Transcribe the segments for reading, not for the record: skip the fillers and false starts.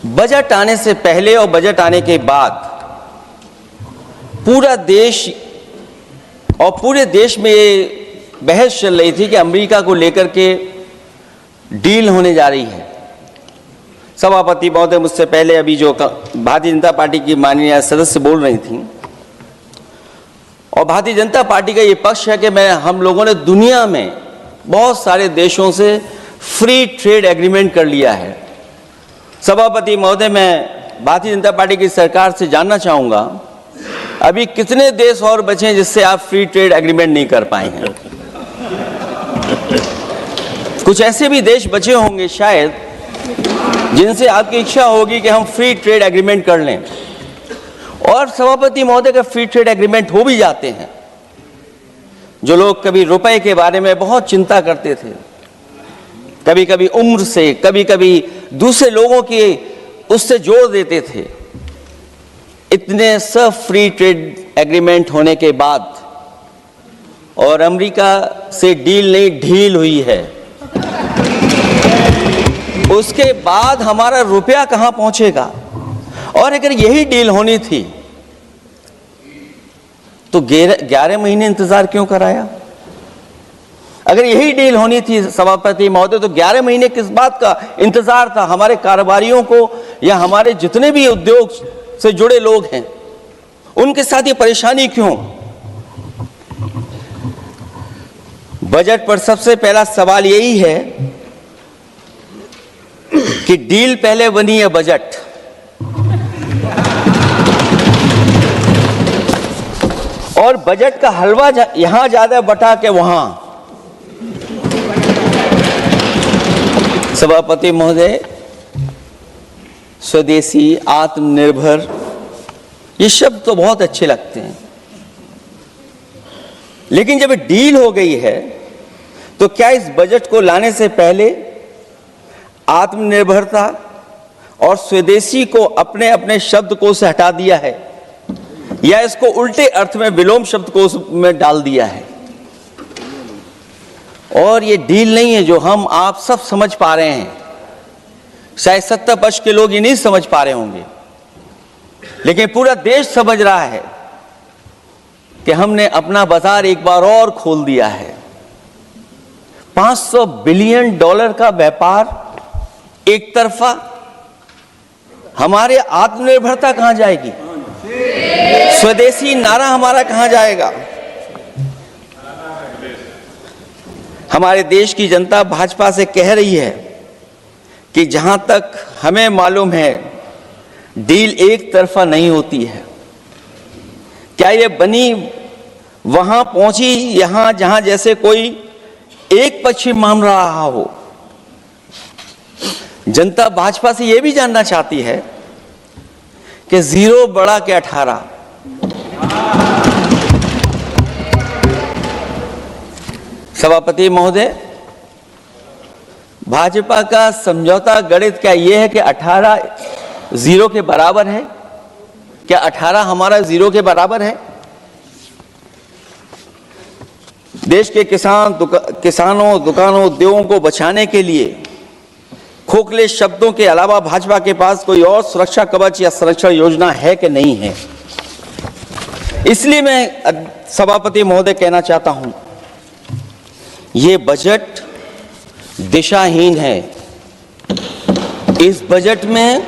Budget आने से पहले और बजट आने के बाद पूरा देश और पूरे देश में ये बहस चल रही थी कि अमेरिका को लेकर के डील होने जा रही है। सभापति महोदय मुझसे पहले अभी जो भारतीय जनता पार्टी की माननीय सदस्य बोल रही थी, और भारतीय जनता पार्टी का ये पक्ष है कि हम लोगों ने दुनिया में बहुत सारे देशों से फ्री ट्रेड एग्रीमेंट कर लिया है। सभापति महोदय, मैं भारतीय जनता पार्टी की सरकार से जानना चाहूँगा, अभी कितने देश और बचे हैं जिससे आप फ्री ट्रेड एग्रीमेंट नहीं कर पाए हैं? कुछ ऐसे भी देश बचे होंगे शायद जिनसे आपकी इच्छा होगी कि हम फ्री ट्रेड एग्रीमेंट कर लें, और सभापति महोदय का फ्री ट्रेड एग्रीमेंट हो भी जाते हैं। जो लोग कभी रुपए के बारे में बहुत चिंता करते थे, कभी कभी उम्र से, कभी कभी दूसरे लोगों के उससे जोड़ देते थे, इतने सब फ्री ट्रेड एग्रीमेंट होने के बाद और अमेरिका से डील नहीं ढील हुई है, उसके बाद हमारा रुपया कहां पहुंचेगा? और अगर यही डील होनी थी तो 11 महीने इंतजार क्यों कराया? अगर यही डील होनी थी सभापति महोदय, तो 11 महीने किस बात का इंतजार था? हमारे कारोबारियों को या हमारे जितने भी उद्योग से जुड़े लोग हैं उनके साथ ये परेशानी क्यों? बजट पर सबसे पहला सवाल यही है कि डील पहले बनी है बजट। और बजट का हलवा यहां ज्यादा बटा के वहां। सभापति महोदय, स्वदेशी, आत्मनिर्भर, ये शब्द तो बहुत अच्छे लगते हैं, लेकिन जब डील हो गई है तो क्या इस बजट को लाने से पहले आत्मनिर्भरता और स्वदेशी को अपने अपने शब्दकोश से हटा दिया है, या इसको उल्टे अर्थ में विलोम शब्दकोश में डाल दिया है? और ये डील नहीं है जो हम आप सब समझ पा रहे हैं, शायद 70 वर्ष के लोग ये नहीं समझ पा रहे होंगे, लेकिन पूरा देश समझ रहा है कि हमने अपना बाजार एक बार और खोल दिया है। $500 बिलियन का व्यापार एक तरफा, हमारे आत्मनिर्भरता कहां जाएगी? स्वदेशी नारा हमारा कहां जाएगा? हमारे देश की जनता भाजपा से कह रही है कि जहां तक हमें मालूम है डील एक तरफा नहीं होती है। क्या ये बनी वहां पहुंची यहां जहां जैसे कोई एक पक्ष मान रहा हो? जनता भाजपा से यह भी जानना चाहती है कि 0 बड़ा के 18। सभापति महोदय, भाजपा का समझौता गणित क्या यह है कि 18 0 के बराबर है? क्या 18 हमारा 0 के बराबर है? देश के किसानों, दुकानों, उद्योगों को बचाने के लिए खोखले शब्दों के अलावा भाजपा के पास कोई और सुरक्षा कवच या संरक्षण योजना है कि नहीं है? इसलिए मैं सभापति महोदय कहना चाहता हूं, ये बजट दिशाहीन है। इस बजट में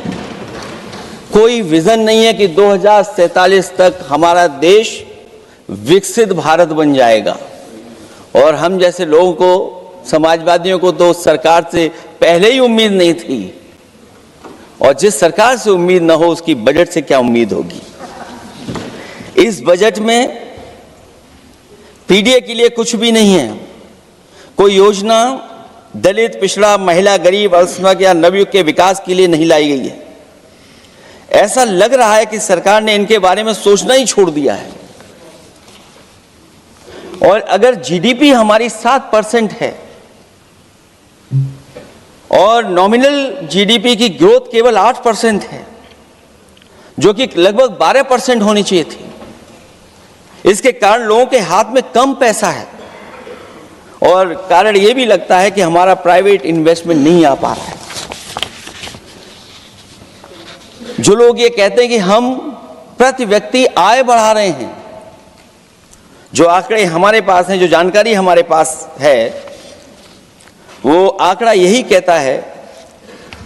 कोई विजन नहीं है कि 2047 तक हमारा देश विकसित भारत बन जाएगा। और हम जैसे लोगों को, समाजवादियों को तो सरकार से पहले ही उम्मीद नहीं थी, और जिस सरकार से उम्मीद न हो उसकी बजट से क्या उम्मीद होगी? इस बजट में पीडीए के लिए कुछ भी नहीं है। कोई योजना दलित, पिछड़ा, महिला, गरीब, अल्पसंख्यक या नवयुवक के विकास के लिए नहीं लाई गई है। ऐसा लग रहा है कि सरकार ने इनके बारे में सोचना ही छोड़ दिया है। और अगर जीडीपी हमारी 7% है और नॉमिनल जीडीपी की ग्रोथ केवल 8% है, जो कि लगभग 12% होनी चाहिए थी, इसके कारण लोगों के हाथ में कम पैसा है, और कारण यह भी लगता है कि हमारा प्राइवेट इन्वेस्टमेंट नहीं आ पा रहा है। जो लोग ये कहते हैं कि हम प्रति व्यक्ति आय बढ़ा रहे हैं, जो आंकड़े हमारे पास हैं, जो जानकारी हमारे पास है, वो आंकड़ा यही कहता है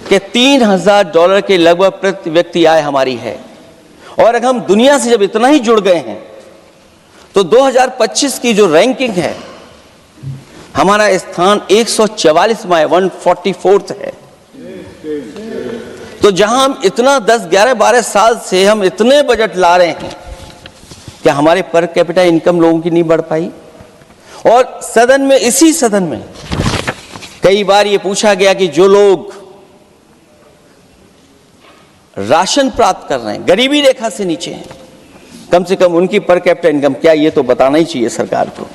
कि $3000 के लगभग प्रति व्यक्ति आय हमारी है। और अगर हम दुनिया से जब इतना ही जुड़ गए हैं तो 2025 की जो रैंकिंग है, हमारा स्थान 144वां है, 144th है। तो जहां हम इतना 10, 11, 12 साल से हम इतने बजट ला रहे हैं, क्या हमारे पर कैपिटा इनकम लोगों की नहीं बढ़ पाई? और सदन में, इसी सदन में कई बार ये पूछा गया कि जो लोग राशन प्राप्त कर रहे हैं, गरीबी रेखा से नीचे हैं, कम से कम उनकी पर कैपिटा इनकम क्या, ये तो बताना ही चाहिए सरकार को।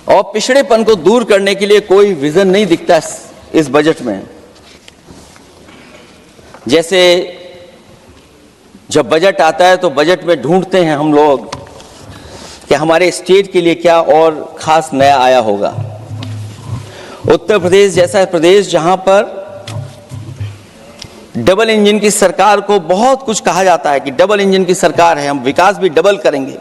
और पिछड़ेपन को दूर करने के लिए कोई विजन नहीं दिखता इस बजट में। जैसे जब बजट आता है तो बजट में ढूंढते हैं हम लोग कि हमारे स्टेट के लिए क्या और खास नया आया होगा। उत्तर प्रदेश जैसा प्रदेश जहां पर डबल इंजन की सरकार को बहुत कुछ कहा जाता है कि डबल इंजन की सरकार है, हम विकास भी डबल करेंगे,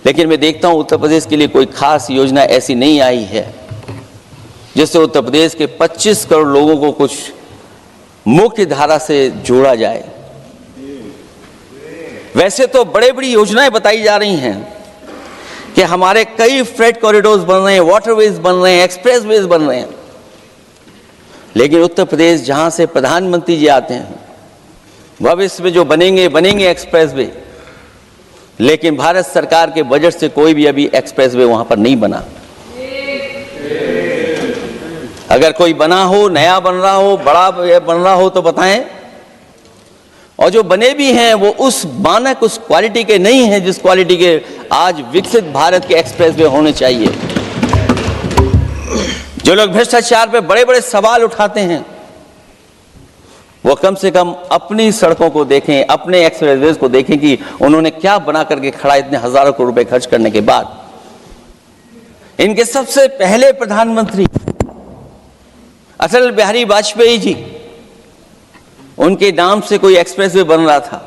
लेकिन मैं देखता हूं उत्तर प्रदेश के लिए कोई खास योजना ऐसी नहीं आई है जिससे उत्तर प्रदेश के 25 करोड़ लोगों को कुछ मुख्य धारा से जोड़ा जाए। वैसे तो बड़ी बड़ी योजनाएं बताई जा रही हैं कि हमारे कई फ्रेट कॉरिडोर्स बन रहे हैं, वाटरवेज बन रहे हैं, एक्सप्रेसवेज बन रहे हैं, लेकिन उत्तर प्रदेश जहां से प्रधानमंत्री जी आते हैं, भविष्य में जो बनेंगे एक्सप्रेसवे, लेकिन भारत सरकार के बजट से कोई भी अभी एक्सप्रेसवे वहां पर नहीं बना। अगर कोई बना हो, नया बन रहा हो, बड़ा बन रहा हो तो बताएं। और जो बने भी हैं वो उस मानक, उस क्वालिटी के नहीं हैं जिस क्वालिटी के आज विकसित भारत के एक्सप्रेसवे होने चाहिए। जो लोग भ्रष्टाचार पे बड़े बड़े सवाल उठाते हैं, वो कम से कम अपनी सड़कों को देखें, अपने एक्सप्रेसवेज को देखें कि उन्होंने क्या बना करके खड़ा इतने हजारों करोड़ रुपए खर्च करने के बाद। इनके सबसे पहले प्रधानमंत्री अटल बिहारी वाजपेयी जी, उनके नाम से कोई एक्सप्रेसवे बन रहा था।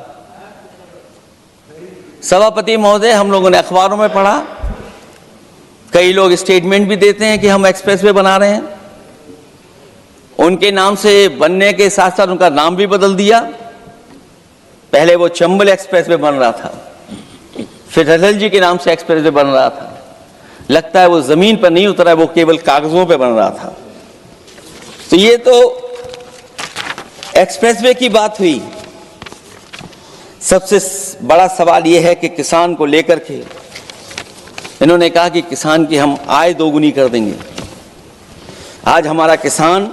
सभापति महोदय, हम लोगों ने अखबारों में पढ़ा, कई लोग स्टेटमेंट भी देते हैं कि हम एक्सप्रेसवे बना रहे हैं। उनके नाम से बनने के साथ साथ उनका नाम भी बदल दिया। पहले वो चंबल एक्सप्रेसवे बन रहा था, फिर अटल जी के नाम से एक्सप्रेसवे बन रहा था। लगता है वो जमीन पर नहीं उतरा, वो केवल कागजों पे बन रहा था। तो ये तो एक्सप्रेसवे की बात हुई। सबसे बड़ा सवाल यह है कि किसान को लेकर के इन्होंने कहा कि किसान की हम आय दोगुनी कर देंगे। आज हमारा किसान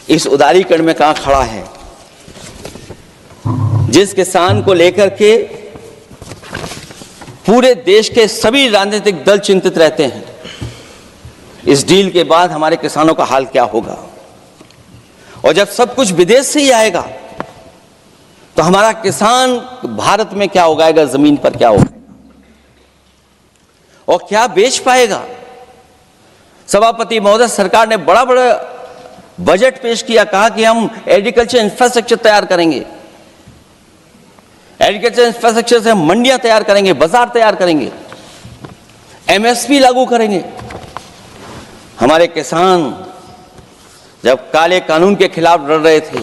इस उदारीकरण में कहां खड़ा है? जिस किसान को लेकर के पूरे देश के सभी राजनीतिक दल चिंतित रहते हैं, इस डील के बाद हमारे किसानों का हाल क्या होगा? और जब सब कुछ विदेश से ही आएगा तो हमारा किसान भारत में क्या उगाएगा, जमीन पर क्या उगाएगा और क्या बेच पाएगा? सभापति महोदय, सरकार ने बड़ा बड़ा बजट पेश किया, कहा कि हम एग्रीकल्चर इंफ्रास्ट्रक्चर तैयार करेंगे, एग्रीकल्चर इंफ्रास्ट्रक्चर से हम मंडियां तैयार करेंगे, बाजार तैयार करेंगे, एमएसपी लागू करेंगे। हमारे किसान जब काले कानून के खिलाफ लड़ रहे थे,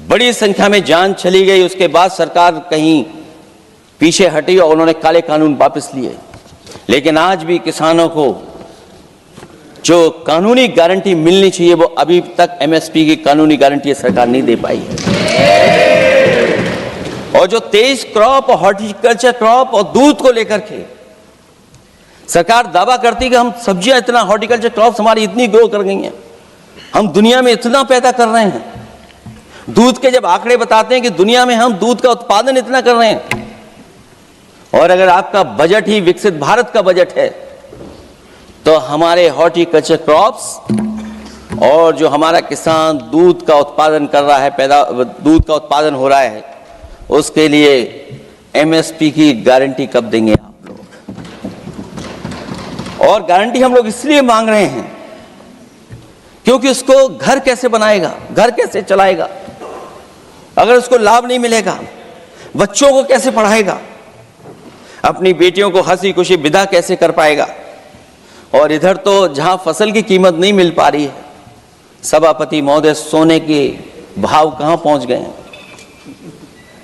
बड़ी संख्या में जान चली गई, उसके बाद सरकार कहीं पीछे हटी और उन्होंने काले कानून वापस लिए। लेकिन आज भी किसानों को जो कानूनी गारंटी मिलनी चाहिए वो अभी तक एमएसपी की कानूनी गारंटी सरकार नहीं दे पाई है। और जो तेज क्रॉप और हॉर्टिकल्चर क्रॉप और दूध को लेकर के सरकार दावा करती है कि हम सब्जियां इतना, हॉर्टिकल्चर क्रॉप्स हमारी इतनी ग्रो कर गई हैं, हम दुनिया में इतना पैदा कर रहे हैं। दूध के जब आंकड़े बताते हैं कि दुनिया में हम दूध का उत्पादन इतना कर रहे हैं, और अगर आपका बजट ही विकसित भारत का बजट है तो हमारे हॉर्टिकल्चर क्रॉप्स और जो हमारा किसान दूध का उत्पादन कर रहा है, दूध का उत्पादन हो रहा है, उसके लिए एमएसपी की गारंटी कब देंगे आप लोग? और गारंटी हम लोग इसलिए मांग रहे हैं क्योंकि उसको घर कैसे बनाएगा, घर कैसे चलाएगा, अगर उसको लाभ नहीं मिलेगा, बच्चों को कैसे पढ़ाएगा, अपनी बेटियों को हंसी खुशी विदा कैसे कर पाएगा। और इधर तो जहां फसल की कीमत नहीं मिल पा रही है, सभापति महोदय, सोने के भाव कहां पहुंच गए हैं।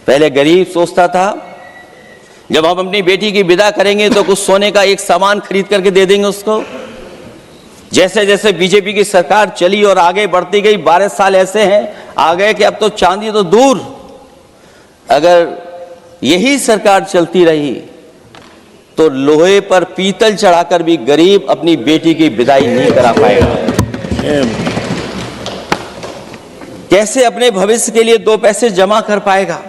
पहले गरीब सोचता था जब हम अपनी बेटी की विदा करेंगे तो कुछ सोने का एक सामान खरीद करके दे देंगे उसको। जैसे जैसे बीजेपी की सरकार चली और आगे बढ़ती गई, 12 साल ऐसे हैं आ गए कि अब तो चांदी तो दूर, अगर यही सरकार चलती रही तो लोहे पर पीतल चढ़ाकर भी गरीब अपनी बेटी की विदाई नहीं करा पाएगा। कैसे अपने भविष्य के लिए 2 पैसे जमा कर पाएगा,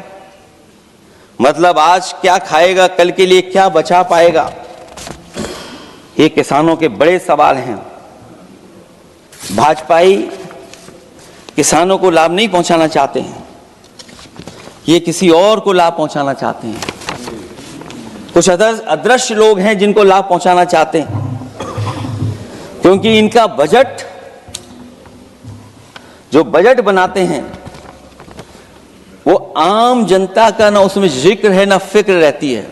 मतलब आज क्या खाएगा, कल के लिए क्या बचा पाएगा। ये किसानों के बड़े सवाल हैं। भाजपाई किसानों को लाभ नहीं पहुंचाना चाहते हैं, ये किसी और को लाभ पहुंचाना चाहते हैं। कुछ अदृश्य लोग हैं जिनको लाभ पहुंचाना चाहते हैं, क्योंकि इनका बजट, जो बजट बनाते हैं वो आम जनता का ना उसमें जिक्र है ना फिक्र रहती है।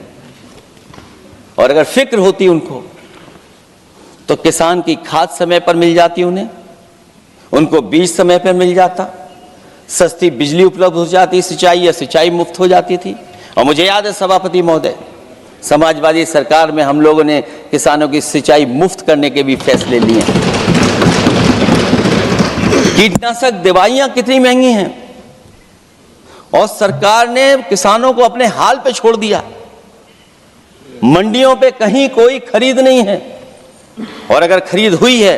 और अगर फिक्र होती उनको तो किसान की खाद समय पर मिल जाती, उनको बीज समय पर मिल जाता, सस्ती बिजली उपलब्ध हो जाती, सिंचाई या सिंचाई मुफ्त हो जाती थी। और मुझे याद है सभापति महोदय, समाजवादी सरकार में हम लोगों ने किसानों की सिंचाई मुफ्त करने के भी फैसले लिए। कीटनाशक दवाइयां कितनी महंगी हैं और सरकार ने किसानों को अपने हाल पे छोड़ दिया। मंडियों पे कहीं कोई खरीद नहीं है, और अगर खरीद हुई है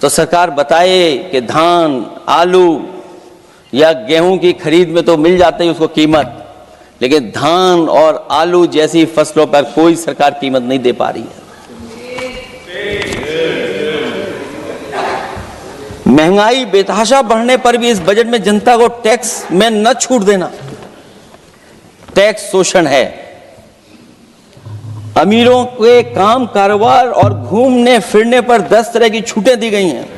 तो सरकार बताए कि धान, आलू या गेहूं की खरीद में तो मिल जाती है उसको कीमत, लेकिन धान और आलू जैसी फसलों पर कोई सरकार कीमत नहीं दे पा रही है। महंगाई बेतहाशा बढ़ने पर भी इस बजट में जनता को टैक्स में न छूट देना टैक्स शोषण है। अमीरों के काम कारोबार और घूमने फिरने पर 10 तरह की छूटें दी गई हैं,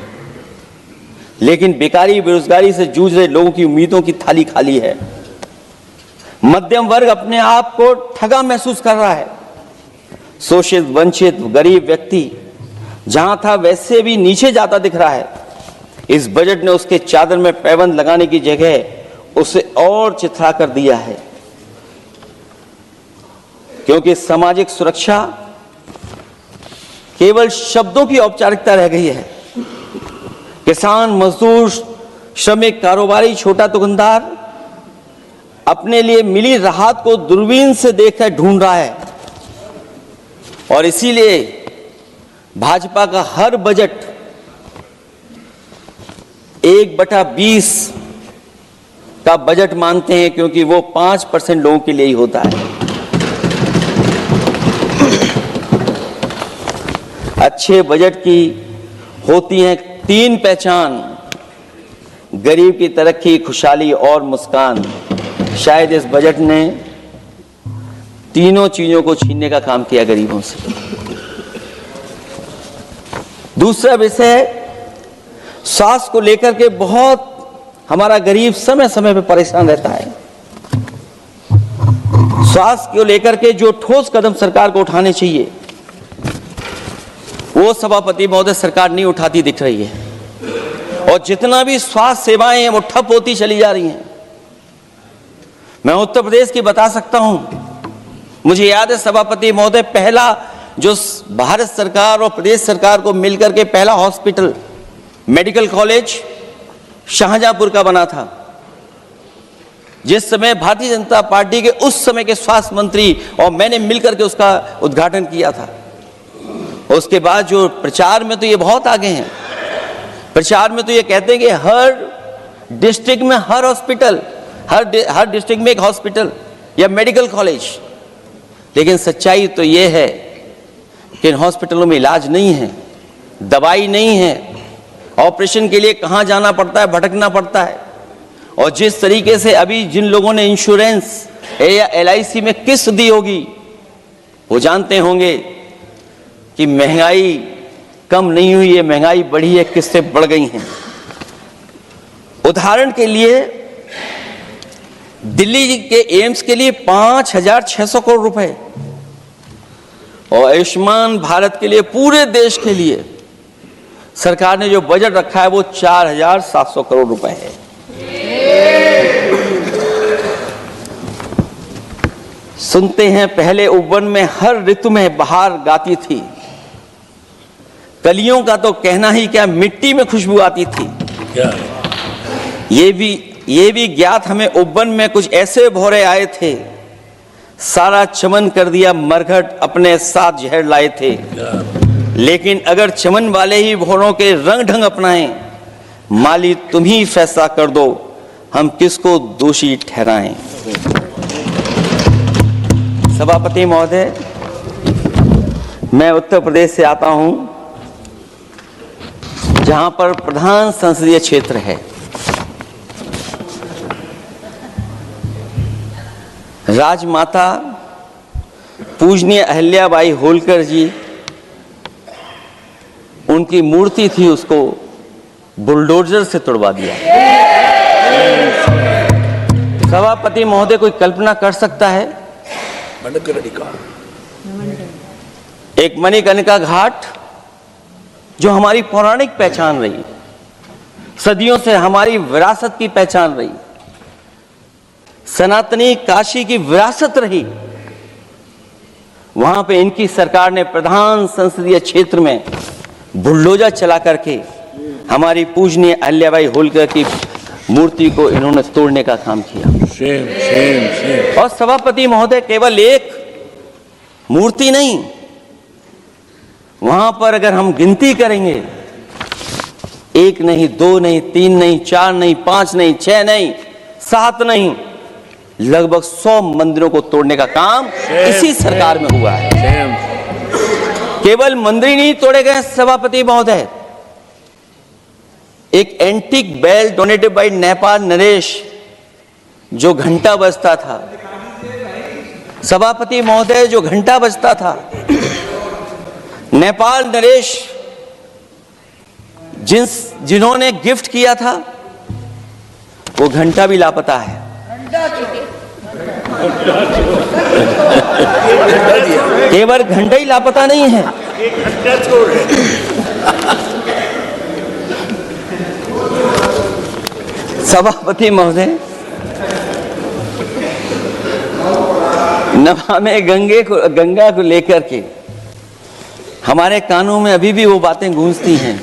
लेकिन बेकारी बेरोजगारी से जूझ रहे लोगों की उम्मीदों की थाली खाली है। मध्यम वर्ग अपने आप को ठगा महसूस कर रहा है। शोषित, वंचित, गरीब व्यक्ति जहां था वैसे भी नीचे जाता दिख रहा है। इस बजट ने उसके चादर में पैबंद लगाने की जगह उसे और चिथड़ा कर दिया है, क्योंकि सामाजिक सुरक्षा केवल शब्दों की औपचारिकता रह गई है। किसान, मजदूर, श्रमिक, कारोबारी, छोटा दुकानदार अपने लिए मिली राहत को दूरबीन से देखकर ढूंढ रहा है। और इसीलिए भाजपा का हर बजट 1/20 का बजट मानते हैं, क्योंकि वो 5% लोगों के लिए ही होता है। अच्छे बजट की होती हैं 3 पहचान: गरीब की तरक्की, खुशहाली और मुस्कान। शायद इस बजट ने तीनों चीजों को छीनने का काम किया गरीबों से। दूसरा विषय, स्वास्थ्य को लेकर के बहुत हमारा गरीब समय समय पे परेशान रहता है। स्वास्थ्य को लेकर के जो ठोस कदम सरकार को उठाने चाहिए वो सभापति महोदय सरकार नहीं उठाती दिख रही है, और जितना भी स्वास्थ्य सेवाएं हैं वो ठप होती चली जा रही हैं। मैं उत्तर प्रदेश की बता सकता हूं, मुझे याद है सभापति महोदय, पहला जो भारत सरकार और प्रदेश सरकार को मिलकर के पहला हॉस्पिटल, मेडिकल कॉलेज शाहजहांपुर का बना था, जिस समय भारतीय जनता पार्टी के उस समय के स्वास्थ्य मंत्री और मैंने मिलकर के उसका उद्घाटन किया था। उसके बाद जो प्रचार में तो ये बहुत आगे हैं, प्रचार में तो ये कहते हैं कि हर डिस्ट्रिक्ट में हर हॉस्पिटल, हर डिस्ट्रिक्ट में एक हॉस्पिटल या मेडिकल कॉलेज, लेकिन सच्चाई तो ये है कि इन हॉस्पिटलों में इलाज नहीं है, दवाई नहीं है, ऑपरेशन के लिए कहाँ जाना पड़ता है, भटकना पड़ता है। और जिस तरीके से अभी जिन लोगों ने इंश्योरेंस या LIC में किस्त दी होगी वो जानते होंगे कि महंगाई कम नहीं हुई है, महंगाई बढ़ी है, किस्तें बढ़ गई हैं। उदाहरण के लिए दिल्ली के एम्स के लिए 5,600 करोड़ रुपए और आयुष्मान भारत के लिए पूरे देश के लिए सरकार ने जो बजट रखा है वो 4,700 करोड़ रुपए है। सुनते हैं पहले उपवन में हर ऋतु में बहार गाती थी, कलियों का तो कहना ही क्या, मिट्टी में खुशबू आती थी। क्या? ये भी ज्ञात हमें उपवन में कुछ ऐसे भौरे आए थे, सारा चमन कर दिया मरघट, अपने साथ जहर लाए थे। लेकिन अगर चमन वाले ही भौरों के रंग ढंग अपनाएं, माली तुम ही फैसला कर दो, हम किसको दोषी ठहराएं। सभापति महोदय, मैं उत्तर प्रदेश से आता हूं, जहां पर प्रधान संसदीय क्षेत्र है। राजमाता पूजनीय अहिल्याबाई होलकर जी, उनकी मूर्ति थी, उसको बुलडोजर से तोड़वा दिया। सभापति महोदय, कोई कल्पना कर सकता है एक मणिकर्णिका घाट जो हमारी पौराणिक पहचान रही, सदियों से हमारी विरासत की पहचान रही, सनातनी काशी की विरासत रही, वहां पे इनकी सरकार ने प्रधान संसदीय क्षेत्र में बुलडोजर चला करके हमारी पूजनीय अहिल्याबाई होलकर की मूर्ति को इन्होंने तोड़ने का काम किया। शेम। और सभापति महोदय, केवल एक मूर्ति नहीं, वहां पर अगर हम गिनती करेंगे, एक नहीं, दो नहीं, तीन नहीं, चार नहीं, पांच नहीं, 6 नहीं, 7 नहीं, लगभग 100 मंदिरों को तोड़ने का काम इसी सरकार में हुआ है। केवल मंदिर नहीं तोड़े गए सभापति महोदय, एक antique bell donated by Nepal नरेश, जो घंटा बजता था, सभापति महोदय, जो घंटा बजता था, नेपाल नरेश जिन्होंने गिफ्ट किया था, वो घंटा भी लापता है। केवल घंटा ही लापता नहीं है, सभापति महोदय, नमामि गंगा को लेकर के हमारे कानों में अभी भी वो बातें गूंजती हैं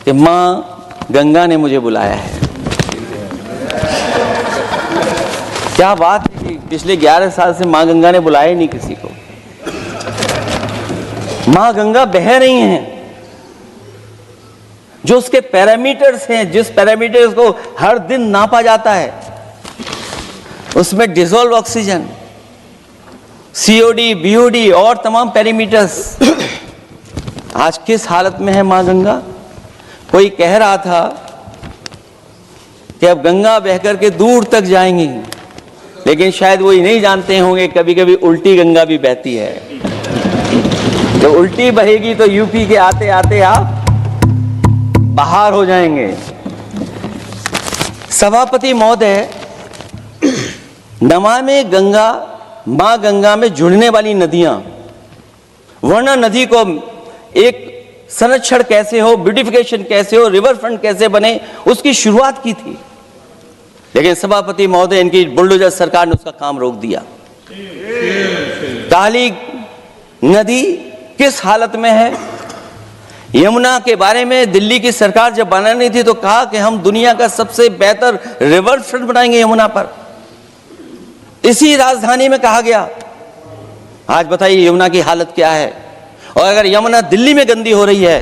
कि मां गंगा ने मुझे बुलाया है। क्या बात है कि पिछले 11 साल से मां गंगा ने बुलाया ही नहीं किसी को। मां गंगा बह रही हैं, जो उसके पैरामीटर्स हैं, जिस पैरामीटर्स को हर दिन नापा जाता है, उसमें डिसॉल्व ऑक्सीजन, सीओडी, बीओडी और तमाम पैरामीटर्स, आज किस हालत में है मां गंगा। कोई कह रहा था कि अब गंगा बहकर के दूर तक जाएंगी, लेकिन शायद वो ही नहीं जानते होंगे कभी कभी उल्टी गंगा भी बहती है। तो उल्टी बहेगी तो यूपी के आते आते आप बाहर हो जाएंगे। सभापति महोदय, नमामि गंगा, मां गंगा में जुड़ने वाली नदियां, वरना नदी को एक संरक्षण कैसे हो, ब्यूटिफिकेशन कैसे हो, रिवर फ्रंट कैसे बने, उसकी शुरुआत की थी। लेकिन सभापति महोदय, इनकी बुलडोजर सरकार ने उसका काम रोक दिया। काली नदी किस हालत में है। यमुना के बारे में दिल्ली की सरकार जब बनानी थी तो कहा कि हम दुनिया का सबसे बेहतर रिवर फ्रंट बनाएंगे यमुना पर, इसी राजधानी में कहा गया। आज बताइए यमुना की हालत क्या है। और अगर यमुना दिल्ली में गंदी हो रही है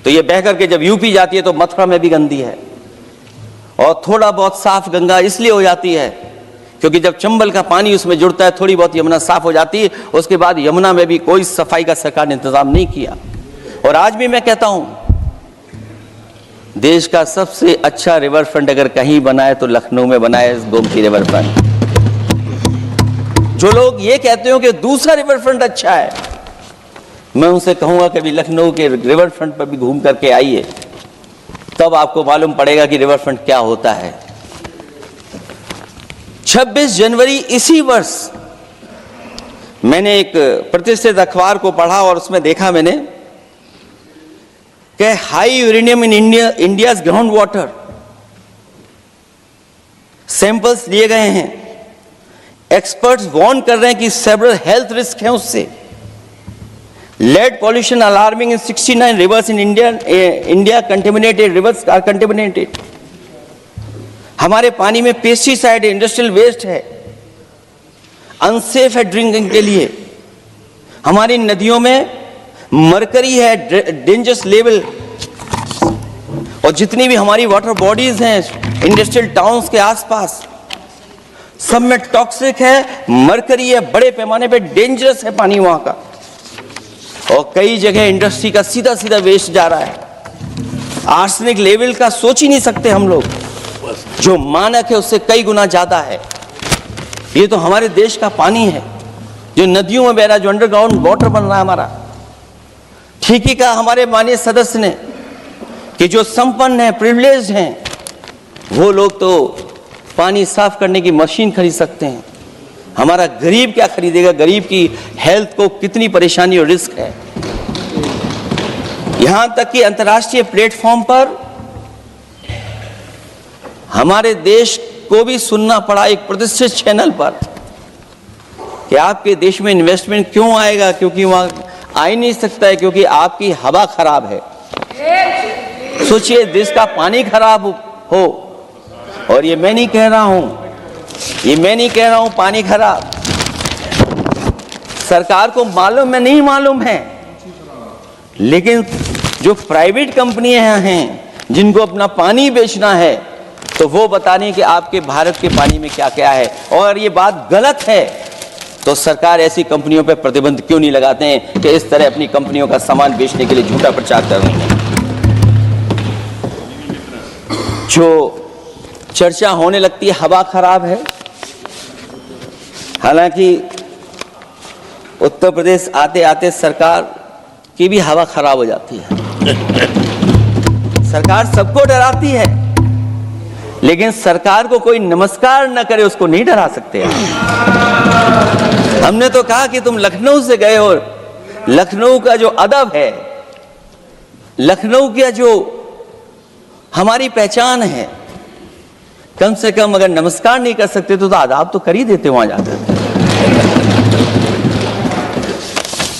तो ये बह करके जब यूपी जाती है तो मथुरा में भी गंदी है। और थोड़ा बहुत साफ गंगा इसलिए हो जाती है क्योंकि जब चंबल का पानी उसमें जुड़ता है, थोड़ी बहुत यमुना साफ हो जाती है। उसके बाद यमुना में भी कोई सफाई का सरकार ने इंतजाम नहीं किया। और आज भी मैं कहता हूं, देश का सबसे अच्छा रिवर फ्रंट अगर कहीं बना है तो लखनऊ में बना है, गोमती रिवर फ्रंट। जो लोग ये कहते हो कि दूसरा रिवर फ्रंट अच्छा है, मैं उनसे कहूंगा कि अभी लखनऊ के रिवर फ्रंट पर भी घूम करके आइए, तब आपको मालूम पड़ेगा कि रिवर फ्रंट क्या होता है। 26 जनवरी इसी वर्ष मैंने एक प्रतिष्ठित अखबार को पढ़ा और उसमें देखा मैंने कि high uranium in India's ground water samples लिए गए हैं। एक्सपर्ट्स वार्न कर रहे हैं कि सेवरल हेल्थ रिस्क हैं उससे। Lead pollution alarming in 69 rivers in India contaminated, rivers are contaminated. हमारे पानी में पेस्टिसाइड है, इंडस्ट्रियल वेस्ट है, अनसेफ है ड्रिंकिंग के लिए। हमारी नदियों में मरकरी है, डेंजरस लेवल। और जितनी भी हमारी वाटर बॉडीज हैं इंडस्ट्रियल टाउन्स के आसपास, सब में टॉक्सिक है, मरकरी है, बड़े पैमाने पे डेंजरस है पानी वहां का। और कई जगह इंडस्ट्री का सीधा सीधा वेस्ट जा रहा है। आर्सेनिक लेवल का सोच ही नहीं सकते हम लोग, जो मानक है उससे कई गुना ज्यादा है। ये तो हमारे देश का पानी है जो नदियों में बह रहा है, जो अंडरग्राउंड वाटर बन रहा है हमारा। ठीक ही कहा हमारे माननीय सदस्य ने कि जो संपन्न है, प्रिविलेज्ड हैं, वो लोग तो पानी साफ करने की मशीन खरीद सकते हैं। हमारा गरीब क्या खरीदेगा? गरीब की हेल्थ को कितनी परेशानी और रिस्क है। यहां तक कि अंतर्राष्ट्रीय प्लेटफॉर्म पर हमारे देश को भी सुनना पड़ा एक प्रतिष्ठित चैनल पर कि आपके देश में इन्वेस्टमेंट क्यों आएगा, क्योंकि वहां आ ही नहीं सकता है, क्योंकि आपकी हवा खराब है। सोचिए, देश का पानी खराब हो, और ये मैं नहीं कह रहा हूं, पानी खराब सरकार को मालूम है, नहीं मालूम है, लेकिन जो प्राइवेट कंपनियां हैं जिनको अपना पानी बेचना है, तो वो बता रही है कि आपके भारत के पानी में क्या क्या है। और ये बात गलत है तो सरकार ऐसी कंपनियों पर प्रतिबंध क्यों नहीं लगाते हैं कि इस तरह अपनी कंपनियों का सामान बेचने के लिए झूठा प्रचार कर रही हैं। जो चर्चा होने लगती है हवा खराब है, हालांकि उत्तर प्रदेश आते आते सरकार की भी हवा खराब हो जाती है। सरकार सबको डराती है, लेकिन सरकार को कोई नमस्कार न करे उसको नहीं डरा सकते। हमने तो कहा कि तुम लखनऊ से गए हो, लखनऊ का जो अदब है, लखनऊ का जो हमारी पहचान है, कम से कम अगर नमस्कार नहीं कर सकते तो आदाब तो कर ही देते वहां जाकर।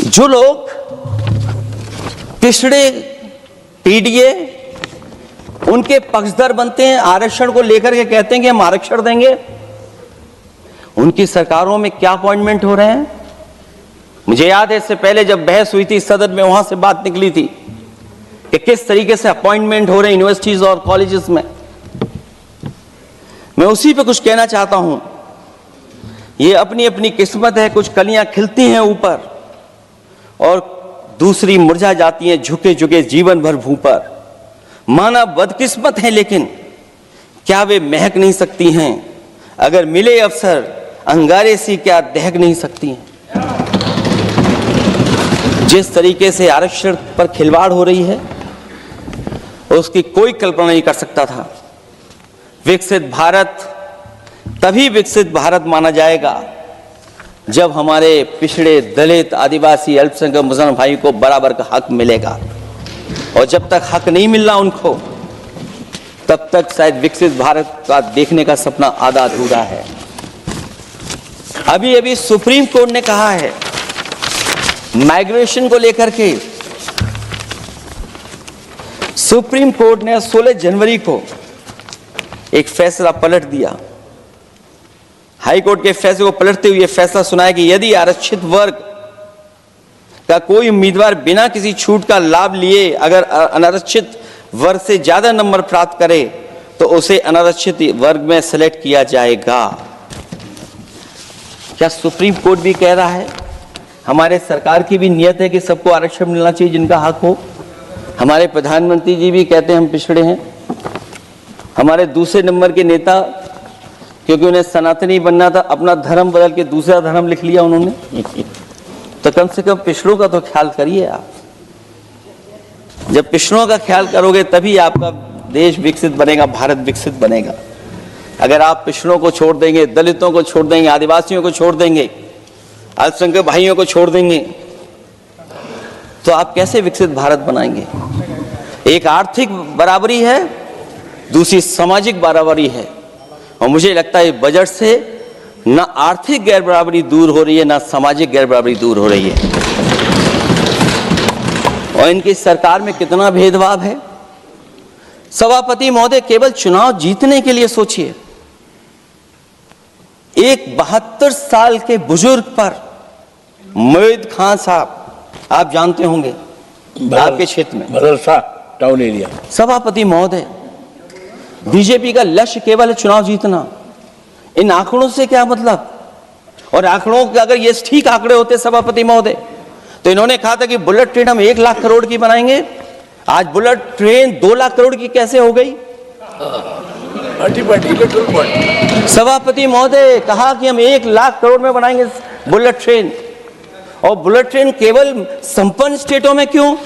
जो लोग पिछड़े पीडीए उनके पक्षधर बनते हैं, आरक्षण को लेकर के कहते हैं कि हम आरक्षण देंगे, उनकी सरकारों में क्या अपॉइंटमेंट हो रहे हैं। मुझे याद है इससे पहले जब बहस हुई थी सदन में, वहां से बात निकली थी कि किस तरीके से अपॉइंटमेंट हो रहे हैं यूनिवर्सिटीज और कॉलेजेस में। मैं उसी पे कुछ कहना चाहता हूं। ये अपनी अपनी किस्मत है, कुछ कलियां खिलती हैं ऊपर और दूसरी मुरझा जाती हैं झुके झुके जीवन भर भूं पर। माना बदकिस्मत है, लेकिन क्या वे महक नहीं सकती हैं? अगर मिले अवसर अंगारे सी क्या दहक नहीं सकती हैं? जिस तरीके से आरक्षण पर खिलवाड़ हो रही है उसकी कोई कल्पना नहीं कर सकता था। विकसित भारत तभी विकसित भारत माना जाएगा जब हमारे पिछड़े, दलित, आदिवासी, अल्पसंख्यक मुसलमान भाई को बराबर का हक मिलेगा। और जब तक हक नहीं मिल रहा उनको, तब तक शायद विकसित भारत का देखने का सपना आधा अधूरा है। अभी अभी सुप्रीम कोर्ट ने कहा है माइग्रेशन को लेकर के, सुप्रीम कोर्ट ने 16 जनवरी को एक फैसला पलट दिया। हाई कोर्ट के फैसले को पलटते हुए फैसला सुनाया कि यदि आरक्षित वर्ग का कोई उम्मीदवार बिना किसी छूट का लाभ लिए अगर अनारक्षित वर्ग से ज्यादा नंबर प्राप्त करे तो उसे अनारक्षित वर्ग में सेलेक्ट किया जाएगा। क्या सुप्रीम कोर्ट भी कह रहा है? हमारे सरकार की भी नियत है कि सबको आरक्षण मिलना चाहिए जिनका हक हो। हमारे प्रधानमंत्री जी भी कहते हैं हम पिछड़े हैं। हमारे दूसरे नंबर के नेता, क्योंकि उन्हें सनातनी बनना था, अपना धर्म बदल के दूसरा धर्म लिख लिया उन्होंने। तो कम से कम पिछड़ों का तो ख्याल करिए आप। जब पिछड़ों का ख्याल करोगे तभी आपका देश विकसित बनेगा, भारत विकसित बनेगा। अगर आप पिछड़ों को छोड़ देंगे, दलितों को छोड़ देंगे, आदिवासियों को छोड़ देंगे, अल्पसंख्यक भाइयों को छोड़ देंगे, तो आप कैसे विकसित भारत बनाएंगे? एक आर्थिक बराबरी है, दूसरी सामाजिक बराबरी है। और मुझे लगता है बजट से न आर्थिक गैर बराबरी दूर हो रही है, न सामाजिक गैर बराबरी दूर हो रही है। और इनकी सरकार में कितना भेदभाव है। सभापति महोदय, केवल चुनाव जीतने के लिए सोचिए। एक 72 साल के बुजुर्ग पर मोहित खान साहब, आप जानते होंगे आपके क्षेत्र में, मदरसा टाउन एरिया। सभापति महोदय, बीजेपी का लक्ष्य केवल है चुनाव जीतना। इन आंकड़ों से क्या मतलब? और आंकड़ों के अगर ये ठीक आंकड़े होते सभापति महोदय, तो इन्होंने कहा था कि बुलेट ट्रेन हम 1 लाख करोड़ की बनाएंगे। आज बुलेट ट्रेन 2 लाख करोड़ की कैसे हो गई? सभापति महोदय कहा कि हम 1 लाख करोड़ में बनाएंगे बुलेट ट्रेन। और बुलेट ट्रेन केवल संपन्न स्टेटों में क्यों?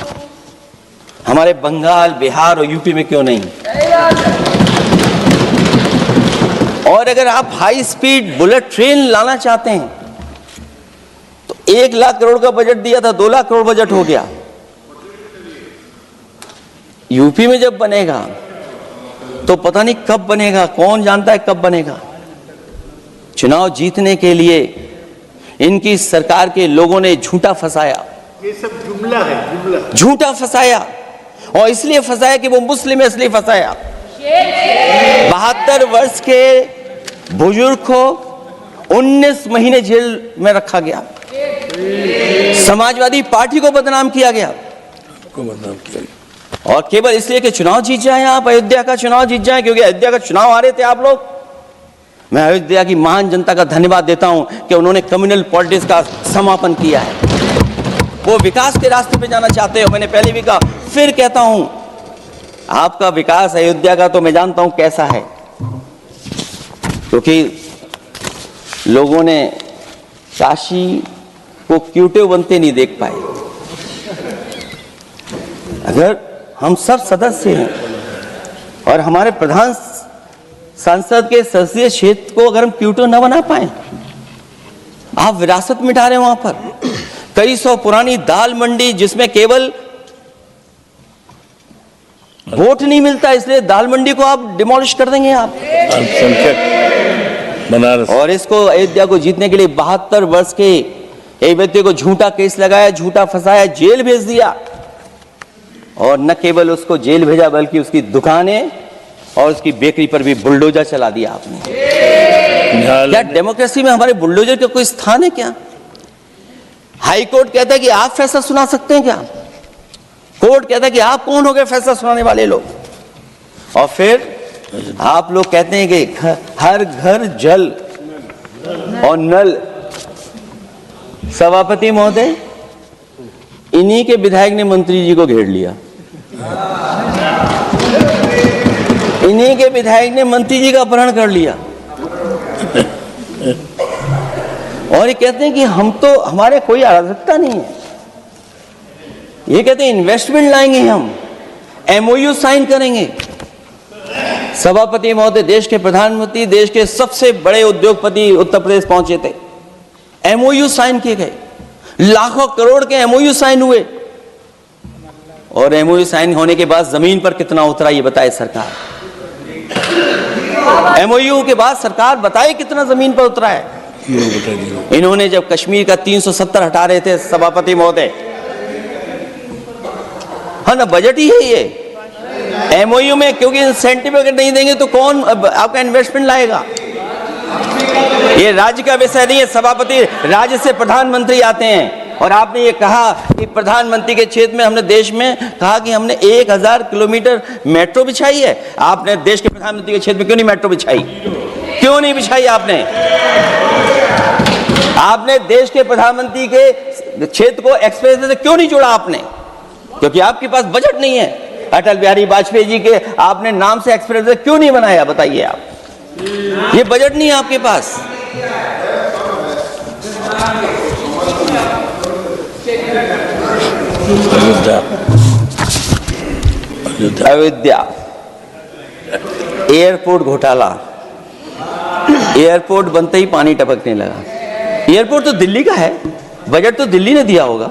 हमारे बंगाल, बिहार और यूपी में क्यों नहीं? और अगर आप हाई स्पीड बुलेट ट्रेन लाना चाहते हैं तो 1 लाख करोड़ का बजट दिया था, 2 लाख करोड़ बजट हो गया। यूपी में जब बनेगा तो पता नहीं कब बनेगा, कौन जानता है कब बनेगा। चुनाव जीतने के लिए इनकी सरकार के लोगों ने झूठा फंसाया। ये सब जुमला है, जुमला। झूठा फंसाया, और इसलिए फंसाया कि वो मुस्लिम है, इसलिए फंसाया। 72 वर्ष के बुजुर्ग को 19 महीने जेल में रखा गया। समाजवादी पार्टी को बदनाम किया गया, और केवल इसलिए कि चुनाव जीत जाए आप, अयोध्या का चुनाव जीत जाए, क्योंकि अयोध्या का चुनाव आ रहे थे आप लोग। मैं अयोध्या की महान जनता का धन्यवाद देता हूं कि उन्होंने कम्युनल पॉलिटिक्स का समापन किया है। वो विकास के रास्ते पे जाना चाहते हो। मैंने पहले भी कहा, फिर कहता हूं, आपका विकास अयोध्या का तो मैं जानता हूं कैसा है, क्योंकि लोगों ने काशी को क्यूटिव बनते नहीं देख पाए। अगर हम सब सदस्य हैं और हमारे प्रधान संसद के संसदीय क्षेत्र को अगर हम क्यूटिव न बना पाए, आप विरासत मिटा रहे हैं। वहां पर कई सौ पुरानी दाल मंडी, जिसमें केवल वोट नहीं मिलता, इसलिए दाल मंडी को आप डिमोलिश कर देंगे आप। बनारस। और इसको अयोध्या को जीतने के लिए 72 वर्ष के एक व्यक्ति को झूठा केस लगाया, झूठा फंसाया, जेल भेज दिया। और न केवल उसको जेल भेजा, बल्कि उसकी दुकानें और उसकी बेकरी पर भी बुलडोजर चला दिया आपने। क्या डेमोक्रेसी में हमारे बुलडोजर का कोई स्थान है क्या? हाई कोर्ट कहता है कि आप फैसला सुना सकते हैं क्या? कोर्ट कहता है कि आप कौन हो गए फैसला सुनाने वाले लोग? और फिर आप लोग कहते हैं कि हर घर जल और नल। सभापति महोदय, इन्हीं के विधायक ने मंत्री जी को घेर लिया। इन्हीं के विधायक ने मंत्री जी का अपहरण कर लिया, और ये कहते हैं कि हम तो, हमारे कोई आवश्यकता नहीं है। ये कहते हैं इन्वेस्टमेंट लाएंगे, हम एमओयू साइन करेंगे। सभापति महोदय, देश के प्रधानमंत्री, देश के सबसे बड़े उद्योगपति उत्तर प्रदेश पहुंचे थे, एमओयू साइन किए गए, लाखों करोड़ के एमओयू साइन हुए। और एमओयू साइन होने के बाद जमीन पर कितना उतरा ये बताए सरकार। एमओयू के बाद सरकार बताए कितना जमीन पर उतरा है। इन्होंने जब कश्मीर का 370 हटा रहे थे सभापति महोदय, हाँ ना, बजट ही है ये एमओयू में, क्योंकि इंसेंटिव अगर नहीं देंगे तो कौन आपका इन्वेस्टमेंट लाएगा? ये राज्य का विषय नहीं है सभापति, राज्य से प्रधानमंत्री आते हैं। और आपने ये कहा कि प्रधानमंत्री के क्षेत्र में, हमने देश में कहा कि हमने 1000 किलोमीटर मेट्रो बिछाई है। आपने देश के प्रधानमंत्री के क्षेत्र में क्यों नहीं मेट्रो बिछाई? क्यों नहीं बिछाई आपने? आपने देश के प्रधानमंत्री के क्षेत्र को एक्सप्रेस से क्यों नहीं जोड़ा आपने? क्योंकि आपके पास बजट नहीं है। अटल बिहारी वाजपेयी जी के आपने नाम से एक्सप्रेस क्यों नहीं बनाया? बताइए आप, ये बजट नहीं है आपके पास। अयोध्या, एयरपोर्ट घोटाला, एयरपोर्ट बनते ही पानी टपकने लगा। एयरपोर्ट तो दिल्ली का है, बजट तो दिल्ली ने दिया होगा।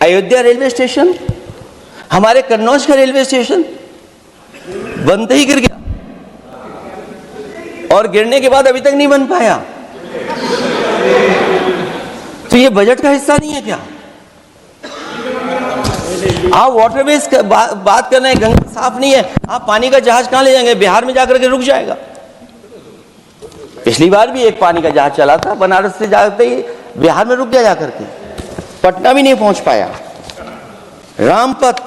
अयोध्या रेलवे स्टेशन, हमारे कन्नौज का रेलवे स्टेशन बनते ही गिर गया, और गिरने के बाद अभी तक नहीं बन पाया। तो ये बजट का हिस्सा नहीं है क्या? आप वाटरवेज बात कर रहे हैं, गंगा साफ नहीं है, आप पानी का जहाज कहां ले जाएंगे? बिहार में जाकर के रुक जाएगा। पिछली बार भी एक पानी का जहाज चला था, बनारस से जाते ही बिहार में रुक गया, जाकर के पटना भी नहीं पहुंच पाया। Rampath,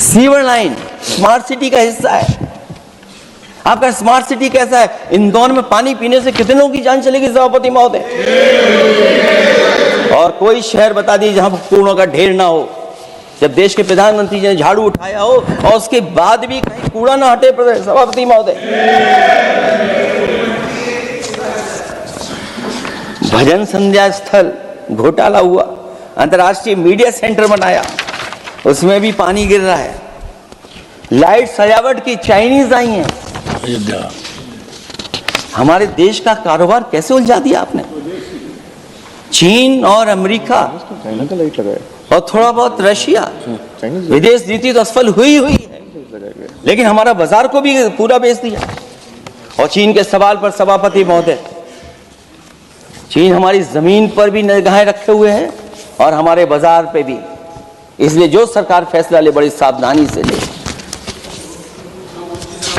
sewer line smart city का हिस्सा है। आपका स्मार्ट सिटी कैसा है? इंदौर में पानी पीने से कितने लोगों की जान चलेगी सभापति महोदय? और कोई शहर बता दीजिए जहां कूड़ों का ढेर ना हो। जब देश के प्रधानमंत्री जी ने झाड़ू उठाया हो और उसके बाद भी कहीं कूड़ा ना हटे सभापति महोदय। भजन संध्या स्थल घोटाला हुआ, अंतर्राष्ट्रीय मीडिया सेंटर बनाया, उसमें भी पानी गिर रहा है। लाइट सजावट की चाइनीज आई हैं। हमारे देश का कारोबार कैसे उलझा दिया आपने? चीन और अमेरिका चाइना का लाइट लगाया और थोड़ा बहुत रशिया, विदेश नीति तो असफल हुई है, लेकिन हमारा बाजार को भी पूरा बेच दिया। और चीन के सवाल पर सभापति महोदय, चीन हमारी जमीन पर भी निगाहें रखे हुए है और हमारे बाजार पे भी। इसलिए जो सरकार फैसला ले बड़ी सावधानी से ले।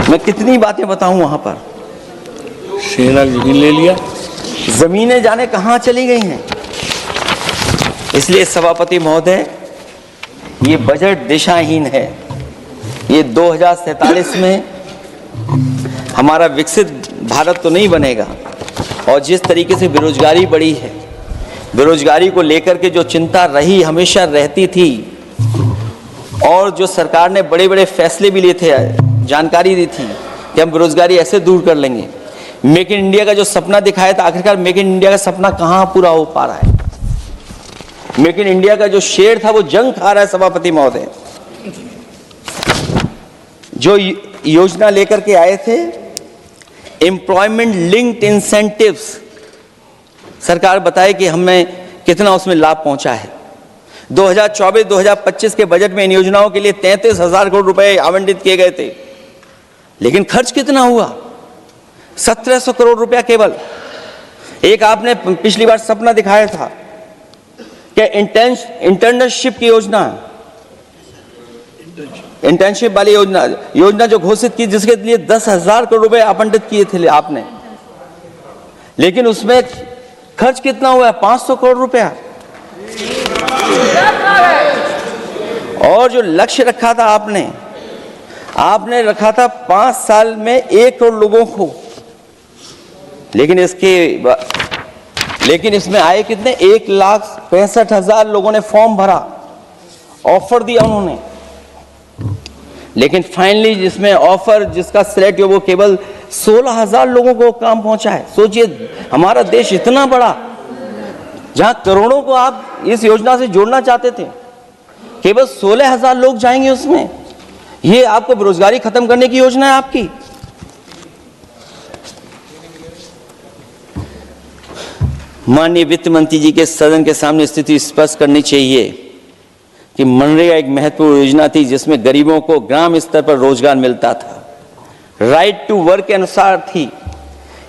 मैं कितनी बातें बताऊं वहां पर। सेना जमीन ले लिया, जमीनें जाने कहां चली गई हैं। इसलिए सभापति महोदय, ये बजट दिशाहीन है। ये 2047 में हमारा विकसित भारत तो नहीं बनेगा। और जिस तरीके से बेरोजगारी बढ़ी है, बेरोजगारी को लेकर के जो चिंता रही, हमेशा रहती थी, और जो सरकार ने बड़े बड़े फैसले भी लिए थे, जानकारी दी थी कि हम बेरोजगारी ऐसे दूर कर लेंगे। मेक इन इंडिया का जो सपना दिखाया था, आखिरकार मेक इन इंडिया का सपना कहां पूरा हो पा रहा है? मेक इन इंडिया का जो शेर था वो जंग खा रहा है सभापति महोदय। जो योजना लेकर के आए थे, एम्प्लॉयमेंट लिंक्ड इंसेंटिव्स, सरकार बताए कि हमें कितना उसमें लाभ पहुंचा है। 2024-2025 के बजट में इन योजनाओं के लिए 33,000 करोड़ रुपए आवंटित किए गए थे, लेकिन खर्च कितना हुआ? 1700 करोड़ रुपया केवल। एक आपने पिछली बार सपना दिखाया था कि इंटर्नशिप की योजना, इंटर्नशिप वाली योजना जो घोषित की, जिसके लिए 10,000 करोड़ रुपए आवंटित किए थे आपने, लेकिन उसमें खर्च कितना हुआ है? 500 करोड़ रुपया। और जो लक्ष्य रखा था आपने रखा था 5 साल में 1 करोड़ लोगों को, लेकिन इसमें आए कितने? 1,65,000 लोगों ने फॉर्म भरा, ऑफर दिया उन्होंने, लेकिन फाइनली जिसमें ऑफर जिसका सिलेक्ट हुआ वो केवल 16,000 लोगों को काम पहुंचा है। सोचिए, हमारा देश इतना बड़ा, जहां करोड़ों को आप इस योजना से जोड़ना चाहते थे, केवल 16,000 लोग जाएंगे उसमें। ये आपको बेरोजगारी खत्म करने की योजना है आपकी? माननीय वित्त मंत्री जी के सदन के सामने स्थिति स्पष्ट करनी चाहिए कि मनरेगा एक महत्वपूर्ण योजना थी जिसमें गरीबों को ग्राम स्तर पर रोजगार मिलता था, राइट टू वर्क के अनुसार थी।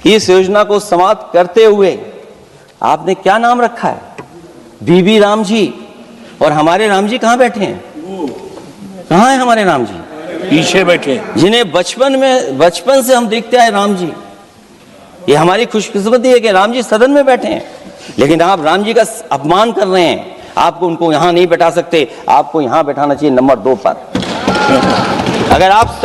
इस योजना को समाप्त करते हुए आपने क्या नाम रखा है? बीबी राम जी। और हमारे राम जी कहां बैठे हैं? कहां है हमारे राम जी? पीछे बैठे, जिन्हें बचपन से हम देखते आए राम जी। ये हमारी खुशकिस्मती है कि राम जी सदन में बैठे हैं, लेकिन आप राम जी का अपमान कर रहे हैं। आपको उनको यहां नहीं बैठा सकते, आपको यहां बैठाना चाहिए नंबर 2 पर। अगर आप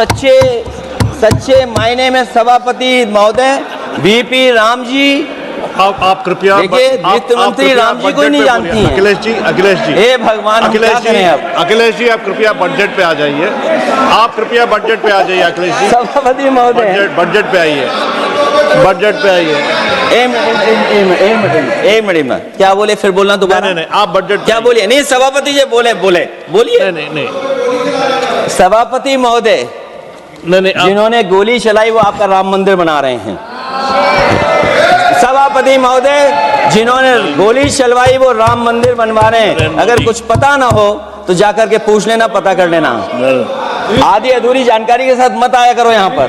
सच्चे मायने में सभापति महोदय, बीपी राम जी आप कृपया देखिए, वित्त मंत्री राम जी को ही नहीं जानती हैं। अखिलेश जी हे भगवान, हम क्या करें अब? अखिलेश जी आप कृपया बजट पे आ जाइए। आप कृपया बजट पे आ जाइए अखिलेश जी। सभापति महोदय, बजट पे आइए, बजट पे आइए। एक मिनट क्या बोले, फिर बोलना दोबारा। नहीं, आप बजट क्या बोलिए? नहीं, सभापति जी बोलिए। नहीं सभापति महोदय, नहीं, जिन्होंने गोली चलाई वो आपका राम मंदिर बना रहे हैं। सभापति महोदय, जिन्होंने गोली चलवाई वो राम मंदिर बनवा रहे हैं। अगर कुछ पता ना हो तो जाकर के पूछ लेना, पता कर लेना। आधी अधूरी जानकारी के साथ मत आया करो यहाँ पर।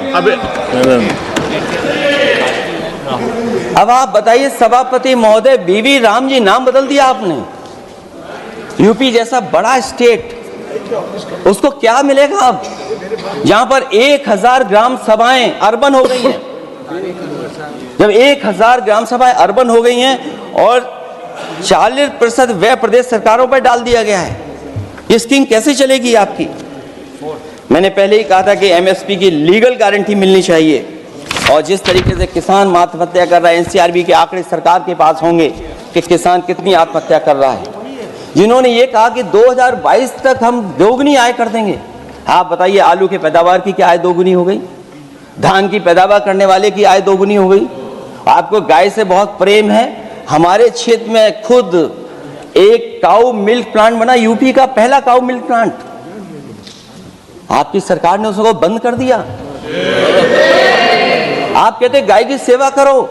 अब आप बताइए सभापति महोदय, बीवी राम जी नाम बदल दिया आपने। यूपी जैसा बड़ा स्टेट, उसको क्या मिलेगा अब, जहां पर 1000 ग्राम सभाएं अर्बन हो गई हैं। जब 1000 ग्राम सभाएं अर्बन हो गई हैं और 40% व्यय प्रदेश सरकारों पर डाल दिया गया है, ये स्कीम कैसे चलेगी आपकी? मैंने पहले ही कहा था कि एमएसपी की लीगल गारंटी मिलनी चाहिए। और जिस तरीके से किसान आत्महत्या कर रहा है, एनसीआरबी के आंकड़े सरकार के पास होंगे कि किसान कितनी आत्महत्या कर रहा है। जिन्होंने ये कहा कि 2022 तक हम दोगुनी आय कर देंगे। आप बताइए, आलू के पैदावार की क्या आय दोगुनी हो गई? धान की पैदावार करने वाले की आय दोगुनी हो गई। आपको गाय से बहुत प्रेम है। हमारे क्षेत्र में खुद एक काऊ मिल्क प्लांट बना, यूपी का पहला काऊ मिल्क प्लांट। आपकी सरकार ने उसको बंद कर दिया। आप कहते गाय की सेवा करो,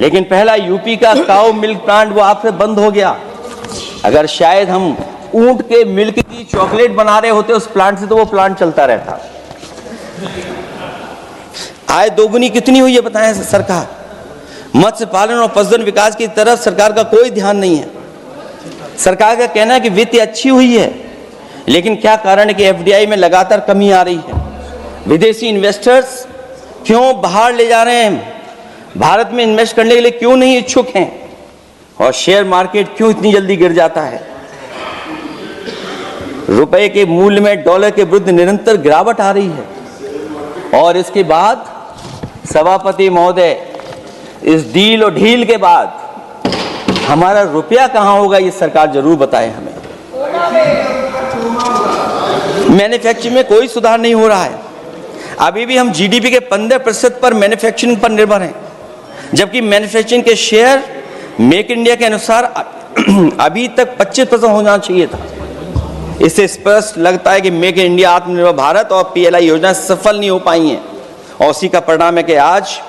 लेकिन पहला यूपी का काऊ मिल्क प्लांट वो आपसे बंद हो गया। अगर शायद हम ऊंट के मिल्क की चॉकलेट बना रहे होते उस प्लांट से तो वो प्लांट चलता रहता। आय दोगुनी कितनी हुई है बताएं सरकार? मत्स्य पालन और पशुधन विकास की तरफ सरकार का कोई ध्यान नहीं है। सरकार का कहना है कि वित्त अच्छी हुई है, लेकिन क्या कारण है कि एफडीआई में लगातार कमी आ रही है? विदेशी इन्वेस्टर्स क्यों बाहर ले जा रहे हैं? भारत में इन्वेस्ट करने के लिए क्यों नहीं इच्छुक हैं? और शेयर मार्केट क्यों इतनी जल्दी गिर जाता है? रुपए के मूल्य में डॉलर के विरुद्ध निरंतर गिरावट आ रही है। और इसके बाद सभापति महोदय, इस डील और ढील के बाद हमारा रुपया कहां होगा, ये सरकार जरूर बताए हमें। मैन्युफैक्चरिंग में कोई सुधार नहीं हो रहा है। अभी भी हम जीडीपी के 15% पर मैन्युफैक्चरिंग पर निर्भर हैं, जबकि मैन्युफैक्चरिंग के शेयर मेक इंडिया के अनुसार अभी तक 25% होना चाहिए था। इससे स्पष्ट लगता है कि मेक इन इंडिया, आत्मनिर्भर भारत और पीएलआई योजना सफल नहीं हो पाई हैं। और उसी का परिणाम है कि आज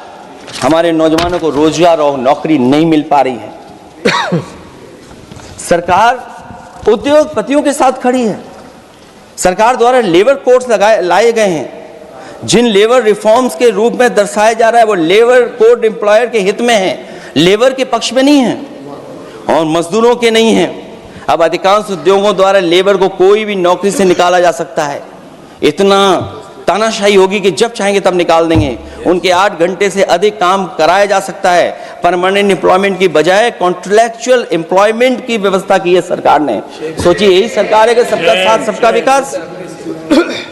हमारे नौजवानों को रोजगार और नौकरी नहीं मिल पा रही है। सरकार उद्योगपतियों के साथ खड़ी है। सरकार द्वारा लेबर कोड्स लाए गए हैं, जिन लेबर रिफॉर्म्स के रूप में दर्शाया जा रहा है वो लेबर कोड एम्प्लॉयर के हित में है, लेबर के पक्ष में नहीं है और मजदूरों के नहीं है। अब अधिकांश उद्योगों द्वारा लेबर को कोई भी नौकरी से निकाला जा सकता है। इतना तानाशाही होगी कि जब चाहेंगे तब निकाल देंगे। उनके 8 घंटे से अधिक काम कराया जा सकता है। परमानेंट एम्प्लॉयमेंट की बजाय कॉन्ट्रैक्चुअल एम्प्लॉयमेंट की व्यवस्था की है सरकार ने। सोचिए, यही सरकार है कि सबका साथ सबका विकास।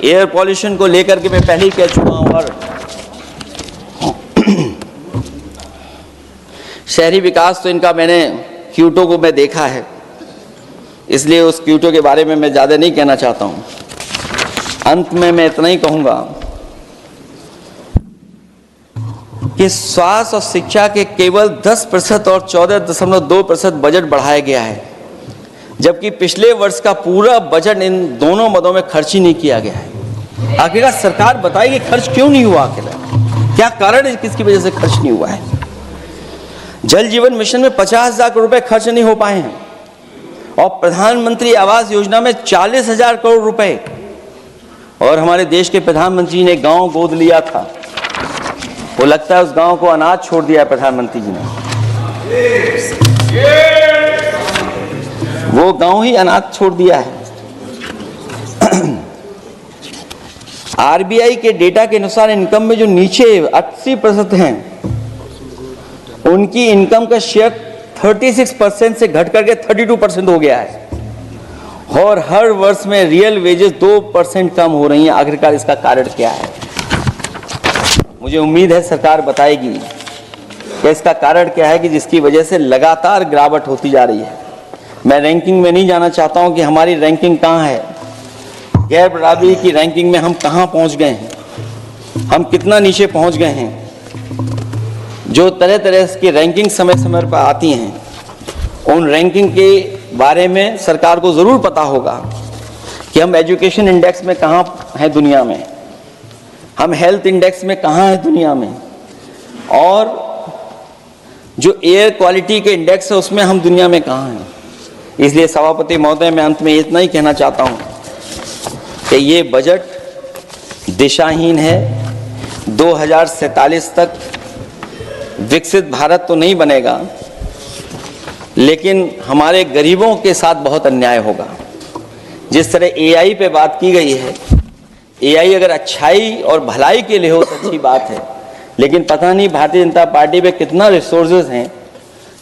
एयर पॉल्यूशन को लेकर के मैं पहले ही कह चुका हूं। और शहरी विकास तो इनका मैंने क्यूटो को मैं देखा है, इसलिए उस क्यूटो के बारे में मैं ज़्यादा नहीं कहना चाहता हूं। अंत में मैं इतना ही कहूंगा कि स्वास्थ्य और शिक्षा के केवल 10% और 14.2% बजट बढ़ाया गया है, जबकि पिछले वर्ष का पूरा बजट इन दोनों मदों में खर्च ही नहीं किया गया है। आखिरकार सरकार बताएगी खर्च क्यों नहीं हुआ, आखिर क्या कारण है, किसकी वजह से खर्च नहीं हुआ है? जल जीवन मिशन में 50,000 करोड़ रुपए खर्च नहीं हो पाए हैं और प्रधानमंत्री आवास योजना में 40,000 करोड़ रुपए। और हमारे देश के प्रधानमंत्री ने गांव गोद लिया था, वो लगता है उस गांव को अनाथ छोड़ दिया प्रधानमंत्री जी ने। वो गांव ही अनाथ छोड़ दिया है। आरबीआई के डेटा के अनुसार इनकम में जो नीचे 80% हैं, उनकी इनकम का शेयर 36% से घट करके 32% हो गया है। और हर वर्ष में रियल वेजेस 2% कम हो रही हैं। आखिरकार इसका कारण क्या है? मुझे उम्मीद है सरकार बताएगी। कि इसका कारण क्या है कि जिसकी वजह से लगातार गिरावट होती जा रही है। मैं रैंकिंग में नहीं जाना चाहता हूं कि हमारी रैंकिंग कहां है, गैर बराबरी की रैंकिंग में हम कहां पहुंच गए हैं, हम कितना नीचे पहुंच गए हैं। जो तरह तरह की रैंकिंग समय समय पर आती हैं, उन रैंकिंग के बारे में सरकार को ज़रूर पता होगा कि हम एजुकेशन इंडेक्स में कहां हैं दुनिया में, हम हेल्थ इंडेक्स में कहां हैं दुनिया में, और जो एयर क्वालिटी के इंडेक्स है उसमें हम दुनिया में कहां हैं। इसलिए सभापति महोदय, मैं अंत में इतना ही कहना चाहता हूं कि ये बजट दिशाहीन है। 2047 तक विकसित भारत तो नहीं बनेगा, लेकिन हमारे गरीबों के साथ बहुत अन्याय होगा। जिस तरह एआई पे बात की गई है, एआई अगर अच्छाई और भलाई के लिए हो तो अच्छी बात है, लेकिन पता नहीं भारतीय जनता पार्टी पे कितना रिसोर्सेज हैं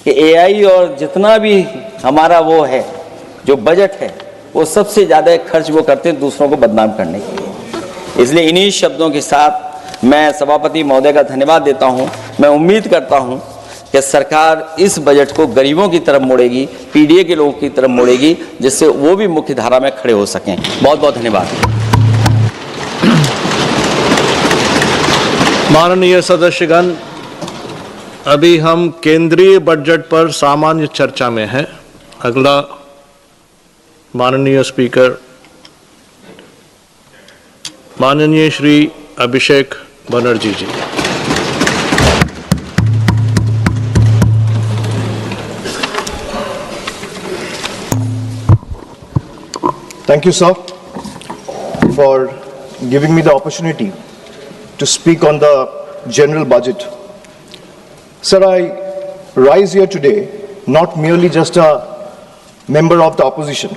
कि एआई और जितना भी हमारा वो है जो बजट है, वो सबसे ज़्यादा खर्च वो करते हैं दूसरों को बदनाम करने के लिए। इसलिए इन्हीं शब्दों के साथ मैं सभापति महोदय का धन्यवाद देता हूं। मैं उम्मीद करता हूं कि सरकार इस बजट को गरीबों की तरफ मोड़ेगी, पीडीए के लोगों की तरफ मोड़ेगी, जिससे वो भी मुख्य धारा में खड़े हो सकें। बहुत बहुत धन्यवाद। माननीय सदस्यगण, अभी हम केंद्रीय बजट पर सामान्य चर्चा में हैं। अगला माननीय स्पीकर माननीय श्री अभिषेक बनर्जी जी। Thank you, sir, for giving me the opportunity to speak on the general budget. Sir, I rise here today not merely just a member of the opposition,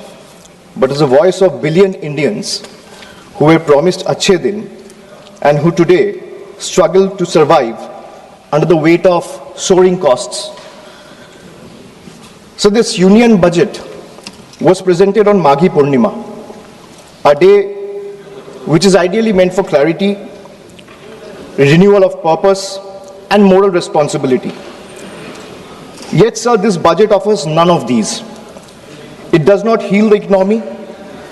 but as a voice of billion Indians who were promised Achhe Din and who today struggle to survive under the weight of soaring costs. So this union budget was presented on Maghi Purnima, a day which is ideally meant for clarity, renewal of purpose, and moral responsibility. Yet, sir, this budget offers none of these. It does not heal the economy.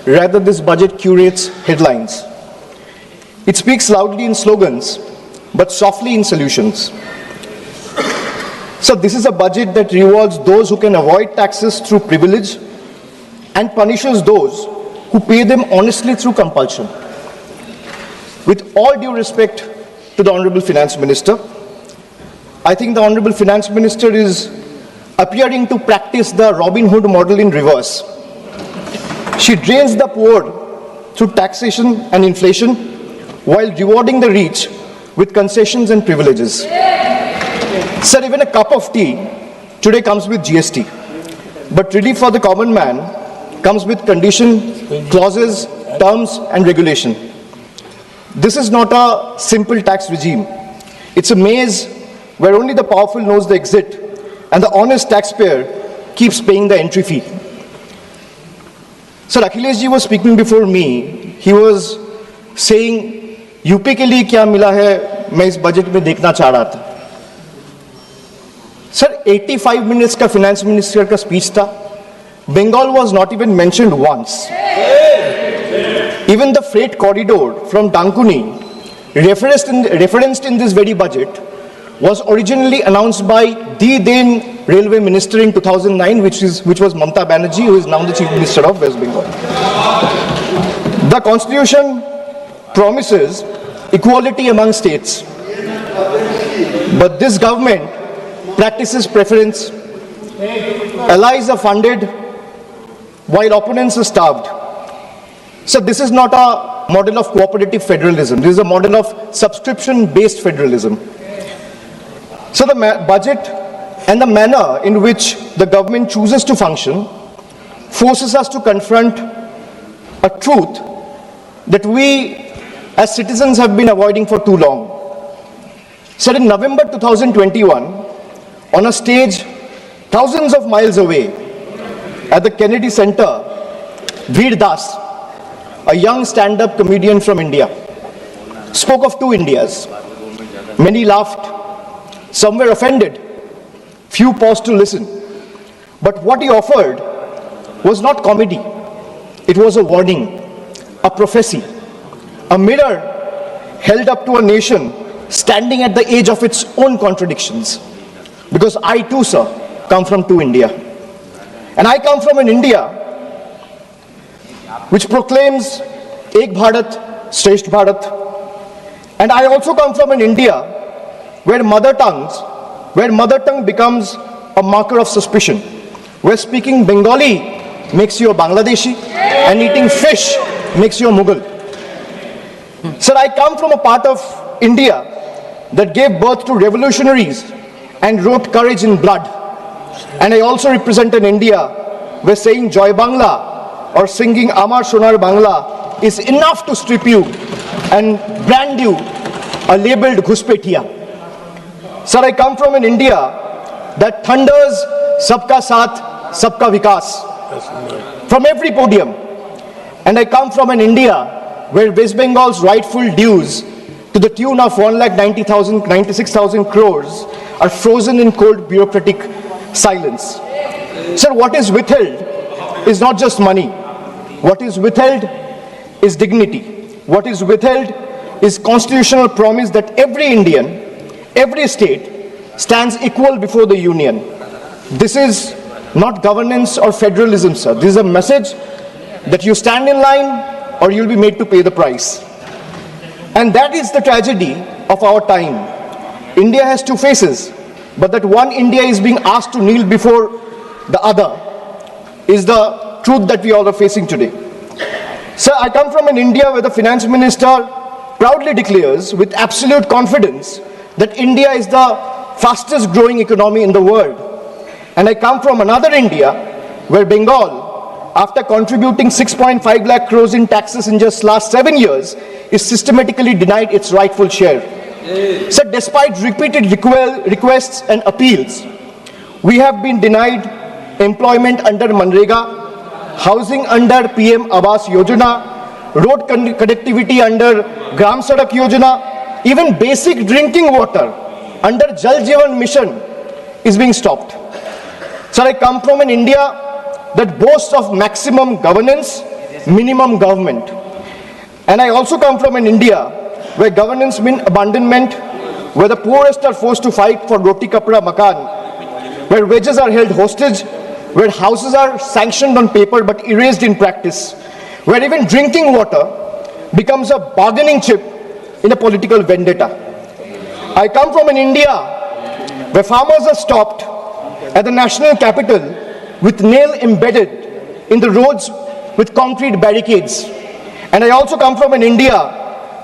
Rather, this budget curates headlines. It speaks loudly in slogans, but softly in solutions. So this is a budget that rewards those who can avoid taxes through privilege and punishes those who pay them honestly through compulsion. With all due respect to the Honorable Finance Minister, I think the Honorable Finance Minister is appearing to practice the Robin Hood model in reverse. She drains the poor through taxation and inflation while rewarding the rich with concessions and privileges. Sir, even a cup of tea today comes with GST, but relief for the common man comes with condition, clauses, terms, and regulation. This is not a simple tax regime. It's a maze where only the powerful knows the exit and the honest taxpayer keeps paying the entry fee. Sir, Akhilesh ji was speaking before me. He was saying, UP के लिए क्या मिला है मैं इस budget में देखना चाह रहा था. सर 85 minutes का फाइनेंस मिनिस्टर का स्पीच था. Bengal was not even mentioned once. Even the freight corridor from Dankuni, referenced in this very budget, was originally announced by the then railway minister in 2009, which was Mamata Banerjee, who is now the chief minister of West Bengal. The constitution promises equality among states, but this government practices preference. Allies are funded while opponents are starved. So this is not a model of cooperative federalism. This is a model of subscription-based federalism. So the budget and the manner in which the government chooses to function forces us to confront a truth that we as citizens have been avoiding for too long. So in November 2021, on a stage thousands of miles away at the Kennedy Center, Veer Das, a young stand-up comedian from India, spoke of two Indias. Many laughed, some were offended, Few paused to listen. But what he offered was not comedy. It was a warning, a prophecy, a mirror held up to a nation standing at the edge of its own contradictions. Because I too, sir, come from India. And I come from an India which proclaims Ek Bharat, Shresth Bharat. And I also come from an India where mother tongue becomes a marker of suspicion, where speaking Bengali makes you a Bangladeshi and eating fish makes you a Mughal. Sir, I come from a part of India that gave birth to revolutionaries and wrote courage in blood. And I also represent an India where saying Joy Bangla or singing Amar Sonar Bangla is enough to strip you and brand you a labeled Ghuspetiya. Sir, I come from an India that thunders Sabka Saath, Sabka Vikas from every podium. And I come from an India where West Bengal's rightful dues to the tune of 1,96,000 crores are frozen in cold bureaucratic silence. Sir, what is withheld is not just money. What is withheld is dignity. What is withheld is constitutional promise that every Indian, every state stands equal before the union. This is not governance or federalism, sir. This is a message that you stand in line or you'll be made to pay the price. And that is the tragedy of our time. India has two faces, but that one India is being asked to kneel before the other is the truth that we all are facing today. Sir, I come from an India where the finance minister proudly declares with absolute confidence that India is the fastest growing economy in the world. And I come from another India where Bengal, after contributing 6.5 lakh crores in taxes in just last 7 years, is systematically denied its rightful share. So despite repeated requests and appeals, we have been denied employment under Manrega, housing under PM Awas Yojana, road connectivity under Gram Sadak Yojana, even basic drinking water under Jal Jeevan Mission is being stopped. So I come from an India that boasts of maximum governance, minimum government. And I also come from an India where governance means abandonment, where the poorest are forced to fight for roti kapra makan, where wages are held hostage, where houses are sanctioned on paper but erased in practice, where even drinking water becomes a bargaining chip in a political vendetta. I come from an India where farmers are stopped at the national capital with nail embedded in the roads with concrete barricades. And I also come from an India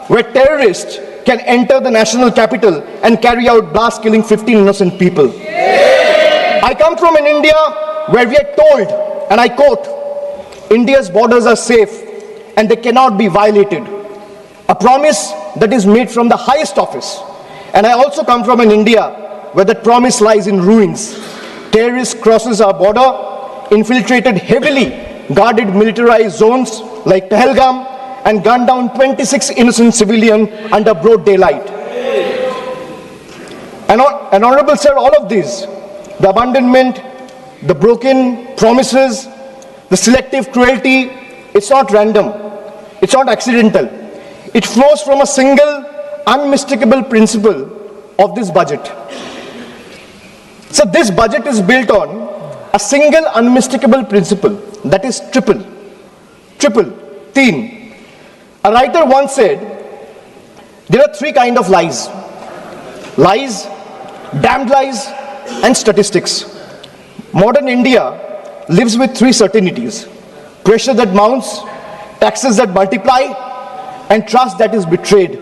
where terrorists can enter the national capital and carry out blast killing 15 innocent people. I come from an India where we are told, and I quote, India's borders are safe and they cannot be violated. A promise that is made from the highest office. And I also come from an India where that promise lies in ruins. Terrorists crosses our border, infiltrated heavily guarded militarized zones like Pahalgam, and gunned down 26 innocent civilians under broad daylight. And honorable sir, all of these, the abandonment, the broken promises, the selective cruelty, it's not random, it's not accidental. It flows from a single unmistakable principle of this budget. So this budget is built on a single unmistakable principle, that is triple, teen. A writer once said, there are three kinds of lies: lies, damned lies, and statistics. Modern India lives with three certainties: pressure that mounts, taxes that multiply, and trust that is betrayed.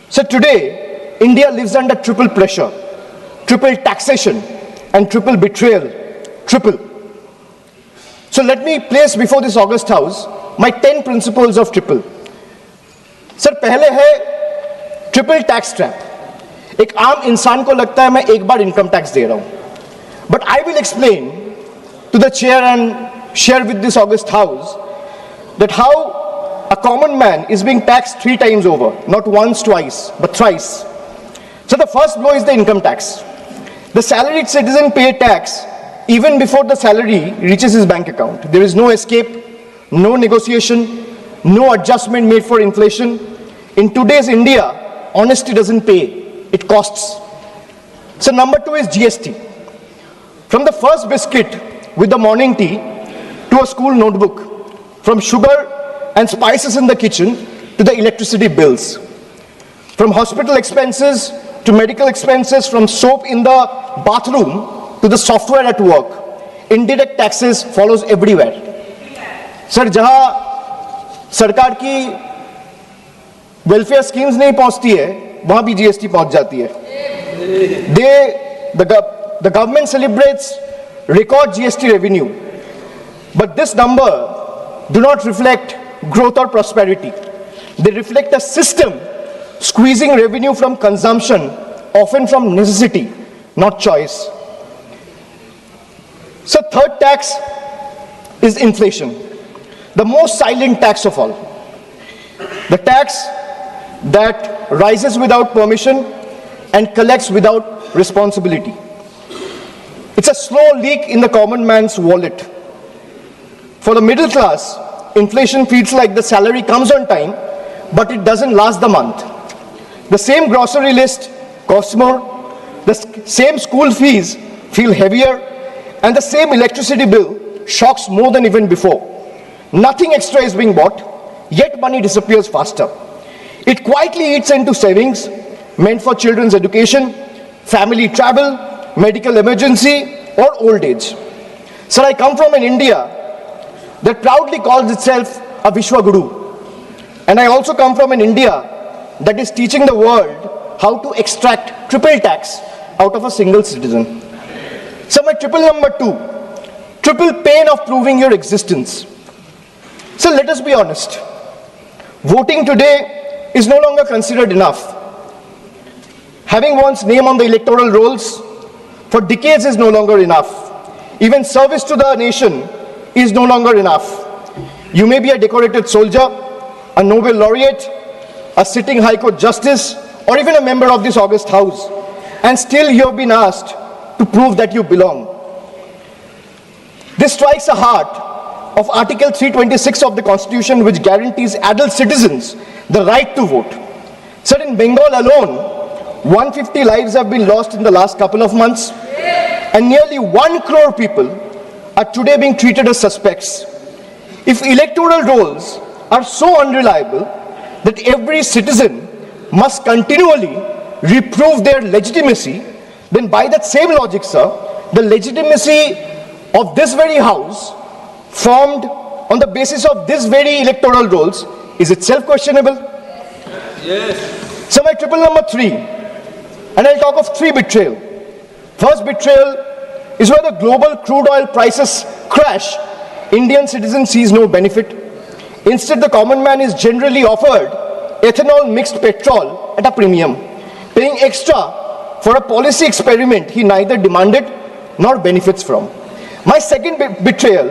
So today, India lives under triple pressure, triple taxation, and triple betrayal, triple. So let me place before this august house my 10 principles of triple. Sir पहले है triple tax trap. एक आम इंसान को लगता है मैं एक बार इनकम टैक्स दे रहा हूं, but I will explain to the chair and share with this august house that how a common man is being taxed 3 times over, not once, twice, but thrice. So the first blow is the income tax. The salaried citizen pays tax even before the salary reaches his bank account. There is no escape, no negotiation, no adjustment made for inflation. In today's India, honesty doesn't pay, it costs. So number 2 is GST. From the first biscuit with the morning tea to a school notebook, from sugar and spices in the kitchen to the electricity bills, from hospital expenses to medical expenses, from soap in the bathroom to the software at work, indirect taxes follows everywhere. Sir, जहां सरकार की welfare schemes नहीं पहुंचती है, वहां भी GST पहुंच जाती है. The government celebrates record GST revenue, but this number do not reflect growth or prosperity. They reflect a system squeezing revenue from consumption, often from necessity, not choice. So third tax is inflation, the most silent tax of all. The tax that rises without permission and collects without responsibility. It's a slow leak in the common man's wallet. For the middle class, inflation feels like the salary comes on time, but it doesn't last the month. The same grocery list costs more, the same school fees feel heavier, and the same electricity bill shocks more than even before. Nothing extra is being bought, yet money disappears faster. It quietly eats into savings meant for children's education, family travel, medical emergency, or old age. Sir, I come from an India that proudly calls itself a Vishwa Guru. And I also come from an India that is teaching the world how to extract triple tax out of a single citizen. So my triple number 2, triple pain of proving your existence. So let us be honest. Voting today is no longer considered enough. Having one's name on the electoral rolls for decades is no longer enough. Even service to the nation is no longer enough. You may be a decorated soldier, a Nobel laureate, a sitting High Court justice, or even a member of this august house, and still you have been asked to prove that you belong. This strikes the heart of Article 326 of the Constitution, which guarantees adult citizens the right to vote. Sir, in Bengal alone, 150 lives have been lost in the last couple of months, and nearly 1 crore people are today being treated as suspects. If electoral rolls are so unreliable that every citizen must continually reprove their legitimacy, then by that same logic, sir, the legitimacy of this very house, formed on the basis of this very electoral rolls, is itself questionable. Yes. So my triple number 3, and I'll talk of 3 betrayal. First betrayal is where the global crude oil prices crash. Indian citizen sees no benefit. Instead, the common man is generally offered ethanol mixed petrol at a premium, paying extra for a policy experiment he neither demanded nor benefits from. My second betrayal,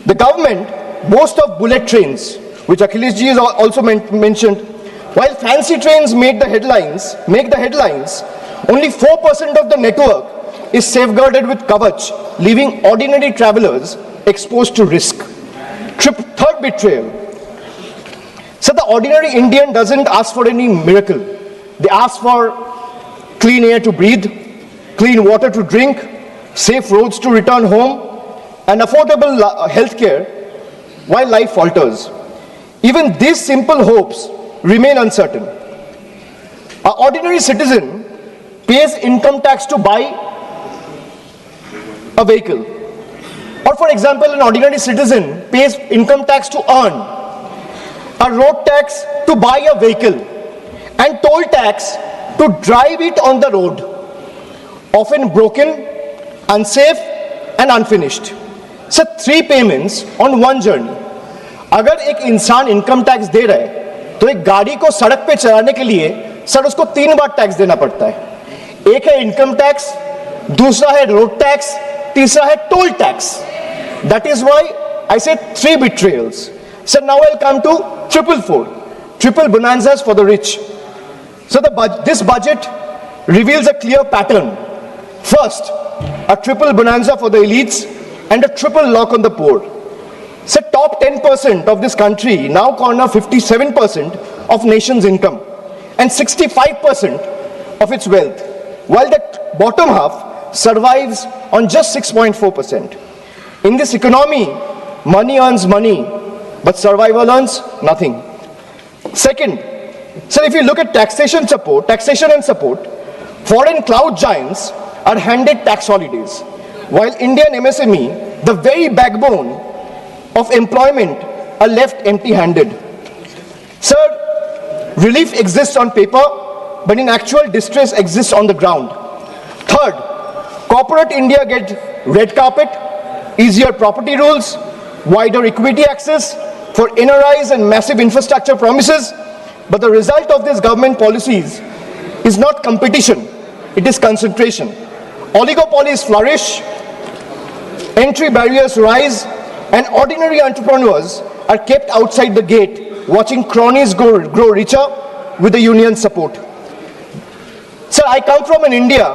the government boasts of bullet trains, which Akhilesh ji has also mentioned. While fancy trains make the headlines, only 4% of the network is safeguarded with Kavach, leaving ordinary travelers exposed to risk. Third betrayal. So the ordinary Indian doesn't ask for any miracle. They ask for clean air to breathe, clean water to drink, safe roads to return home, and affordable health care while life falters. Even these simple hopes remain uncertain. An ordinary citizen pays income tax to buy a vehicle. Or for example, an ordinary citizen pays income tax to earn, a road tax to buy a vehicle, and toll tax to drive it on the road, often broken, unsafe, and unfinished. So 3 payments on 1 journey. अगर एक इंसान income tax दे रहा है, तो एक गाड़ी को सड़क पे चलाने के लिए सर उसको 3 बार टैक्स देना पड़ता है. एक है इनकम टैक्स, दूसरा है रोड टैक्स, तीसरा है toll tax. That is why I said 3 betrayals. So now I'll come to triple bonanzas for the rich. So this budget reveals a clear pattern. First, a triple bonanza for the elites and a triple lock on the poor. So top 10% of this country now corner 57% of nation's income and 65% of its wealth, while the bottom half survives on just 6.4%. In this economy, money earns money, but survival earns nothing. Second, so if you look at taxation and support, foreign cloud giants are handed tax holidays, while Indian MSME, the very backbone of employment, are left empty-handed. Sir, relief exists on paper, but in actual distress exists on the ground. Third, corporate India gets red carpet, easier property rules, wider equity access for NRIs and massive infrastructure promises, but the result of these government policies is not competition, it is concentration. Oligopolies flourish, entry barriers rise, and ordinary entrepreneurs are kept outside the gate, watching cronies grow richer with the union's support. Sir, I come from an India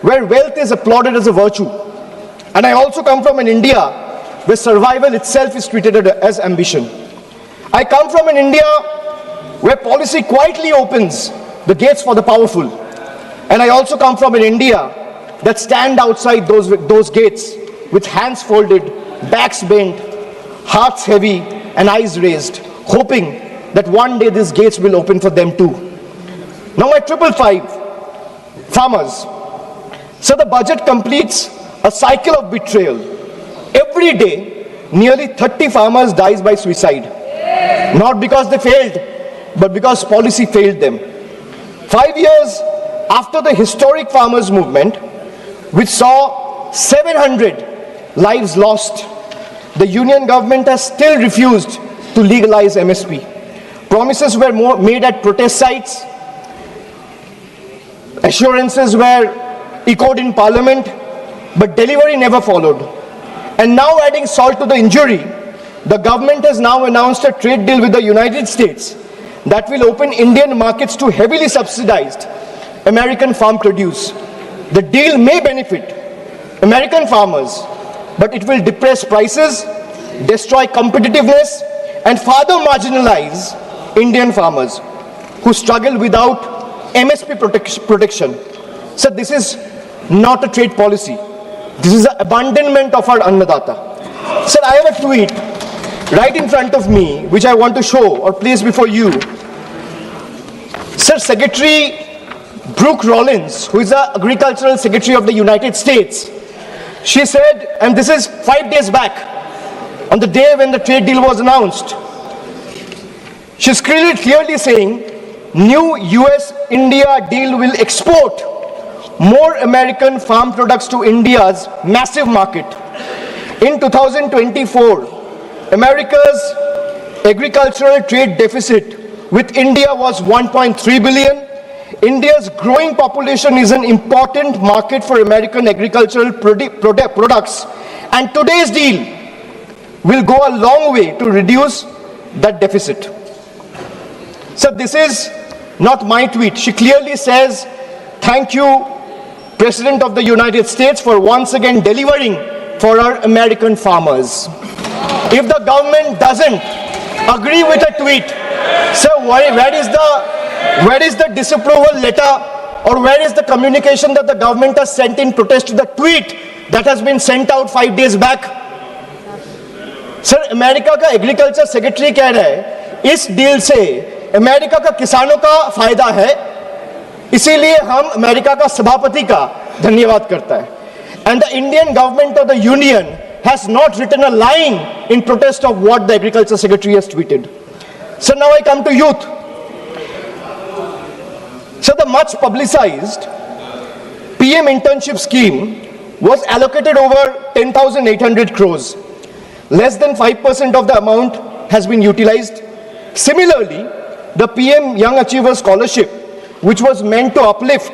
where wealth is applauded as a virtue. And I also come from an India where survival itself is treated as ambition. I come from an India where policy quietly opens the gates for the powerful. And I also come from an India that stand outside those gates with hands folded, backs bent, hearts heavy, and eyes raised, hoping that one day these gates will open for them too. Now my 555, farmers. So the budget completes a cycle of betrayal. Every day, nearly 30 farmers dies by suicide. Not because they failed, but because policy failed them. 5 years after the historic farmers' movement, which saw 700 lives lost, the union government has still refused to legalize MSP. Promises were made at protest sites, assurances were echoed in parliament, but delivery never followed. And now, adding salt to the injury, the government has now announced a trade deal with the United States that will open Indian markets to heavily subsidized American farm produce. The deal may benefit American farmers, but it will depress prices, destroy competitiveness, and further marginalize Indian farmers who struggle without MSP protection. So this is not a trade policy. This is an abandonment of our Annadata. Sir, I have a tweet right in front of me which I want to show or place before you. Sir, Secretary Brooke Rollins, who is the Agricultural Secretary of the United States, she said, and this is 5 days back, on the day when the trade deal was announced, she's clearly saying, new US-India deal will export more American farm products to India's massive market. In 2024, America's agricultural trade deficit with India was 1.3 billion. India's growing population is an important market for American agricultural products, and today's deal will go a long way to reduce that deficit. So this is not my tweet. She clearly says, thank you, President of the United States, for once again delivering for our American farmers. If the government doesn't agree with a tweet, so where is the disapproval letter, or where is the communication that the government has sent in protest to the tweet that has been sent out 5 days back? Sir, America का agriculture secretary कह रहा है इस deal से America का किसानों का फायदा है, इसीलिए हम अमेरिका का सभापति का धन्यवाद करता है. And the Indian government or the union has not written a line in protest of what the agriculture secretary has tweeted. So now I come to youth. So the much publicized PM internship scheme was allocated over 10,800 crores. Less than 5% of the amount has been utilized. Similarly, the PM Young Achiever Scholarship, which was meant to uplift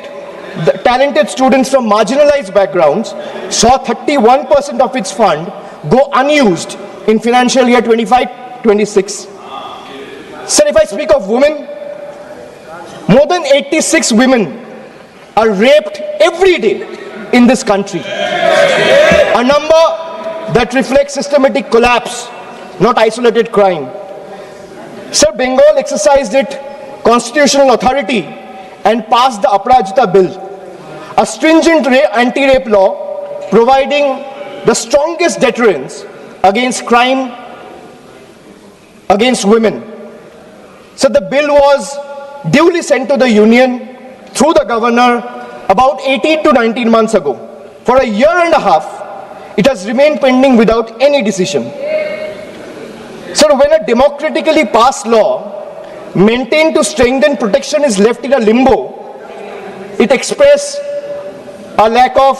the talented students from marginalized backgrounds, saw 31% of its fund go unused in financial year 25-26. Sir, if I speak of women, more than 86 women are raped every day in this country. A number that reflects systematic collapse, not isolated crime. Sir, Bengal exercised its constitutional authority and passed the Aparajita Bill, a stringent anti-rape law providing the strongest deterrence against crime against women. So the bill was duly sent to the Union through the governor about 18 to 19 months ago. For a year and a half, it has remained pending without any decision. So when a democratically passed law maintained to strengthen protection is left in a limbo, it expresses a lack of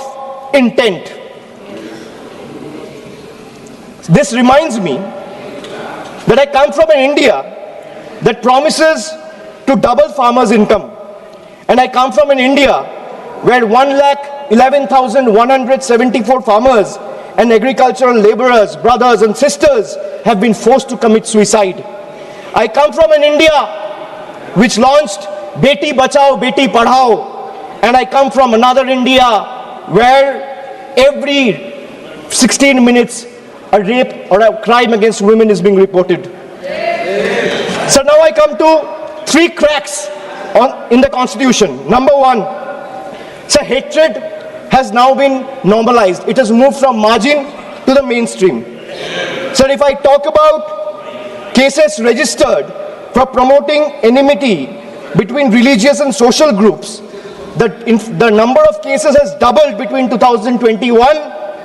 intent. This reminds me that I come from an India that promises to double farmers' income. And I come from an India where 1,11,174 farmers and agricultural laborers, brothers and sisters have been forced to commit suicide. I come from an India which launched Beti Bachao, Beti Padhao. And I come from another India where every 16 minutes a rape or a crime against women is being reported. So now I come to 3 cracks in the constitution. Number 1, so hatred has now been normalized. It has moved from margin to the mainstream. So if I talk about cases registered for promoting enmity between religious and social groups, the number of cases has doubled between 2021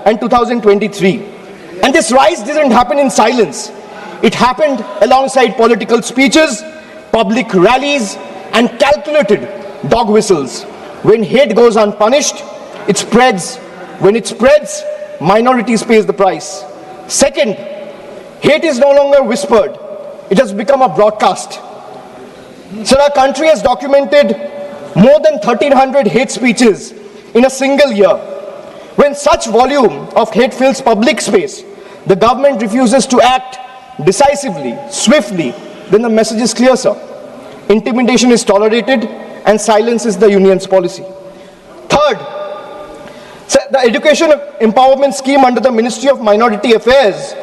and 2023. And this rise didn't happen in silence. It happened alongside political speeches, public rallies, and calculated dog whistles. When hate goes unpunished, it spreads. When it spreads, minorities pay the price. Second, hate is no longer whispered. It has become a broadcast. So our country has documented more than 1,300 hate speeches in a single year. When such volume of hate fills public space, the government refuses to act decisively, swiftly, then the message is clear, sir. Intimidation is tolerated and silence is the union's policy. Third, the education empowerment scheme under the Ministry of Minority Affairs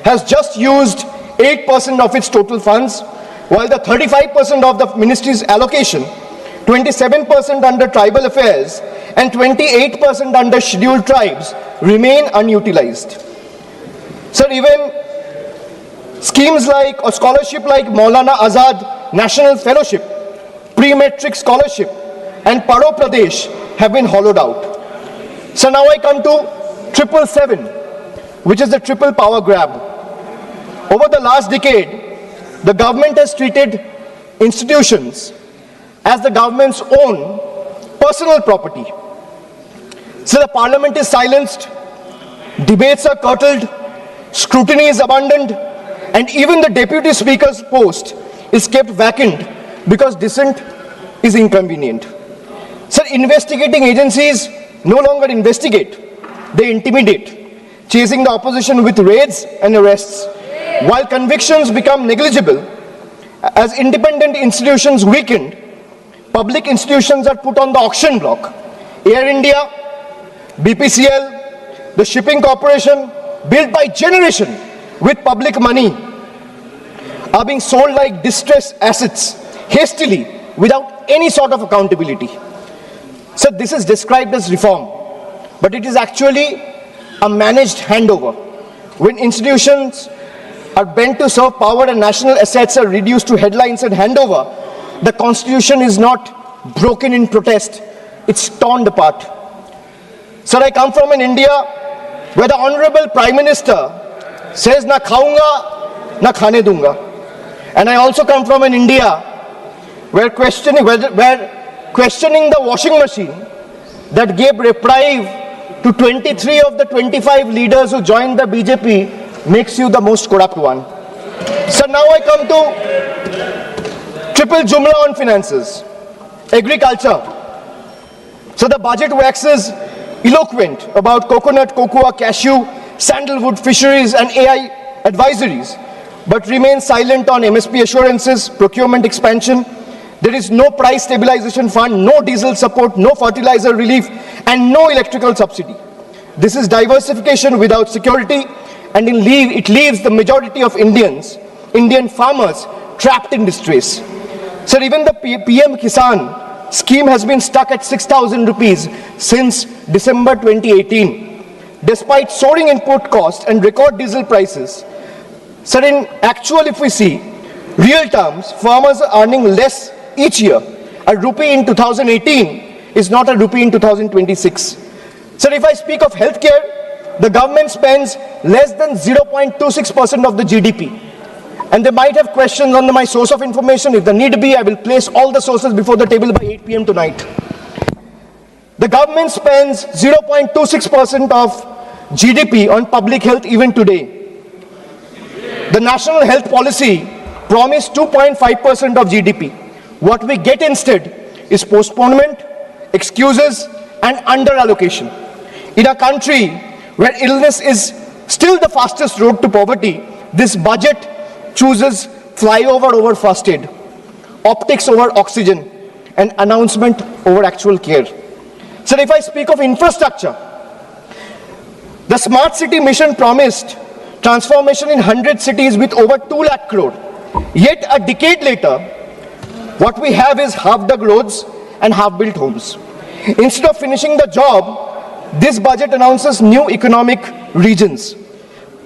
has just used 8% of its total funds, while the 35% of the ministry's allocation, 27% under tribal affairs and 28% under scheduled tribes remain unutilized. Sir, even schemes like or scholarship like Maulana Azad National Fellowship, Pre-Matric Scholarship and Paro Pradesh have been hollowed out. So now I come to 777, which is the triple power grab. Over the last decade, the government has treated institutions as the government's own personal property. So the parliament is silenced, debates are curtailed, scrutiny is abandoned, and even the deputy speaker's post is kept vacant because dissent is inconvenient. So investigating agencies no longer investigate, they intimidate, chasing the opposition with raids and arrests. While convictions become negligible, as independent institutions weakened, public institutions are put on the auction block. Air India, BPCL, the shipping corporation, built by generation with public money, are being sold like distressed assets, hastily, without any sort of accountability. So this is described as reform, but it is actually a managed handover. When institutions are bent to serve power and national assets are reduced to headlines and handover, the constitution is not broken in protest, it's torn apart. Sir, I come from an India where the Honorable Prime Minister says, na khaunga, na khane dunga. And I also come from an India where questioning the washing machine that gave reprieve to 23 of the 25 leaders who joined the BJP makes you the most corrupt one. So now I come to triple jumla on finances. Agriculture. So the budget waxes eloquent about coconut, cocoa, cashew, sandalwood, fisheries and AI advisories, but remains silent on MSP assurances, procurement expansion, There is no price stabilization fund, no diesel support, no fertilizer relief, and no electrical subsidy. This is diversification without security, and it leaves the majority of Indian farmers trapped in distress. Sir, even the PM Kisan scheme has been stuck at 6,000 rupees since December 2018. Despite soaring input costs and record diesel prices, sir, in actual, if we see real terms, farmers are earning less each year. A rupee in 2018 is not a rupee in 2026. Sir, if I speak of healthcare, the government spends less than 0.26% of the GDP. And they might have questions on my source of information. If the need be, I will place all the sources before the table by 8 p.m. tonight. The government spends 0.26% of GDP on public health even today. The national health policy promised 2.5% of GDP. What we get instead is postponement, excuses, and under-allocation. In a country where illness is still the fastest road to poverty, this budget chooses flyover over first aid, optics over oxygen, and announcement over actual care. So if I speak of infrastructure, the smart city mission promised transformation in 100 cities with over 2 lakh crore. Yet a decade later, what we have is half-dug roads and half-built homes. Instead of finishing the job, this budget announces new economic regions.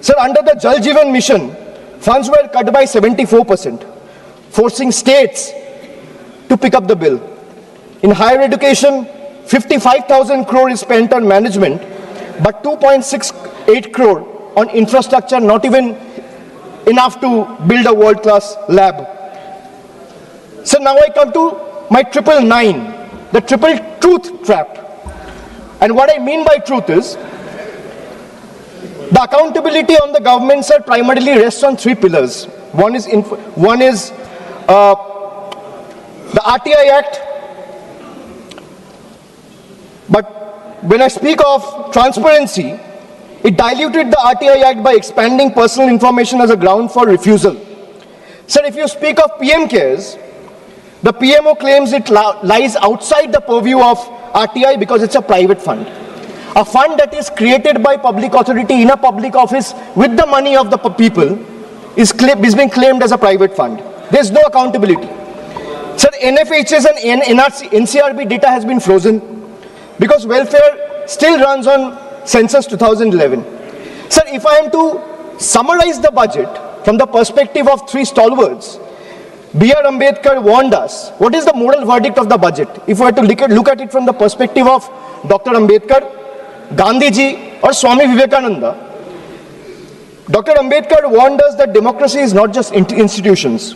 Sir, under the Jal Jeevan mission, funds were cut by 74%, forcing states to pick up the bill. In higher education, 55,000 crore is spent on management, but 2.68 crore on infrastructure, not even enough to build a world-class lab. So now I come to my 999, the triple truth trap. And what I mean by truth is, the accountability on the government, sir, primarily rests on 3 pillars. One is the RTI Act. But when I speak of transparency, it diluted the RTI Act by expanding personal information as a ground for refusal. Sir, if you speak of PM cares, the PMO claims it lies outside the purview of RTI because it's a private fund. A fund that is created by public authority in a public office with the money of the people is being claimed as a private fund. There's no accountability. Sir, NFHS and NCRB data has been frozen because welfare still runs on Census 2011. Sir, if I am to summarize the budget from the perspective of 3 stalwarts, B.R. Ambedkar warned us. What is the moral verdict of the budget? If we were to look at it from the perspective of Dr. Ambedkar, Gandhi ji, or Swami Vivekananda, Dr. Ambedkar warned us that democracy is not just institutions.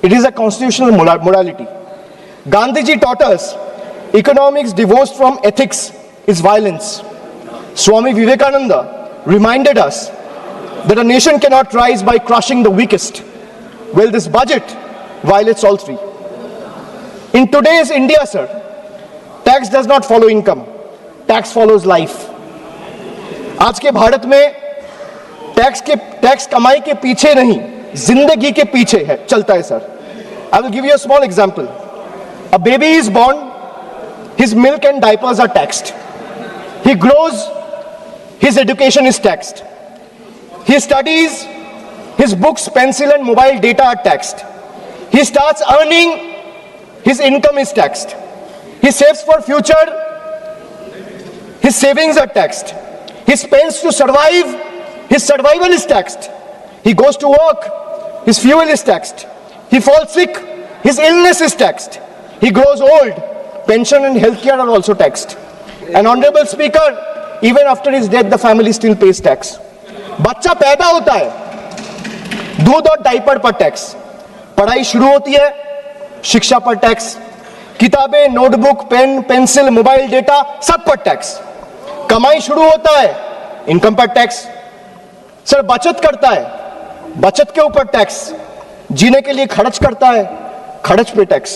It is a constitutional morality. Gandhi ji taught us economics divorced from ethics is violence. Swami Vivekananda reminded us that a nation cannot rise by crushing the weakest. Well, this budget violates all 3. In today's India, sir, tax does not follow income. Tax follows life. आज के भारत में tax कमाई के पीछे नहीं, जिंदगी के पीछे है, चलता है sir. I will give you a small example. A baby is born, his milk and diapers are taxed. He grows, his education is taxed. He studies, his books, pencil and mobile data are taxed. He starts earning, his income is taxed. He saves for future, his savings are taxed. He spends to survive, his survival is taxed. He goes to work, his fuel is taxed. He falls sick, his illness is taxed. He grows old, pension and healthcare are also taxed. And Honorable Speaker, even after his death, the family still pays tax. बच्चा पैदा होता है, दूध और diaper पर tax. पढ़ाई शुरू होती है, शिक्षा पर टैक्स. किताबें, notebook, pen, pencil, mobile data सब पर टैक्स. कमाई शुरू होता है, इनकम पर टैक्स. सर, बचत करता है, बचत के ऊपर टैक्स. जीने के लिए खर्च करता है, खर्च पे टैक्स.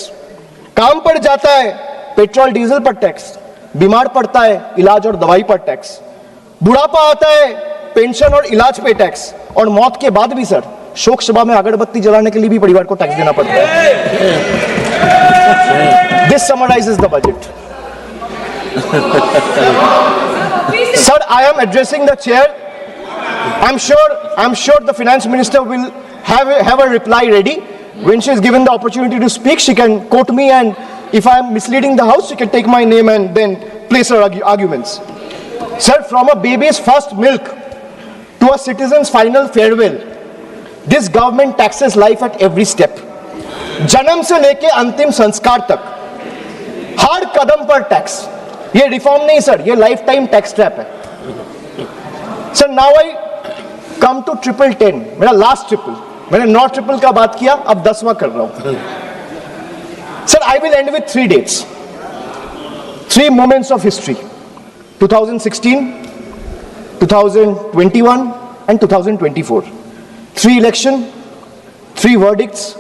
काम पर जाता है, पेट्रोल डीजल पर टैक्स. बीमार पड़ता है, इलाज और दवाई पर टैक्स. बुढ़ापा आता है, पेंशन और इलाज पे टैक्स. और मौत के बाद भी सर, शोक सभा में अगरबत्ती जलाने के लिए भी परिवार को टैक्स देना पड़ता है. This summarizes the budget. Sir, I am addressing the chair. I'm sure the finance minister will have a reply ready. When she is given the opportunity to speak, she can quote me, and if I am misleading the house, she can take my name and then place her arguments. Sir, from a baby's first milk to a citizen's final farewell, this government taxes life at every step. जन्म से लेके अंतिम संस्कार तक हर कदम पर tax. ये reform नहीं sir, ये लाइफ टाइम टैक्स ट्रैप है. Sir, now I come to 1010, मेरा लास्ट ट्रिपल. मैंने 9 ट्रिपल का बात किया, अब 10वां कर रहा हूं. Sir, I will and with 3 dates, 3 moments of history: 2016, 2021 and 2024. 3 elections, 3 verdicts,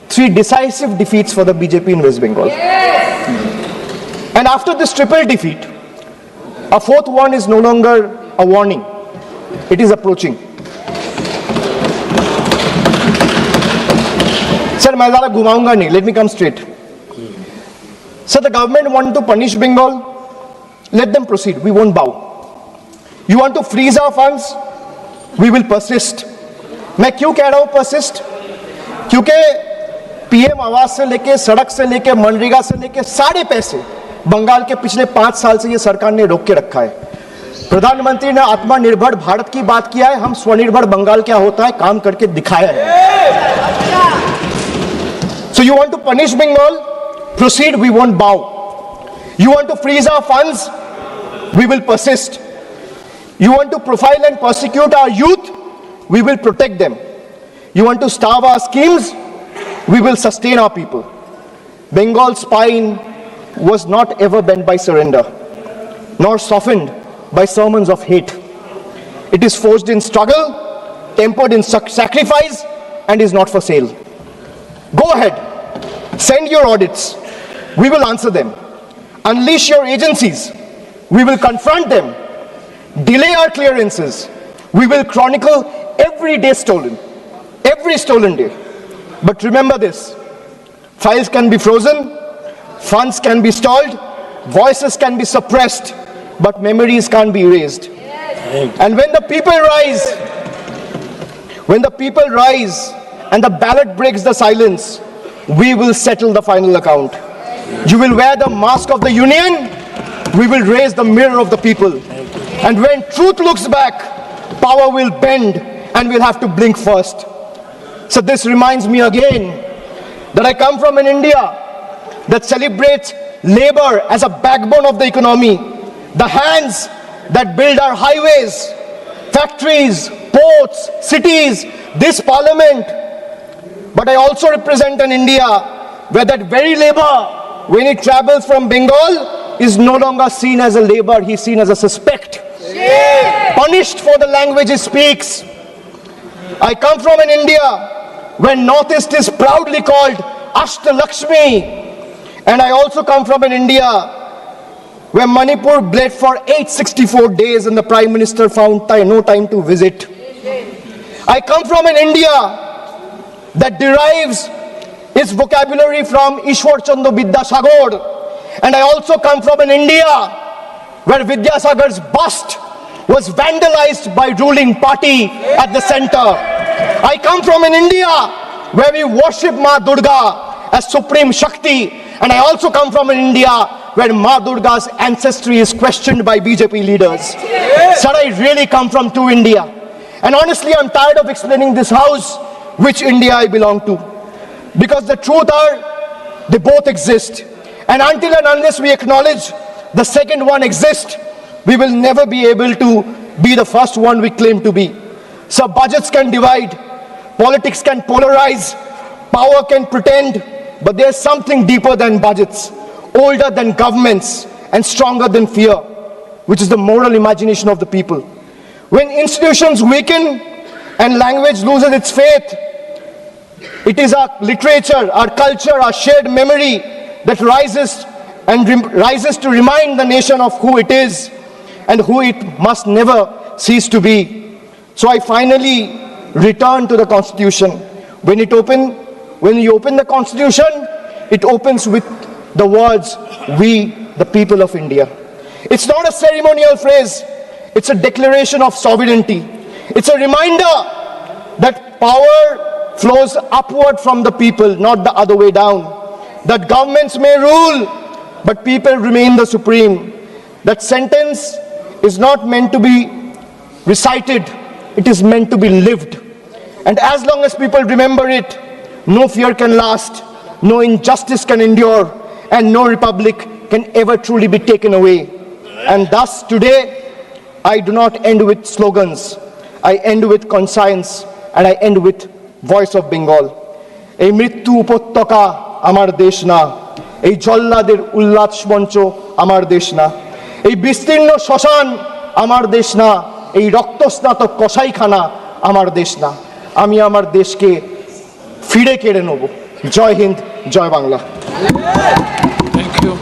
3 decisive defeats for the BJP in West Bengal. And after this triple defeat, a 4th one is no longer a warning. It is approaching. Sir, मैं ज़्यादा घुमाऊंगा नहीं. Let me come straight. Sir, the government want to punish Bengal. Let them proceed. We won't bow. You want to freeze our funds? We will persist. मैं क्यों कह रहा हूं persist? क्योंकि पीएम आवास से लेके, सड़क से लेके, मनरेगा से लेके सारे पैसे बंगाल के पिछले 5 साल से ये सरकार ने रोक के रखा है. प्रधानमंत्री ने आत्मनिर्भर भारत की बात किया है. हम स्वनिर्भर बंगाल क्या होता है काम करके दिखाया है. So you want to punish Bengal? Proceed, we won't bow. You want to freeze our funds? We will persist. You want to profile and persecute our youth? We will protect them. You want to starve our schemes? We will sustain our people. Bengal's spine was not ever bent by surrender, nor softened by sermons of hate. It is forged in struggle, tempered in sacrifice, and is not for sale. Go ahead, send your audits. We will answer them. Unleash your agencies. We will confront them. Delay our clearances. We will chronicle every day stolen, every stolen day. But remember this: files can be frozen, funds can be stalled, voices can be suppressed, but memories can't be erased. And when the people rise and the ballot breaks the silence, we will settle the final account. You will wear the mask of the union, we will raise the mirror of the people. And when truth looks back, power will bend and we'll have to blink first. So this reminds me again that I come from an India that celebrates labor as a backbone of the economy, the hands that build our highways, factories, ports, cities, this parliament. But I also represent an India where that very labor, when it travels from Bengal, is no longer seen as a labor, he's seen as a suspect. Punished for the language he speaks. I come from an India where Northeast is proudly called Ashtalakshmi. And I also come from an India where Manipur bled for 864 days and the Prime Minister found no time to visit. I come from an India that derives its vocabulary from Ishwar Chandra Vidyasagar. And I also come from an India where Vidyasagar's bust was vandalized by ruling party at the center. I come from an India where we worship Ma Durga as Supreme Shakti. And I also come from an India where Ma Durga's ancestry is questioned by BJP leaders. Sir, I really come from to India. And honestly, I'm tired of explaining this house which India I belong to. Because the truth are, they both exist. And until and unless we acknowledge the second one exists, we will never be able to be the first one we claim to be. So budgets can divide, politics can polarize, power can pretend, but there's something deeper than budgets, older than governments, and stronger than fear, which is the moral imagination of the people. When institutions weaken and language loses its faith, it is our literature, our culture, our shared memory that rises to remind the nation of who it is and who it must never cease to be. So I finally return to the Constitution. When you open the Constitution, it opens with the words, "We, the people of India." It's not a ceremonial phrase, it's a declaration of sovereignty. It's a reminder that power flows upward from the people, not the other way down. That governments may rule, but people remain the supreme. That sentence is not meant to be recited, it is meant to be lived. And as long as people remember it, no fear can last, no injustice can endure, and no republic can ever truly be taken away. And thus today, I do not end with slogans, I end with conscience, and I end with voice of Bengal. এই মৃত্যু উপত্যকা আমার দেশ না, এই জল্লাদের উল্লাস মঞ্চ আমার দেশ না, এই বিস্তীর্ণ শ্মশান আমার দেশ না, এই রক্তস্নাত কসাইখানা আমার দেশ না। আমি আমার দেশকে ফিরে কেড়ে নেব। জয় হিন্দ, জয় Bangla. Thank you.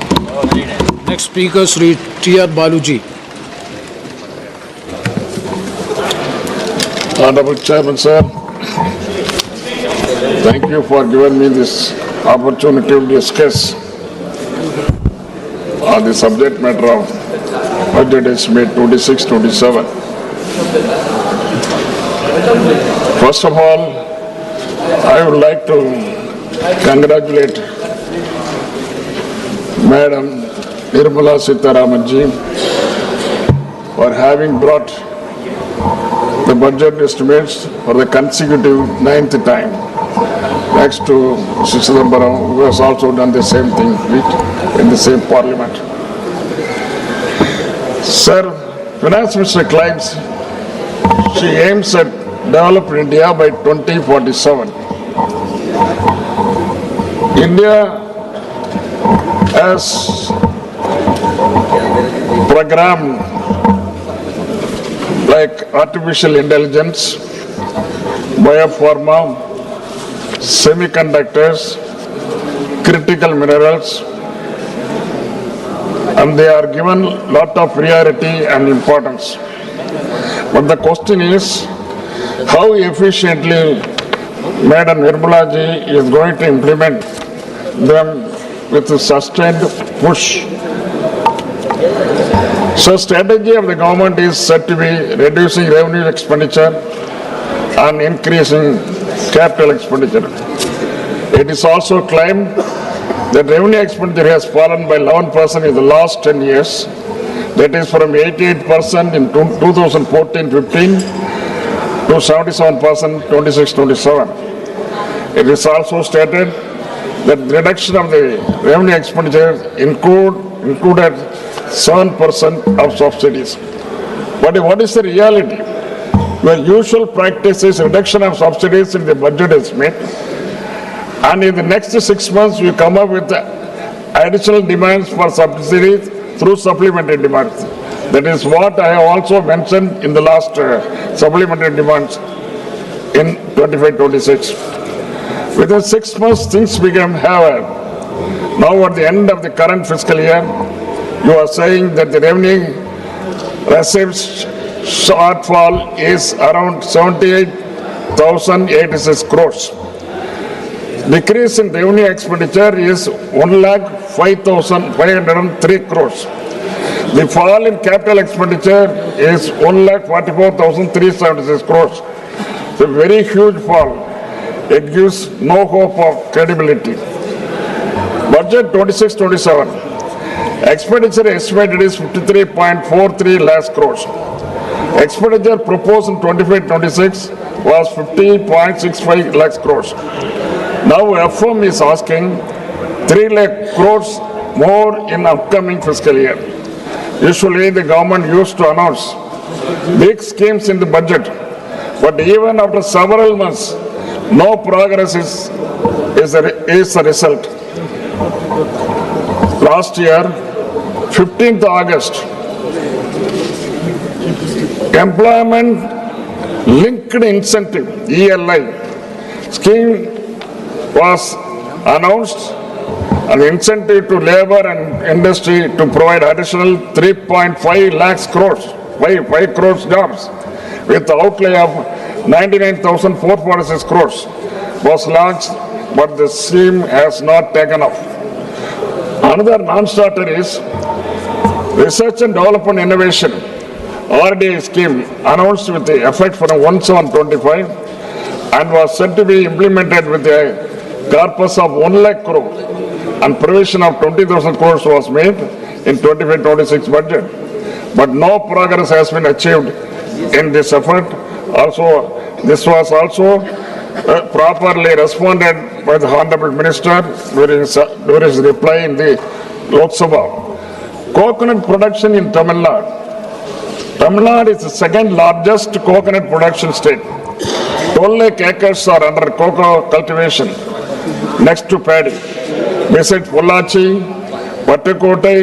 Next speaker, Sri T.R. Baluji. Honorable Chairman, sir, thank you for giving me this opportunity to discuss on the subject matter of budget estimate 26-27. First of all, I would like to congratulate Madam Nirmala Sitharaman ji for having brought the budget estimates for the consecutive 9th time, next to Chidambaram, who has also done the same thing in the same parliament. Sir, Finance Minister claims she aims at developing India by 2047. India has programmed like artificial intelligence, biopharma, semiconductors, critical minerals, and they are given lot of priority and importance. But the question is, how efficiently Madam Nirmala ji is going to implement them with a sustained push. So strategy of the government is said to be reducing revenue expenditure and increasing capital expenditure. It is also claimed that revenue expenditure has fallen by 11% in the last 10 years. That is from 88% in 2014-15 to 77% 26-27. It is also stated that the reduction of the revenue expenditure included 7% of subsidies. But what is the reality? The usual practice is reduction of subsidies in the budget estimate, and in the next 6 months we come up with additional demands for subsidies through supplementary demands. That is what I have also mentioned in the last supplementary demands in 25-26. Within 6 months things became haywire. Now at the end of the current fiscal year, you are saying that the revenue receipts shortfall is around 78,086 crores. Decrease in revenue expenditure is 1,05,503 crores. The fall in capital expenditure is 1,44,376 crores. It's a very huge fall. It gives no hope of credibility. Budget 26-27. Expenditure estimated is 53.43 lakhs crores. Expenditure proposed in 25-26 was 50.65 lakhs crores. Now FM is asking 3 lakh crores more in upcoming fiscal year. Usually the government used to announce big schemes in the budget, but even after several months, no progress is the result. Last year, 15th August, Employment Linked Incentive (ELI) scheme was announced, an incentive to labor and industry to provide additional 3.5 lakhs crores, 5 crores jobs, with the outlay of 99,446 crores, was launched but the scheme has not taken off. Another non-starter is Research and Development Innovation RDI scheme announced with the effect from 1/7/25 and was said to be implemented with a corpus of 1 lakh crore and provision of 20,000 crores was made in 25-26 budget. But no progress has been achieved in this effort. Also, this was also properly responded by the Honorable Minister during his reply in the Lok Sabha. Coconut production in Tamil Nadu. Tamil Nadu is the second largest coconut production state. 12 lakh acres are under cocoa cultivation next to paddy. Besides Pollachi, Pattukottai,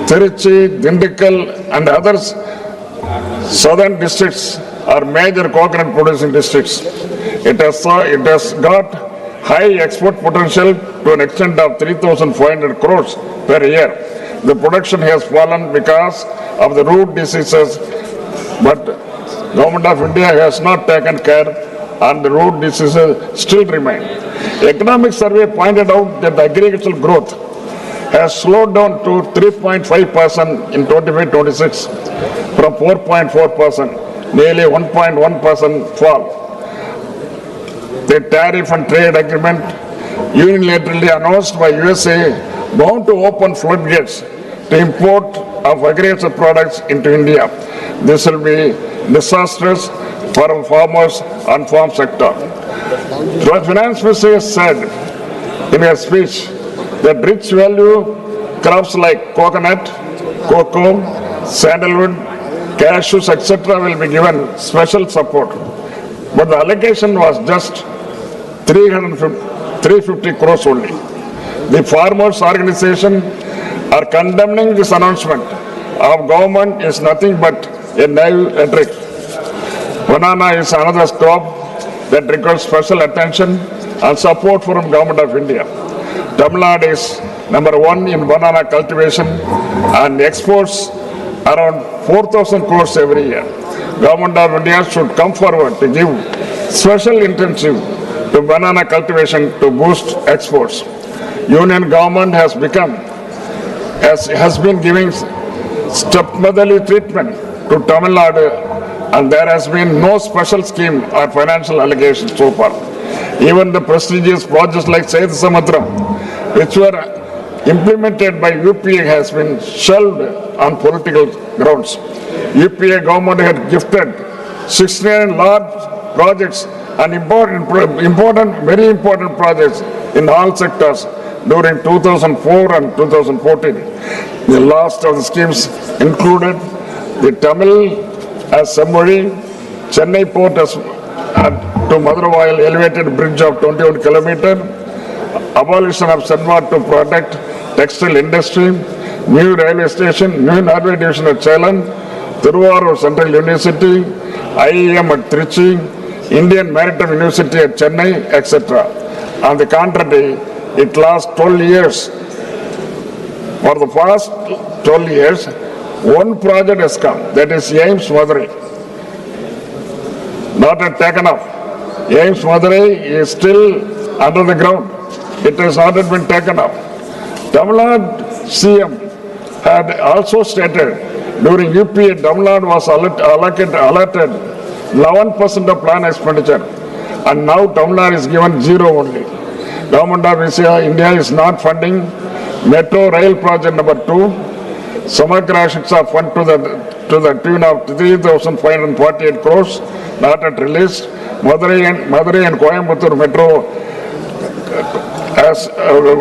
Tiruchi, Dindigul and others, southern districts are major coconut producing districts. It has got high export potential to an extent of 3,500 crores per year. The production has fallen because of the root diseases, but Government of India has not taken care and the root diseases still remain. Economic survey pointed out that the agricultural growth has slowed down to 3.5% in 25-26 from 4.4%, nearly 1.1% fall. The tariff and trade agreement unilaterally announced by USA bound to open floodgates to import of agricultural products into India. This will be disastrous for farmers and farm sector. The finance minister said in her speech that rich value crops like coconut, cocoa, sandalwood, cashews, etc. will be given special support. But the allocation was just 350 crores only. The farmers' organization are condemning this announcement of government is nothing but a naive rhetoric. Banana is another crop that requires special attention and support from Government of India. Tamil Nadu is #1 in banana cultivation and exports around 4,000 crores every year. Government of India should come forward to give special intensive to banana cultivation to boost exports. Union government has been giving stepmotherly treatment to Tamil Nadu and there has been no special scheme or financial allocation so far. Even the prestigious projects like Setu Samudram, which were implemented by UPA, has been shelved on political grounds. UPA government had gifted 69 large projects and very important projects in all sectors during 2004 and 2014. The last of the schemes included the Tamil as Sambori, Chennai port as to Madurai elevated bridge of 21 kilometer, abolition of Sanwar to protect textile industry, new railway station, new Norway division at Salem, Thiruvarur Central University, IEM at Trichy, Indian Maritime University at Chennai, etc. On the contrary, it lasts 12 years. For the past 12 years, one project has come, that is AIMS Madurai. Not yet taken up. AIMS Madurai is still under the ground. It has not yet been taken up. Tamil Nadu CM had also stated during UPA, Tamil Nadu was allotted 11% of plan expenditure and now Tamil Nadu is given 0 only. Government of India is not funding Metro Rail Project number 2. Samagra Shiksha fund to the tune of 3,548 crores, not at released. Madurai and Coimbatore Metro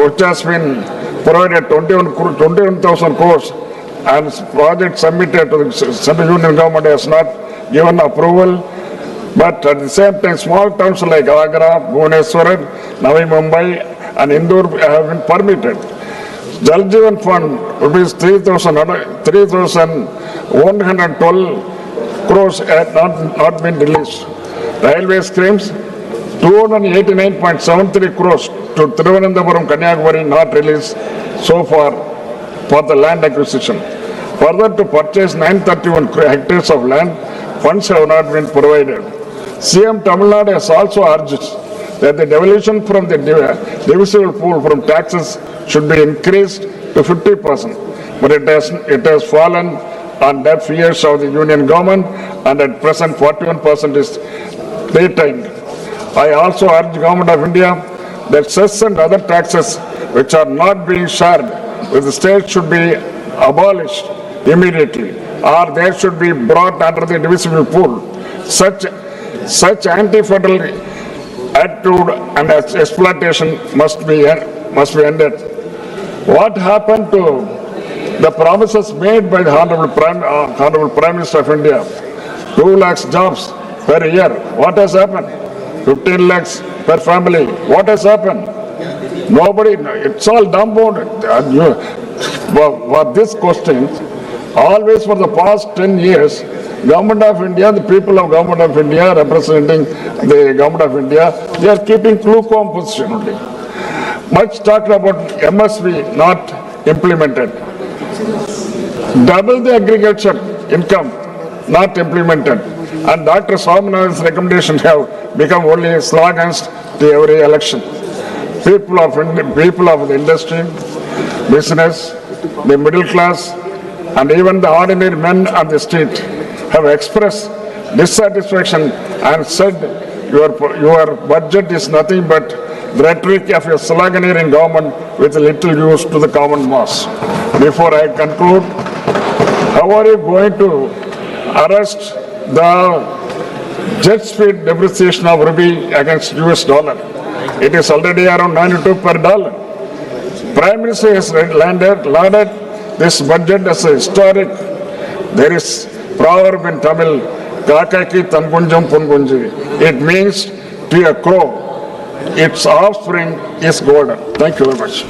which has been provided 21,000 crores and project submitted to the Central Union Government has not given approval. But at the same time, small towns like Agra, Bhubaneswar, Navi Mumbai and Indore have been permitted. Jal Jeevan Fund rupees 3,112 crores had not been released. Railway schemes 289.73 crores to Thiruvananthapuram Kanyakumari not released so far for the land acquisition. Further, to purchase 931 hectares of land, funds have not been provided. CM Tamil Nadu has also urged that the devolution from the divisible pool from taxes should be increased to 50%, but it has fallen on deaf ears of the union government, and at present 41% is retained. I also urge the Government of India that cess and other taxes which are not being shared with the state should be abolished immediately, or they should be brought under the divisible pool. Such anti-federal attitude and exploitation must be ended. What happened to the promises made by the Honorable Prime Minister of India? 2 lakhs jobs per year. What has happened? 15 lakhs per family. What has happened? Nobody, it's all dumbfounded. For this question, always for the past 10 years, Government of India, the people of Government of India representing the Government of India, they are keeping lukewarm position only. Much talked about MSP not implemented. Double the agriculture income not implemented. And Dr. Swaminathan's recommendations have become only slogans to every election. People of the industry, business, the middle class, and even the ordinary men on the street have expressed dissatisfaction and said your budget is nothing but rhetoric of a sloganeering government with little use to the common mass. Before I conclude, how are you going to arrest the jet speed depreciation of rupee against US dollar? It is already around 92 per dollar. Prime Minister has lauded this budget as a historic. There is proverb in Tamil, Kakaki Tangunjam Pungunji. It means to a crow, its offspring is golden. Thank you very much.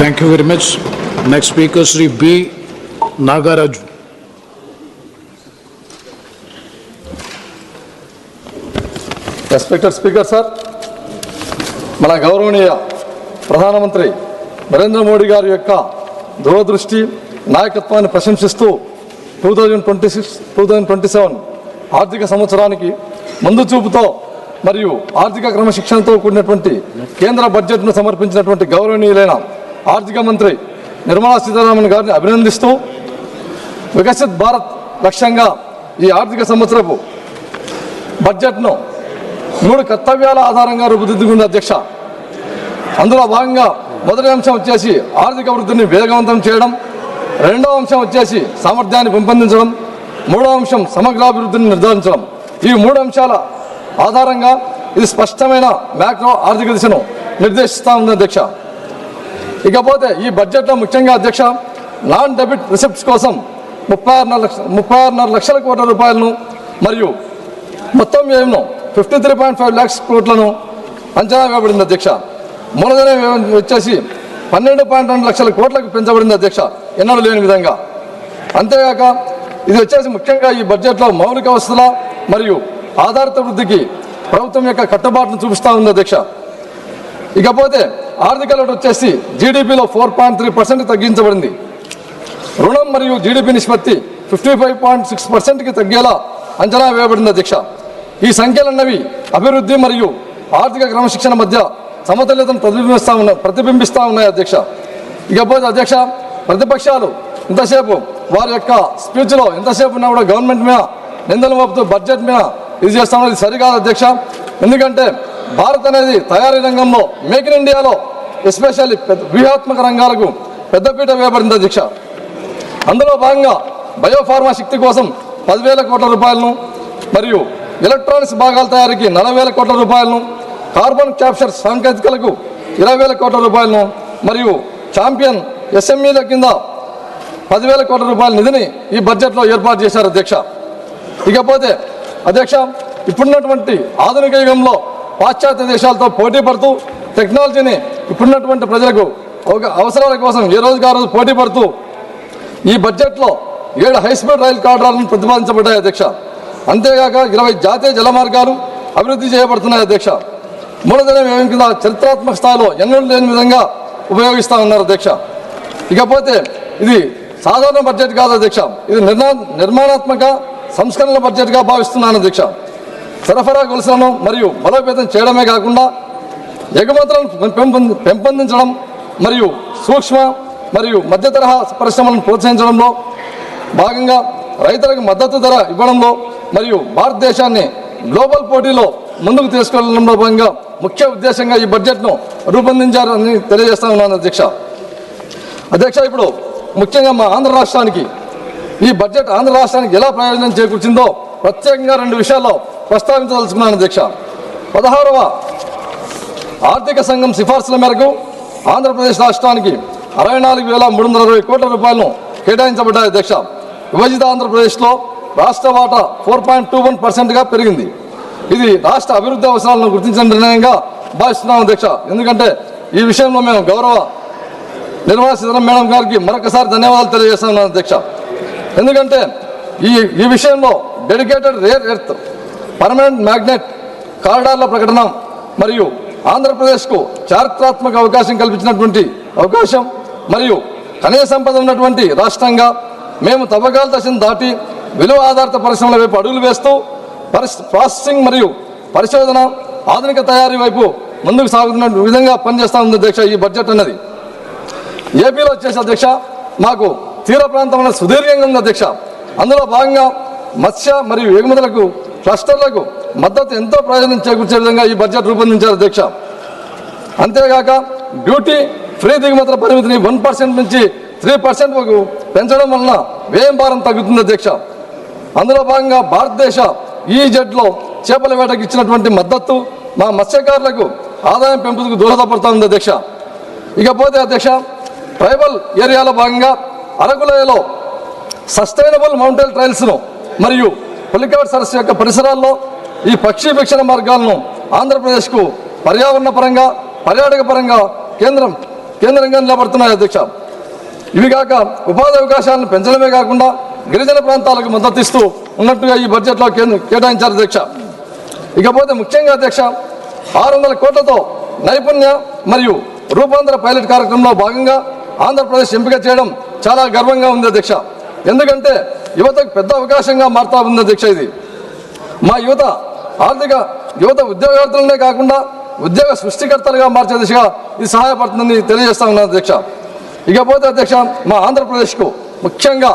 Thank you very much. Next speaker, Sri B. Nagaraju. Respected Speaker, sir, మన గౌరవనీయ ప్రధానమంత్రి నరేంద్ర మోడీ గారి యొక్క దూరదృష్టి నాయకత్వాన్ని ప్రశంసిస్తూ 2026-2027 ఆర్థిక సంవత్సరానికి ముందు చూపుతో మరియు ఆర్థిక క్రమశిక్షణతో కూడినటువంటి కేంద్ర బడ్జెట్ను సమర్పించినటువంటి గౌరవనీయులైన ఆర్థిక మంత్రి నిర్మలా సీతారామన్ గారిని అభినందిస్తూ వికసిత్ భారత్ లక్ష్యంగా ఈ ఆర్థిక సంవత్సరపు బడ్జెట్ను 3 కర్తవ్యాల ఆధారంగా రూపుదిద్దుకుంది అధ్యక్ష. అందులో భాగంగా మొదటి అంశం వచ్చేసి ఆర్థిక వృద్ధిని వేగవంతం చేయడం, రెండవ అంశం వచ్చేసి సామర్థ్యాన్ని పెంపొందించడం, మూడవ అంశం సమగ్రాభివృద్ధిని నిర్ధారించడం. ఈ 3 అంశాల ఆధారంగా ఇది స్పష్టమైన మ్యాక్రో ఆర్థిక దిశను నిర్దేశిస్తూ ఉంది అధ్యక్ష. ఇకపోతే ఈ బడ్జెట్లో ముఖ్యంగా అధ్యక్ష నాన్ డెబిట్ రిసిప్ట్స్ కోసం 36.5 లక్షల కోట్ల రూపాయలను మరియు మొత్తం వ్యయంను 53.5 lakhs కోట్లను అంచనా వేయబడింది అధ్యక్ష. మూలధన వ్యయం వచ్చేసి 12.2 లక్షల కోట్లకు పెంచబడింది అధ్యక్ష, ఎన్నడూ లేని విధంగా. అంతేగాక ఇది వచ్చేసి ముఖ్యంగా ఈ బడ్జెట్లో మౌలిక వసతుల మరియు ఆధారిత వృద్ధికి ప్రభుత్వం యొక్క కట్టుబాటును చూపిస్తూ ఉంది అధ్యక్ష. ఇకపోతే ఆర్థిక లోటు వచ్చేసి జీడిపిలో 4.3% తగ్గించబడింది. రుణం మరియు జీడిపి నిష్పత్తి 55.6%కి తగ్గేలా అంచనా వేయబడింది అధ్యక్ష. ఈ సంఖ్యలన్నవి అభివృద్ధి మరియు ఆర్థిక క్రమశిక్షణ మధ్య సమతుల్యతను ప్రతిబింబిస్తూ ఉన్నాయి అధ్యక్ష. ఇకపోతే అధ్యక్ష ప్రతిపక్షాలు ఇంతసేపు వారి యొక్క స్పీచ్లో ఎంతసేపు ఉన్నా కూడా గవర్నమెంట్ మీద నిందలు మోపుతూ బడ్జెట్ మీద ఇది చేస్తా ఉన్నది సరికాదు అధ్యక్ష. ఎందుకంటే భారత్ అనేది తయారీ రంగంలో మేక్ ఇన్ ఇండియాలో ఎస్పెషల్లీ వ్యూహాత్మక రంగాలకు పెద్దపీట వేయబడింది అధ్యక్ష. అందులో భాగంగా బయోఫార్మా శక్తి కోసం 10,000 కోట్ల రూపాయలను మరియు ఎలక్ట్రానిక్స్ భాగాల తయారీకి 40,000 కోట్ల రూపాయలను, కార్బన్ క్యాప్చర్ సాంకేతికలకు 20,000 కోట్ల రూపాయలను మరియు ఛాంపియన్ ఎస్ఎంఈల కింద 10,000 కోట్ల రూపాయల నిధిని ఈ బడ్జెట్లో ఏర్పాటు చేశారు అధ్యక్ష. ఇకపోతే అధ్యక్ష ఇప్పుడున్నటువంటి ఆధునిక యుగంలో పాశ్చాత్య దేశాలతో పోటీ పడుతూ టెక్నాలజీని ఇప్పుడున్నటువంటి ప్రజలకు అవసరాల కోసం ఏ రోజుకి ఆ రోజు పోటీ పడుతూ ఈ బడ్జెట్లో 7 హైస్పీడ్ రైలు కారిడార్లను ప్రతిపాదించబడ్డాయి అధ్యక్ష. అంతేగాక 20 జాతీయ జల మార్గాలు అభివృద్ధి చేయబడుతున్నాయి అధ్యక్ష. మూలధన వ్యయం కింద చరిత్రాత్మక స్థాయిలో ఎన్నడూ లేని విధంగా ఉపయోగిస్తూ ఉన్నారు అధ్యక్ష. ఇకపోతే ఇది సాధారణ బడ్జెట్ కాదు అధ్యక్ష, ఇది నిర్మాణాత్మక సంస్కరణల బడ్జెట్గా భావిస్తున్నాను అధ్యక్ష. సరఫరా గొలుసులను మరియు బలోపేతం చేయడమే కాకుండా ఎగుమతులను పెంపొందించడం మరియు సూక్ష్మ మరియు మధ్య తరహా పరిశ్రమలను ప్రోత్సహించడంలో భాగంగా రైతులకు మద్దతు ధర ఇవ్వడంలో మరియు భారతదేశాన్ని గ్లోబల్ పోటీలో ముందుకు తీసుకెళ్లడంలో భాగంగా ముఖ్య ఉద్దేశంగా ఈ బడ్జెట్ను రూపొందించారని తెలియజేస్తా ఉన్నాను అధ్యక్ష. ఇప్పుడు ముఖ్యంగా మా ఆంధ్ర రాష్ట్రానికి ఈ బడ్జెట్ ఆంధ్ర రాష్ట్రానికి ఎలా ప్రయోజనం చేకూర్చిందో ప్రత్యేకంగా 2 విషయాల్లో ప్రస్తావించదలుచుకున్నాను అధ్యక్ష. 16వ ఆర్థిక సంఘం సిఫార్సుల మేరకు ఆంధ్రప్రదేశ్ రాష్ట్రానికి 64,320 కోట్ల రూపాయలను కేటాయించబడ్డాయి అధ్యక్ష. విభజిత ఆంధ్రప్రదేశ్లో రాష్ట్ర వాటా 4.21%గా పెరిగింది. ఇది రాష్ట్ర అభివృద్ధి అవసరాలను గుర్తించిన నిర్ణయంగా భావిస్తున్నాం అధ్యక్ష. ఎందుకంటే ఈ విషయంలో మేము గౌరవ నిర్మలా సీతారామన్ మేడం గారికి మరొకసారి ధన్యవాదాలు తెలియజేస్తున్నాను అధ్యక్ష. ఎందుకంటే ఈ విషయంలో dedicated rare earth permanent magnet కారిడార్ల ప్రకటన మరియు ఆంధ్రప్రదేశ్కు చారిత్రాత్మక అవకాశం కల్పించినటువంటి అవకాశం మరియు ఖనిజ సంపద ఉన్నటువంటి రాష్ట్రంగా మేము తవ్వకాల దశను దాటి విలువ ఆధారిత పరిశ్రమల వైపు అడుగులు వేస్తూ ప్రాసెసింగ్ మరియు పరిశోధన ఆధునిక తయారీ వైపు ముందుకు సాగుతున్న విధంగా పనిచేస్తూ ఉంది అధ్యక్ష. ఈ బడ్జెట్ అన్నది ఏపీలో వచ్చేసి అధ్యక్ష మాకు తీర ప్రాంతం అనేది సుదీర్ఘంగా ఉంది అధ్యక్ష. అందులో భాగంగా మత్స్య మరియు ఎగుమతులకు క్లస్టర్లకు మద్దతు ఎంతో ప్రయోజనం చేకూర్చే విధంగా ఈ బడ్జెట్ రూపొందించారు అధ్యక్ష. అంతేగాక డ్యూటీ ఫ్రీ దిగుమతుల పరిమితిని 1% నుంచి 3% వరకు పెంచడం వలన వ్యయం భారం తగ్గుతుంది అధ్యక్ష. అందులో భాగంగా భారతదేశ ఈజెడ్లో చేపల వేటకు ఇచ్చినటువంటి మద్దతు మా మత్స్యకారులకు ఆదాయం పెంపుకు దోహదపడుతుంది అధ్యక్ష. ఇకపోతే అధ్యక్ష ట్రైబల్ ఏరియాలో భాగంగా అరకులోయలో సస్టైనబుల్ మౌంటైన్ ట్రైల్స్ను మరియు పులికాట్ సరస్సు యొక్క పరిసరాల్లో ఈ పక్షి వీక్షణ మార్గాలను ఆంధ్రప్రదేశ్కు పర్యావరణ పరంగా పర్యాటక పరంగా కేంద్రంగా నిలబడుతున్నాయి అధ్యక్ష. ఇవి కాక ఉపాధి అవకాశాలను పెంచడమే కాకుండా గిరిజన ప్రాంతాలకు మద్దతు ఇస్తూ ఉన్నట్టుగా ఈ బడ్జెట్లో కేటాయించారు అధ్యక్ష. ఇకపోతే ముఖ్యంగా అధ్యక్ష 600 కోట్లతో నైపుణ్య మరియు రూపాంతర పైలట్ కార్యక్రమంలో భాగంగా ఆంధ్రప్రదేశ్ ఎంపిక చేయడం చాలా గర్వంగా ఉంది అధ్యక్ష. ఎందుకంటే యువతకు పెద్ద అవకాశంగా మారుతా ఉంది అధ్యక్ష. ఇది మా యువత ఉద్యోగార్థులనే కాకుండా ఉద్యోగ సృష్టికర్తలుగా మార్చే దిశగా ఇది సహాయపడుతుందని తెలియజేస్తా ఉన్నాను అధ్యక్ష. ఇకపోతే అధ్యక్ష మా ఆంధ్రప్రదేశ్కు ముఖ్యంగా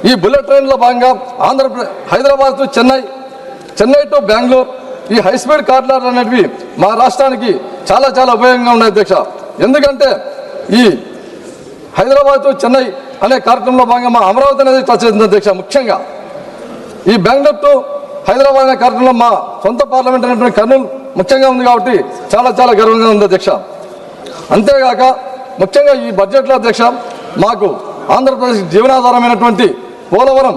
ఈ బుల్లెట్ ట్రైన్లో భాగంగా హైదరాబాద్ టు చెన్నై టు బెంగళూరు ఈ హై స్పీడ్ కారిడార్లు అనేటివి మా రాష్ట్రానికి చాలా చాలా ఉపయోగంగా ఉన్నాయి అధ్యక్ష. ఎందుకంటే ఈ హైదరాబాద్ టు చెన్నై అనే కార్యక్రమంలో భాగంగా మా అమరావతి అనేది టచ్ అవుతుంది అధ్యక్ష. ముఖ్యంగా ఈ బెంగళూరు టు హైదరాబాద్ అనే కార్యక్రమంలో మా సొంత పార్లమెంట్ అనేటువంటి కర్నూలు ముఖ్యంగా ఉంది కాబట్టి చాలా చాలా గర్వంగా ఉంది అధ్యక్ష. అంతేగాక ముఖ్యంగా ఈ బడ్జెట్లో అధ్యక్ష మాకు ఆంధ్రప్రదేశ్ జీవనాధారమైనటువంటి పోలవరం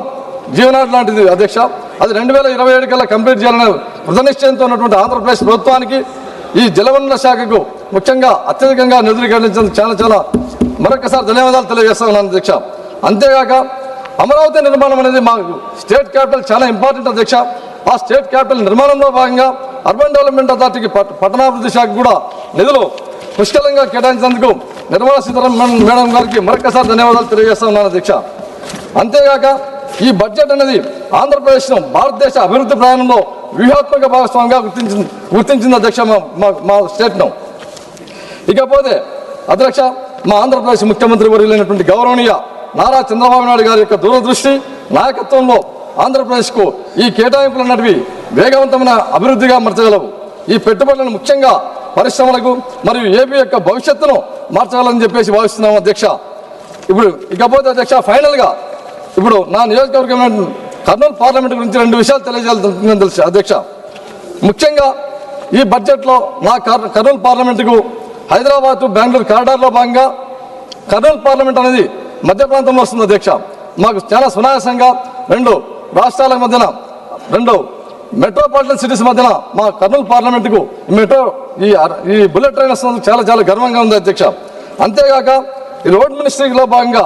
జీవనాధారం లాంటిది అధ్యక్ష. అది 2027 కల్లా కంప్లీట్ చేయాలనే కృతనిశ్చయంతో ఉన్నటువంటి ఆంధ్రప్రదేశ్ ప్రభుత్వానికి ఈ జలవనరుల శాఖకు ముఖ్యంగా అత్యధికంగా నిధులు కేటాయించేందుకు చాలా చాలా మరొకసారి ధన్యవాదాలు తెలియజేస్తా ఉన్నాను అధ్యక్ష. అంతేగాక అమరావతి నిర్మాణం అనేది మాకు స్టేట్ క్యాపిటల్ చాలా ఇంపార్టెంట్ అధ్యక్ష. ఆ స్టేట్ క్యాపిటల్ నిర్మాణంలో భాగంగా అర్బన్ డెవలప్మెంట్ అథారిటీకి పట్టణాభివృద్ధి శాఖ కూడా నిధులు పుష్కలంగా కేటాయించినందుకు నిర్మలా సీతారామన్ మేడం గారికి మరొకసారి ధన్యవాదాలు తెలియజేస్తా ఉన్నాను అధ్యక్ష. అంతేగాక ఈ బడ్జెట్ అనేది ఆంధ్రప్రదేశ్ను భారతదేశ అభివృద్ధి ప్రయాణంలో వ్యూహాత్మక భాగస్వామిగా గుర్తించింది అధ్యక్ష మా స్టేట్ను. ఇకపోతే అధ్యక్ష మా ఆంధ్రప్రదేశ్ ముఖ్యమంత్రి వర్యులైనటువంటి గౌరవనీయ నారా చంద్రబాబు నాయుడు గారి యొక్క దూరదృష్టి నాయకత్వంలో ఆంధ్రప్రదేశ్కు ఈ కేటాయింపులు అన్నటివి వేగవంతమైన అభివృద్ధిగా మార్చగలవు. ఈ పెట్టుబడులను ముఖ్యంగా పరిశ్రమలకు మరియు ఏపీ యొక్క భవిష్యత్తును మార్చగలని చెప్పేసి భావిస్తున్నాము అధ్యక్ష. ఇకపోతే అధ్యక్ష ఫైనల్గా ఇప్పుడు నా నియోజకవర్గం కర్నూలు పార్లమెంట్ గురించి 2 విషయాలు తెలియజేయాలని తెలుసు అధ్యక్ష. ముఖ్యంగా ఈ బడ్జెట్లో నా కర్నూలు పార్లమెంటుకు హైదరాబాద్ టు బెంగళూరు కారిడార్లో భాగంగా కర్నూలు పార్లమెంట్ అనేది మధ్య ప్రాంతంలో వస్తుంది అధ్యక్ష. మాకు చాలా సునాయాసంగా 2 రాష్ట్రాల మధ్యన 2 మెట్రోపాలిటన్ సిటీస్ మధ్యన మా కర్నూలు పార్లమెంటుకు ఈ బుల్లెట్ ట్రైన్ వస్తున్నందుకు చాలా చాలా గర్వంగా ఉంది అధ్యక్ష. అంతేగాక ఈ రోడ్ మినిస్ట్రీలో భాగంగా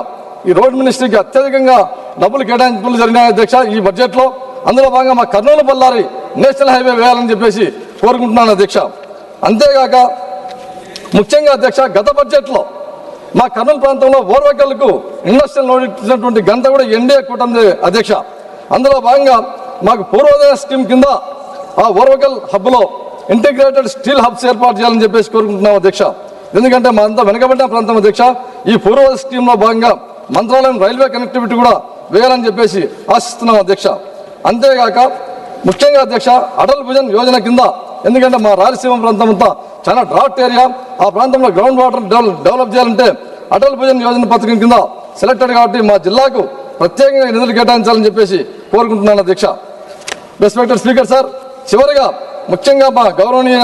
ఈ రోడ్ మినిస్ట్రీకి అత్యధికంగా డబ్బులు కేటాయింపులు జరిగినాయి అధ్యక్ష ఈ బడ్జెట్లో. అందులో భాగంగా మా కర్నూలు బళ్ళారి నేషనల్ హైవే వేయాలని చెప్పేసి కోరుకుంటున్నాను అధ్యక్ష. అంతేగాక ముఖ్యంగా అధ్యక్ష గత బడ్జెట్లో మా కర్నూలు ప్రాంతంలో ఓర్వకల్కు ఇండస్ట్రియల్ నోడ్ ఇచ్చినటువంటి గంట కూడా ఎన్డీఏ కూటమి అధ్యక్ష. అందులో భాగంగా మాకు పూర్వోదయ స్కీమ్ కింద ఆ ఓర్వకల్ హబ్లో ఇంటిగ్రేటెడ్ స్టీల్ హబ్స్ ఏర్పాటు చేయాలని చెప్పేసి కోరుకుంటున్నాం అధ్యక్ష. ఎందుకంటే మా అంతా వెనకబడిన ప్రాంతం అధ్యక్ష. ఈ పూర్వ స్కీమ్లో భాగంగా మంత్రాలయం రైల్వే కనెక్టివిటీ కూడా వేయాలని చెప్పేసి ఆశిస్తున్నాం అధ్యక్ష. అంతేగాక ముఖ్యంగా అధ్యక్ష అటల్ భుజన్ యోజన కింద, ఎందుకంటే మా రాయలసీమ ప్రాంతం అంతా చాలా డ్రాఫ్ట్ ఏరియా, ఆ ప్రాంతంలో గ్రౌండ్ వాటర్ డెవలప్ చేయాలంటే అటల్ భుజన్ యోజన పథకం కింద సెలెక్టెడ్ కాబట్టి మా జిల్లాకు ప్రత్యేకంగా నిధులు కేటాయించాలని చెప్పేసి కోరుకుంటున్నాను అధ్యక్ష. రెస్పెక్టెడ్ స్పీకర్ సార్, చివరిగా ముఖ్యంగా మా గౌరవనీయ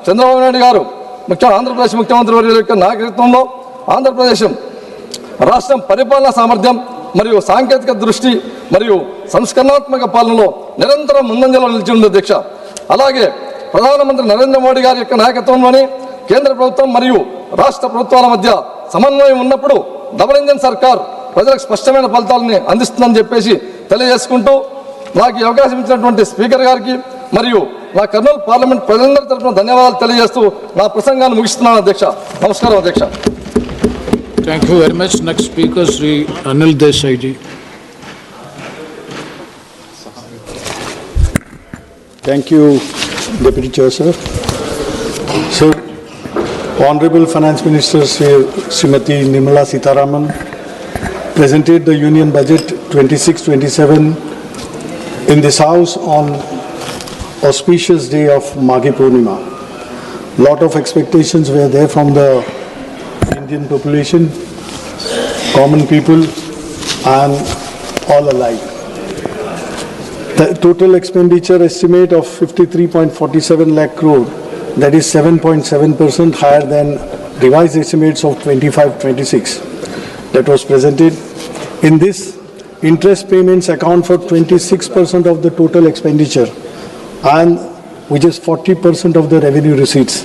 చంద్రబాబు నాయుడు గారు ఆంధ్రప్రదేశ్ ముఖ్యమంత్రి వర్యుల యొక్క నాయకత్వంలో ఆంధ్రప్రదేశ్ రాష్ట్రం పరిపాలనా సామర్థ్యం మరియు సాంకేతిక దృష్టి మరియు సంస్కరణాత్మక పాలనలో నిరంతరం ముందంజలో నిలిచి ఉంది అధ్యక్ష. అలాగే ప్రధానమంత్రి నరేంద్ర మోడీ గారి యొక్క నాయకత్వంలోని కేంద్ర ప్రభుత్వం మరియు రాష్ట్ర ప్రభుత్వాల మధ్య సమన్వయం ఉన్నప్పుడు డబుల్ ఇంజన్ సర్కార్ ప్రజలకు స్పష్టమైన ఫలితాలని అందిస్తుందని చెప్పేసి తెలియజేసుకుంటూ, నాకు ఈ అవకాశం ఇచ్చినటువంటి స్పీకర్ గారికి మరియు నా కర్నూలు పార్లమెంట్ ప్రజలందరి తరఫున ధన్యవాదాలు తెలియజేస్తూ నా ప్రసంగాన్ని ముగిస్తున్నాను అధ్యక్ష. నమస్కారం అధ్యక్ష. Thank you very much. Next speaker, Sri Anil Desai ji. Thank you, Deputy Chair, sir. Sir, Honorable Finance Minister Srimati Nirmala Sitharaman presented the Union Budget 26-27 in this House on auspicious day of Maghi Purnima. Lot of expectations were there from the Indian population, common people, and all alike. The total expenditure estimate of 53.47 lakh crore, that is 7.7% higher than revised estimates of 25-26 that was presented. In this, interest payments account for 26% of the total expenditure, and which is 40% of the revenue receipts.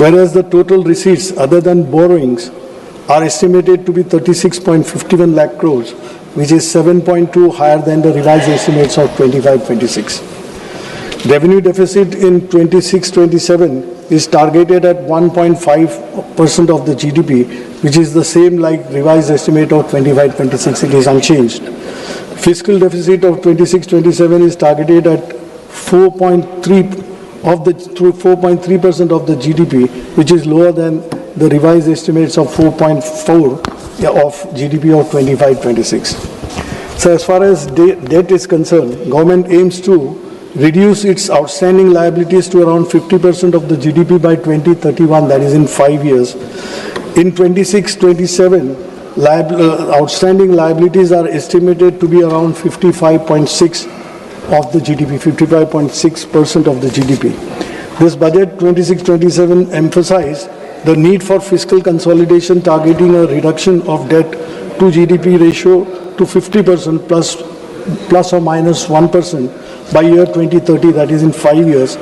Whereas the total receipts other than borrowings are estimated to be 36.51 lakh crores, which is 7.2 higher than the revised estimates of 25-26. Revenue deficit in 26-27 is targeted at 1.5% of the GDP, which is the same like revised estimate of 25-26. It is unchanged. Fiscal deficit of 26-27 is targeted at 4.3% of the GDP, which is lower than the revised estimates of 4.4 of GDP of 25-26. So as far as debt is concerned, government aims to reduce its outstanding liabilities to around 50% of the GDP by 2031, that is in 5 years. In 26-27, outstanding liabilities are estimated to be around 55.6 of the GDP, 55.6% of the GDP. This budget 26-27 emphasized the need for fiscal consolidation, targeting a reduction of debt to GDP ratio to 50% plus or minus 1% by year 2030, that is in 5 years,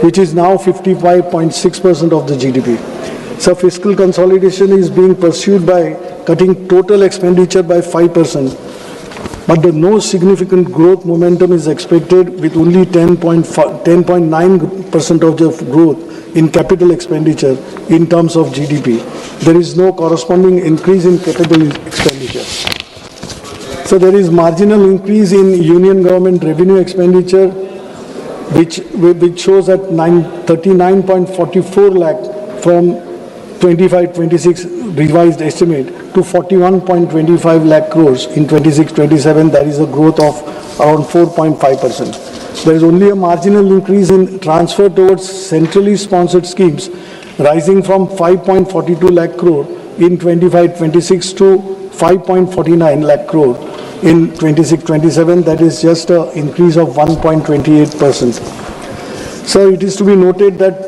which is now 55.6% of the GDP. So fiscal consolidation is being pursued by cutting total expenditure by 5%. But no significant growth momentum is expected, with only 10.9% of the growth in capital expenditure in terms of GDP. There is no corresponding increase in capital expenditure. So there is marginal increase in union government revenue expenditure, which shows at 39.44 lakh from 25-26 revised estimate to 41.25 lakh crores in 26-27. That is a growth of around 4.5%. There is only a marginal increase in transfer towards centrally sponsored schemes, rising from 5.42 lakh crore in 25-26 to 5.49 lakh crore in 26-27. That is just an increase of 1.28%. So it is to be noted that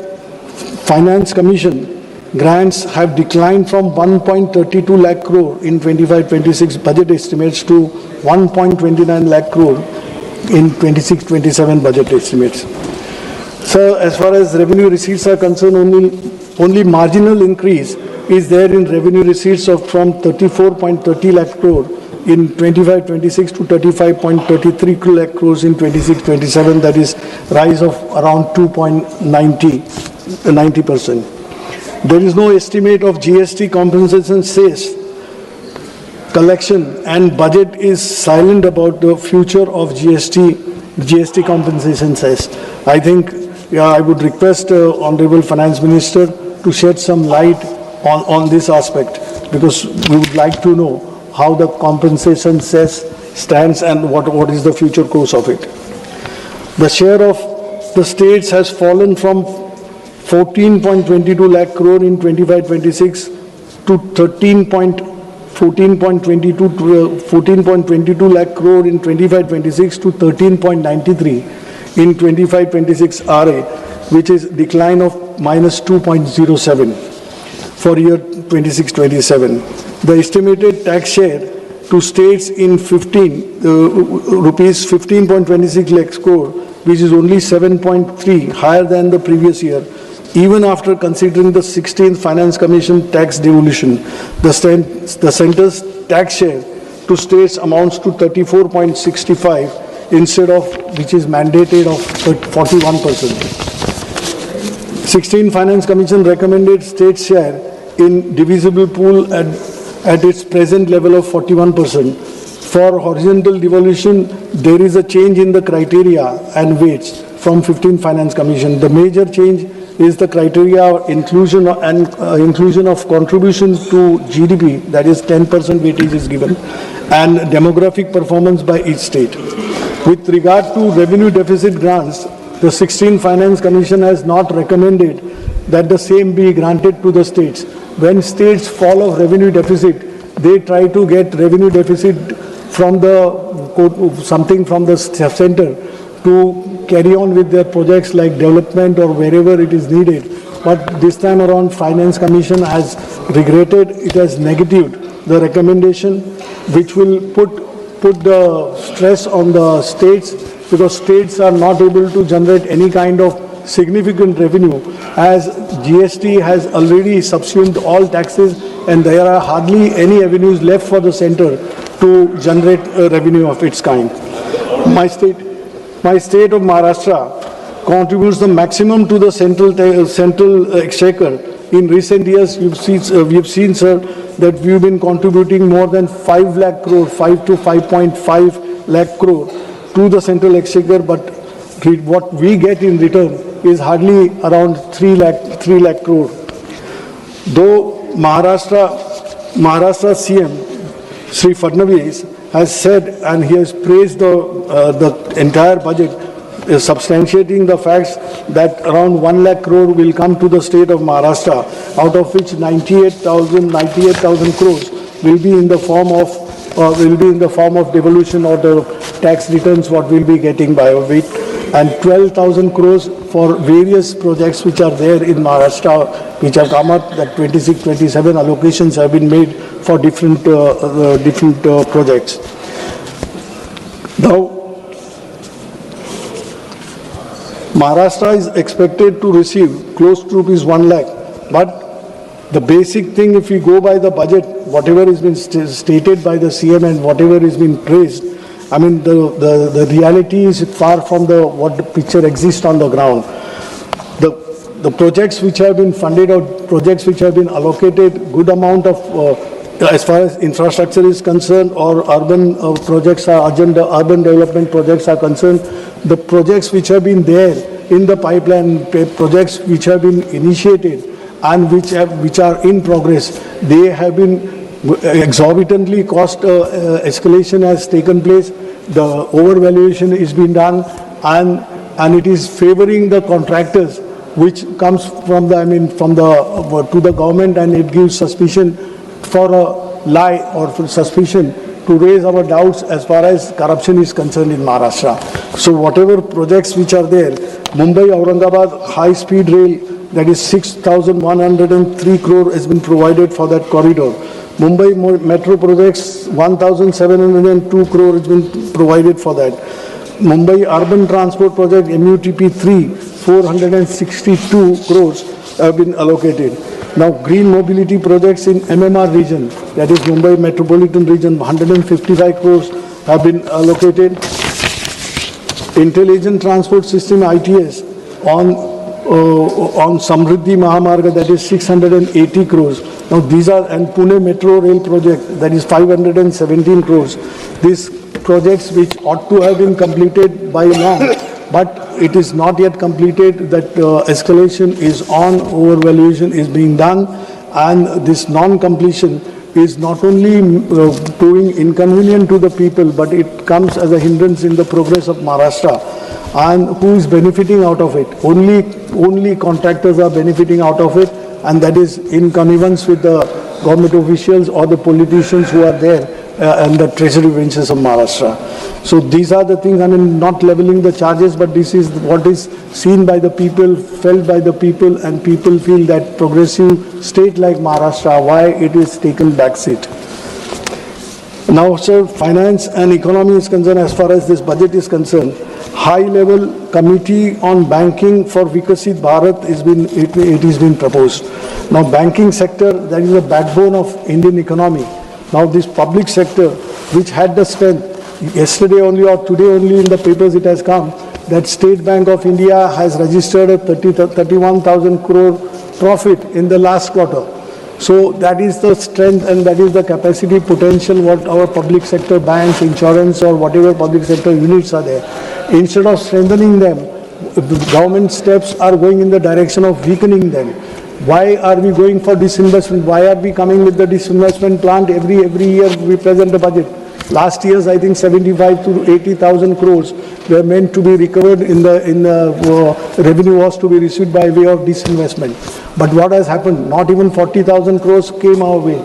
Finance Commission grants have declined from 1.32 lakh crore in 25-26 budget estimates to 1.29 lakh crore in 26-27 budget estimates. So as far as revenue receipts are concerned, only marginal increase is there in revenue receipts from 34.30 lakh crore in 25-26 to 35.33 lakh crores in 26-27. That is rise of around 2.90%. There is no estimate of GST compensation cess collection, and budget is silent about the future of GST GST compensation cess. I think I would request Honorable Finance Minister to shed some light on this aspect, because we would like to know how the compensation cess stands and what is the future course of it. The share of the states has fallen from 14.22 lakh crore in 25-26 to 14.22 lakh crore in 25-26 to 13.93 in 25-26 RA, which is decline of minus 2.07 for year 26-27. The estimated tax share to states in rupees 15.26 lakhs crore, which is only 7.3 higher than the previous year. Even after considering the 16th Finance Commission tax devolution, the centre's tax share to states amounts to 34.65 instead of, which is mandated, of 41%. 16th Finance Commission recommended state share in divisible pool at its present level of 41%. For horizontal devolution, there is a change in the criteria and weights from 15th Finance Commission. The major change is the criteria inclusion of contribution to GDP, that is 10% weightage is given, and demographic performance by each state. With regard to revenue deficit grants, the 16th Finance Commission has not recommended that the same be granted to the states. When states fall of revenue deficit, they try to get revenue deficit from something from the center to carry on with their projects like development or wherever it is needed. But this time around, Finance Commission has regretted, it has negatived the recommendation, which will put the stress on the states, because states are not able to generate any kind of significant revenue, as GST has already subsumed all taxes and there are hardly any avenues left for the center to generate revenue of its kind. My state of Maharashtra contributes the maximum to the central exchequer. In recent years, we've seen, sir, that we've been contributing more than 5 lakh crore, 5 to 5.5 lakh crore to the central exchequer, but what we get in return is hardly around 3 lakh crore. Though Maharashtra CM Sri Fadnavis has said, and he has praised the entire budget, substantiating the facts that around 1 lakh crore will come to the state of Maharashtra, out of which 98,000 crores will be in the form of devolution or the tax returns what we'll be getting by it, and 12,000 crores for various projects which are there in Maharashtra, which have come up, that 26-27 allocations have been made for different projects. Now, Maharashtra is expected to receive close to ₹1 lakh, but the basic thing, if we go by the budget, whatever has been stated by the CM and whatever has been praised, I mean, the reality is far from what the picture exists on the ground. The projects which have been funded or projects which have been allocated, good amount of, as far as infrastructure is concerned or urban projects are, urban development projects are concerned, the projects which have been there in the pipeline, projects which have been initiated and which are in progress, they have been exorbitantly cost escalation has taken place. The overvaluation is being done, and it is favoring the contractors, which comes from to the government, and it gives suspicion for a lie or for suspicion to raise our doubts as far as corruption is concerned in Maharashtra. So whatever projects which are there, Mumbai-Aurangabad high-speed rail, that is 6,103 crore has been provided for that corridor. Mumbai metro projects, 1,702 crore has been provided for that. Mumbai urban transport project, MUTP 3, 462 crores have been allocated. Now, green mobility projects in MMR region, that is Mumbai metropolitan region, 155 crores have been allocated. Intelligent transport system, ITS, on on Samriddhi Mahamarga, that is 680 crores. Now these are, and Pune Metro Rail project, that is 517 crores. These projects which ought to have been completed by now, but it is not yet completed. That escalation is on, overvaluation is being done, and this non-completion is not only proving inconvenient to the people, but it comes as a hindrance in the progress of Maharashtra. And who is benefiting out of it? Only contractors are benefiting out of it, and that is in connivance with the government officials or the politicians who are there and the treasury benches of Maharashtra. So these are the things, I mean, not leveling the charges, but this is what is seen by the people, felt by the people, and people feel that progressive state like Maharashtra, why it is taken backseat. Now, sir, finance and economy is concerned, as far as this budget is concerned, high-level committee on banking for Vikasit Bharat it has been proposed. Now, banking sector, that is the backbone of Indian economy. Now, this public sector, which had the strength, yesterday only or today only in the papers it has come, that State Bank of India has registered a 31,000 crore profit in the last quarter. So that is the strength and that is the capacity potential what our public sector banks, insurance or whatever public sector units are there. Instead of strengthening them, the government steps are going in the direction of weakening them. Why are we going for disinvestment? Why are we coming with the disinvestment plan? Every year we present a budget. Last year's, I think 75 to 80,000 crores were meant to be recovered in the revenue was to be received by way of disinvestment. But what has happened? Not even 40,000 crores came our way.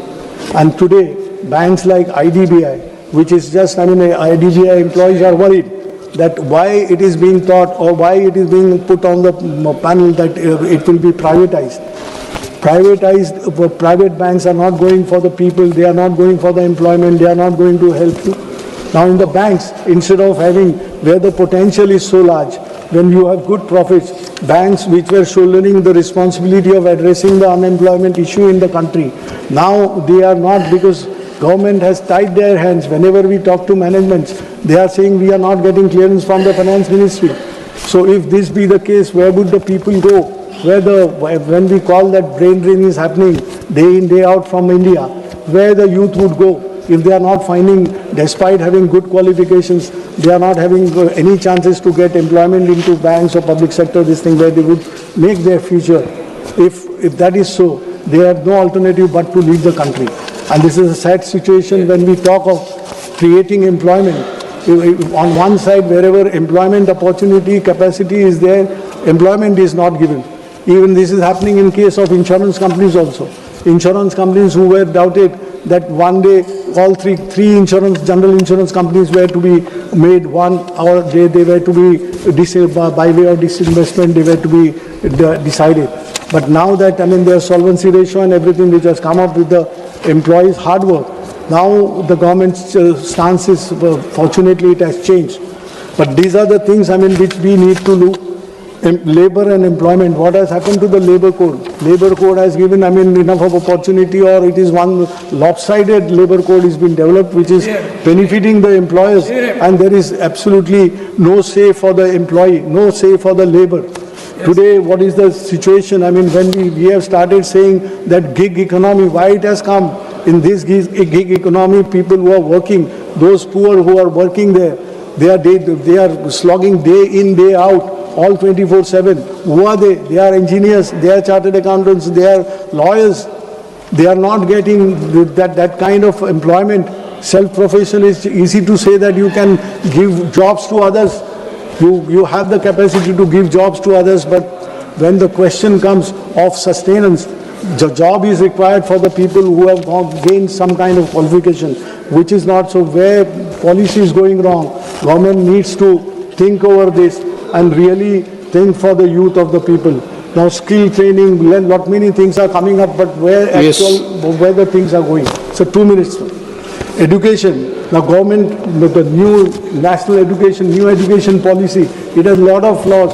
And today, banks like IDBI, which is just, IDBI employees are worried that why it is being thought or why it is being put on the panel that it will be privatized. Private banks are not going for the people, they are not going for the employment, they are not going to help you. Now in the banks, instead of having where the potential is so large, when you have good profits, banks which were shouldering the responsibility of addressing the unemployment issue in the country, now they are not, because government has tied their hands. Whenever we talk to managements, they are saying we are not getting clearance from the finance ministry. So if this be the case, where would the people go? When we call that brain drain is happening day in, day out from India, where the youth would go if they are not finding, despite having good qualifications, they are not having any chances to get employment into banks or public sector, this thing where they would make their future. If that is so, they have no alternative but to leave the country. And this is a sad situation when we talk of creating employment. On one side, wherever employment opportunity, capacity is there, employment is not given. Even this is happening in case of insurance companies also. Insurance companies who were doubted that one day all three general insurance companies were to be made one, or they were to be by way of disinvestment, they were to be decided. But now that, their solvency ratio and everything which has come up with the employees' hard work, now the government's stance is, fortunately it has changed. But these are the things, which we need to look. Labor and employment, what has happened to the labor code? Labor code has given, enough of opportunity, or it is one lopsided labor code has been developed, which is benefiting the employers, and there is absolutely no say for the employee, no say for the labor. Today, what is the situation? When we have started saying that gig economy, why it has come? In this gig economy, people who are working, those poor who are working there, they are slogging day in, day out, all 24/7. Who are they? They are engineers, they are chartered accountants, they are lawyers. They are not getting that kind of employment. Self-profession is easy to say that you can give jobs to others. You have the capacity to give jobs to others, but when the question comes of sustenance, the job is required for the people who have gained some kind of qualification, which is not so. Where policy is going wrong, government needs to think over this and really think for the youth of the people. Now skill training, many things are coming up, but where the things are going. So 2 minutes. Education. Now government, the new national education, new education policy, it has a lot of flaws.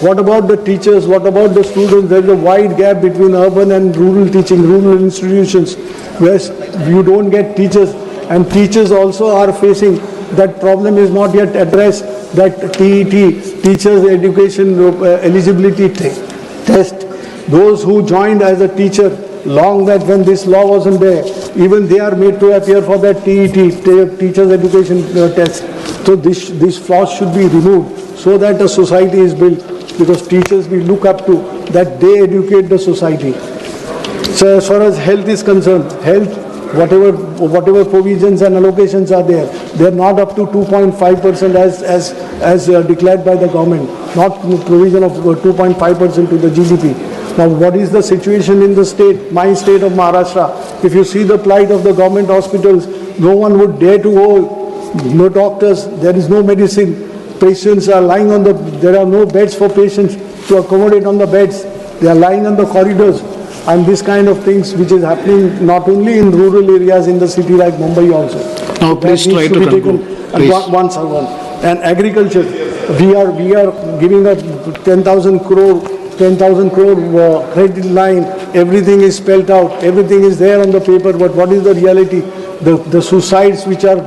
What about the teachers? What about the students? There is a wide gap between urban and rural teaching, rural institutions, where you don't get teachers, and teachers also are facing that problem is not yet addressed, that TET, teachers education eligibility thing. test. Those who joined as a teacher long back when this law wasn't there, even they are made to appear for that TET, Teachers Education Test. So this flaw should be removed so that a society is built, because teachers we look up to, that they educate the society. So as far as health is concerned, health, whatever provisions and allocations are there, they are not up to 2.5% as declared by the government, not provision of 2.5% to the GDP. Now, what is the situation in the state, my state of Maharashtra? If you see the plight of the government hospitals, no one would dare to go, no doctors, there is no medicine, patients are lying on there are no beds for patients to accommodate on the beds, they are lying on the corridors, and this kind of things which is happening not only in rural areas in the city like Mumbai also. Now, please try to conclude. Once. And agriculture, we are giving a 10,000 crore credit line, everything is spelled out, everything is there on the paper, but what is the reality? The suicides which are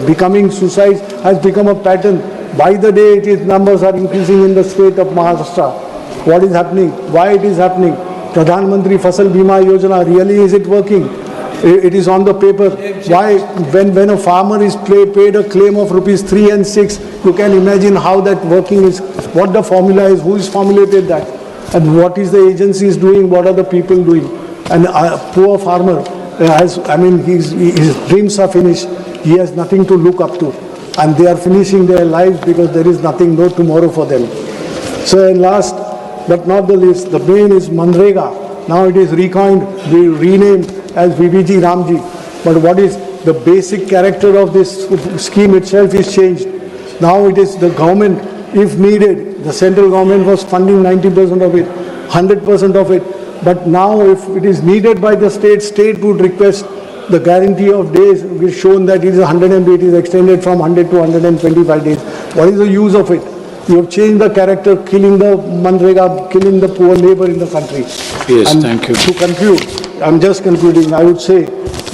becoming suicides has become a pattern. By the day, numbers are increasing in the state of Maharashtra. What is happening? Why it is happening? Pradhan Mantri Fasal Bima Yojana, really is it working? It is on the paper. Why, when a farmer is paid a claim of rupees 3 and 6, you can imagine how that working is, what the formula is, who is formulated that, and what is the agencies doing, what are the people doing. And a poor farmer, his dreams are finished, he has nothing to look up to, and they are finishing their lives because there is nothing, no tomorrow for them. So, and last but not the least, the main is Manrega. Now it is renamed as VBG Ramji. But what is the basic character of this scheme itself is changed. Now it is the government, if needed, the central government was funding 90% of it, 100% of it. But now if it is needed by the state would request the guarantee of days. We've shown that it is 100 MB, it is extended from 100 to 125 days. What is the use of it? You have changed the character, killing the Manrega, killing the poor labor in the country. Yes, and thank you. To conclude, I'm just concluding, I would say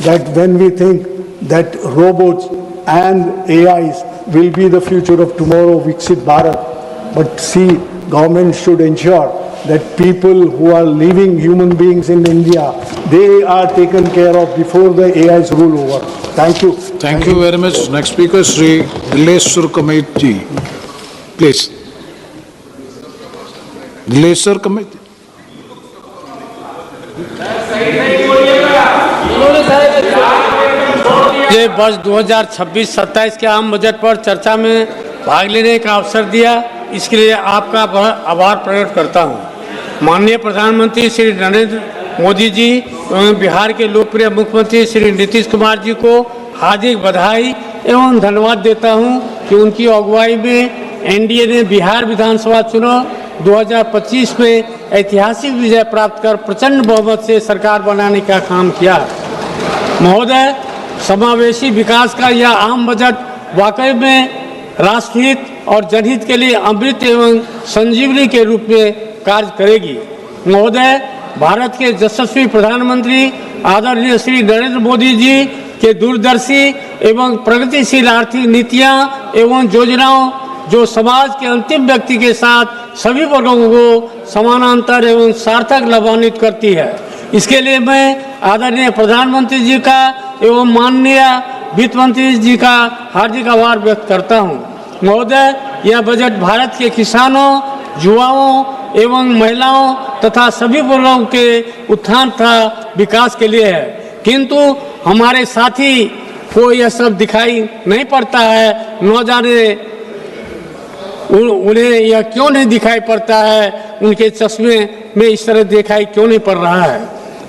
that when we think that robots and AIs will be the future of tomorrow, Viksit Bharat, but see, government should ensure that people who are living human beings in India, they are taken care of before the AIs rule over. Thank you. Thank you very much. Next speaker, Sri Dileshwar Kamait ji. Please. Dileshwar Kamait. ये वर्ष 2026-27 के आम budget पर चर्चा में भाग लेने का अवसर दिया, इसके लिए आपका बहुत आभार प्रकट करता हूं। माननीय प्रधानमंत्री श्री नरेंद्र मोदी जी एवं बिहार के लोकप्रिय मुख्यमंत्री श्री नीतीश कुमार जी को हार्दिक बधाई एवं धन्यवाद देता हूं कि उनकी अगुवाई में एनडीए ने बिहार विधानसभा चुनाव 2025 में ऐतिहासिक विजय प्राप्त कर प्रचंड बहुमत से सरकार बनाने का काम किया। महोदय, समावेशी विकास का यह आम बजट वाकई में राष्ट्रहित और जनहित के लिए अमृत एवं संजीवनी के रूप में कार्य करेगी। महोदय, भारत के यशस्वी प्रधानमंत्री आदरणीय श्री नरेंद्र मोदी जी के दूरदर्शी एवं प्रगतिशील आर्थिक नीतियां एवं योजनाओं जो समाज के अंतिम व्यक्ति के साथ सभी वर्गों को समानांतर एवं सार्थक लाभान्वित करती है। इसके लिए मैं आदरणीय प्रधानमंत्री जी का एवं माननीय वित्त मंत्री जी का हार्दिक आभार व्यक्त करता हूं। महोदय, यह बजट भारत के किसानों, युवाओं एवं महिलाओं तथा सभी वर्गों के उत्थान तथा विकास के लिए है, किंतु हमारे साथी को यह सब दिखाई नहीं पड़ता है। न जाने उन्हें यह क्यों नहीं दिखाई पड़ता है, उनके चश्मे में इस तरह दिखाई क्यों नहीं पड़ रहा है।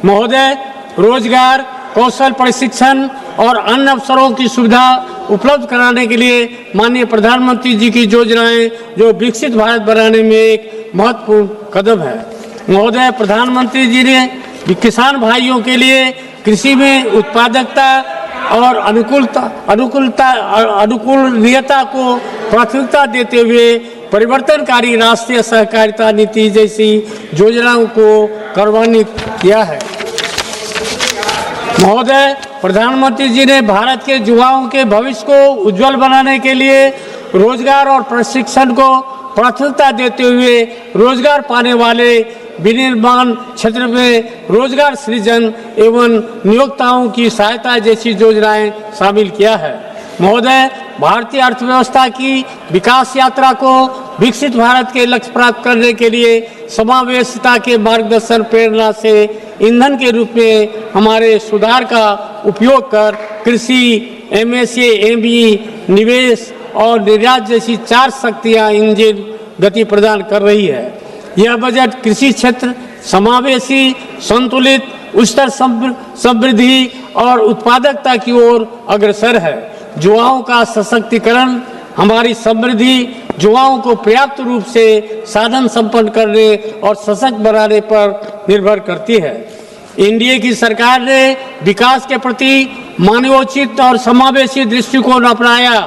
महोदय, रोजगार, कौशल प्रशिक्षण और अन्य अवसरों की सुविधा उपलब्ध कराने के लिए माननीय प्रधानमंत्री जी की योजनाएं जो विकसित भारत बनाने में एक महत्वपूर्ण कदम है। महोदय, प्रधानमंत्री जी ने किसान भाइयों के लिए कृषि में उत्पादकता और अनुकूलनीयता को प्राथमिकता देते हुए परिवर्तनकारी राष्ट्रीय सहकारिता नीति जैसी योजनाओं को कार्यान्वित किया है। महोदय, प्रधानमंत्री जी ने भारत के युवाओं के भविष्य को उज्जवल बनाने के लिए रोजगार और प्रशिक्षण को प्राथमिकता देते हुए रोजगार पाने वाले विनिर्माण क्षेत्र में रोजगार सृजन एवं नियोक्ताओं की सहायता जैसी योजनाएं शामिल किया है। महोदय, भारतीय अर्थव्यवस्था की विकास यात्रा को विकसित भारत के लक्ष्य प्राप्त करने के लिए समावेशिता के मार्गदर्शन प्रेरणा से ईंधन के रूप में हमारे सुधार का उपयोग कर कृषि, एमएसए, एमबी, निवेश और निर्यात जैसी 4 शक्तियां इंजन गति प्रदान कर रही है। यह बजट कृषि क्षेत्र समावेशी, संतुलित, उच्चतर समृद्धि और उत्पादकता की ओर अग्रसर है। युवाओं का सशक्तिकरण हमारी समृद्धि युवाओं को पर्याप्त रूप से साधन संपन्न करने और सशक्त बनाने पर निर्भर करती है। एनडीए की सरकार ने विकास के प्रति मानवोचित और समावेशी दृष्टिकोण अपनाया,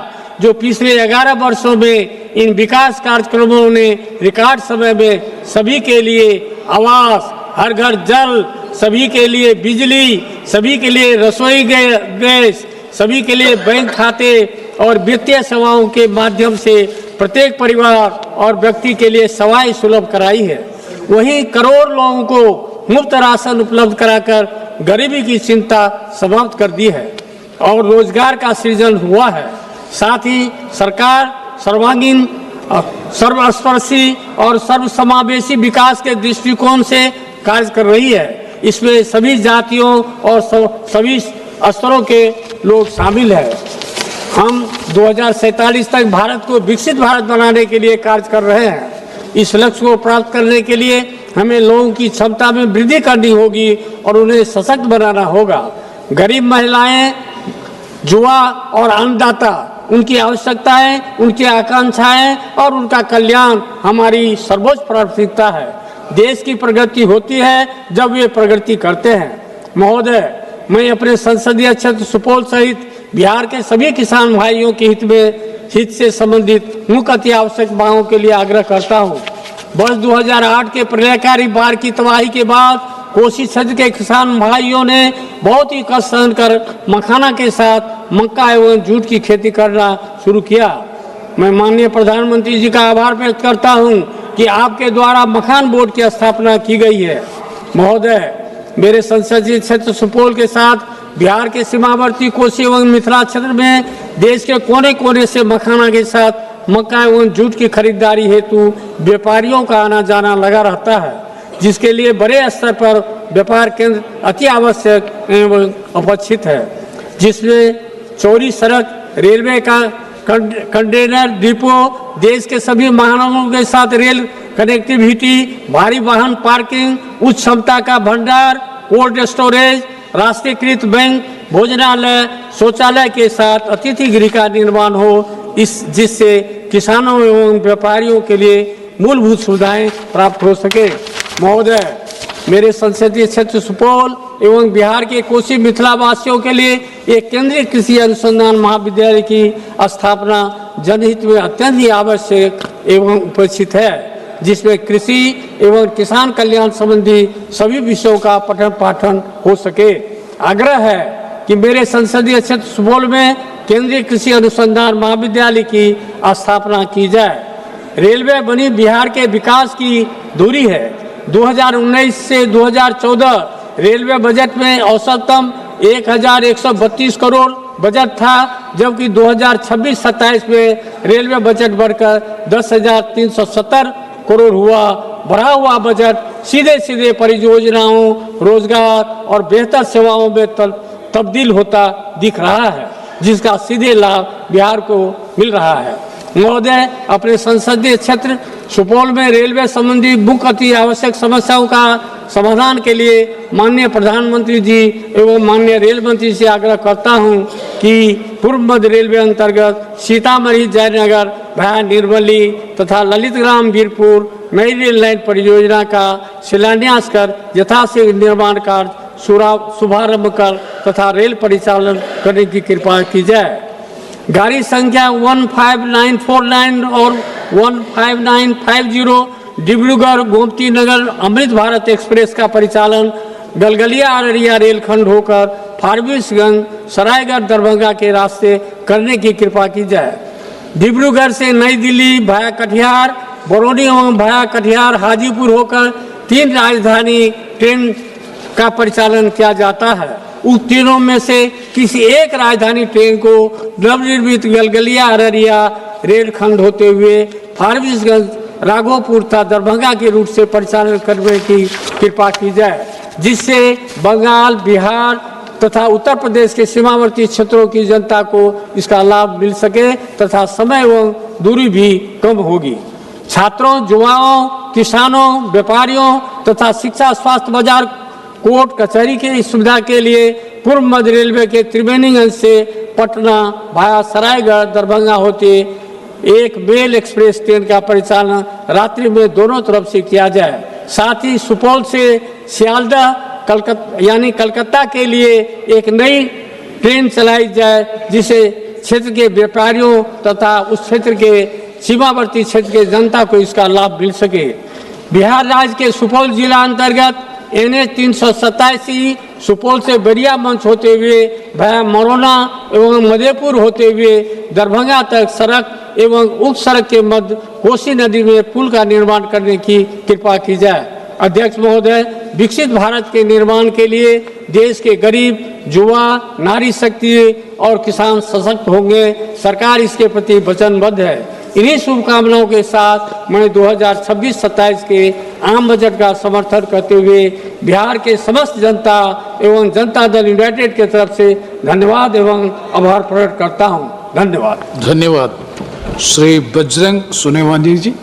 जो पिछले 11 वर्षों में इन विकास कार्यक्रमों ने रिकॉर्ड समय में सभी के लिए आवास, हर घर जल, सभी के लिए बिजली, सभी के लिए रसोई गैस, सभी के लिए बैंक खाते और वित्तीय सेवाओं के माध्यम से प्रत्येक परिवार और व्यक्ति के लिए सेवाएं सुलभ कराई है। वहीं करोड़ लोगों को मुफ्त राशन उपलब्ध कराकर गरीबी की चिंता समाप्त कर दी है और रोजगार का सृजन हुआ है। साथ ही सरकार सर्वांगीण, सर्वस्पर्शी और सर्वसमावेशी विकास के दृष्टिकोण से कार्य कर रही है। इसमें सभी जातियों और सभी स्तरों के लोग शामिल हैं। हम 2047 तक भारत को विकसित भारत बनाने के लिए कार्य कर रहे हैं। इस लक्ष्य को प्राप्त करने के लिए हमें लोगों की क्षमता में वृद्धि करनी होगी और उन्हें सशक्त बनाना होगा। गरीब महिलाएं, युवा और अन्नदाता, उनकी आवश्यकताएं, उनकी आकांक्षाएं और उनका कल्याण हमारी सर्वोच्च प्राथमिकता है। देश की प्रगति होती है जब वे प्रगति करते हैं। महोदय, मैं अपने संसदीय क्षेत्र सुपौल सहित बिहार के सभी किसान भाइयों के हित से संबंधित मुख्य अति आवश्यक मांगों के लिए आग्रह करता हूं। वर्ष 2008 के प्रलयकारी बाढ़ की तबाही के बाद कोसी क्षेत्र के किसान भाइयों ने बहुत ही कष्ट सहन कर मखाना के साथ मक्का एवं जूट की खेती करना शुरू किया। मैं माननीय प्रधानमंत्री जी का आभार व्यक्त करता हूं कि आपके द्वारा मखान बोर्ड की स्थापना की गई है। महोदय, मेरे संसदीय क्षेत्र सुपौल के साथ बिहार के सीमावर्ती कोसी एवं मिथिला क्षेत्र में देश के कोने कोने से मखाना के साथ मक्का एवं जूट की खरीदारी हेतु व्यापारियों का आना जाना लगा रहता है, जिसके लिए बड़े स्तर पर व्यापार केंद्र अति आवश्यक एवं अपेक्षित है, जिसमें चौड़ी सड़क, रेलवे का कंटेनर डिपो, देश के सभी महानगरों के साथ रेल कनेक्टिविटी, भारी वाहन पार्किंग, उच्च क्षमता का भंडार, कोल्ड स्टोरेज, राष्ट्रीयकृत बैंक, भोजनालय, शौचालय के साथ अतिथि गृह का निर्माण हो, जिससे किसानों एवं व्यापारियों के लिए मूलभूत सुविधाएं प्राप्त हो सके। महोदय, मेरे संसदीय क्षेत्र सुपौल एवं बिहार के कोसी मिथिला वासियों के लिए एक केंद्रीय कृषि अनुसंधान महाविद्यालय की स्थापना जनहित में अत्यंत ही आवश्यक एवं उपेक्षित है, जिसमें कृषि एवं किसान कल्याण संबंधी सभी विषयों का पठन पाठन हो सके। आग्रह है कि मेरे संसदीय क्षेत्र सुपौल में केंद्रीय कृषि अनुसंधान महाविद्यालय की स्थापना की जाए। रेलवे बनी बिहार के विकास की धुरी है। 2019 से 2014 रेलवे बजट में औसतम 1132 करोड़ बजट था, जबकि 2026-27 में रेलवे बजट बढ़कर 10,370 करोड़ हुआ। बढ़ा हुआ बजट सीधे सीधे परियोजनाओं, रोजगार और बेहतर सेवाओं में तब्दील होता दिख रहा है, जिसका सीधे लाभ बिहार को मिल रहा है। महोदय, अपने संसदीय क्षेत्र सुपौल में रेलवे संबंधी मुख्य अति आवश्यक समस्याओं का समाधान के लिए माननीय प्रधानमंत्री जी एवं माननीय रेल मंत्री से आग्रह करता हूं कि पूर्व मध्य रेलवे अंतर्गत सीतामढ़ी जयनगर भाया निर्मली तथा ललितग्राम वीरपुर नई रेल लाइन परियोजना का शिलान्यास कर यथाशीघ्र निर्माण कार्य शुभारंभ कर तथा रेल परिचालन करने की कृपा की जाए। गाड़ी संख्या 15949 और 15950 डिब्रूगढ़ गोमती नगर अमृत भारत एक्सप्रेस का परिचालन गलगलिया अररिया रेलखंड होकर फारबिसगंज सरायगढ़ दरभंगा के रास्ते करने की कृपा की जाए। डिब्रूगढ़ से नई दिल्ली भाया कटिहार बरौनी एवं भाया कटिहार हाजीपुर होकर 3 राजधानी ट्रेन का परिचालन किया जाता है। उन तीनों में से किसी एक राजधानी ट्रेन को नवनिर्मित गलगलिया अररिया रेलखंड होते हुए फारबिसगंज राघोपुर तथा दरभंगा के रूट से परिचालन करने की कृपा की जाए, जिससे बंगाल, बिहार तथा उत्तर प्रदेश के सीमावर्ती क्षेत्रों की जनता को इसका लाभ मिल सके तथा समय एवं दूरी भी कम होगी। छात्रों, युवाओं, किसानों, व्यापारियों तथा शिक्षा, स्वास्थ्य, बाजार, कोर्ट कचहरी की सुविधा के लिए पूर्व मध्य रेलवे के त्रिवेणीगंज से पटना भाया सरायगढ़ दरभंगा होते एक मेल एक्सप्रेस ट्रेन का परिचालन रात्रि में दोनों तरफ से किया जाए। साथ ही सुपौल से सियालदह कलकत्ता के लिए एक नई ट्रेन चलाई जाए, जिसे क्षेत्र के व्यापारियों तथा उस क्षेत्र के सीमावर्ती क्षेत्र के जनता को इसका लाभ मिल सके। बिहार राज्य के सुपौल जिला अंतर्गत NH 387 सुपौल से बरिया मंच होते हुए भाया मरौना एवं मधेपुर होते हुए दरभंगा तक सड़क एवं उक्त सड़क के मध्य कोसी नदी में पुल का निर्माण करने की कृपा की जाए। अध्यक्ष महोदय, विकसित भारत के निर्माण के लिए देश के गरीब, युवा, नारी शक्ति और किसान सशक्त होंगे। सरकार इसके प्रति वचनबद्ध है। इन्हीं शुभकामनाओं के साथ मैं 2026-27 के आम बजट का समर्थन करते हुए बिहार के समस्त जनता एवं जनता दल यूनाइटेड के तरफ से धन्यवाद एवं आभार प्रकट करता हूं। धन्यवाद। धन्यवाद। श्री बजरंग सोनेवानी जी।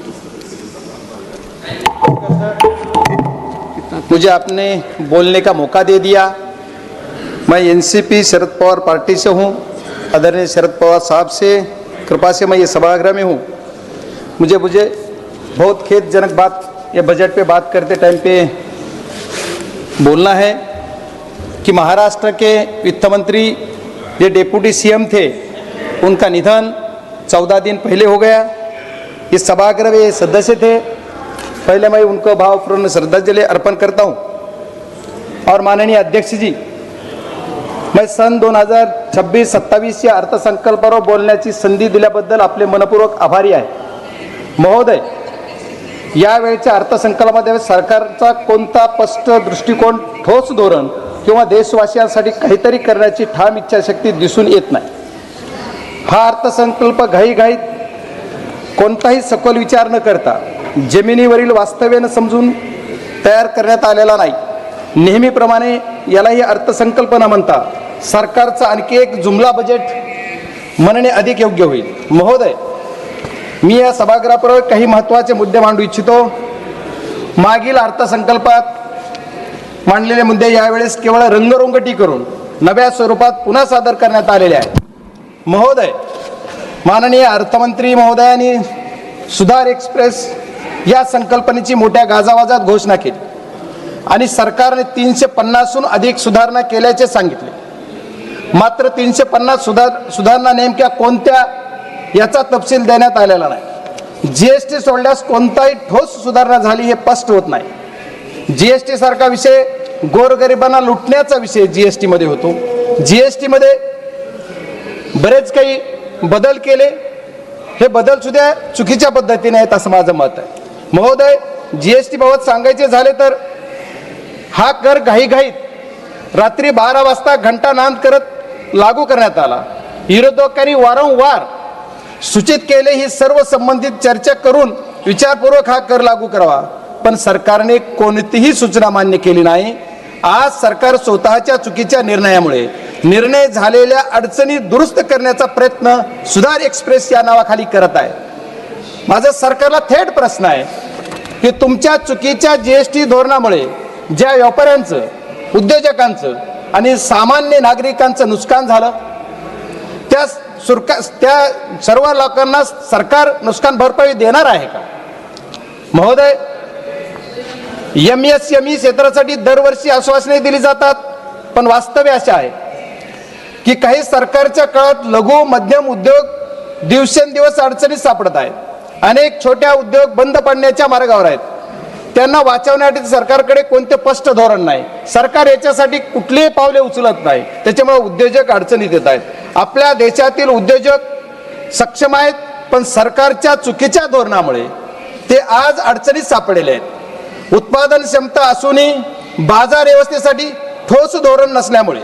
मुझे आपने बोलने का मौका दे दिया। मैं एनसीपी शरद पवार पार्टी से हूं। आदरणीय शरद पवार साहब से कृपा से मैं ये सभागृह में हूँ। मुझे बहुत खेदजनक बात ये बजट पे बात करते टाइम पे बोलना है कि महाराष्ट्र के वित्त मंत्री ये डेप्यूटी सीएम थे, उनका निधन 14 दिन पहले हो गया। इस सभागृह में सदस्य थे। पहले मैं उनको भावपूर्ण श्रद्धांजलि अर्पण करता हूँ। और माननीय अध्यक्ष जी, मैं सन 2026-27 या अर्थसंकल्पावर बोलण्याची संधी दिल्याबद्दल आपले मनपूर्वक आभारी आहे। महोदय, यावेळच्या अर्थसंकल्पामध्ये सरकारचा कोणता स्पष्ट दृष्टिकोन, ठोस धोरण किंवा देशवासियांसाठी काहीतरी करण्याची ठाम इच्छाशक्ती दिसून येत नाही। हा अर्थसंकल्प घाईघाईत कोणताही सखोल विचार न करता जमिनीवरील वास्तव्याने समजून तयार करण्यात आलेला नाही। नेहमीप्रमाणे यालाही अर्थसंकल्प न म्हणता सरकारचा आणखी एक जुमला बजेट म्हणणे अधिक योग्य होईल। महोदय, मी या सभागृहापुढे काही महत्त्वाचे मुद्दे मांडू इच्छितो। मागील अर्थसंकल्पात मांडलेले मुद्दे यावेळेस केवळ रंगरंगटी करून नव्या स्वरूपात पुन्हा सादर करण्यात आलेले आहेत। महोदय, माननीय अर्थमंत्री महोदयांनी सुधार एक्सप्रेस या संकल्पनेची मोठ्या गाजावाजात घोषणा केली आणि सरकारने 350हून अधिक सुधारणा केल्याचे सांगितले। मात्र 350 सुधारणा नेमक्या कोणत्या याचा तपशील देण्यात आलेला नाही। जीएसटी सोडल्यास कोणताही ठोस सुधारणा झाली हे स्पष्ट होत नाही। जीएसटी सारखा विषय गोरगरिबांना लुटण्याचा विषय जीएसटी मध्ये होतो। जीएसटी मध्ये बरेच काही बदल केले, हे बदल सुद्धा चुकीच्या पद्धतीने आहेत असं माझं मत आहे। महोदय, जीएसटी बाबत सांगायचे झाले तर हा कर घाईघाईत रात्री 12 वाजता घंटानाद करत लागू करण्यात आला। विरोधकांनी वारंवार सूचित केले ही सर्व संबंधित चर्चा करून विचारपूर्वक हा कर लागू करावा, पण सरकारने कोणतीही सूचना मान्य केली नाही। आज सरकार स्वतःच्या चुकीच्या निर्णयामुळे निर्णय झालेल्या अडचणी दुरुस्त करण्याचा प्रयत्न सुधार एक्सप्रेस या नावाखाली करत आहे। माझा सरकारला थेट प्रश्न आहे की तुमच्या चुकीच्या जीएसटी धोरणामुळे ज्या व्यापाऱ्यांचं, उद्योजकांचं आणि सामान्य नागरिकांचं नुकसान झालं, त्या सर्व लोकांना सरकार नुकसान भरपाई देणार आहे का? महोदय, एमएसएमई क्षेत्रासाठी दरवर्षी आश्वासने दिली जातात, पण वास्तव्य असे आहे की काही सरकारच्या काळात लघु मध्यम उद्योग दिवसेंदिवस अडचणीत सापडत आहेत। अनेक छोट्या उद्योग बंद पडण्याच्या मार्गावर आहेत। त्यांना वाचवण्यासाठी सरकारकडे कोणते स्पष्ट धोरण नाही। सरकार याच्यासाठी कुठलीही पावले उचलत नाही, त्याच्यामुळे उद्योजक अडचणीत येत आहेत। आपल्या देशातील उद्योजक सक्षम आहेत, पण सरकारच्या चुकीच्या धोरणामुळे ते आज अडचणीत सापडलेले आहेत. उत्पादन क्षमता असूनही बाजार व्यवस्थेसाठी ठोस धोरण नसल्यामुळे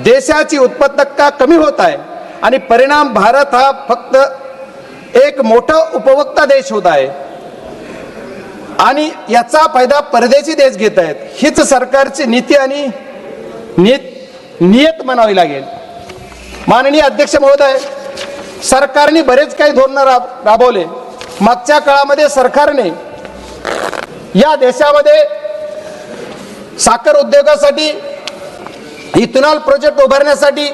देशाची उत्पादकता कमी होत आहे आणि परिणाम भारत हा फक्त एक मोठा उपभोक्ता देश होत आहे आणि याचा फायदा परदेशी देश घेत आहेत. हीच सरकारची नीती आणि नियत म्हणावी लागेल. माननीय अध्यक्ष महोदय, सरकारने बरेच काही धोरणं राबवले. मागच्या काळामध्ये सरकारने या देशामध्ये साखर उद्योगासाठी इथेनॉल प्रोजेक्ट उभारण्यासाठी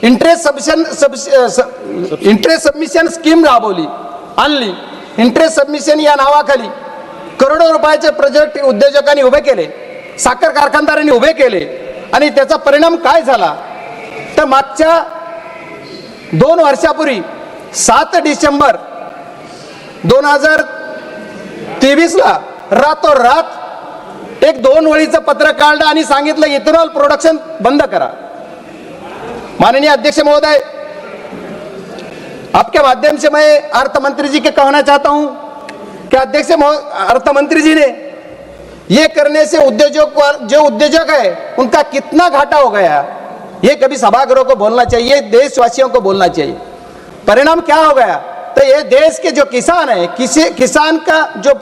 इंटरेस्ट सबमिशन स्कीम राबवली आणली. इंटरेस्ट सबमिशन या नावाखाली करोडो रुपयाचे प्रोजेक्ट उद्योजकांनी उभे केले, साखर कारखानदारांनी उभे केले आणि त्याचा परिणाम काय झाला तर मागच्या 2 वर्षापूर्वी 7 डिसेंबर 2023 ला रातोरात एक 2 वळीचं पत्र काढलं आणि सांगितलं इथेनॉल प्रोडक्शन बंद करा. माननीय अध्यक्ष महोदय, आपके माध्यम से मैं अर्थ मंत्री जी के कहना चाहता हूं कि अध्यक्ष अर्थ मंत्री जी ने ये करने से उद्योजक है उनका कितना घाटा हो गया, ये कभी सभागृह को बोलना चाहिए, देशवासियों को बोलना चाहिए. परिणाम क्या हो गया तो ये देश के जो किसान है, किसान का जो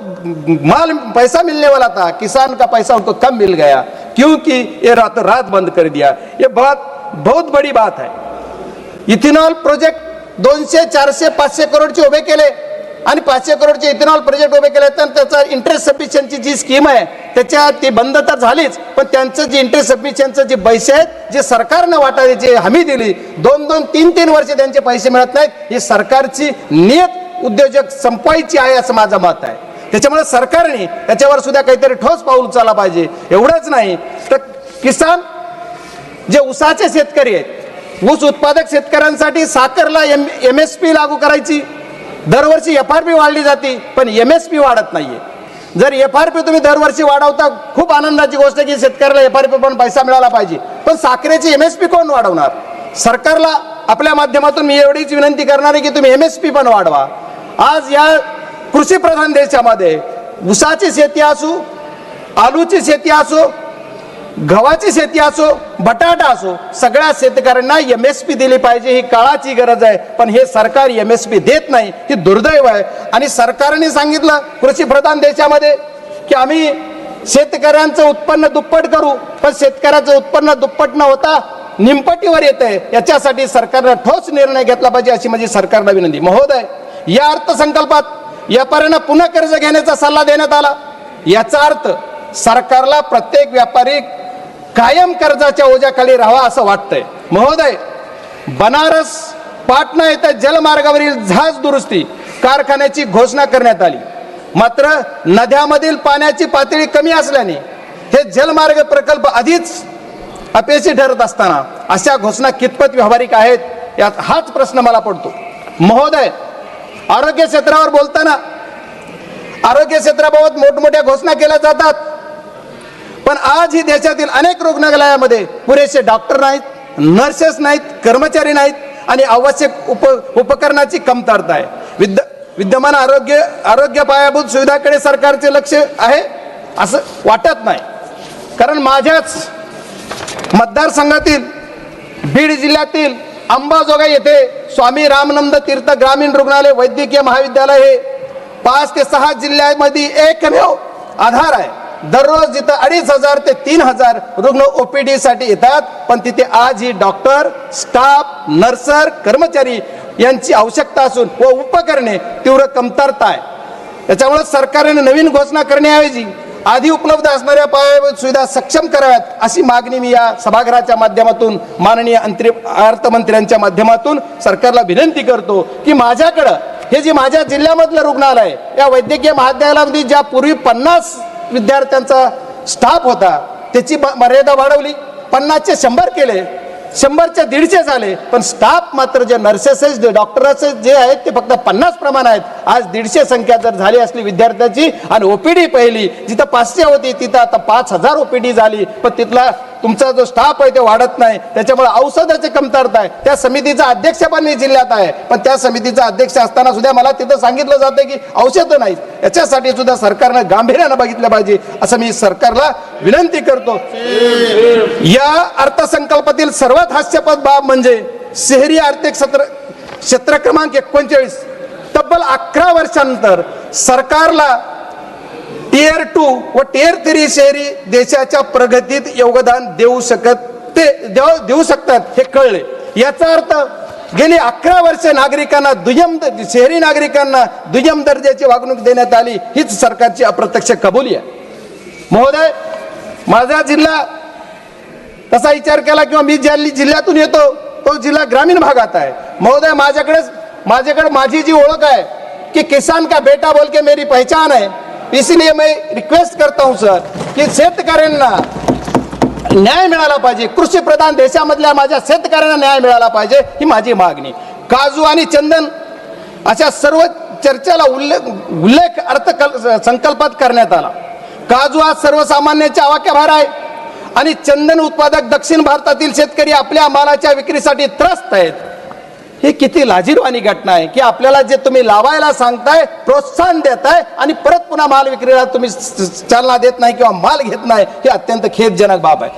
माल पैसा मिलने वाला था, किसान का पैसा उनको कम मिल गया क्योंकि ये रातों रात बंद कर दिया. ये बहुत बड़ी बात है. इथेनॉल प्रोजेक्ट 200, 400, 500 करोडचे उभे केले आणि 500 करोडचे इथेनॉल प्रोजेक्ट उभे केले तर त्याचा इंटरेस्ट सबमिशनची जी स्कीम आहे त्याच्या ती बंद तर झालीच, पण त्यांचं जे इंटरेस्ट सबमिशनचं जे पैसे आहेत जे सरकारनं वाटायची जे हमी दिली 2-2, 3-3 वर्ष त्यांचे पैसे मिळत नाहीत. ही सरकारची नियत उद्योजक संपवायची आहे असं माझं मत आहे. त्याच्यामुळे सरकारने त्याच्यावर सुद्धा काहीतरी ठोस पाऊल उचलला पाहिजे. एवढंच नाही तर किसान जे ऊसाचे शेतकरी आहेत, ऊस उत्पादक शेतकऱ्यांसाठी साखरला MSP लागू करायची. दरवर्षी FRP वाढली जाते पण MSP वाढत नाहीये. जर FRP तुम्ही दरवर्षी वाढवता खूप आनंदाची गोष्ट आहे की शेतकऱ्याला FRP पण पैसा मिळाला पाहिजे, पण साखरेची MSP कोण वाढवणार? सरकारला आपल्या माध्यमातून मी एवढीच विनंती करणार आहे की तुम्ही MSP पण वाढवा. आज या कृषी प्रधान देशामध्ये ऊसाची शेती असो, आलूची शेती असो, गव्हाची शेती असो, बटाटा असो, सगळ्या शेतकऱ्यांना MSP दिली पाहिजे. ही काळाची गरज आहे, पण हे सरकार MSP देत नाही, ही दुर्दैव आहे. आणि सरकारने सांगितलं कृषी प्रधान देशामध्ये की आम्ही शेतकऱ्यांचं उत्पन्न दुप्पट करू, पण शेतकऱ्याचं उत्पन्न दुप्पट न होता निमपटीवर येत आहे. याच्यासाठी सरकारने ठोस निर्णय घेतला पाहिजे अशी माझी सरकारला विनंती. महोदय, या अर्थसंकल्पात व्यापाऱ्यांना पुन्हा कर्ज घेण्याचा सल्ला देण्यात आला. याचा अर्थ सरकारला प्रत्येक व्यापारी कायम कर्जाच्या ओझ्याखाली राहावा असं वाटतंय. महोदय, बनारस पाटणा येथे जलमार्गावरील जहाज दुरुस्ती कारखान्याची घोषणा करण्यात आली. मात्र नद्यामधील पाण्याची पातळी कमी असल्याने हे जलमार्ग प्रकल्प आधीच अपयशी ठरत असताना अशा घोषणा कितपत व्यावहारिक आहेत यात हाच प्रश्न मला पडतो. महोदय, आरोग्य क्षेत्रावर बोलताना आरोग्य क्षेत्राबाबत मोठमोठ्या घोषणा केल्या जातात, पण आज ही देशातील अनेक रुग्णालयामध्ये पुरेसे डॉक्टर नाहीत, नर्सेस नाहीत, कर्मचारी नाहीत आणि आवश्यक उपकरणाची कमतरता आहे. विद्यमान आरोग्य पायाभूत सुविधाकडे सरकारचे लक्ष आहे असं वाटत नाही. कारण माझ्याच मतदारसंघातील बीड जिल्ह्यातील अंबाजोगाई येथे स्वामी रामानंद तीर्थ ग्रामीण रुग्णालय वैद्यकीय महाविद्यालय हे 5 ते 6 जिल्ह्यांमध्ये एकमेव आधार आहे. दररोज जिथं 2,500 ते 3,000 रुग्ण OPD साठी येतात, पण तिथे आजही डॉक्टर, स्टाफ, नर्सर, कर्मचारी यांची आवश्यकता असून व उपकरणे तीव्र कमतरता आहे. त्याच्यामुळे सरकारने नवीन घोषणा करण्याऐवजी आधी उपलब्ध असणाऱ्या पायाभूत सुविधा सक्षम कराव्यात अशी मागणी मी या सभागृहाच्या माध्यमातून माननीय अर्थमंत्र्यांच्या माध्यमातून सरकारला विनंती करतो की माझ्याकडं हे जे माझ्या जिल्ह्यामधलं रुग्णालय या वैद्यकीय महाविद्यालयामध्ये ज्या पूर्वी 50 विद्यार्थ्यांचा स्टाफ होता त्याची मर्यादा वाढवली, 50चे 100 केले, 100चे 150 झाले, पण स्टाफ मात्र जे नर्सेस डॉक्टर्स जे आहेत ते फक्त 50 प्रमाण आहेत. आज 150 संख्या जर झाली असली विद्यार्थ्याची आणि OPD पहिली जिथं 500 होती तिथं आता 5,000 OPD झाली, पण तिथला तुमचा जो स्टाफ आहे ते वाढत नाही, त्याच्यामुळे औषधाची कमतरता आहे. त्या समितीचा अध्यक्ष पण मी जिल्ह्यात आहे, पण त्या समितीचा अध्यक्ष असताना सुद्धा मला तिथं सांगितलं जातं की औषधं नाहीत. याच्यासाठी सुद्धा सरकारनं गांभीर्यानं बघितलं पाहिजे असं मी सरकारला विनंती करतो. या अर्थसंकल्पातील सर्वात हास्यास्पद बाब म्हणजे शहरी आर्थिक क्षेत्र क्रमांक 39 तब्बल 11 वर्षांनंतर सरकारला टियर 2 व टियर 3 शहरी देशाच्या प्रगतीत योगदान देऊ शकतात हे कळले. याचा अर्थ गेली 11 वर्ष नागरिकांना शहरी नागरिकांना दुय्यम दर्जाची वागणूक देण्यात आली, हीच सरकारची अप्रत्यक्ष कबुली आहे. महोदय, माझा जिल्हा तसा विचार केला किंवा मी ज्या जिल्ह्यातून येतो तो जिल्हा ग्रामीण भागात आहे. महोदय, माझ्याकडे माझी जी ओळख आहे कि किसान का बेटा बोल के मेरी पहचान है, इसलिए मैं रिक्वेस्ट करता हूं सर की शेतकऱ्यांना न्याय मिळाला पाहिजे. कृषी प्रधान देशामधल्या माझ्या शेतकऱ्यांना न्याय मिळाला पाहिजे ही माझी मागणी. काजू आणि चंदन अशा सर्व चर्चेला उल्लेख अर्थसंकल्पात करण्यात आला. काजू हा सर्वसामान्यांच्या आवाक्याबाहेर आहे आणि चंदन उत्पादक दक्षिण भारतातील शेतकरी आपल्या मालाच्या विक्रीसाठी त्रस्त आहेत. ही किती लाजिरवाणी घटना आहे की आपल्याला जे तुम्ही लावायला सांगताय, प्रोत्साहन देताय आणि परत पुन्हा माल विक्रीला तुम्ही चालना देत नाही किंवा माल घेत नाही, हे अत्यंत खेदजनक बाब आहे.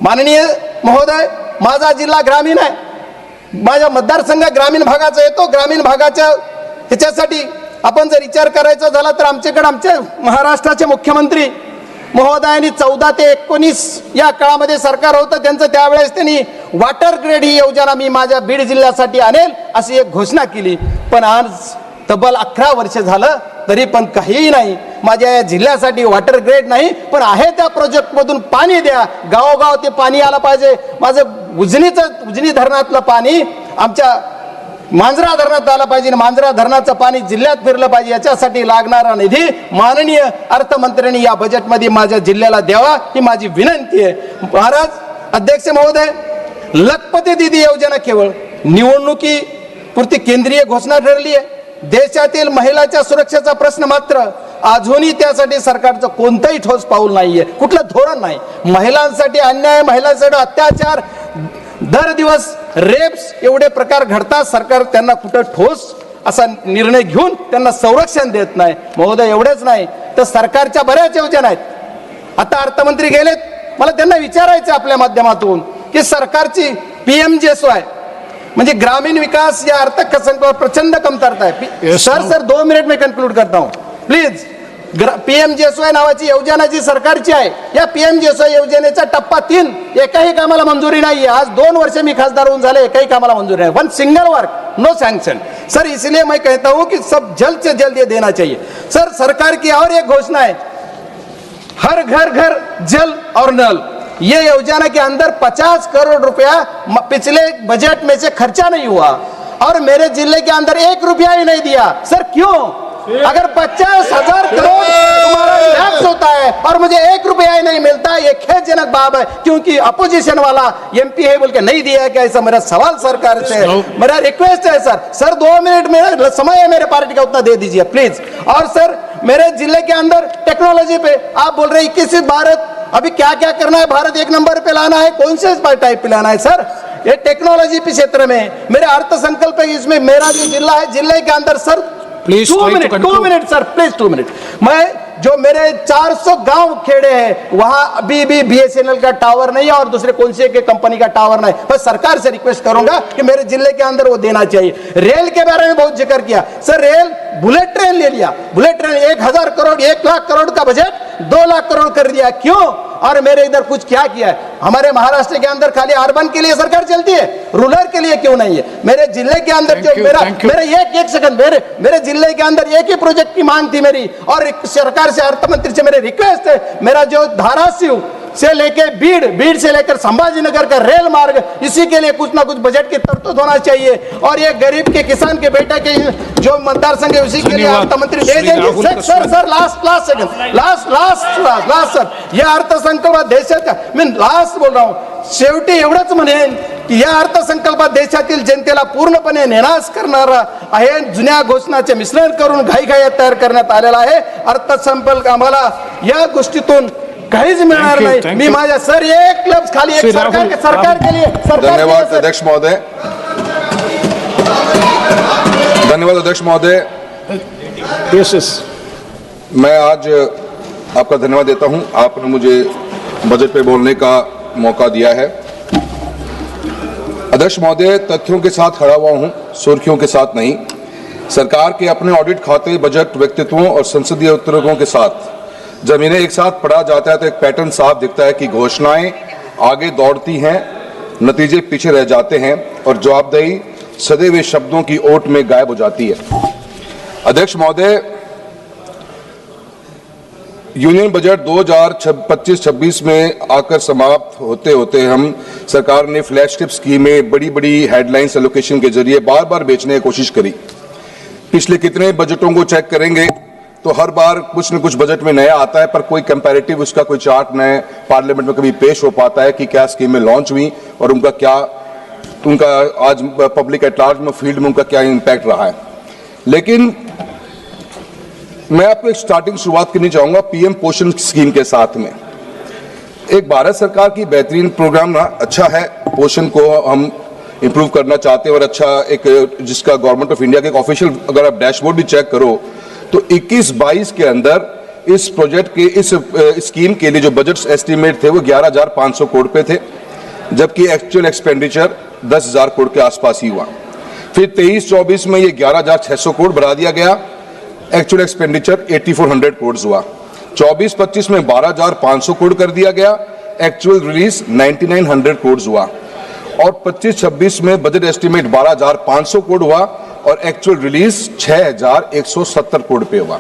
माननीय महोदय, माझा जिल्हा ग्रामीण आहे, माझा मतदारसंघ ग्रामीण भागाचा येतो. ग्रामीण भागाच्या ह्याच्यासाठी आपण जर विचार करायचा झाला तर आमचे महाराष्ट्राचे मुख्यमंत्री महोदयांनी 14 ते 19 या काळामध्ये सरकार होतं त्यांचं, त्यावेळेस त्यांनी वॉटर ग्रेड ही योजना मी माझ्या बीड जिल्ह्यासाठी आणेल अशी एक घोषणा केली. पण आज तब्बल 11 वर्ष झालं तरी पण काहीही नाही. माझ्या या जिल्ह्यासाठी वॉटर ग्रेड नाही, पण आहे त्या प्रोजेक्ट मधून पाणी द्या. गावोगाव ते पाणी आलं पाहिजे. माझं उजनी धरणातलं पाणी आमच्या मांजरा धरणात आलं पाहिजे, मांजरा धरणाचं पाणी जिल्ह्यात फिरलं पाहिजे. याच्यासाठी लागणारा निधी माननीय अर्थमंत्र्यांनी या बजेटमध्ये माझ्या जिल्ह्याला द्यावा ही माझी विनंती आहे. महाराज अध्यक्ष महोदय, लखपती दीदी योजना केवळ निवडणुकीपुरती केंद्रीय घोषणा ठरली आहे. देशातील महिलांच्या सुरक्षेचा प्रश्न मात्र अजूनही त्यासाठी सरकारचं कोणतंही ठोस पाऊल नाहीये, कुठलं धोरण नाही. महिलांसाठी अन्याय, महिलांसाठी अत्याचार, दर दिवस रेप्स एवढे प्रकार घडतात, सरकार त्यांना कुठं ठोस असा निर्णय घेऊन त्यांना संरक्षण देत नाही. महोदय, एवढेच नाही तर सरकारच्या बऱ्याच योजना आहेत. आता अर्थमंत्री गेलेत, मला त्यांना विचारायचं आपल्या माध्यमातून की सरकारची PMGSY म्हणजे ग्रामीण विकास या अर्थसंकल्पात प्रचंड कमतरता आहे. सर 2 मिनिट में कंक्लूड करता हूं प्लीज. PMGSY नावाची योजना जी सरकारची आहे, या PMGSY योजनेचा टप्पा 3 एकाही कामाला मंजुरी नाही. आज 2 वर्ष मी खासदार होऊन झाले, एकाही कामाला मंजुरी नाही. 1 single work, no sanction. Sir इसलिए मैं कहता हूं कि सब जल्द से जल्द ये देना चाहिए. सर सरकार की और एक घोषणा है, हर घर घर जल और नल. ये योजना के अंदर 50 करोड़ रुपया पिछले बजट में से खर्चा नहीं हुआ और मेरे जिले के अंदर 1 रुपया ही नहीं दिया. सर क्यों? अगर 50,000 करोड़ तुम्हारा टैक्स होता है और मुझे 1 रुपया ही नहीं मिलता, ये खेदजनक बात है. क्योंकि अपोजिशन वाला MP है बोल के नहीं दिया है क्या? ऐसा मेरा सवाल सरकार से, मेरा रिक्वेस्ट है सर 2 मिनट में समय है मेरे पार्टी का, उतना दे दीजिए प्लीज. और सर मेरे जिले के अंदर टेक्नोलॉजी पे आप बोल रहे 21 भारत, अभी क्या क्या करना है? भारत 1 नंबर पे लाना है, कौन से टाइप पे लाना है सर? ये टेक्नोलॉजी के क्षेत्र में मेरे अर्थसंकल्प है, इसमें मेरा जो जिला है, जिले के अंदर sir 2 minute sir please 2 minute. मैं जो मेरे 400 गांव खेड़े हैं वहां अभी भी BSNL का टावर नहीं है और दूसरे कौन से के कंपनी का टावर नहीं. बस सरकार से रिक्वेस्ट करूंगा कि मेरे जिले के अंदर वो देना चाहिए. रेल के बारे में बहुत जिक्र किया सर, रेल बुलेट ट्रेन ले लिया, बुलेट ट्रेन 1000 करोड़ 1 लाख करोड़ का बजट 2 लाख करोड़ कर दिया. क्यों? और मेरे इधर कुछ क्या किया है? हमारे महाराष्ट्र के अंदर खाली अर्बन के लिए सरकार चलती है, रूरल के लिए क्यों नहीं है? मेरे जिले के अंदर जो मेरा एक सेकंड, मेरे जिले के अंदर एक ही प्रोजेक्ट की मांग थी मेरी और सरकार से, अर्थमंत्री से मेरी रिक्वेस्ट है, मेरा जो धाराशिव से लेके बीड़ से लेकर संभाजीनगर का रेल मार्ग, इसी के लिए कुछ ना कुछ बजट की तरतूद होना चाहिए. और ये गरीब के किसान के बेटे के जो मतदार संघ है उसी के लिए अर्थमंत्री दे देंगे. Sir last second, last sir, या अर्थसंकल्पात देशाच्या, मी लास्ट बोल रहा हूं, शेवटी एवढंच म्हणेन की या अर्थसंकल्पात देशातील जनतेला पूर्णपणे निराश करणारा आहे. जुन्या घोषणाचे मिश्रण करून घाईघाईत तयार करण्यात आलेला आहे. अर्थसंकल्प आम्हाला या गोष्टीतून काहीच मिळणार नाही. मी माझ्या सर एक लफ्ज खाली एक सरकार के लिए धन्यवाद अध्यक्ष महोदय. धन्यवाद अध्यक्ष महोदय. मैं आज आपका धन्यवाद देता हूं, आपने मुझे बजट पे बोलने का मौका दिया है. अध्यक्ष महोदय, तथ्यों के साथ खड़ा हुआ हूं, सुर्खियों के साथ नहीं. सरकार के अपने ऑडिट खाते, बजट, व्यक्तित्वों और संसदीय उत्तरकों के साथ जब इन्हें एक साथ पढ़ा जाता है तो एक पैटर्न साफ दिखता है कि घोषणाएं आगे दौड़ती हैं, नतीजे पीछे रह जाते हैं और जवाबदेही सदे हुए शब्दों की ओट में गायब हो जाती है. अध्यक्ष महोदय, यूनियन बजट 2025-26 में आकर समाप्त होते होते हम सरकार ने फ्लैगशिप स्कीमें, बड़ी बड़ी हेडलाइंस एलोकेशन के जरिए बार बार बेचने की कोशिश करी. पिछले कितने बजटों को चेक करेंगे तो हर बार कुछ न कुछ बजट में नया आता है, पर कोई कंपैरेटिव उसका कोई चार्ट नए पार्लियामेंट में कभी पेश हो पाता है कि क्या स्कीमें लॉन्च हुई और उनका आज पब्लिक एट लार्ज में, फील्ड में उनका क्या इम्पैक्ट रहा है. लेकिन मैं आपको एक स्टार्टिंग शुरुआत करनी चाहूंगा पीएम पोषण स्कीम के साथ में. एक भारत सरकार की बेहतरीन प्रोग्राम ना, अच्छा है, पोषण को हम इंप्रूव करना चाहते हैं और अच्छा एक जिसका गवर्नमेंट ऑफ इंडिया के एक ऑफिशियल अगर आप डैशबोर्ड भी चेक करो तो 21-22 के अंदर इस प्रोजेक्ट के इस स्कीम के लिए जो बजट एस्टीमेट थे वो 11,500 करोड़ पे थे, जबकि एक्चुअल एक्सपेंडिचर 10,000 करोड़ के आसपास ही हुआ. फिर 23-24 में ये 11,600 करोड़ बढ़ा दिया गया, एक्चुअल एक्सपेंडिचर 8,400 करोड़ हुआ. 24-25 में 12,500 करोड़ कर दिया गया, एक्चुअल रिलीज 9,900 करोड़ हुआ. और 25-26 में बजट एस्टीमेट 12,500 करोड़ हुआ और एक्चुअल रिलीज 6,170 करोड़ पे हुआ.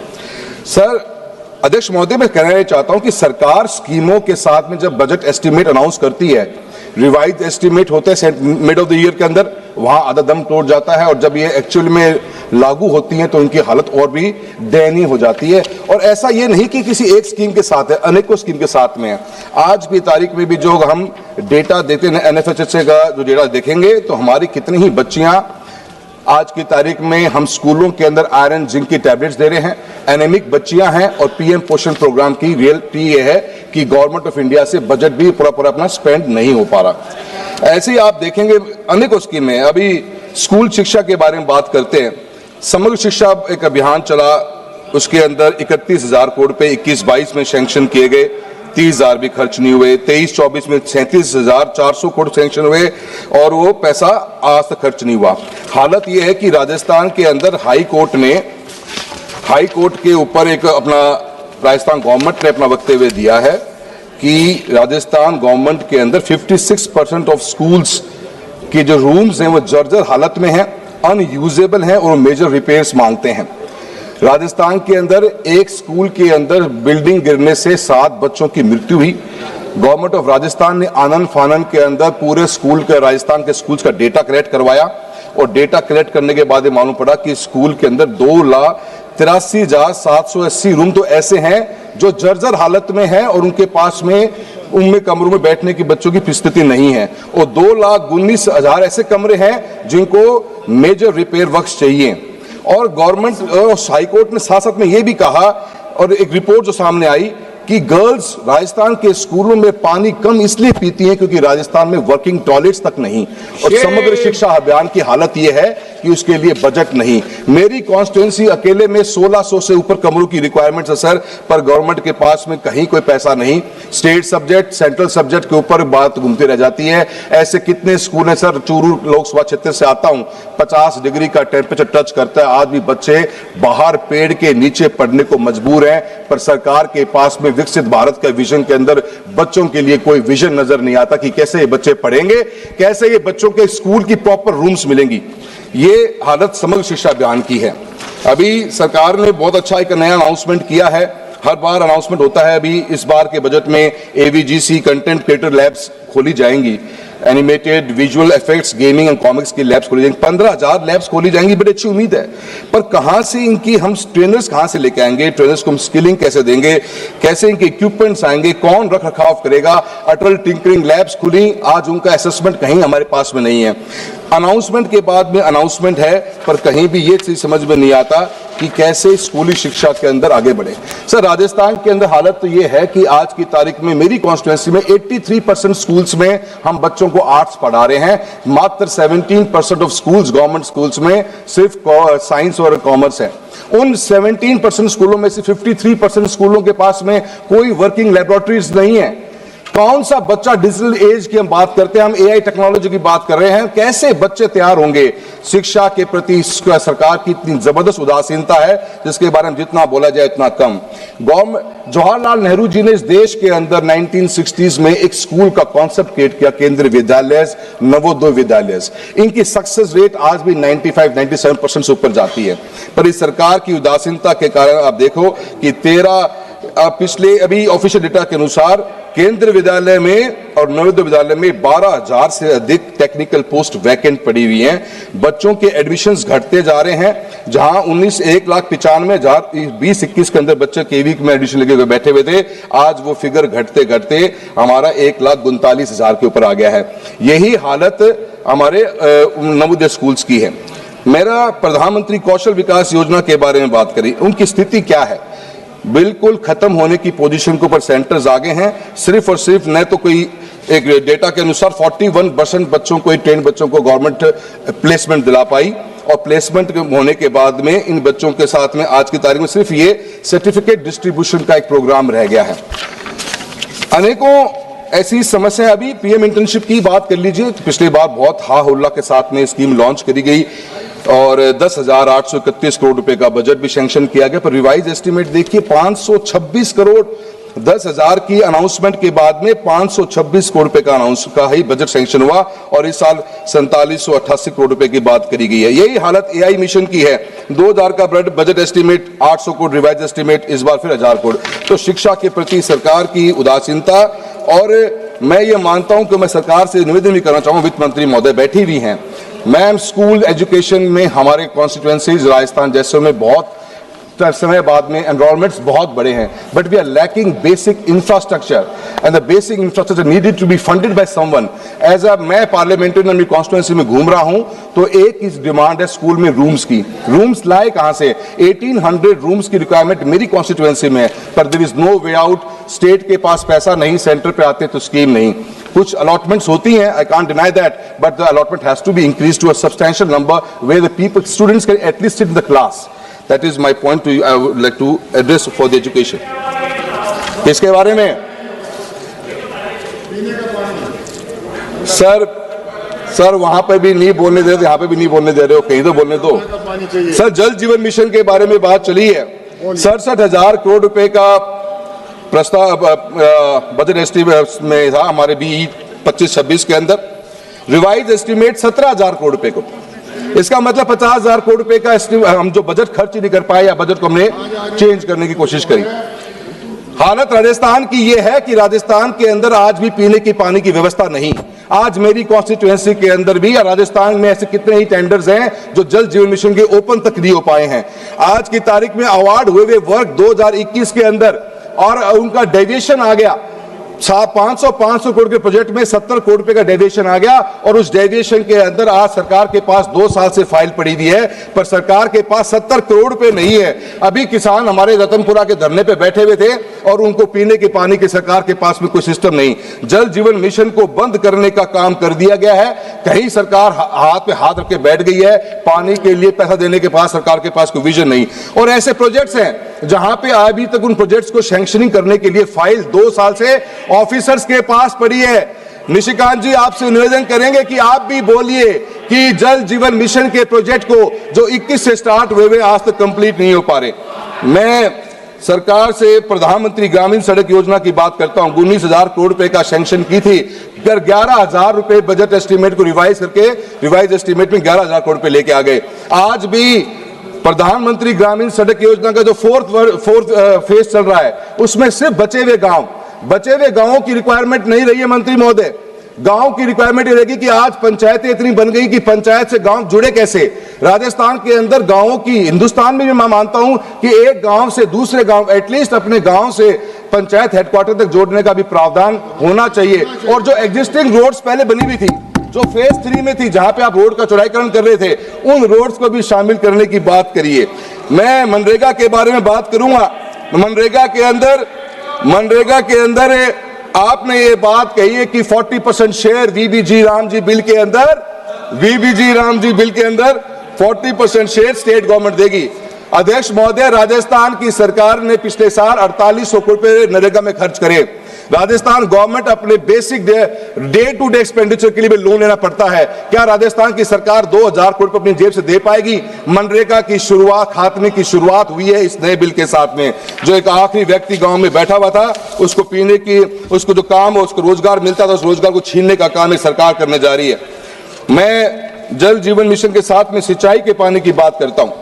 सर अध्यक्ष महोदय, मैं कहना चाहता हूं कि सरकार स्कीमों के साथ में जब बजट एस्टीमेट अनाउंस करती है, रिवाइज एस्टीमेट होते हैं मिड ऑफ द ईयर के अंदर, वहां आधा दम तोड़ जाता है और जब ये एक्चुअल में लागू होती हैं तो उनकी हालत और भी दयनीय हो जाती है. और ऐसा ये नहीं कि किसी एक स्कीम के साथ है, अनेकों स्कीम के साथ में है. आज की तारीख में भी जो हम डेटा देते हैं एनएफएचएस का जो डेटा देखेंगे तो हमारी कितनी ही बच्चियां आज की तारीख में हम स्कूलों के अंदर आयरन जिंक की टैबलेट्स दे रहे हैं, एनेमिक बच्चियां हैं. और पीएम पोषण प्रोग्राम की रियलिटी ये है कि गवर्नमेंट ऑफ इंडिया से बजट भी पूरा अपना स्पेंड नहीं हो पा रहा. ऐसे ही आप देखेंगे अनेकों स्कीमें. अभी स्कूल शिक्षा के बारे में बात करते हैं, समग्र शिक्षा एक अभियान चला, उसके अंदर 31,000 करोड़ पे 21-22 में सैंक्शन किए गए, 30,000 भी खर्च नहीं हुए. 23-24 में 37,400 करोड़ सैंक्शन हुए और वो पैसा आज तक खर्च नहीं हुआ. हालत ये है कि राजस्थान के अंदर हाई कोर्ट के ऊपर एक अपना राजस्थान गवर्नमेंट ने अपना वक्तव्य दिया है कि राजस्थान गवर्नमेंट के अंदर 56% ऑफ स्कूल्स के जो रूम्स हैं वो जर्जर हालत में हैं, अनयूजेबल हैं और मेजर रिपेयर्स मांगते हैं. राजस्थान के अंदर एक स्कूल के अंदर बिल्डिंग गिरने से 7 बच्चों की मृत्यु हुई. गवर्नमेंट ऑफ राजस्थान ने आनन फानन के अंदर पूरे स्कूल के राजस्थान के स्कूल्स का डेटा कलेक्ट करवाया और डेटा कलेक्ट करने के बाद मालूम पड़ा कि स्कूल के अंदर 2,83,780 रूम तो ऐसे हैं जो जर्जर हालत में हैं और उनके पास में उनमें कमरों में बैठने की बच्चों की स्थिति नहीं है. और 2,19,000 ऐसे कमरे हैं जिनको मेजर रिपेयर वर्क्स चाहिए. और गवर्नमेंट और हाई कोर्ट ने साथ साथ में ये भी कहा और एक रिपोर्ट जो सामने आई कि गर्ल्स राजस्थान के स्कूलों में पानी कम इसलिए पीती हैं क्योंकि राजस्थान में वर्किंग टॉयलेट्स तक नहीं. और समग्र शिक्षा अभियान की हालत यह है कि उसके लिए बजट नहीं. मेरी कॉन्स्टिट्यूएंसी अकेले में 1,600 से ऊपर कमरों की रिक्वायरमेंट्स है सर, पर गवर्नमेंट के पास में कहीं कोई पैसा नहीं. स्टेट सब्जेक्ट, सेंट्रल सब्जेक्ट के ऊपर बात घूमती रह जाती है. ऐसे कितने स्कूल हैं सर, चूरू लोकसभा क्षेत्र से आता हूं, 50 डिग्री का टेम्परेचर टच करता है, आज भी बच्चे बाहर पेड़ के नीचे पढ़ने को मजबूर हैं. पर सरकार के पास में विकसित भारत का विजन के अंदर बच्चों के लिए कोई विजन नजर नहीं आता कि कैसे ये बच्चे पढ़ेंगे, कैसे ये बच्चों के स्कूल की प्रॉपर रूम्स मिलेंगी. ये हालत समग्र शिक्षा अभियान की है. अभी सरकार ने बहुत अच्छा एक नया अनाउंसमेंट किया है. हर बार अनाउंसमेंट होता है, अभी इस बार के बजट में एवीजीसी कंटेंट क्रिएटर लैब्स खोली जाएंगी, animated visual effects, gaming and comics की लैब्स खोली जाएंगी. 15,000 लैब्स खोली जाएंगी, बड़ी अच्छी उम्मीद है. पर कहां से इनकी हम ट्रेनर्स कहां से लेके आएंगे, ट्रेनर्स को हम स्किलिंग कैसे देंगे, कैसे इनके इक्विपमेंट्स आएंगे, कौन रख रखाव करेगा. अटल टिंकरिंग लैब्स खुली, आज उनका असेसमेंट कहीं हमारे पास में नहीं है. अनाउंसमेंट के बाद में अनाउंसमेंट है पर कहीं भी ये चीज समझ में नहीं आता कि कैसे स्कूली शिक्षा के अंदर आगे बढ़े। सर, राजस्थान के अंदर हालत तो ये है कि आज की तारीख में मेरी कॉन्स्टिट्यूंसी में 83% स्कूल्स में हम बच्चों को आर्ट्स पढ़ा रहे हैं, मात्र 17% ऑफ स्कूल्स, गवर्नमेंट स्कूल्स में सिर्फ साइंस और कॉमर्स है। उन 17% स्कूलों में से 53% स्कूलों के पास में कोई वर्किंग लेबोरेटरीज नहीं है। कौन सा बच्चा, डिजिटल एज की हम बात करते हैं, हम एआई टेक्नोलॉजी की बात कर रहे हैं, कैसे बच्चे तैयार होंगे? शिक्षा के प्रति सरकार की इतनी जबरदस्त उदासीनता है जिसके बारे में जितना बोला जाए उतना कम। जवाहरलाल नेहरू जी ने इस देश के अंदर 1960s में एक स्कूल का कॉन्सेप्ट क्रिएट किया, केंद्रीय विद्यालय, नवोदय विद्यालय। इनकी सक्सेस रेट आज भी 95-97% से ऊपर जाती है, पर इस सरकार की उदासीनता के कारण आप देखो कि पिछले अभी ऑफिशियल डेटा के अनुसार केंद्रीय विद्यालय में और नवोदय विद्यालय में 12,000 से अधिक टेक्निकल पोस्ट वैकेंट पड़ी हुई हैं। बच्चों के एडमिशन्स घटते जा रहे हैं, जहां 1,95,000 20-21 के अंदर बच्चे केवी में एडमिशन लेके बैठे हुए थे, आज वो फिगर घटते घटते हमारा 1,39,000 के ऊपर आ गया है। यही हालत हमारे नवोदय स्कूल्स की है। मेरा प्रधानमंत्री कौशल विकास योजना के बारे में बात करी, उनकी स्थिति क्या है? बिल्कुल खत्म होने की पोजीशन के ऊपर सेंटर्स आगे हैं। सिर्फ और सिर्फ न तो कोई एक डेटा के अनुसार 41% बच्चों को, ट्रेन बच्चों को गवर्नमेंट प्लेसमेंट दिला पाई, और प्लेसमेंट होने के बाद में इन बच्चों के साथ में आज की तारीख में सिर्फ ये सर्टिफिकेट डिस्ट्रीब्यूशन का एक प्रोग्राम रह गया है। अनेकों ऐसी समस्या, अभी पीएम इंटर्नशिप की बात कर लीजिए, तो पिछली बार बहुत हा हुल्ला के साथ में स्कीम लॉन्च करी गई और 10,831 करोड़ रुपए का बजट भी सैंक्शन किया गया, पर रिवाइज एस्टीमेट देखिए 526 करोड़। 10,000 की अनाउंसमेंट के बाद में 526 करोड़ रुपए का ही बजट सैंक्शन हुआ, और इस साल 4788 करोड़ रुपए की बात करी गई है। यही हालत एआई मिशन की है। 2000 का budget estimate 800 crore, revise estimate इस बार फिर 1000 करोड़। तो शिक्षा के प्रति सरकार की उदासीनता, और मैं ये मानता हूं कि मैं सरकार से निवेदन भी करना चाहूंगा, वित्त मंत्री महोदय बैठी हुई हैं, मैम, स्कूल एजुकेशन में हमारे कॉन्स्टिट्यूएंसीज राजस्थान जैसे में बहुत समय बाद में एनरोलमेंट्स बहुत बड़े हैं, but we are lacking basic infrastructure, and the basic infrastructure needed to be funded by someone. As a मैं पार्लियामेंट्री अपनी कॉन्स्टिट्यूएंसी में घूम रहा हूं, तो एक ही डिमांड है स्कूल में रूम्स की। रूम्स लाए कहां से? 1800 रूम्स की रिक्वायरमेंट मेरी कॉन्स्टिट्यूएंसी में है, पर there is no way out. State के पास पैसा नहीं, सेंटर पे आते तो स्कीम नहीं। कुछ अलॉटमेंट्स होती हैं, I can't deny that, but the allotment has to be increase to a substantial number where the people, students can at least sit in the class. That is my point to you, I would like to address for the education. इसके बारे में sir वहां पे भी नहीं बोलने दे रहे, यहाँ पे भी नहीं बोलने दे रहे हो, कहीं तो बोलने दो। सर, जल जीवन मिशन के बारे में बात चली है। 67,000 करोड़ रुपए का प्रस्ताव बजट एस्टीमेट में था हमारे BE 25-26 के अंदर। रिवाइज एस्टीमेट 17,000 करोड़ रुपए को। इसका मतलब 50,000 करोड़ रुपए का हम जो बजट खर्च नहीं कर पाए, या बजट को हमने चेंज करने की कोशिश करी। हालत राजस्थान की यह है कि राजस्थान के अंदर आज भी पीने की पानी की व्यवस्था नहीं। आज मेरी कॉन्स्टिट्यूएंसी के अंदर भी, राजस्थान में ऐसे कितने ही टेंडर्स हैं जो जल जीवन मिशन के ओपन तक नहीं हो पाए हैं। आज की तारीख में अवार्ड हुए वर्क 2021 के अंदर, और उनका डेविएशन आ गया 500 करोड़ के प्रोजेक्ट में 70 करोड़ रुपए का डेविएशन आ गया, और उस डेविएशन के अंदर आज सरकार के पास 2 साल से फाइल पड़ी हुई है, पर सरकार के पास 70 करोड़ रुपए नहीं है। अभी किसान हमारे रतनपुरा के धरने पे बैठे हुए थे, और उनको पीने के पानी की सरकार के पास में कोई सिस्टम नहीं। जल जीवन मिशन को बंद करने का काम कर दिया गया है। कहीं सरकार हाथ पे हाथ रख के बैठ गई है, पानी के लिए पैसा देने के पास सरकार के पास कोई विजन नहीं। और ऐसे प्रोजेक्ट्स हैं जहां पे अभी तक उन प्रोजेक्ट्स को सैंक्शनिंग करने के लिए फाइल 2 साल से ऑफिसर्स के पास पड़ी है। निशिकांत जी, आपसे निवेदन करेंगे कि आप भी बोलिए कि जल जीवन मिशन के प्रोजेक्ट को जो 21 से स्टार्ट हुए आज तक कंप्लीट नहीं हो पा रहे। मैं सरकार से प्रधानमंत्री ग्रामीण सड़क योजना की बात करता हूं। 19,000 करोड़ रुपए का सैंक्शन की थी, फिर 11,000 रुपए बजट एस्टीमेट को रिवाइज करके रिवाइज एस्टीमेट में 11,000 करोड़ रुपए लेके आ गए। आज भी प्रधानमंत्री ग्रामीण सड़क योजना का जो फोर्थ फेज चल रहा है, उसमें सिर्फ बचे हुए गांवों की रिक्वायरमेंट नहीं रही है मंत्री महोदय। गांव की रिक्वायरमेंट ये रहेगी कि आज पंचायतें इतनी बन गई कि पंचायत से गांव जुड़े कैसे। राजस्थान के अंदर गांवों की, हिंदुस्तान में भी मैं मानता हूं कि एक गांव से दूसरे गांव, एटलीस्ट अपने गांव से पंचायत हेडक्वार्टर तक जोड़ने का भी प्रावधान होना चाहिए। और जो एग्जिस्टिंग रोड्स पहले बनी हुई थी, जो फेज 3 में थी, जहां पे आप रोड का चौड़ाईकरण कर रहे थे, उन रोड्स को भी शामिल करने की बात करिए। मैं मनरेगा के बारे में बात करूंगा। मनरेगा के अंदर आपने ये बात कही है कि 40% शेयर वीबीजी रामजी बिल के अंदर 40% शेयर स्टेट गवर्नमेंट देगी। अध्यक्ष महोदय, राजस्थान की सरकार ने पिछले साल 4800 करोड़ रुपए नरेगा में खर्च करे। राजस्थान गवर्नमेंट अपने basic day to day expenditure के लिए भी लोन लेना पड़ता है। क्या राजस्थान की सरकार 2000 करोड़ रुपए अपनी जेब से दे पाएगी? मनरेगा की शुरुआत, खात्मे की शुरुआत हुई है इस नए बिल के साथ में। जो एक आखिरी व्यक्ति गांव में बैठा हुआ था, उसको पीने की, उसको जो काम हो, उसको रोजगार मिलता था, उस रोजगार को छीनने का काम एक सरकार करने जा रही है। मैं जल जीवन मिशन के साथ में सिंचाई के पानी की बात करता हूं।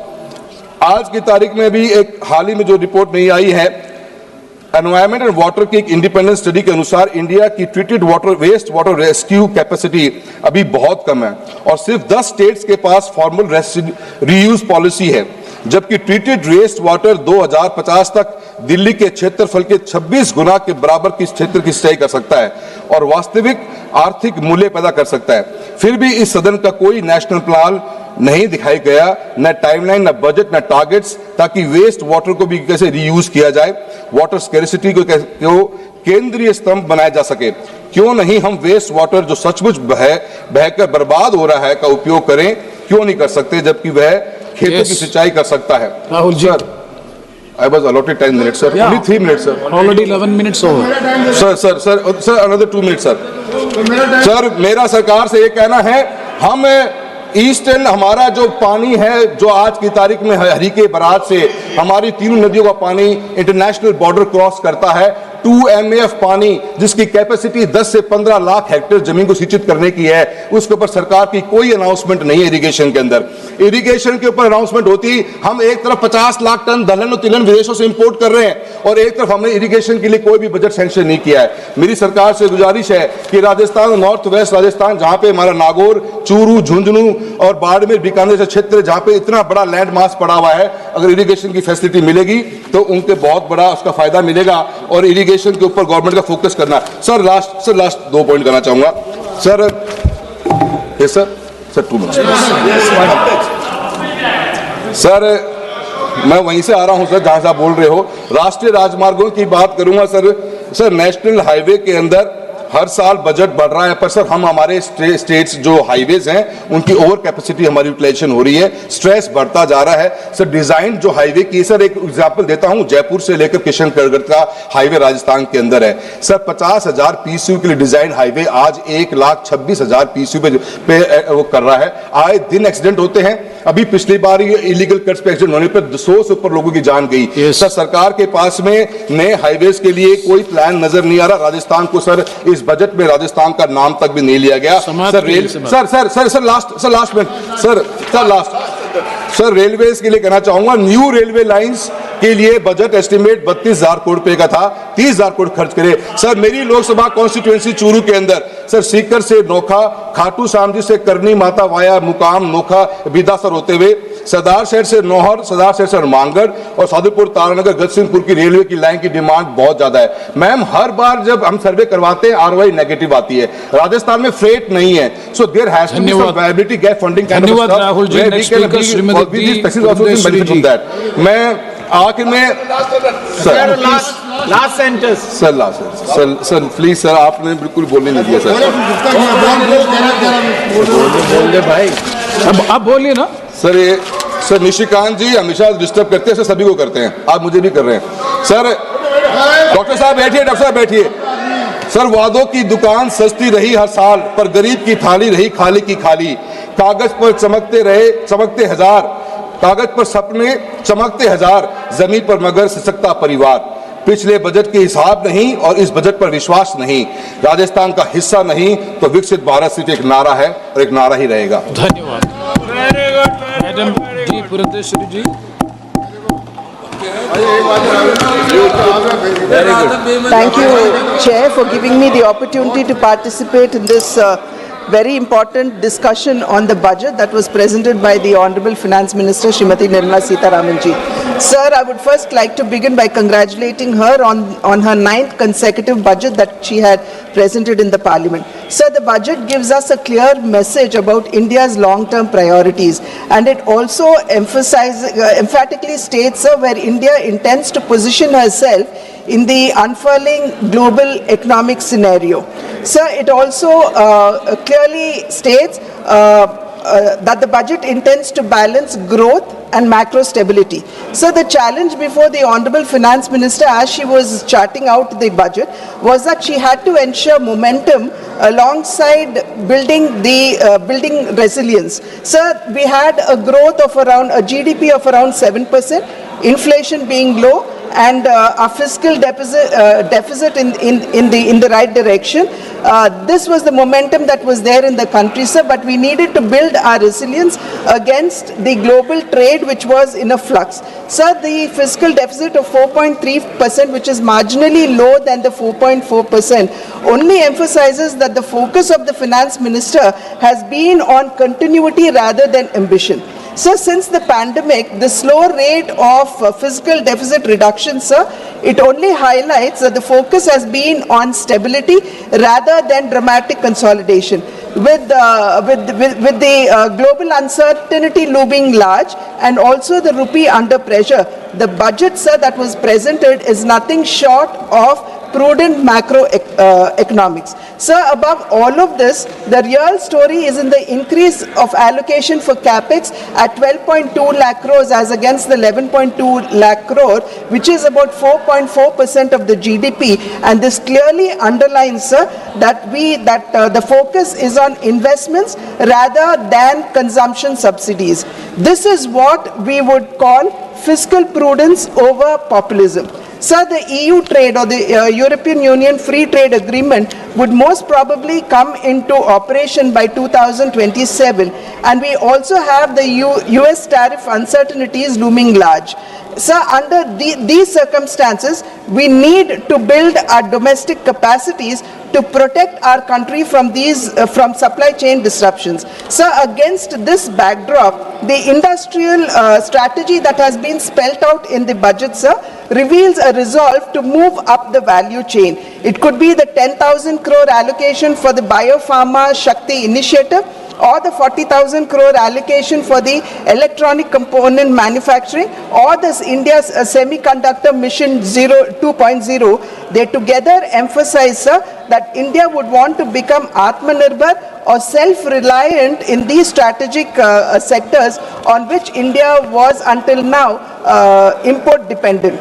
आज की तारीख में भी एक हाल ही में जो रिपोर्ट नहीं आई है, एनवायरमेंट एंड वाटर की एक इंडिपेंडेंट स्टडी के अनुसार इंडिया की treated water, waste water rescue capacity अभी बहुत कम है और सिर्फ 10 स्टेट्स के पास फॉर्मल रीयूज पॉलिसी है, जबकि ट्रीटेड वेस्ट वाटर 2050 तक दिल्ली के क्षेत्रफल के 26 गुना के बराबर की क्षेत्र की सिंचाई कर सकता है और वास्तविक आर्थिक मूल्य पैदा कर सकता है। फिर भी इस सदन का कोई नेशनल प्लान नहीं दिखाई गया, न टाइमलाइन, न बजट, न टारगेट्स, ताकि वेस्ट वाटर को भी कैसे रीयूज किया जाए, वाटर स्कैरिसिटी को केंद्रीय स्तंभ बनाया जा सके। क्यों नहीं हम वेस्ट वाटर जो सचमुच बहकर बर्बाद हो रहा है का उपयोग करें? क्यों नहीं कर सकते, जबकि वह खेतों की सिंचाई कर सकता है? Rahul ji, I was allotted 10 minutes, sir. Only 3 minutes, sir. Already 11 minutes over. Sir, another 2 minutes, sir. Sir, मेरा सरकार से ये कहना है, हम ईस्टर्न हमारा जो पानी है, जो आज की तारीख में हरीके बराज से हमारी तीनों नदियों का पानी इंटरनेशनल बॉर्डर क्रॉस करता है, 2 MAF पानी जिसकी कैपेसिटी 10 से 15 लाख हेक्टेयर जमीन को सिंचित करने की है, उसके ऊपर सरकार की कोई अनाउंसमेंट नहीं है। इरिगेशन के अंदर, इरिगेशन के ऊपर अनाउंसमेंट होती, हम एक तरफ 50 लाख टन दलहन और तिलहन विदेशों से इंपोर्ट कर रहे हैं और एक तरफ हमने इरिगेशन के लिए कोई भी बजट सैंक्शन नहीं किया है। मेरी सरकार से गुजारिश है कि राजस्थान, नॉर्थ वेस्ट राजस्थान, जहां पे हमारा नागौर, चूरू, झुंझुनू और बाड़मेर, बीकानेर से क्षेत्र, जहां पे इतना बड़ा लैंड मास पड़ा हुआ है, अगर इरिगेशन की फैसिलिटी मिलेगी तो उनके बहुत बड़ा उसका फायदा मिलेगा और इरिगेशन के ऊपर गवर्नमेंट का फोकस करना। सर लास्ट 2 पॉइंट करना चाहूंगा sir. Yes sir 2 minute sir, मैं वहीं से आ रहा हूं सर जहां से आप बोल रहे हो। राष्ट्रीय राजमार्गों की बात करूंगा सर नेशनल हाईवे के अंदर हर साल बजट बढ़ रहा है, पर सर हम हमारे स्टेट्स जो हाईवेज हैं उनकी ओवर कैपेसिटी हमारी यूटिलाइजेशन हो रही है, स्ट्रेस बढ़ता जा रहा है। सर डिजाइन जो हाईवे की, सर एक एग्जांपल देता हूं, जयपुर से लेकर किशनगढ़ का हाईवे राजस्थान के अंदर है सर, 50,000 PCU के लिए डिजाइन हाईवे आज 1,26,000 PCU पे वो कर रहा है। आए दिन एक्सीडेंट होते हैं, अभी पिछली बार इलीगल कट्स पे एक्सीडेंट होने पर 100 से ऊपर लोगों की जान गई। सर सरकार के पास में नए हाईवेज के लिए कोई प्लान नजर नहीं आ रहा। राजस्थान को सर इस बजट में राजस्थान का नाम तक भी नहीं लिया गया। सर रेलवेज के लिए कहना चाहूंगा, न्यू रेलवे लाइंस के लिए बजट एस्टिमेट 32,000 करोड़ रुपए का था, 30,000 करोड़ खर्च करे। सर मेरी लोकसभा कॉन्स्टिट्यूएंसी चूरू के अंदर सर सीकर से नोखा, खाटू श्याम जी से करनी माता वाया मुकाम नोखा बिदासर होते हुए सरदार शहर से नौहर, सरदार शहर से मांगड़ और साधुपुर तारानगर गजसिंहपुर की रेलवे की लाइन की डिमांड बहुत ज्यादा है। मैम हर बार जब हम सर्वे करवाते हैं ROI नेगेटिव आती है। राजस्थान में फ्रेट नहीं है, so there has to be some viability gap funding kind of stuff. Rahul ji, next speaker Shrimati मैं आखिर में last sentence sir please sir, आपने बिल्कुल बोलने नहीं दिया सर। बोल भाई, अब बोलिए ना सर निशिकांत जी हमेशा डिस्टर्ब करते हैं, सर सभी को करते हैं, आप मुझे भी कर रहे हैं। सर डॉक्टर साहब बैठिए, डॉक्टर साहब बैठिए। सर वादों की दुकान सस्ती रही हर साल, पर गरीब की थाली रही खाली की खाली। कागज पर चमकते हजार, कागज पर सपने चमकते हजार, जमीन पर मगर सिसकता परिवार। पिछले बजट के हिसाब नहीं और इस बजट पर विश्वास नहीं, राजस्थान का हिस्सा नहीं तो विकसित भारत सिर्फ एक नारा है और एक नारा ही रहेगा। धन्यवाद। Madam ji, Purandeswari ji. Thank you, Chair, for giving me the opportunity to participate in this very important discussion on the budget that was presented by the Honorable Finance Minister Srimati Nirmala Sitharaman ji. Sir, I would first like to begin by congratulating her on her 9th consecutive budget that she had presented in the Parliament. Sir, the budget gives us a clear message about India's long-term priorities, and it also emphatically states, sir, where India intends to position herself in the unfurling global economic scenario. Sir, it also clearly states that the budget intends to balance growth and macro stability. So the challenge before the Honorable Finance Minister, as she was charting out the budget, was that she had to ensure momentum alongside building resilience. Sir, we had a growth of around a GDP of around 7%, inflation being low, and a fiscal deficit in the right direction. This was the momentum that was there in the country, sir, but we needed to build our resilience against the global trade, which was in a flux. Sir, the fiscal deficit of 4.3%, which is marginally lower than the 4.4%, only emphasizes that the focus of the finance minister has been on continuity rather than ambition. So since the pandemic, the slow rate of fiscal deficit reduction, sir, it only highlights that the focus has been on stability rather than dramatic consolidation. With the global uncertainty looming large and also the rupee under pressure, the budget, sir, that was presented is nothing short of prudent macroeconomics. Sir, above all of this, the real story is in the increase of allocation for capex at 12.2 lakh crores as against the 11.2 lakh crore, which is about 4.4% of the GDP. And this clearly underlines, sir, that the focus is on investments rather than consumption subsidies. This is what we would call fiscal prudence over populism. Sir, the EU trade or the European Union Free Trade Agreement would most probably come into operation by 2027, and we also have the US tariff uncertainties looming large. Sir, under these circumstances, we need to build our domestic capacities to protect our country from from supply chain disruptions. Sir, against this backdrop, the industrial strategy that has been spelled out in the budget, sir, reveals a resolve to move up the value chain. It could be the 10,000 crore allocation for the Biopharma Shakti initiative, or the 40,000 crore allocation for the electronic component manufacturing, or this India's semiconductor mission 2.0. They together emphasize, sir, that India would want to become Atmanirbhar or self-reliant in these strategic sectors on which India was until now import dependent.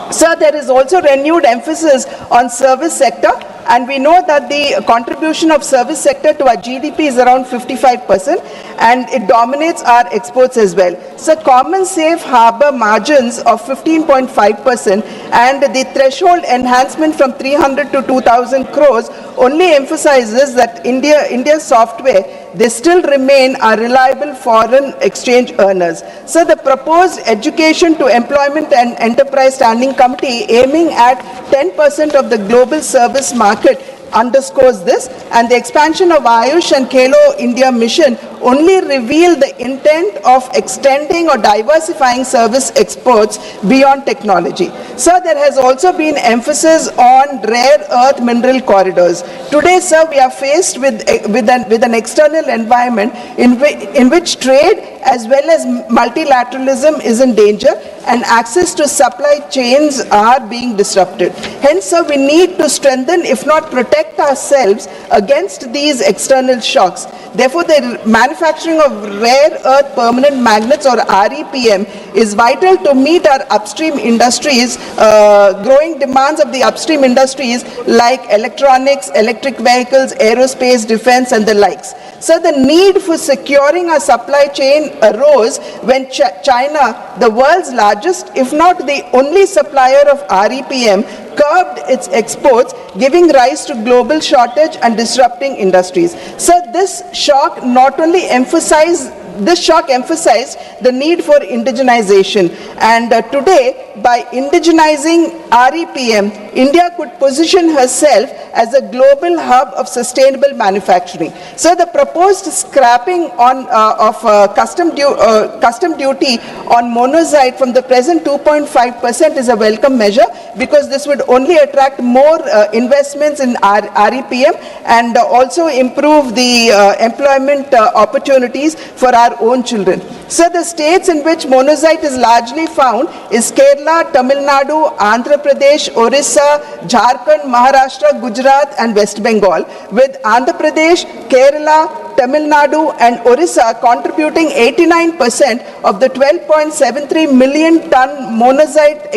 Sir, there is also renewed emphasis on service sector, and we know that the contribution of service sector to our GDP is around 55%, and it dominates our exports as well. So common safe harbor margins of 15.5% and the threshold enhancement from 300 to 2,000 crores only emphasizes that India's software, they still remain a reliable foreign exchange earners. So the proposed Education to Employment and Enterprise Standing Committee aiming at 10% of the global service market underscores this, and the expansion of Ayush and Khelo India mission only reveal the intent of extending or diversifying service exports beyond technology. Sir, there has also been emphasis on rare earth mineral corridors. Today, sir, we are faced with an external environment in which trade as well as multilateralism is in danger, and access to supply chains are being disrupted. Hence, sir, we need to strengthen, if not protect ourselves against these external shocks. Therefore, the manufacturing of rare earth permanent magnets, or REPM, is vital to meet our upstream industries, growing demands of the upstream industries like electronics, electric vehicles, aerospace, defense, and the likes. So the need for securing our supply chain arose when China, the world's largest, if not the only supplier of REPM, curbed its exports, giving rise to global shortage and disrupting industries. So this shock not only emphasized this shock emphasized the need for indigenization. And today, by indigenizing REPM, India could position herself as a global hub of sustainable manufacturing. So the proposed scrapping of custom duty on monazite from the present 2.5% is a welcome measure, because this would only attract more investments in REPM and also improve the employment opportunities for our own children. So the states in which monazite is largely found is Kerala, Tamil Nadu, Andhra Pradesh, Orissa, Jharkhand, Maharashtra, Gujarat and West Bengal, with Andhra Pradesh, Kerala, Tamil Nadu and Orissa contributing 89% of the 12.73 million ton monazite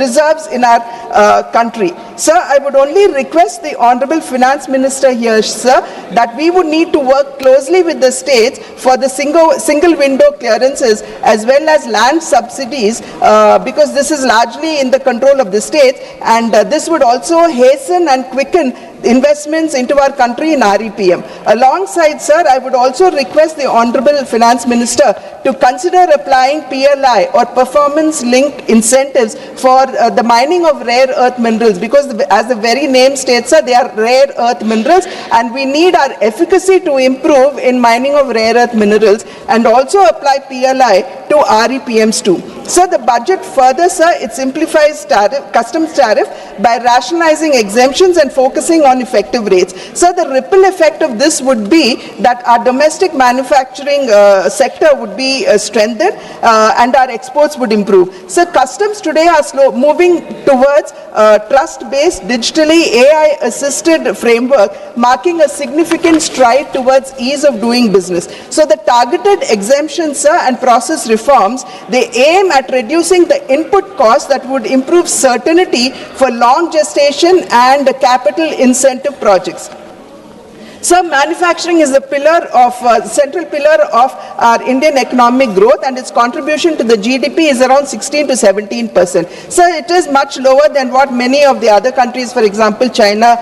reserves in our country. Sir, I would only request the Honorable Finance Minister here, sir, that we would need to work closely with the states for the single window clearances as well as land subsidies, because this is largely in the control of the states, and this would also hasten and quicken investments into our country in REPM. Alongside, sir, I would also request the Honorable Finance Minister to consider applying PLI or performance-linked incentives for the mining of rare earth minerals, because as the very name states, sir, they are rare earth minerals, and we need our efficacy to improve in mining of rare earth minerals, and also apply PLI to REPMs too. So the budget further, sir, it simplifies customs tariff by rationalizing exemptions and focusing on effective rates. So the ripple effect of this would be that our domestic manufacturing sector would be strengthened and our exports would improve. So customs today are moving towards trust-based, digitally AI-assisted framework, marking a significant stride towards ease of doing business. So the targeted exemptions, sir, and process reforms, they aim at reducing the input costs that would improve certainty for long gestation and capital incentive projects. So manufacturing is the central pillar of our Indian economic growth, and its contribution to the GDP is around 16 to 17%. So it is much lower than what many of the other countries, for example, China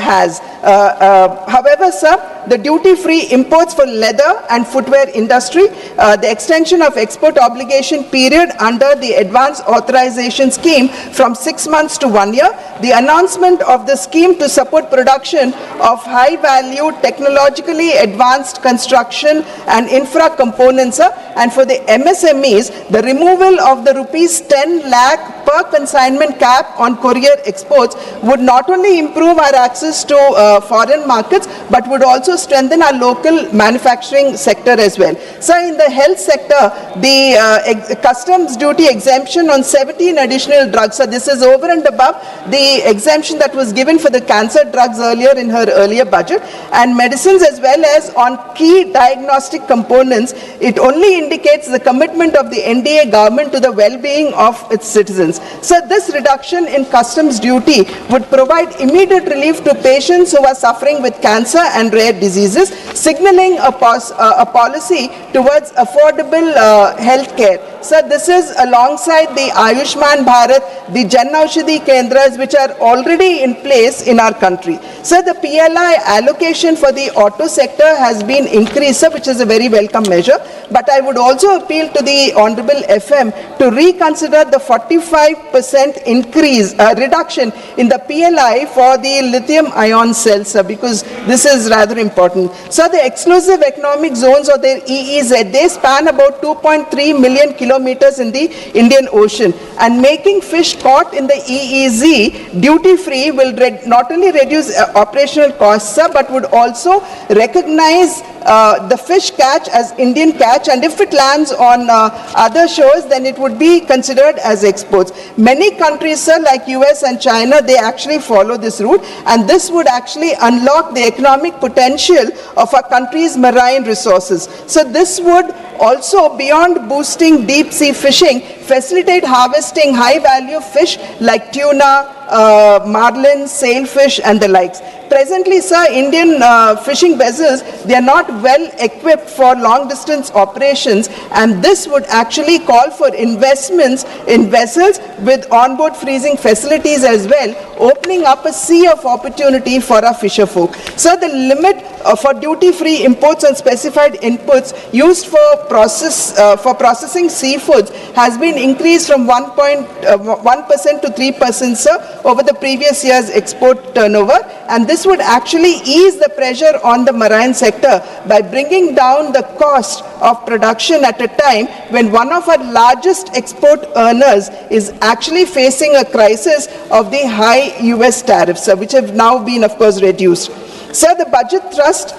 has. However, sir, the duty-free imports for leather and footwear industry, the extension of export obligation period under the advance authorization scheme from 6 months to 1 year, the announcement of the scheme to support production of high-value technologically advanced construction and infra components, and for the MSMEs, the removal of the rupees 10 lakh per consignment cap on courier exports would not only improve our access to foreign markets, but would also strengthen our local manufacturing sector as well. So in the health sector, the customs duty exemption on 17 additional drugs, so this is over and above the exemption that was given for the cancer drugs earlier in her earlier budget, and medicines as well as on key diagnostic components. It only indicates the commitment of the NDA government to the well-being of its citizens. So this reduction in customs duty would provide immediate relief to patients who are suffering with cancer and rare diseases, signaling a policy towards affordable health care. So this is alongside the Ayushman Bharat, the Jan Aushadhi Kendras, which are already in place in our country. So the PLI allocation for the auto sector has been increased, which is a very welcome measure. But I would also appeal to the Honorable FM to reconsider the 45% increase, reduction in the PLI for the lithium-ion cells, because this is rather important. So the exclusive economic zones, or the EEZ, they span about 2.3 million kilometers in the Indian Ocean, and making fish caught in the EEZ duty-free will not only reduce operational costs, but would also recognize the fish catch as Indian catch, and if it lands on other shores, then it would be considered as exports. Many countries, sir, like US and China, they actually follow this route, and this would actually unlock the economic potential of our country's marine resources. So this would also, beyond boosting deep sea fishing, facilitate harvesting high value fish like tuna, marlin, sailfish and the likes. Presently, sir, Indian fishing vessels, they are not well equipped for long distance operations, and this would actually call for investments in vessels with onboard freezing facilities as well, opening up a sea of opportunity for our fisher folk. So the limit for duty-free imports and specified inputs used for processing seafoods has been increased from 1% to 3%, sir, over the previous year's export turnover, and this would actually ease the pressure on the marine sector by bringing down the cost of production at a time when one of our largest export earners is actually facing a crisis of the high US tariffs, which have now been, of course, reduced. Sir, the budget thrust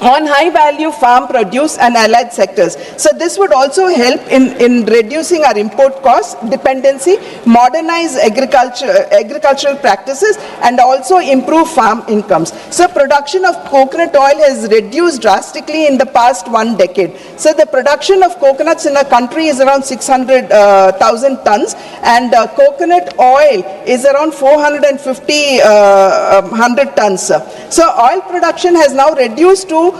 on high-value farm produce and allied sectors. So this would also help in reducing our import costs, dependency, modernize agricultural practices, and also improve farm incomes. So production of coconut oil has reduced drastically in the past 1 decade. So the production of coconuts in our country is around 600,000 tons, and coconut oil is around 450 tons. So oil production has now reduced to 4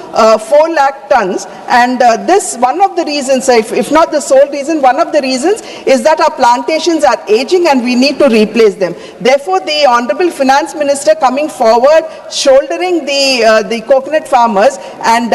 lakh tons, and this, one of the reasons, if not the sole reason, one of the reasons is that our plantations are aging and we need to replace them. Therefore, the Honorable Finance Minister coming forward, shouldering the coconut farmers and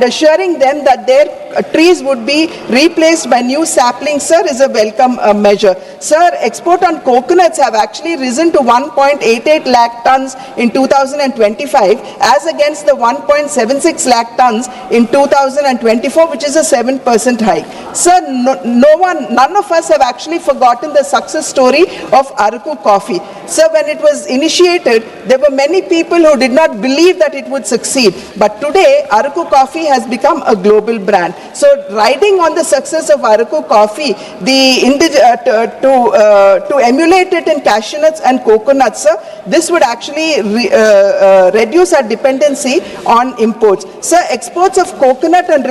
assuring them that their trees would be replaced by new saplings, sir, is a welcome measure. Sir, export on coconuts have actually risen to 1.88 lakh tons in 2025 as against the 1.76 lakh tons in 2024, which is a 7% hike. Sir, none of us have actually forgotten the success story of Araku coffee. Sir, when it was initiated, there were many people who did not believe that it would succeed. But today, Araku coffee has become a global brand. So, riding on the success of Araku coffee, to emulate it in cashew nuts and coconuts, sir, this would actually reduce our dependency on imports. Sir, exports of coconut and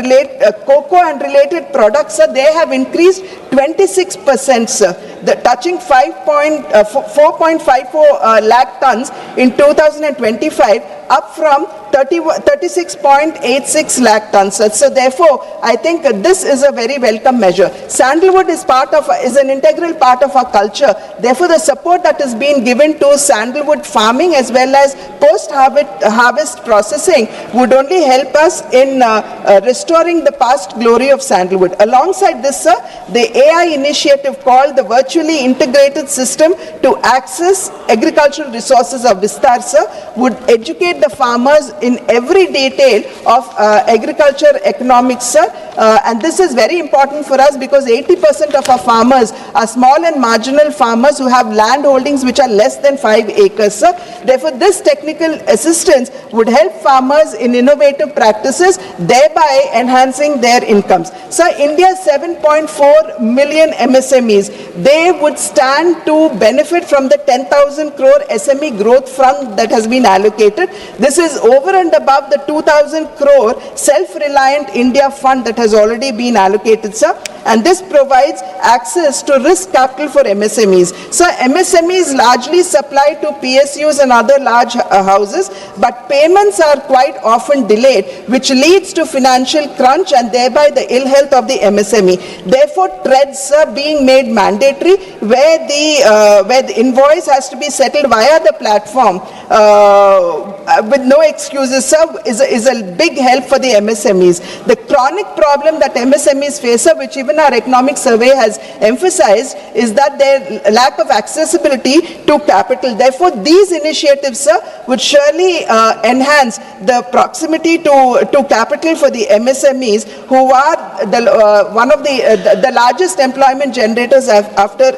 cocoa and related products, sir, they have increased 26%, sir, touching 4.54 lakh tons in 2025, up from 36.86 lakh tons. So therefore, I think this is a very welcome measure. Sandalwood is an integral part of our culture. Therefore, the support that is being given to sandalwood farming as well as post-harvest processing would only help us in restoring the past glory of sandalwood. Alongside this, sir, the AI initiative called the Virtually Integrated System to Access Agricultural Resources of Vistar, sir, would educate the farmers in every detail of agriculture economics, sir. And this is very important for us because 80% of our farmers are small and marginal farmers who have land holdings which are less than 5 acres, sir. Therefore, this technical assistance would help farmers in innovative practices, thereby enhancing their incomes. Sir, India's 7.4 million MSMEs, they would stand to benefit from the 10,000 crore SME growth fund that has been allocated. This is over and above the 2,000 crore self-reliant India fund that has already been allocated, sir. And this provides access to risk capital for MSMEs. So MSMEs largely supply to PSUs and other large houses, but payments are quite often delayed, which leads to financial crunch and thereby the ill health of the MSME. Therefore, TREDs are being made mandatory, where the invoice has to be settled via the platform with no excuses, sir, is a big help for the MSMEs. The chronic problem that MSMEs face, sir, which even our economic survey has emphasized, is that their lack of accessibility to capital. Therefore, these initiatives, sir, would surely enhance the proximity to capital for the MSMEs, who are one of the largest employment generators after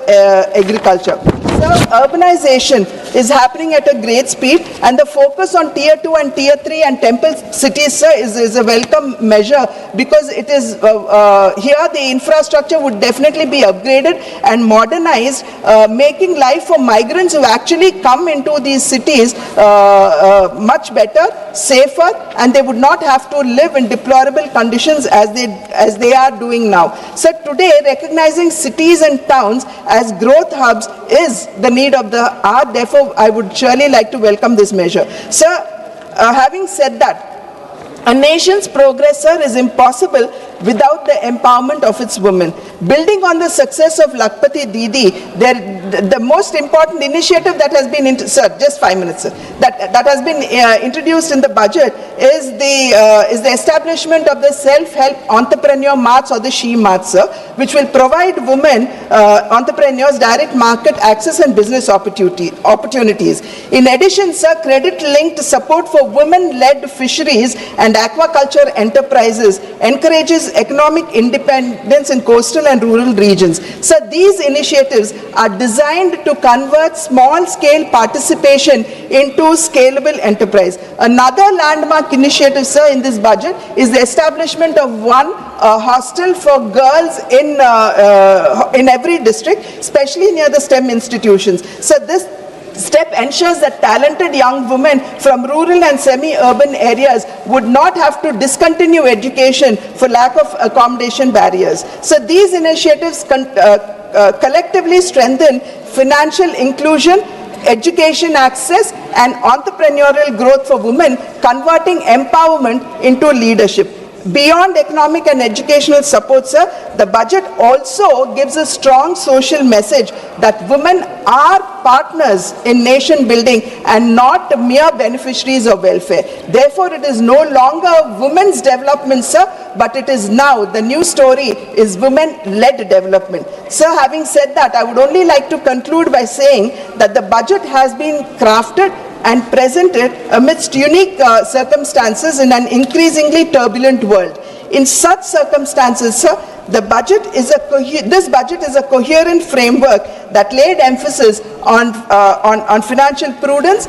agriculture. So, urbanization is happening at a great speed, and the focus on Tier 2 and Tier 3 and temple cities, sir, is a welcome measure, because it is here the infrastructure would definitely be upgraded and modernized, making life for migrants who actually come into these cities much better, safer, and they would not have to live in deplorable conditions as as they are doing now. So today, recognizing cities and towns as growth hubs is the need of the hour. Therefore, I would surely like to welcome this measure. Sir, having said that, a nation's progress, sir, is impossible without the empowerment of its women. Building on the success of Lakpati Didi, the most important initiative that has been, sir, just 5 minutes, sir, that has been introduced in the budget is the establishment of the self-help entrepreneur marts or the she marts, sir, which will provide women entrepreneurs direct market access and business opportunities. In addition, sir, credit-linked support for women-led fisheries and aquaculture enterprises encourages economic independence in coastal and rural regions. So these initiatives are designed to convert small-scale participation into scalable enterprise. Another landmark initiative, sir, in this budget is the establishment of one hostel for girls in every district, especially near the STEM institutions. So this step ensures that talented young women from rural and semi-urban areas would not have to discontinue education for lack of accommodation barriers. So these initiatives collectively strengthen financial inclusion, education access and entrepreneurial growth for women, converting empowerment into leadership. Beyond economic and educational support, sir, the budget also gives a strong social message that women are partners in nation building and not mere beneficiaries of welfare. Therefore, it is no longer women's development, sir, but it is now, the new story is women-led development. Sir, having said that, I would only like to conclude by saying that the budget has been crafted and presented amidst unique circumstances in an increasingly turbulent world. In such circumstances, sir, this budget is a coherent framework that laid emphasis on financial prudence,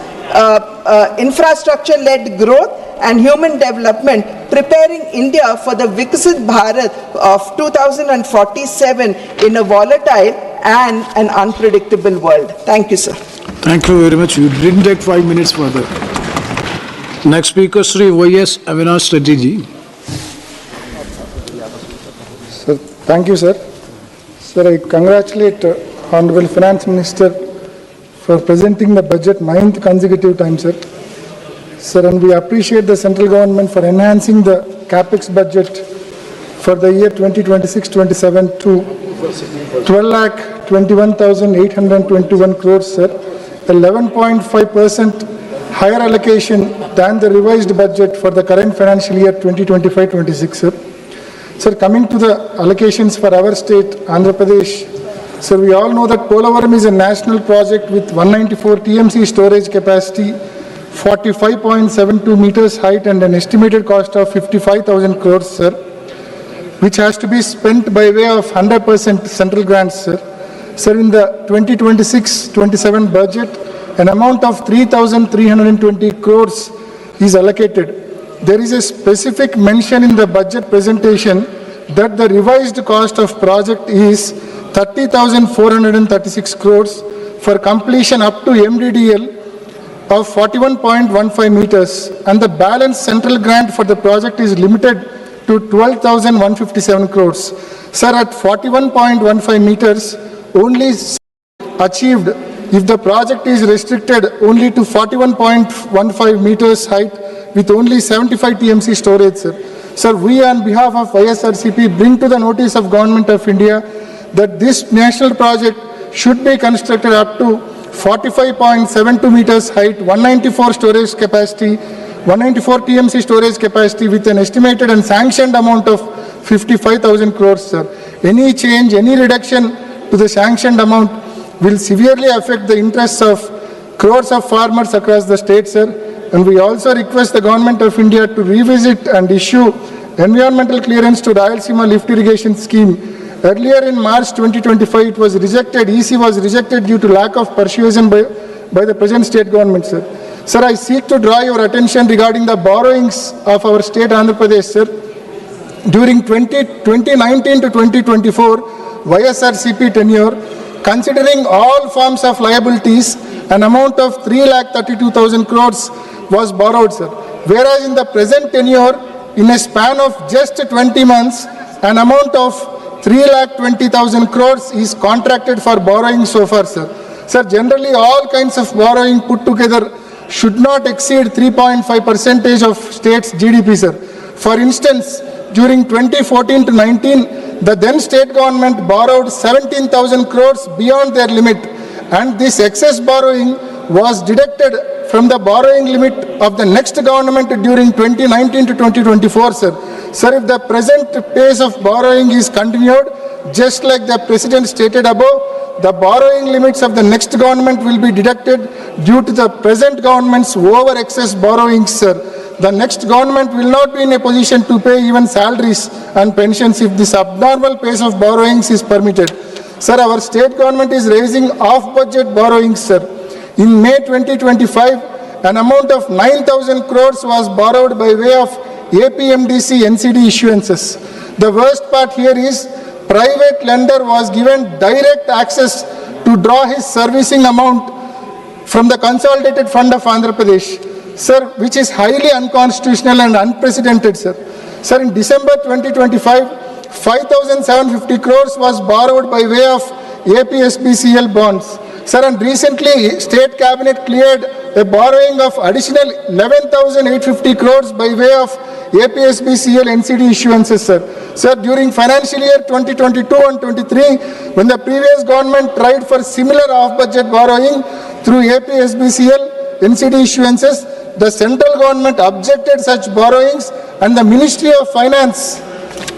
infrastructure-led growth and human development, preparing India for the Viksit Bharat of 2047 in a volatile and an unpredictable world. Thank you, sir. Thank you very much. You didn't take 5 minutes for that. Next speaker, Sri Y.S. Avinash Reddy ji. Sir, thank you, sir. Sir, I congratulate Honorable Finance Minister for presenting the budget 9th consecutive time, sir. Sir, and we appreciate the central government for enhancing the capex budget for the year 2026-27 to 12,21,821 crores, sir. 11.5% higher allocation than the revised budget for the current financial year 2025-26, sir. Sir, coming to the allocations for our state, Andhra Pradesh, sir, we all know that Polavaram is a national project with 194 TMC storage capacity, 45.72 meters height and an estimated cost of 55,000 crores, sir, which has to be spent by way of 100% central grants, sir. Sir, in the 2026-27 budget, an amount of 3,320 crores is allocated. There is a specific mention in the budget presentation that the revised cost of project is 30,436 crores for completion up to MDDL of 41.15 meters, and the balance central grant for the project is limited to 12,157 crores. Sir, at 41.15 meters, only achieved if the project is restricted only to 41.15 meters height with only 75 TMC storage, sir. Sir, we on behalf of ISRCP bring to the notice of Government of India that this national project should be constructed up to 45.72 meters height, 194 storage capacity, 194 TMC storage capacity with an estimated and sanctioned amount of 55,000 crores, sir. Any change, any reduction to the sanctioned amount will severely affect the interests of crores of farmers across the state, sir. And we also request the Government of India to revisit and issue environmental clearance to Rayalaseema lift irrigation scheme. Earlier in March 2025, it was rejected. EC was rejected due to lack of persuasion by the present state government, sir. Sir, I seek to draw your attention regarding the borrowings of our state Andhra Pradesh, sir. During 2019 to 2024, YSRCP tenure, considering all forms of liabilities, an amount of 3,32,000 crores was borrowed, sir. Whereas in the present tenure, in a span of just 20 months, an amount of 3,20,000 crores is contracted for borrowing so far, sir. Sir, generally all kinds of borrowing put together should not exceed 3.5% of state's GDP, sir. For instance, during 2014 to 19, the then state government borrowed 17,000 crores beyond their limit, and this excess borrowing was deducted from the borrowing limit of the next government during 2019 to 2024, sir. Sir, if the present pace of borrowing is continued, just like the President stated above, the borrowing limits of the next government will be deducted due to the present government's over excess borrowings, sir. The next government will not be in a position to pay even salaries and pensions if this abnormal pace of borrowings is permitted. Sir, our state government is raising off-budget borrowings, sir. In May 2025, an amount of 9,000 crores was borrowed by way of APMDC NCD issuances. The worst part here is private lender was given direct access to draw his servicing amount from the Consolidated Fund of Andhra Pradesh, sir, which is highly unconstitutional and unprecedented, sir. Sir, in December 2025, 5,750 crores was borrowed by way of APSBCL bonds. Sir, and recently, State Cabinet cleared a borrowing of additional 11,850 crores by way of APSBCL NCD issuances, sir. Sir, during financial year 2022 and 23, when the previous government tried for similar off-budget borrowing through APSBCL NCD issuances, the central government objected such borrowings, and the Ministry of Finance,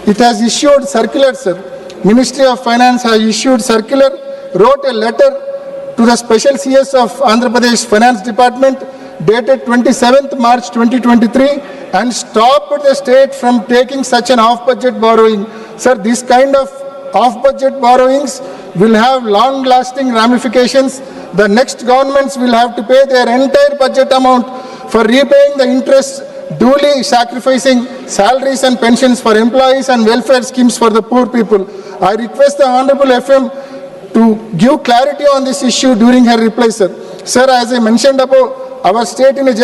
it has issued circular, sir. Ministry of Finance has issued circular, wrote a letter to the Special CS of Andhra Pradesh Finance Department dated 27th March 2023 and stopped the state from taking such an off-budget borrowing. Sir, this kind of off-budget borrowings will have long-lasting ramifications. The next governments will have to pay their entire budget amount for repaying the interest, duly sacrificing salaries and pensions for employees and welfare schemes for the poor people. I request the Honorable FM to give clarity on this issue during her reply, sir. Sir, as I mentioned above, our state in a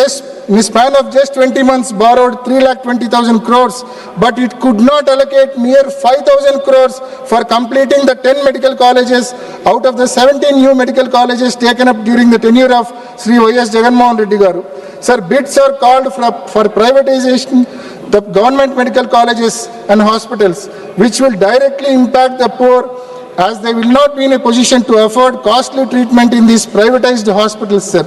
span of just 20 months borrowed 3,20,000 crores, but it could not allocate mere 5,000 crores for completing the 10 medical colleges out of the 17 new medical colleges taken up during the tenure of Sri Y.S. Jagannath Reddy Garu. Sir, bids are called for privatization the government medical colleges and hospitals, which will directly impact the poor, as they will not be in a position to afford costly treatment in these privatized hospitals, sir.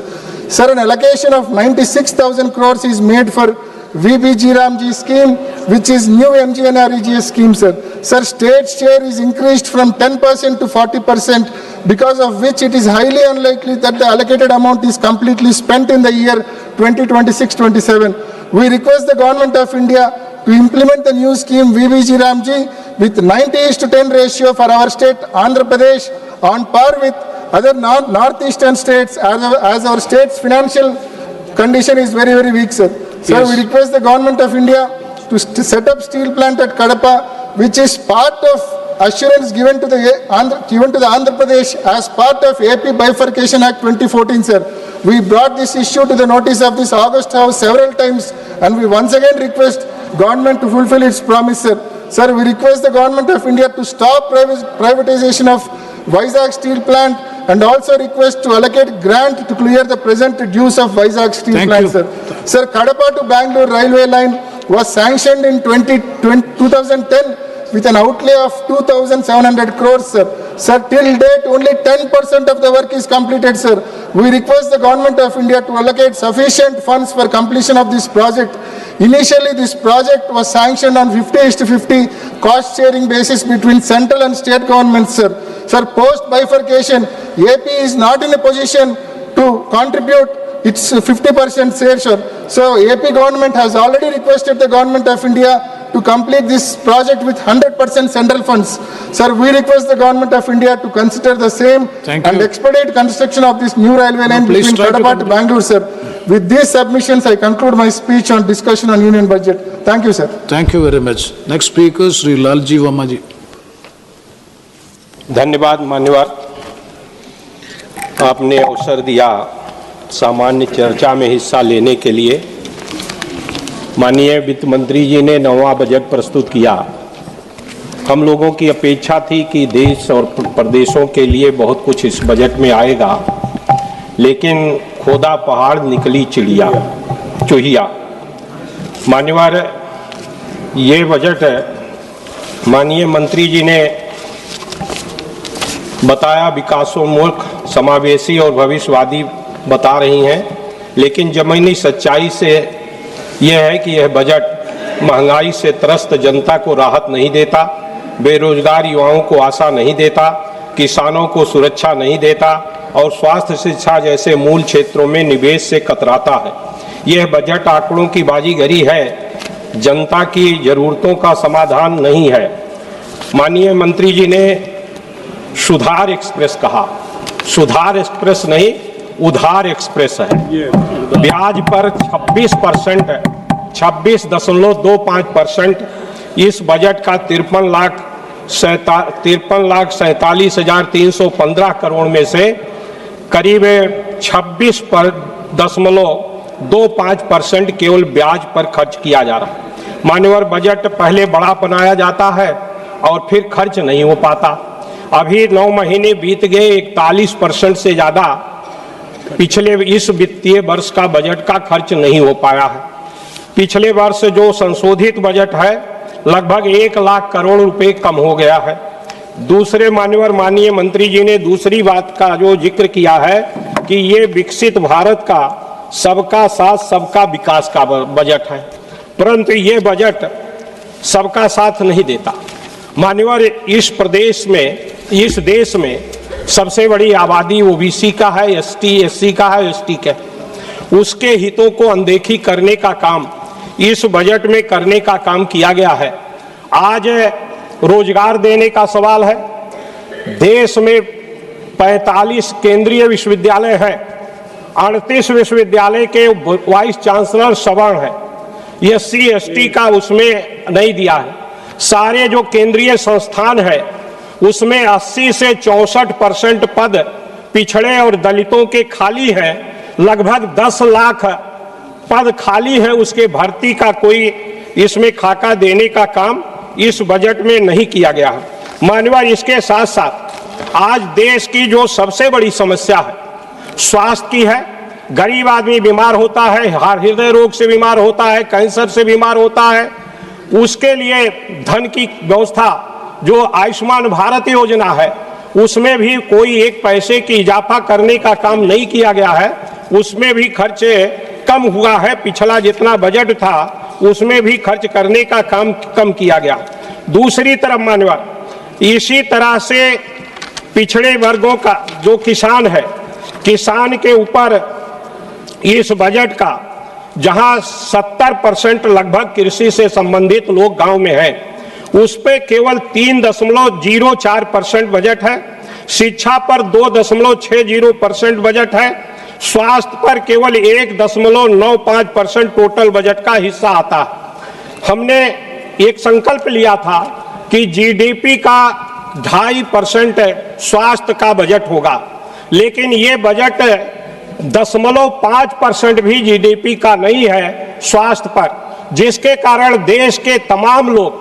Sir, an allocation of 96,000 crores is made for VBG Ramji scheme, which is new MGNREGS scheme, sir. Sir, state share is increased from 10% to 40%, because of which it is highly unlikely that the allocated amount is completely spent in the year 2026-27. We request the Government of India to implement the new scheme VBG Ramji with 90:10 ratio for our state, Andhra Pradesh, on par with other northeastern states, as our state's financial condition is very, very weak, sir. Sir, we request the Government of India to set up steel plant at Kadapa, which is part of assurance given to the Andhra Pradesh as part of AP Bifurcation Act 2014, sir. We brought this issue to the notice of this August House several times, and we once again request government to fulfill its promise, sir. Sir, we request the Government of India to stop privatization of Vizag steel plant, and also request to allocate grant to clear the present dues of Vizag steel plant, sir. Sir, Kadapa to Bangalore railway line was sanctioned in 2010 with an outlay of 2,700 crores, sir. Sir, till date, only 10% of the work is completed, sir. We request the Government of India to allocate sufficient funds for completion of this project. Initially, this project was sanctioned on 50:50 cost-sharing basis between central and state governments, sir. Sir, post-bifurcation, AP is not in a position to contribute its 50% share, sir. So, AP government has already requested the Government of India to complete this project with 100% central funds. Sir, we request the Government of India to consider the same and expedite construction of this new railway line between Kadapa to Bangalore, sir. With these submissions, I conclude my speech on discussion on union budget. Thank you, sir. Thank you very much. Next speaker, Sri Lalji Vamaji. धन्यवाद मान्यवर, आपने अवसर दिया सामान्य चर्चा में हिस्सा लेने के लिए। माननीय वित्त मंत्री जी ने 9वां बजट प्रस्तुत किया। हम लोगों की अपेक्षा थी कि देश और प्रदेशों के लिए बहुत कुछ इस बजट में आएगा, लेकिन खोदा पहाड़ निकली चूहिया। मान्यवर, ये बजट माननीय मंत्री जी ने बताया विकासोन्मुख, समावेशी और भविष्यवादी बता रही हैं, लेकिन जमीनी सच्चाई से यह है कि यह बजट महंगाई से त्रस्त जनता को राहत नहीं देता, बेरोजगार युवाओं को आशा नहीं देता, किसानों को सुरक्षा नहीं देता और स्वास्थ्य शिक्षा जैसे मूल क्षेत्रों में निवेश से कतराता है। यह बजट आंकड़ों की बाजीगरी है, जनता की जरूरतों का समाधान नहीं है। माननीय मंत्री जी ने सुधार एक्सप्रेस कहा, सुधार एक्सप्रेस नहीं, उधार एक्सप्रेस है। ब्याज पर 26%, 26.25% इस बजट का 53,47,315 करोड़ में से करीब 26.25% केवल ब्याज पर खर्च किया जा रहा है। मान्यवर, बजट पहले बड़ा बनाया जाता है और फिर खर्च नहीं हो पाता। अभी 9 महीने बीत गए, 41% से ज़्यादा पिछले इस वित्तीय वर्ष का बजट का खर्च नहीं हो पाया है। पिछले वर्ष जो संशोधित बजट है लगभग 1 लाख करोड़ रुपए कम हो गया है। दूसरे मान्यवर, माननीय मंत्री जी ने दूसरी बात का जो जिक्र किया है कि ये विकसित भारत का सबका साथ सबका विकास का बजट है, परंतु ये बजट सबका साथ नहीं देता। मान्यवर, इस प्रदेश में, इस देश में सबसे बड़ी आबादी ओबीसी का है, एसटी एससी का है, एसटी का। उसके हितों को अनदेखी करने का काम इस बजट में करने का काम किया गया है। आज रोजगार देने का सवाल है। देश में 45 केंद्रीय विश्वविद्यालय हैं, 38 विश्वविद्यालय के वाइस चांसलर सवर्ण है, एससी एसटी का उसमें नहीं दिया है। सारे जो केंद्रीय संस्थान है उसमें 80 से 64% पद पिछड़े और दलितों के खाली हैं। लगभग 10 लाख पद खाली है, उसके भर्ती का कोई इसमें खाका देने का काम इस बजट में नहीं किया गया है। माननीय, इसके साथ साथ आज देश की जो सबसे बड़ी समस्या है स्वास्थ्य की है। गरीब आदमी बीमार होता है, हृदय रोग से बीमार होता है, कैंसर से बीमार होता है, उसके लिए धन की व्यवस्था जो आयुष्मान भारत योजना है उसमें भी कोई एक पैसे की इजाफा करने का काम नहीं किया गया है। उसमें भी खर्च कम हुआ है, पिछला जितना बजट था उसमें भी खर्च करने का काम कम किया गया। दूसरी तरफ मान्यवर, इसी तरह से पिछड़े वर्गों का जो किसान है, किसान के ऊपर इस बजट का जहां 70% लगभग कृषि से संबंधित लोग गांव में हैं, उस पे केवल 3.04% बजट है। शिक्षा पर 2.60% बजट है। स्वास्थ्य पर केवल 1.95% टोटल बजट का हिस्सा आता है। हमने एक संकल्प लिया था कि जीडीपी का 2.5% स्वास्थ्य का बजट होगा, लेकिन ये बजट 0.5% भी जीडीपी का नहीं है स्वास्थ्य पर, जिसके कारण देश के तमाम लोग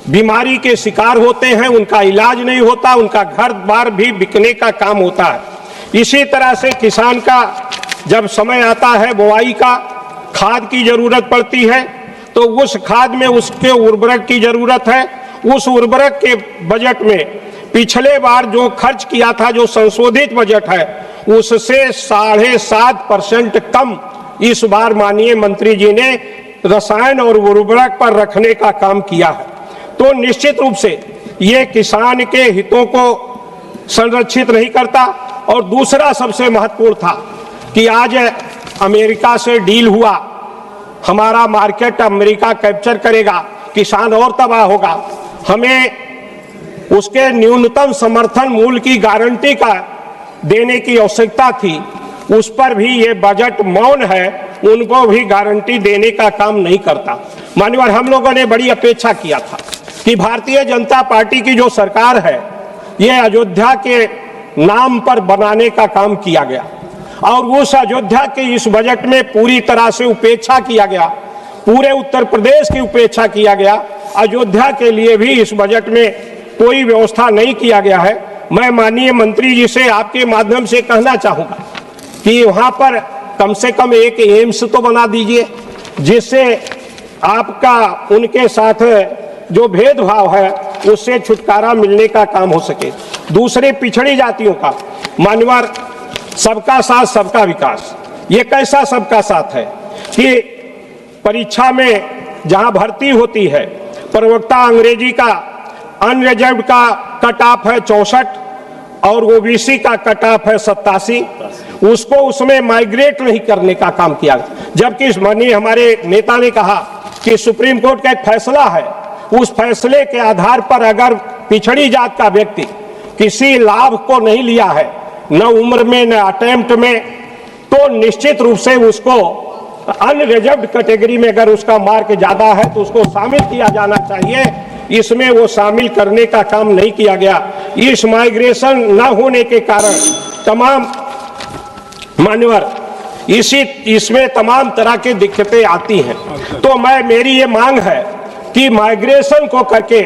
बीमारी के शिकार होते हैं, उनका इलाज नहीं होता, उनका घर बार भी बिकने का काम होता है। इसी तरह से किसान का जब समय आता है बुआई का, खाद की जरूरत पड़ती है, तो उस खाद में उसके उर्वरक की जरूरत है। उस उर्वरक के बजट में पिछले बार जो खर्च किया था, जो संशोधित बजट है, उससे 7.5% कम इस बार माननीय मंत्री जी ने रसायन और उर्वरक पर रखने का काम किया है। तो निश्चित रूप से ये किसान के हितों को संरक्षित नहीं करता। और दूसरा सबसे महत्वपूर्ण था कि आज अमेरिका से डील हुआ, हमारा मार्केट अमेरिका कैप्चर करेगा, किसान और तबाह होगा। हमें उसके न्यूनतम समर्थन मूल्य की गारंटी का देने की आवश्यकता थी, उस पर भी ये बजट मौन है, उनको भी गारंटी देने का काम नहीं करता। माननीय, हम लोगों ने बड़ी अपेक्षा किया था कि भारतीय जनता पार्टी की जो सरकार है ये अयोध्या के नाम पर बनाने का काम किया गया और उस अयोध्या के इस बजट में पूरी तरह से उपेक्षा किया गया, पूरे उत्तर प्रदेश की उपेक्षा किया गया। अयोध्या के लिए भी इस बजट में कोई व्यवस्था नहीं किया गया है। मैं माननीय मंत्री जी से आपके माध्यम से कहना चाहूंगा कि वहां पर कम से कम एक एम्स तो बना दीजिए, जिससे आपका उनके साथ जो भेदभाव है उससे छुटकारा मिलने का काम हो सके। दूसरे पिछड़ी जातियों का मान्यवर सबका साथ सबका विकास, ये कैसा सबका साथ है कि परीक्षा में जहां भर्ती होती है प्रवक्ता अंग्रेजी का अनरिजर्व्ड का कट ऑफ है 64 और ओबीसी का कट ऑफ है 87, उसको उसमें माइग्रेट नहीं करने का काम किया। जबकि माननीय हमारे नेता ने कहा कि सुप्रीम कोर्ट का एक फैसला है, उस फैसले के आधार पर अगर पिछड़ी जात का व्यक्ति किसी लाभ को नहीं लिया है, न उम्र में न अटेम्प्ट में, तो निश्चित रूप से उसको अनरिजर्व्ड कैटेगरी में अगर उसका मार्क ज्यादा है तो उसको शामिल किया जाना चाहिए। इसमें वो शामिल करने का काम नहीं किया गया। इस माइग्रेशन न होने के कारण तमाम मान्यवर इसमें तमाम तरह की दिक्कतें आती हैं। तो मेरी ये मांग है कि माइग्रेशन को करके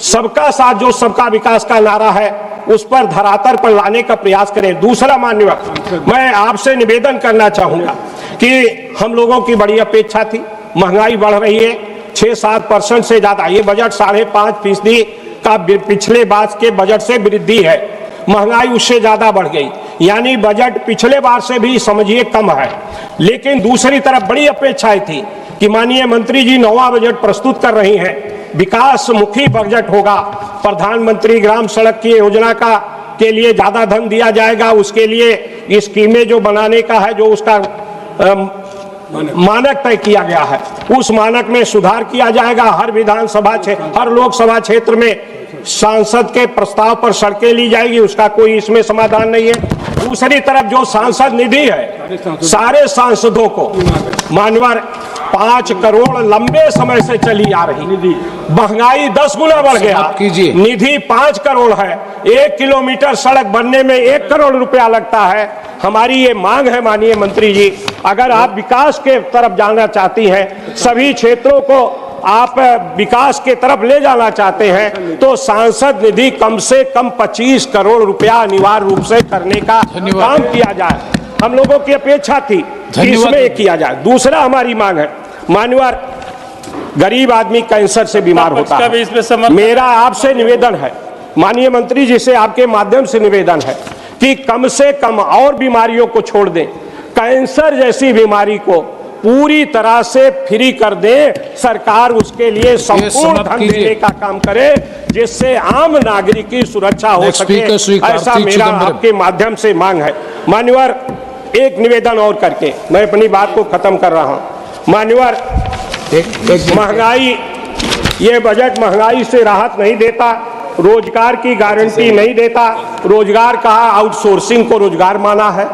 सबका साथ जो सबका विकास का नारा है उस पर धरातल पर लाने का प्रयास करें। दूसरा मान्यवर, मैं आपसे निवेदन करना चाहूंगा कि हम लोगों की बड़ी अपेक्षा थी, महंगाई बढ़ रही है 6-7% से ज्यादा, ये बजट 5.5% का पिछले बार के बजट से वृद्धि है, महंगाई उससे ज्यादा बढ़ गई, यानी बजट पिछले बार से भी समझिए कम है। लेकिन दूसरी तरफ बड़ी अपेक्षाएं थी कि माननीय मंत्री जी 9वां बजट प्रस्तुत कर रही हैं, विकास मुखी बजट होगा, प्रधानमंत्री ग्राम सड़क की योजना का के लिए ज्यादा धन दिया जाएगा, उसके लिए स्कीमें जो बनाने का है, जो उसका मानक तय किया गया है, उस मानक में सुधार किया जाएगा। हर विधानसभा हर लोकसभा क्षेत्र में सांसद के प्रस्ताव पर सड़कें ली जाएगी, उसका कोई इसमें समाधान नहीं है। दूसरी तरफ जो सांसद निधि है, सारे सांसदों को मानवर 5 करोड़ लंबे समय से चली आ रही, महंगाई 10 गुना बढ़ गया, निधि 5 करोड़ है, 1 किलोमीटर सड़क बनने में 1 करोड़ रुपया लगता है। हमारी ये मांग है माननीय मंत्री जी, अगर आप विकास के तरफ जाना चाहती हैं, सभी क्षेत्रों को आप विकास के तरफ ले जाना चाहते हैं, तो सांसद निधि कम से कम 25 करोड़ रुपया अनिवार्य रूप से करने का काम किया जाए। हम लोगों की अपेक्षा थी कि इसमें किया जाए। दूसरा हमारी मांग है मान्यवर, गरीब आदमी कैंसर से बीमार होता है, मेरा आपसे निवेदन है माननीय मंत्री जी से, आपके माध्यम से निवेदन है कि कम से कम और बीमारियों को छोड़ दें, कैंसर जैसी बीमारी को पूरी तरह से फ्री कर दें, सरकार उसके लिए संपूर्ण धन देने का काम करे, जिससे आम नागरिक की सुरक्षा हो सके, ऐसा मेरा आपके माध्यम से मांग है। मान्यवर, एक निवेदन और करके मैं अपनी बात को खत्म कर रहा हूं। मान्यवर, महंगाई, ये बजट महंगाई से राहत नहीं देता, रोजगार की गारंटी नहीं देता, रोजगार कहा आउटसोर्सिंग को रोजगार माना है,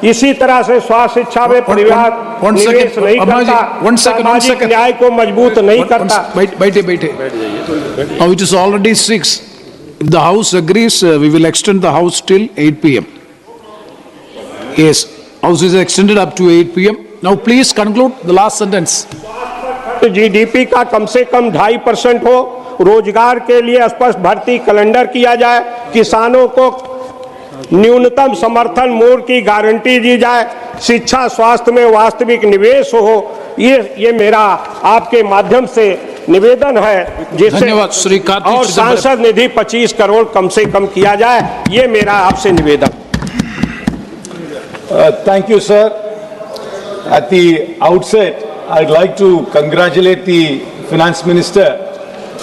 इसी तरह से स्वास्थ्य शिक्षा में परिवार निवेश नहीं करता, सामाजिक न्याय को मजबूत नहीं करता। बैठे Now it is already 6. If the house agrees, we will extend the house till 8 p.m. Yes, house is extended up to 8 p.m. Now please conclude the last sentence. GDP का कम से कम 2.5% हो, रोजगार के लिए स्पष्ट भर्ती कैलेंडर किया जाए, किसानों को न्यूनतम समर्थन मूल्य की गारंटी दी जाए, शिक्षा स्वास्थ्य में वास्तविक निवेश हो, ये मेरा आपके माध्यम से निवेदन है, जिससे और सांसद निधि 25 करोड़ कम से कम किया जाए, ये मेरा आपसे निवेदन। Thank you, sir. At the outset, I'd like to congratulate the Finance Minister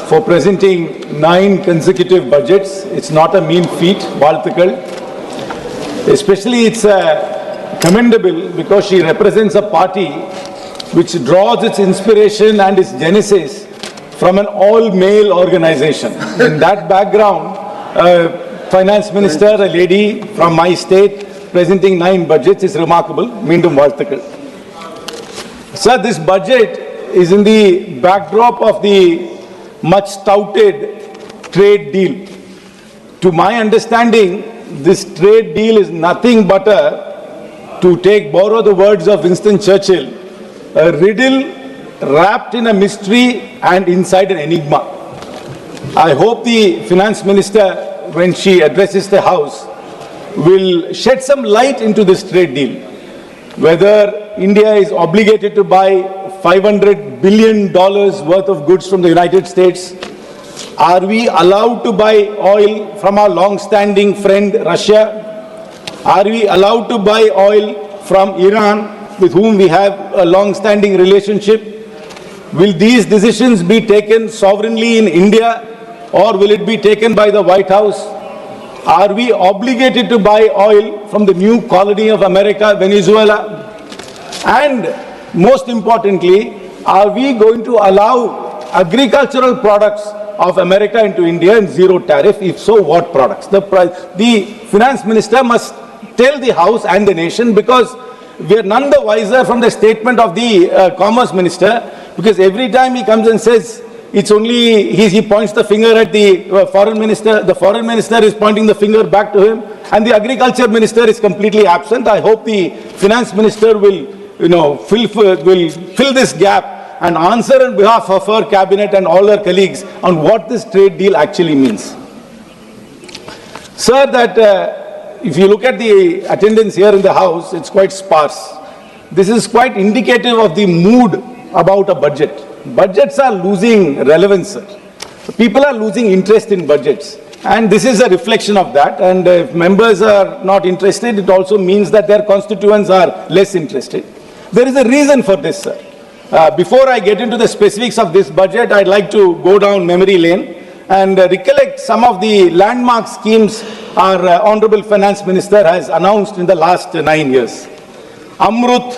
for presenting 9 consecutive budgets. It's not a mean feat, Valthakal. Especially it's commendable because she represents a party which draws its inspiration and its genesis from an all-male organization. In that background, Finance Minister, a lady from my state, presenting 9 budgets is remarkable. Meendum Valthakal. Sir, this budget is in the backdrop of the much touted trade deal. To my understanding, this trade deal is nothing but borrow the words of Winston Churchill, a riddle wrapped in a mystery and inside an enigma. I hope the finance minister, when she addresses the House, will shed some light into this trade deal. Whether India is obligated to buy $500 billion worth of goods from the United States. Are we allowed to buy oil from our long-standing friend Russia? Are we allowed to buy oil from Iran, with whom we have a long-standing relationship? Will these decisions be taken sovereignly in India, or will it be taken by the White House? Are we obligated to buy oil from the new colony of America, Venezuela? And most importantly, are we going to allow agricultural products of America into India in zero tariff? If so, what products? The finance minister must tell the House and the nation, because we are none the wiser from the statement of the commerce minister, because every time he comes and says it's only, he points the finger at the foreign minister is pointing the finger back to him, and the agriculture minister is completely absent. I hope the finance minister will fill this gap and answer on behalf of her cabinet and all her colleagues on what this trade deal actually means. Sir, that if you look at the attendance here in the House, it's quite sparse. This is quite indicative of the mood about a budget. Budgets are losing relevance, sir. People are losing interest in budgets. And this is a reflection of that. And if members are not interested, it also means that their constituents are less interested. There is a reason for this, sir. Before I get into the specifics of this budget, I'd like to go down memory lane and recollect some of the landmark schemes our Honorable Finance Minister has announced in the last 9 years. Amrut,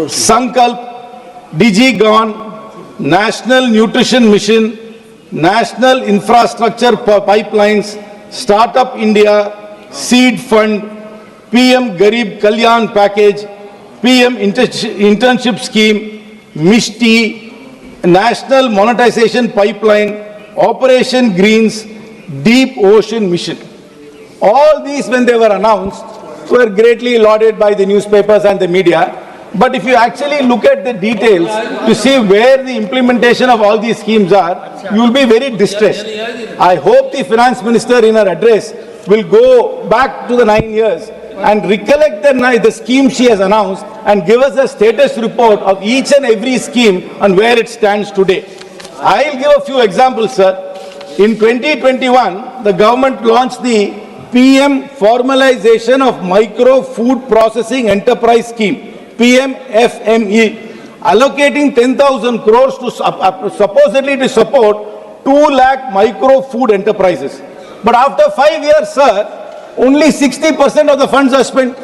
Sankalp, Digigon, National Nutrition Mission, National Infrastructure Pipelines, Startup India, Seed Fund, PM Garib Kalyan Package, PM Internship Scheme, Mishti, National Monetization Pipeline, Operation Greens, Deep Ocean Mission. All these, when they were announced, were greatly lauded by the newspapers and the media. But if you actually look at the details to see where the implementation of all these schemes are, you will be very distressed. I hope the finance minister in her address will go back to the 9 years and recollect the scheme she has announced and give us a status report of each and every scheme and where it stands today. I'll give a few examples, sir. In 2021, the government launched the PM Formalization of Micro Food Processing Enterprise Scheme, PMFME, allocating 10,000 crores to supposedly to support 2 lakh micro food enterprises. But after 5 years, sir, only 60% of the funds are spent.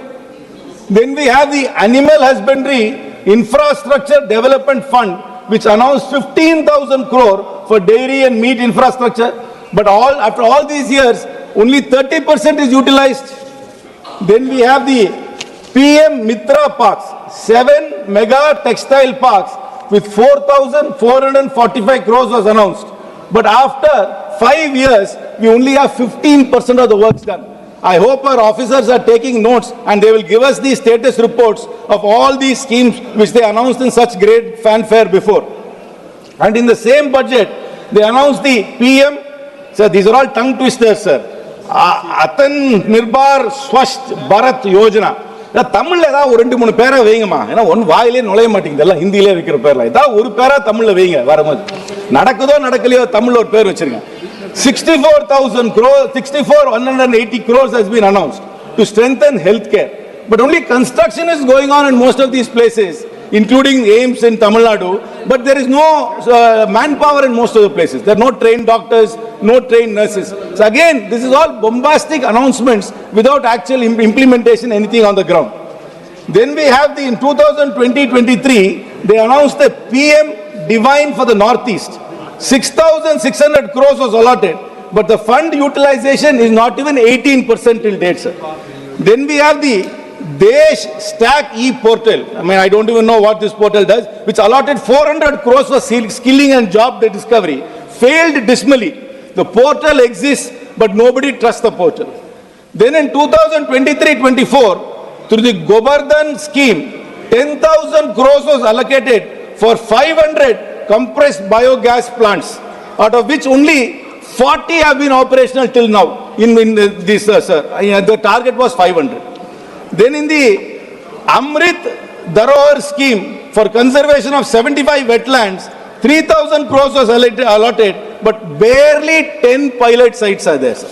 Then we have the Animal Husbandry Infrastructure Development Fund, which announced 15,000 crore for dairy and meat infrastructure. But after all these years, only 30% is utilized. Then we have the PM Mitra Parks, 7 mega textile parks with 4,445 crores was announced. But after 5 years, we only have 15% of the works done. I hope our officers are taking notes and they will give us the status reports of all these schemes which they announced in such great fanfare before. And in the same budget, they announced the PM, sir, these are all tongue twisters, sir. Atan Nirbhar Swasth Bharat Yojana. தமிழ்ல ஏதாவது ஒரு 2-3 பேரா வைங்கம்மா. ஏன்னா one வாயிலே நுழைய மாட்டேங்குது, எல்லாம் ஹிந்தியிலே வைக்கிற பேர்ல. ஏதாவது ஒரு பேரா தமிழ்ல வைங்க வரும்போது. நடக்குதோ நடக்கலையோ தமிழ்ல ஒரு பேர் வச்சிருங்க. 180 crores has been announced to strengthen healthcare. But only construction is going on in most of these places, including AIIMS in Tamil Nadu. But there is no manpower in most of the places. There are no trained doctors, no trained nurses. So again, this is all bombastic announcements without actual implementation, anything on the ground. Then we have in 2020-23, they announced the PM Divine for the Northeast. 6,600 crores was allotted, but the fund utilization is not even 18% till date, sir. Then we have the Desh Stack e-portal. I mean, I don't even know what this portal does, which allotted 400 crores for skilling and job discovery. Failed dismally. The portal exists, but nobody trusts the portal. Then in 2023-24, through the Govardhan scheme, 10,000 crores was allocated for 500 compressed biogas plants, out of which only 40 have been operational till now in this, sir. The target was 500. Then in the Amrit Dharohar scheme for conservation of 75 wetlands, 3,000 crores was allotted, but barely 10 pilot sites are there, sir.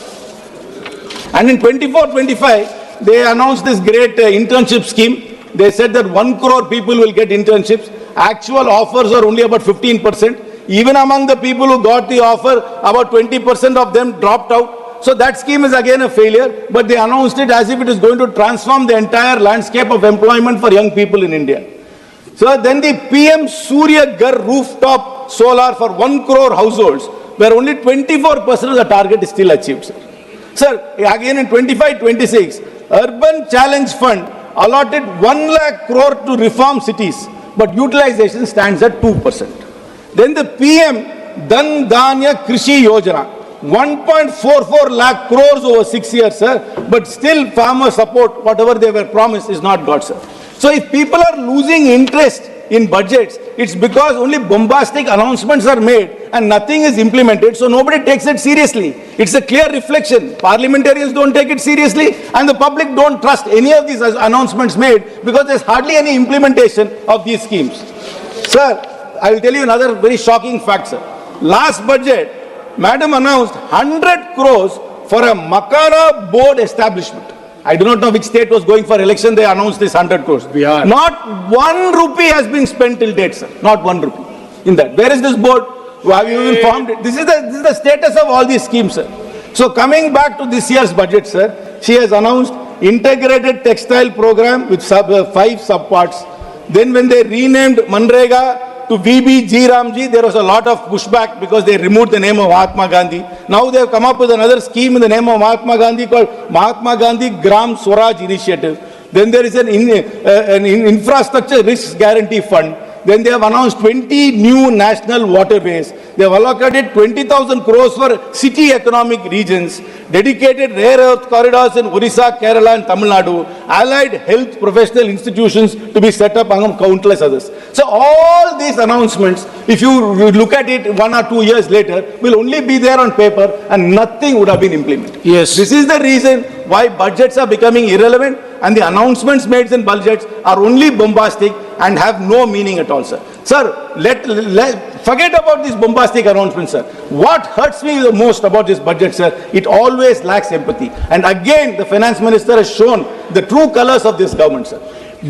And in 24-25, they announced this great internship scheme. They said that 1 crore people will get internships. Actual offers are only about 15%. Even among the people who got the offer, about 20% of them dropped out. So that scheme is again a failure, but they announced it as if it is going to transform the entire landscape of employment for young people in India. So then the PM Surya Ghar rooftop solar for 1 crore households, where only 24% of the target is still achieved, sir. Sir, again in 25-26, Urban Challenge Fund allotted 1 lakh crore to reform cities, but utilization stands at 2%. Then the PM Dhan Dhanya Krishi Yojana, 1.44 lakh crores over 6 years, sir, but still farmer support, whatever they were promised, is not got, sir. So if people are losing interest in budgets, it's because only bombastic announcements are made and nothing is implemented, so nobody takes it seriously. It's a clear reflection. Parliamentarians don't take it seriously and the public don't trust any of these announcements made because there's hardly any implementation of these schemes. Sir, I will tell you another very shocking fact, sir. Last budget, Madam announced 100 crores for a Makara board establishment. I do not know which state was going for election, they announced this 100 crores. Bihar. Not 1 rupee has been spent till date, sir. Not 1 rupee in that. Where is this board? Have you even formed it? This is the status of all these schemes, sir. So coming back to this year's budget, sir, she has announced integrated textile program with 5 subparts. Then when they renamed Manrega to VBG Ramji, there was a lot of pushback because they removed the name of Mahatma Gandhi. Now they have come up with another scheme in the name of Mahatma Gandhi called Mahatma Gandhi Gram Swaraj Initiative. Then there is an infrastructure risk guarantee fund. Then they have announced 20 new national waterways. They have allocated 20,000 crores for city economic regions, dedicated rare earth corridors in Orissa, Kerala and Tamil Nadu, allied health professional institutions to be set up among countless others. So all these announcements, if you look at it 1 or 2 years later, will only be there on paper and nothing would have been implemented. Yes. This is the reason why budgets are becoming irrelevant and the announcements made in budgets are only bombastic and have no meaning at all, sir. Sir, forget about these bombastic announcements, sir. What hurts me the most about this budget, sir, it always lacks empathy. And again, the finance minister has shown the true colors of this government, sir.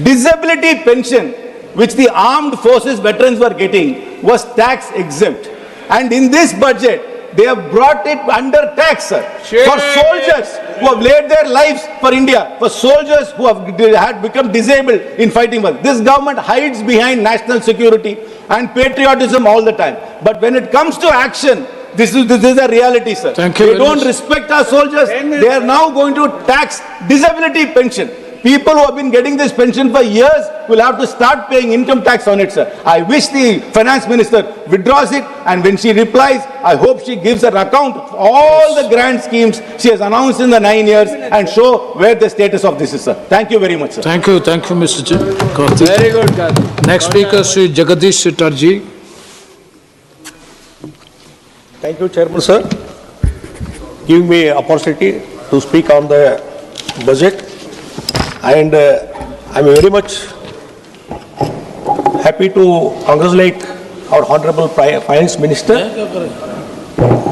Disability pension, which the armed forces veterans were getting, was tax exempt. And in this budget, they have brought it under tax, sir. For soldiers who have laid their lives for India, for soldiers who had become disabled in fighting war. This government hides behind national security and patriotism all the time. But when it comes to action, this is a reality, sir. Thank you. They don't respect our soldiers. They are now going to tax disability pension. People who have been getting this pension for years will have to start paying income tax on it, sir. I wish the finance minister withdraws it, and when she replies, I hope she gives an account of all the grand schemes she has announced in the 9 years and show where the status of this is, sir. Thank you very much, sir. Thank you, Mr. Karthik. Very good, Karthik. Next speaker, Sri Jagadish Chatterjee. Thank you, Chairman, sir. Giving me opportunity to speak on the budget. And I'm very much happy to congratulate our Honorable Finance Minister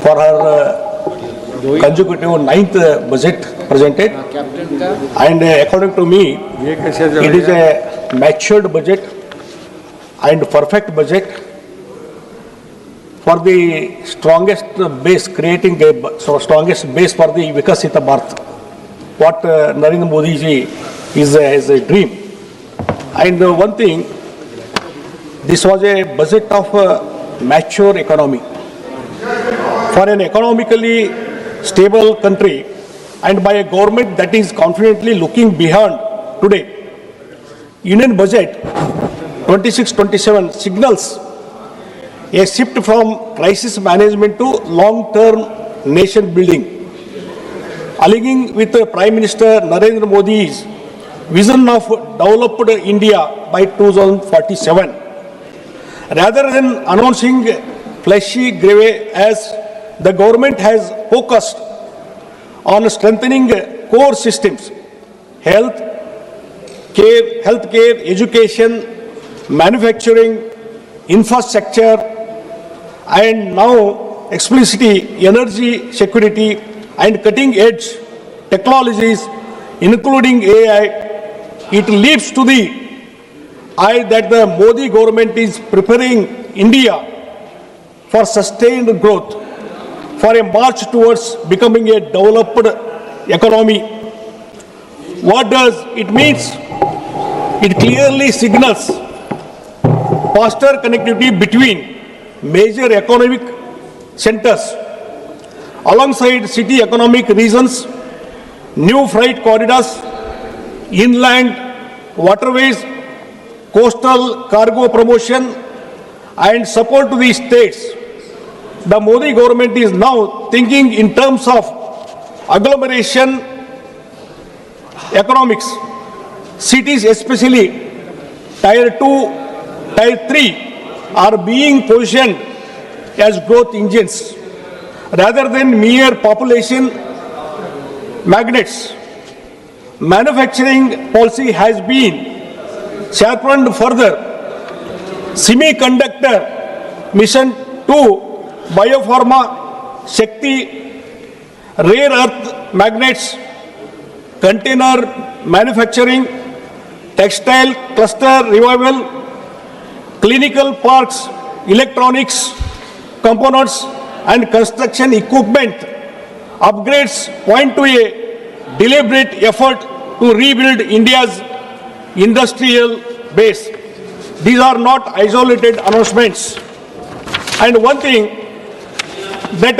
for her consecutive 9th budget presented. And according to me, it is a matured budget and perfect budget for the strongest base, creating a strongest base for the Vikasita Bharat. What Narendra Modi ji is a dream. And one thing, this was a budget of a mature economy. For an economically stable country and by a government that is confidently looking beyond today, Union budget 26-27 signals a shift from crisis management to long-term nation building. Aligning with Prime Minister Narendra Modi's vision of developed India by 2047 Rather than announcing flashy gravy, as the government has focused on strengthening core systems, healthcare, education, manufacturing, infrastructure, and now explicitly energy security and cutting-edge technologies, including AI, it leaps to the eye that the Modi government is preparing India for sustained growth, for a march towards becoming a developed economy. What does it mean? It clearly signals faster connectivity between major economic centers alongside city economic regions, new freight corridors, inland waterways, coastal cargo promotion, and support to the states. The Modi government is now thinking in terms of agglomeration economics. Cities, especially Tier 2, Tier 3, are being positioned as growth engines rather than mere population magnets. Manufacturing policy has been sharpened further. Semiconductor mission 2, biopharma, Shakti, rare earth magnets, container manufacturing, textile cluster revival, clinical parks, electronics, components, and construction equipment upgrades point to a deliberate effort to rebuild India's industrial base. These are not isolated announcements. And one thing that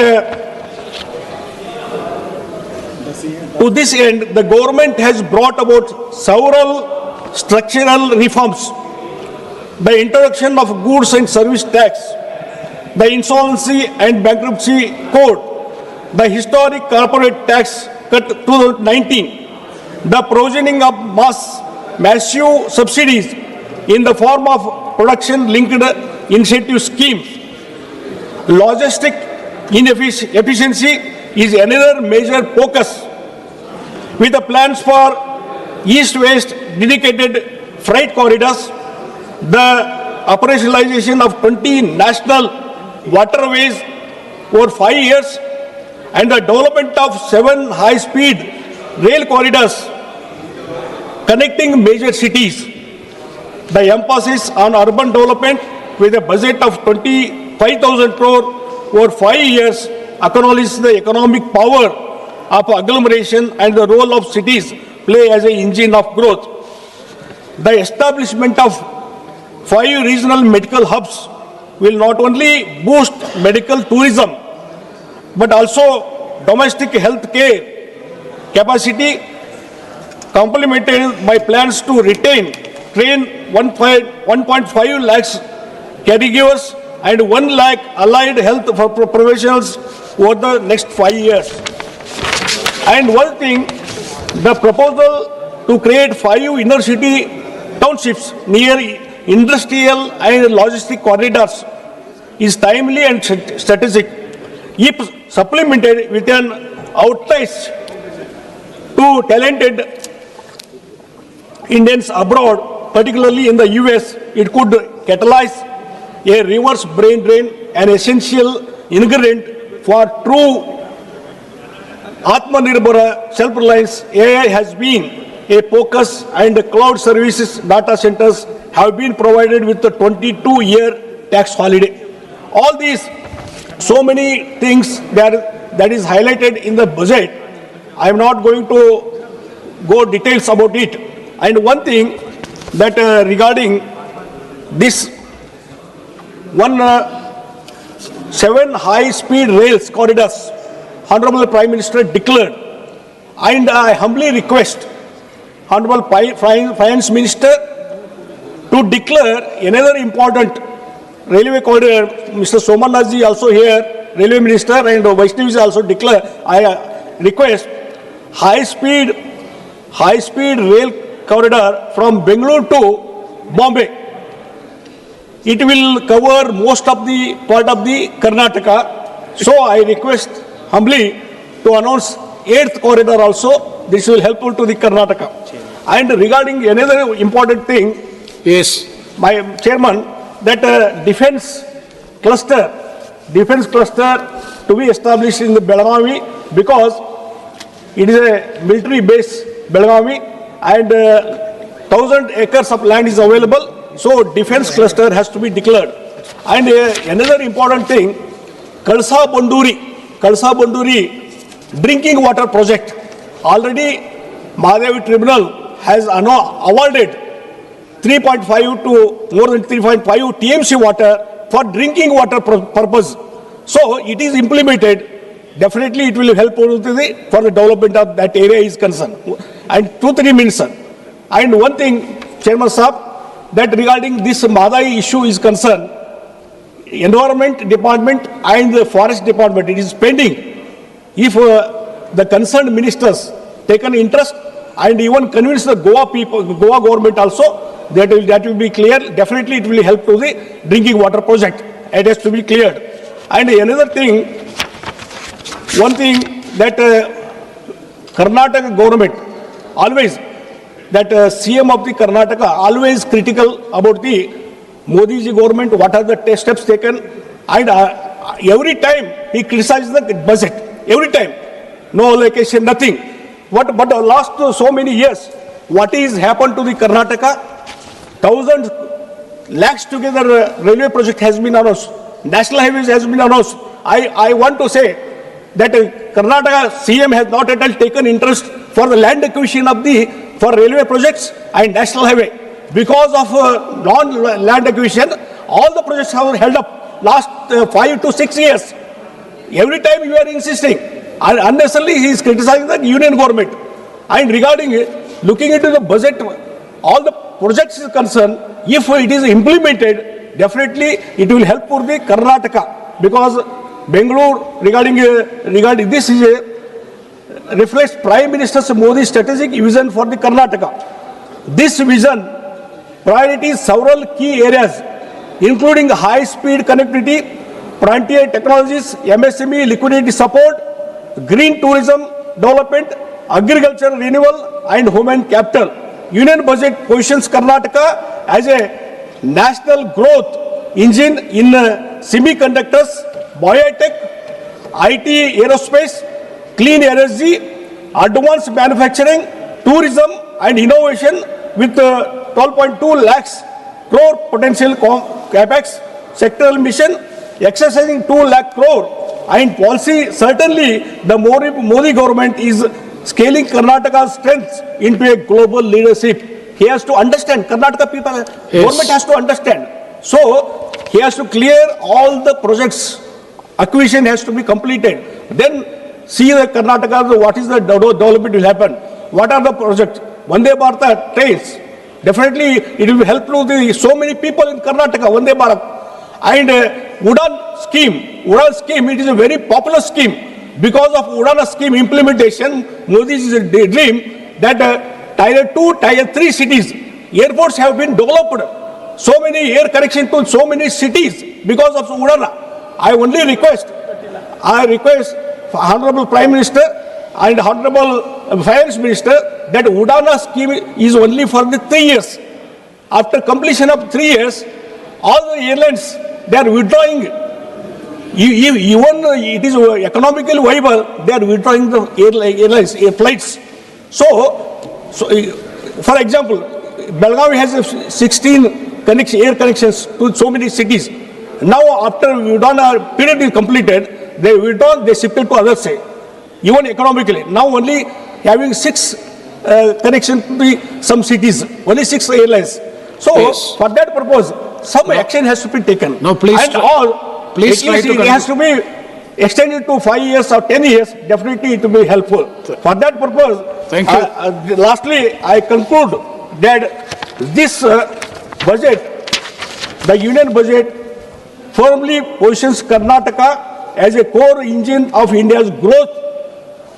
to this end, the government has brought about several structural reforms. The introduction of goods and service tax, the insolvency and bankruptcy code, the historic corporate tax cut 2019, the provisioning of massive subsidies in the form of production-linked incentive schemes. Logistic inefficiency is another major focus, with the plans for east-west dedicated freight corridors, the operationalization of 20 national waterways over 5 years, and the development of 7 high-speed rail corridors connecting major cities. The emphasis on urban development with a budget of 25,000 crore over 5 years acknowledges the economic power of agglomeration and the role of cities play as an engine of growth. The establishment of 5 regional medical hubs will not only boost medical tourism, but also domestic health care capacity, complemented by plans to train 1.5 lakhs caregivers and 1 lakh allied health professionals over the next 5 years. And one thing, the proposal to create 5 inner city townships near industrial and logistic corridors is timely and strategic. If supplemented with an outreach to talented Indians abroad, particularly in the US, it could catalyze a reverse brain drain, an essential ingredient for true Atmanirbhar self-reliance. AI has been a focus, and cloud services data centers have been provided with a 22-year tax holiday. All these, so many things that is highlighted in the budget. I am not going to go details about it. And one thing that regarding this 7 high-speed rails corridors, Honorable Prime Minister declared, and I humbly request Honorable Finance Minister to declare another important railway corridor. Mr. Somanath ji also here, Railway Minister, and Vaishnavi ji also declare. I request high-speed rail corridor from Bengaluru to Bombay. it will cover most of the part of the Karnataka. So I request humbly to announce 8th corridor also. This will helpful to the Karnataka. And regarding another important thing, yes, my chairman, that defense cluster to be established in the Belagavi, because it is a military base, Belagavi, and 1,000 acres of land is available. So defense cluster has to be declared. And another important thing, Kalsa Banduri drinking water project. Already Mahadevi Tribunal has awarded 3.5 to more than 3.5 TMC water for drinking water purpose. So it is implemented. Definitely it will help for the development of that area is concerned. And 2-3 minutes, sir. And one thing, Chairman Saab, that regarding this Madai issue is concerned, Environment Department and the Forest Department, it is pending. If the concerned ministers take an interest and even convince the Goa people, Goa government also, that will be clear. Definitely it will help to the drinking water project. It has to be cleared. And another thing, one thing that Karnataka government always, that CM of the Karnataka always critical about the Modi ji government, what are the steps taken, and every time he criticizes the budget, every time, no allocation, nothing. But the last so many years, what is happened to the Karnataka? 1,000 lakhs together railway project has been announced, national highways has been announced. I want to say that Karnataka CM has not at all taken interest for the land acquisition of for railway projects and national highway. Because of non-land acquisition, all the projects have held up last 5 to 6 years. Every time you are insisting, and unnecessarily he is criticizing the union government. And regarding looking into the budget, all the projects is concerned, if it is implemented, definitely it will help for the Karnataka, because Bengaluru regarding this is reflects Prime Minister Modi's strategic vision for the Karnataka. This vision priorities several key areas, including high-speed connectivity, frontier technologies, MSME liquidity support, green tourism development, agriculture renewal, and human capital. Union budget positions Karnataka as a national growth engine in semiconductors, biotech, IT, aerospace, clean energy, advanced manufacturing, tourism and innovation with 12.2 lakhs crore potential capex, sectoral mission exercising 2 lakh crore, and policy. Certainly the Modi government is scaling Karnataka's strengths into a global leadership. He has to understand, Karnataka people, government has to understand. So he has to clear all the projects, acquisition has to be completed. Then see the Karnataka, what is the development will happen. What are the projects? Vande Bharat trains. Definitely it will help to so many people in Karnataka, Vande Bharat. And Udan scheme, it is a very popular scheme. Because of Udan scheme implementation, Modi's dream that Tier 2, Tier 3 cities, airports have been developed. So many air connection to so many cities because of Udan. I request Honorable Prime Minister and Honorable Finance Minister that Udana scheme is only for the 3 years. After completion of 3 years, all the airlines, they are withdrawing. Even it is economically viable, they are withdrawing the airlines, air flights. So for example, Belgavi has 16 air connections to so many cities. Now after Udana period is completed, they withdraw, they shifted to other side, even economically. Now only having 6 connections to some cities, only 6 airlines. So for that purpose, some action has to be taken. No, please. And please try to it has to be extended to 5 years or 10 years. Definitely it will be helpful. For that purpose, thank you. Lastly, I conclude that this budget, the union budget, firmly positions Karnataka as a core engine of India's growth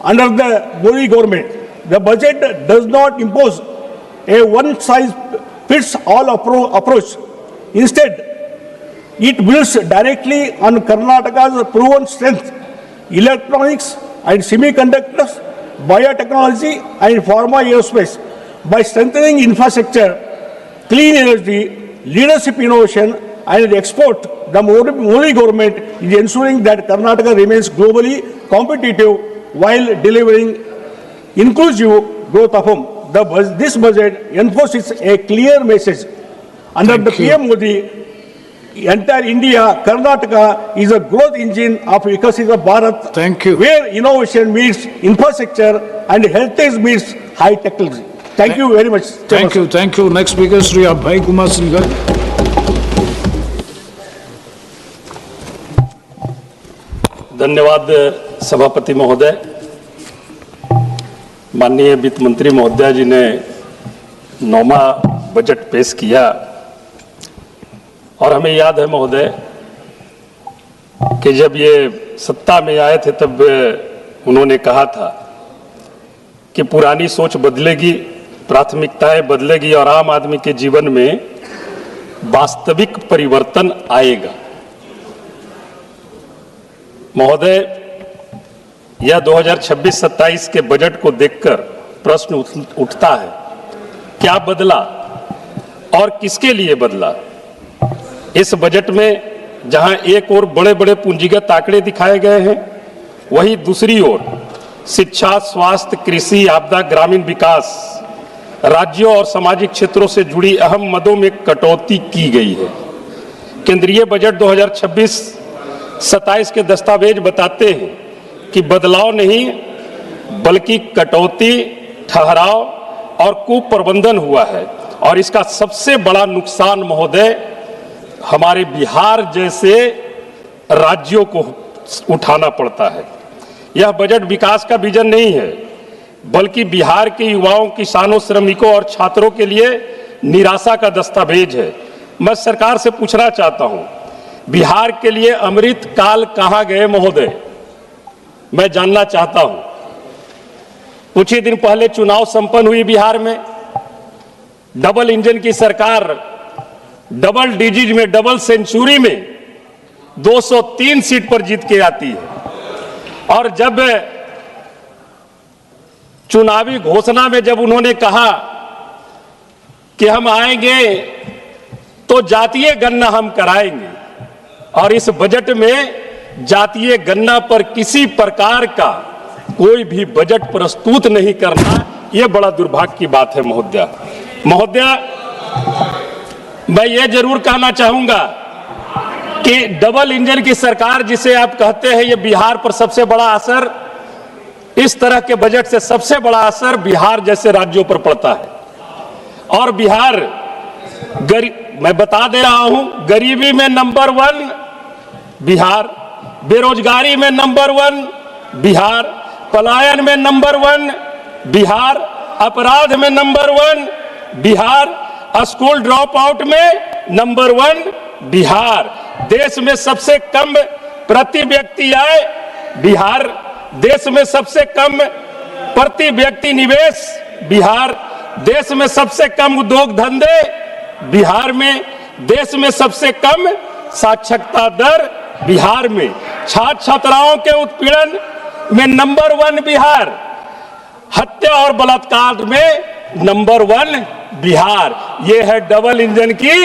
under the Modi government. The budget does not impose a one-size-fits-all approach. Instead, It builds directly on Karnataka's proven strength, electronics and semiconductors, biotechnology and pharma aerospace. By strengthening infrastructure, clean energy, leadership innovation and export, the Modi government is ensuring that Karnataka remains globally competitive while delivering inclusive growth of home. This budget enforces a clear message. Under the PM Modi, entire India, Karnataka is a growth engine of Vikasita Bharat. Thank you. Where innovation meets infrastructure and heritage meets high technology. Thank you very much. Thank you. Thank you. Next speaker, Sri Abhay Kumar Singhal. धन्यवाद सभापति महोदय। माननीय वित्त मंत्री महोदय जी ने 9वां budget पेश किया और हमें याद है महोदय कि जब ये सत्ता में आए थे तब उन्होंने कहा था कि पुरानी सोच बदलेगी, प्राथमिकताएं बदलेगी और आम आदमी के जीवन में वास्तविक परिवर्तन आएगा। महोदय, यह 2026-27 के बजट को देखकर प्रश्न उठता है, क्या बदला और किसके लिए बदला? इस बजट में जहां एक ओर बड़े बड़े पूंजीगत आंकड़े दिखाए गए हैं, वहीं दूसरी ओर शिक्षा, स्वास्थ्य, कृषि, आपदा, ग्रामीण विकास, राज्यों और सामाजिक क्षेत्रों से जुड़ी अहम मदों में कटौती की गई है। केंद्रीय बजट 2026-27 के दस्तावेज बताते हैं कि बदलाव नहीं बल्कि कटौती, ठहराव और कुप्रबंधन हुआ है और इसका सबसे बड़ा नुकसान महोदय हमारे बिहार जैसे राज्यों को उठाना पड़ता है। यह बजट विकास का विजन नहीं है बल्कि बिहार के युवाओं, किसानों, श्रमिकों और छात्रों के लिए निराशा का दस्तावेज है। मैं सरकार से पूछना चाहता हूं, बिहार के लिए अमृत काल कहां गए महोदय? मैं जानना चाहता हूं। कुछ ही दिन पहले चुनाव संपन्न हुई बिहार में, डबल इंजन की सरकार डबल डिजिट में, डबल सेंचुरी में 203 सीट पर जीत के आती है और जब चुनावी घोषणा में जब उन्होंने कहा कि हम आएंगे तो जातीय गणना हम कराएंगे और इस बजट में जातीय गणना पर किसी प्रकार का कोई भी बजट प्रस्तुत नहीं करना, यह बड़ा दुर्भाग्य की बात है महोदय। मैं ये जरूर कहना चाहूंगा कि डबल इंजन की सरकार जिसे आप कहते हैं, ये बिहार पर सबसे बड़ा असर, इस तरह के बजट से सबसे बड़ा असर बिहार जैसे राज्यों पर पड़ता है और बिहार मैं बता दे रहा हूं, गरीबी में नंबर 1 बिहार, बेरोजगारी में नंबर 1 बिहार, पलायन में नंबर 1 बिहार, अपराध में number 1 Bihar, school drop out में नंबर 1 बिहार, देश में सबसे कम प्रति व्यक्ति आय बिहार, देश में सबसे कम प्रति व्यक्ति निवेश बिहार, देश में सबसे कम उद्योग धंधे बिहार में, देश में सबसे कम साक्षरता दर बिहार में, छात्र छात्राओं के उत्पीड़न में नंबर 1 बिहार, हत्या और बलात्कार में नंबर 1 बिहार। यह है डबल इंजन की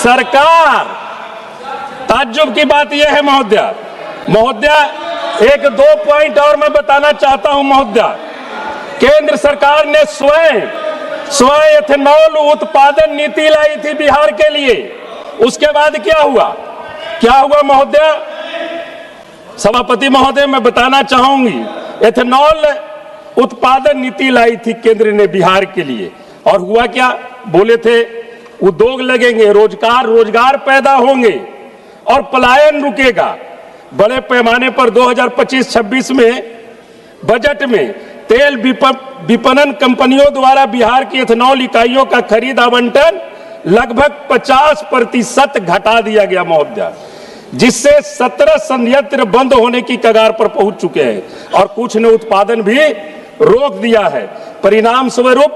सरकार। ताज्जुब की बात यह है महोदय, एक 2 पॉइंट और मैं बताना चाहता हूं महोदय। केंद्र सरकार ने स्वयं एथेनॉल उत्पादन नीति लाई थी बिहार के लिए। उसके बाद क्या हुआ महोदय? सभापति महोदय, मैं बताना चाहूंगी, एथेनॉल उत्पादन नीति लाई थी केंद्र ने बिहार के लिए और हुआ क्या? बोले थे उद्योग लगेंगे, रोजगार पैदा होंगे और पलायन रुकेगा। बड़े पैमाने पर 2025-26 में बजट में तेल विपणन कंपनियों द्वारा बिहार की एथेनॉल इकाइयों का खरीद आवंटन लगभग 50% घटा दिया गया महोदय, जिससे 17 संयंत्र बंद होने की कगार पर पहुंच चुके हैं और कुछ ने उत्पादन भी रोक दिया है। परिणाम स्वरूप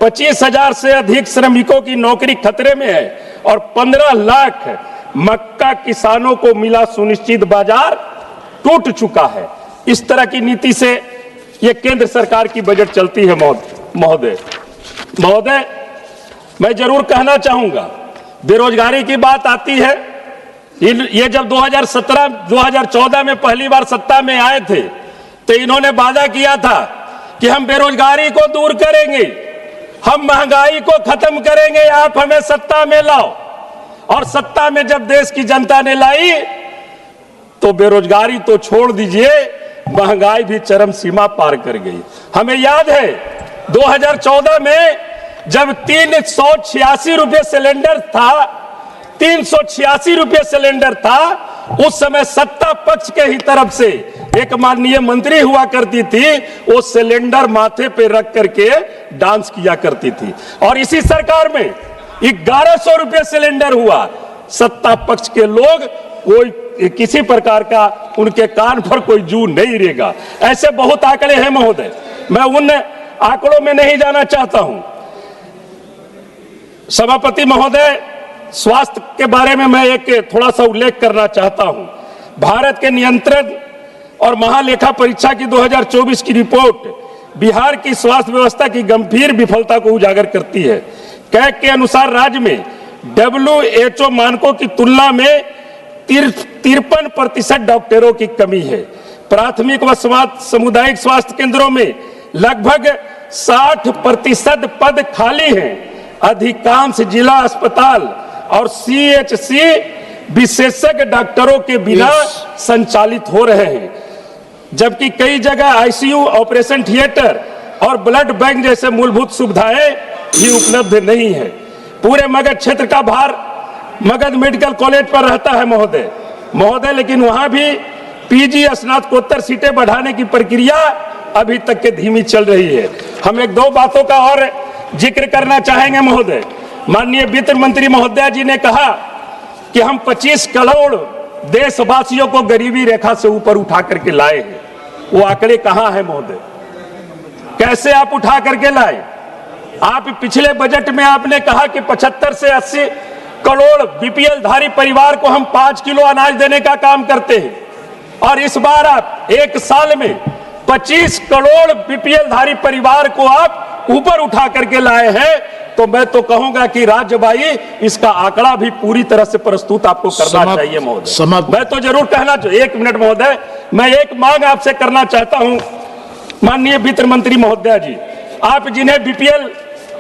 25,000 से अधिक श्रमिकों की नौकरी खतरे में है और 15 लाख मक्का किसानों को मिला सुनिश्चित बाजार टूट चुका है। इस तरह की नीति से यह केंद्र सरकार की बजट चलती है। महोदय, मैं जरूर कहना चाहूंगा, बेरोजगारी की बात आती है। ये जब 2014 में पहली बार सत्ता में आए थे तो इन्होंने वादा किया था कि हम बेरोजगारी को दूर करेंगे, हम महंगाई को खत्म करेंगे, आप हमें सत्ता में लाओ। और सत्ता में जब देश की जनता ने लाई तो बेरोजगारी तो छोड़ दीजिए, महंगाई भी चरम सीमा पार कर गई। हमें याद है 2014 में जब 386 रुपये सिलेंडर था, 386 रुपये सिलेंडर था, उस समय सत्ता पक्ष के ही तरफ से एक माननीय मंत्री हुआ करती थी, वो सिलेंडर माथे पे रख करके डांस किया करती थी। और इसी सरकार में 1100 रुपये सिलेंडर हुआ। सत्ता पक्ष के लोग कोई किसी प्रकार का उनके कान पर कोई जू नहीं रहेगा। ऐसे बहुत आंकड़े हैं महोदय, मैं उन आंकड़ों में नहीं जाना चाहता हूं। सभापति महोदय, स्वास्थ्य के बारे में मैं एक थोड़ा सा उल्लेख करना चाहता हूं। भारत के नियंत्रण और महालेखा परीक्षा की 2024 की रिपोर्ट बिहार की स्वास्थ्य व्यवस्था की गंभीर विफलता को उजागर करती है। कैग के अनुसार राज्य में WHO मानकों की तुलना में 53% डॉक्टरों की कमी है। प्राथमिक व सामुदायिक स्वास्थ्य केंद्रों में लगभग 60% पद खाली हैं। अधिकांश जिला अस्पताल और CHC विशेषज्ञ डॉक्टरों के बिना संचालित हो रहे हैं, जबकि कई जगह ICU, ऑपरेशन थिएटर और ब्लड बैंक जैसे मूलभूत सुविधाएं भी उपलब्ध नहीं है। पूरे मगध क्षेत्र का भार मगध मेडिकल कॉलेज पर रहता है महोदय, लेकिन वहां भी PG स्नातकोत्तर सीटें बढ़ाने की प्रक्रिया अभी तक के धीमी चल रही है। हम एक दो बातों का और जिक्र करना चाहेंगे महोदय। माननीय वित्त मंत्री महोदय जी ने कहा कि हम 25 करोड़ देशवासियों को गरीबी रेखा से ऊपर उठा करके लाए हैं। वो आंकड़े कहां है महोदय? कैसे आप उठा करके लाए? आप पिछले बजट में आपने कहा कि 75 से 80 करोड़ BPL धारी परिवार को हम 5 किलो अनाज देने का काम करते हैं, और इस बार आप एक साल में 25 करोड़ BPL धारी परिवार को आप ऊपर उठा करके लाए हैं। तो मैं तो कहूंगा कि राज्यभाई, इसका आंकड़ा भी पूरी तरह से प्रस्तुत आपको करना चाहिए महोदय। मैं तो जरूर कहना चाहिए। एक मिनट महोदय, मैं एक मांग आपसे करना चाहता हूं माननीय वित्त मंत्री महोदय जी, आप जिन्हें BPL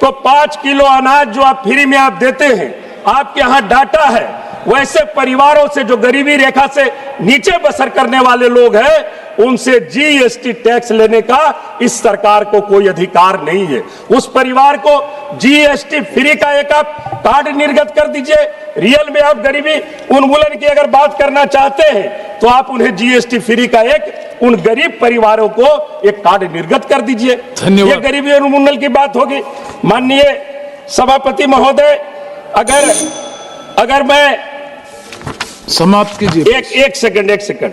को 5 किलो अनाज जो आप फ्री में आप देते हैं, आपके यहाँ डाटा है, वैसे परिवारों से जो गरीबी रेखा से नीचे बसर करने वाले लोग हैं, उनसे GST टैक्स लेने का इस सरकार को कोई अधिकार नहीं है। उस परिवार को GST फ्री का एक आप कार्ड निर्गत कर दीजिए। रियल में आप गरीबी उन्मूलन की अगर बात करना चाहते हैं तो आप उन्हें GST फ्री का एक उन गरीब परिवारों को एक कार्ड निर्गत कर दीजिए। ये गरीबी उन्मूलन की बात होगी। माननीय सभापति महोदय, अगर मैं समाप्त कीजिए। एक सेकंड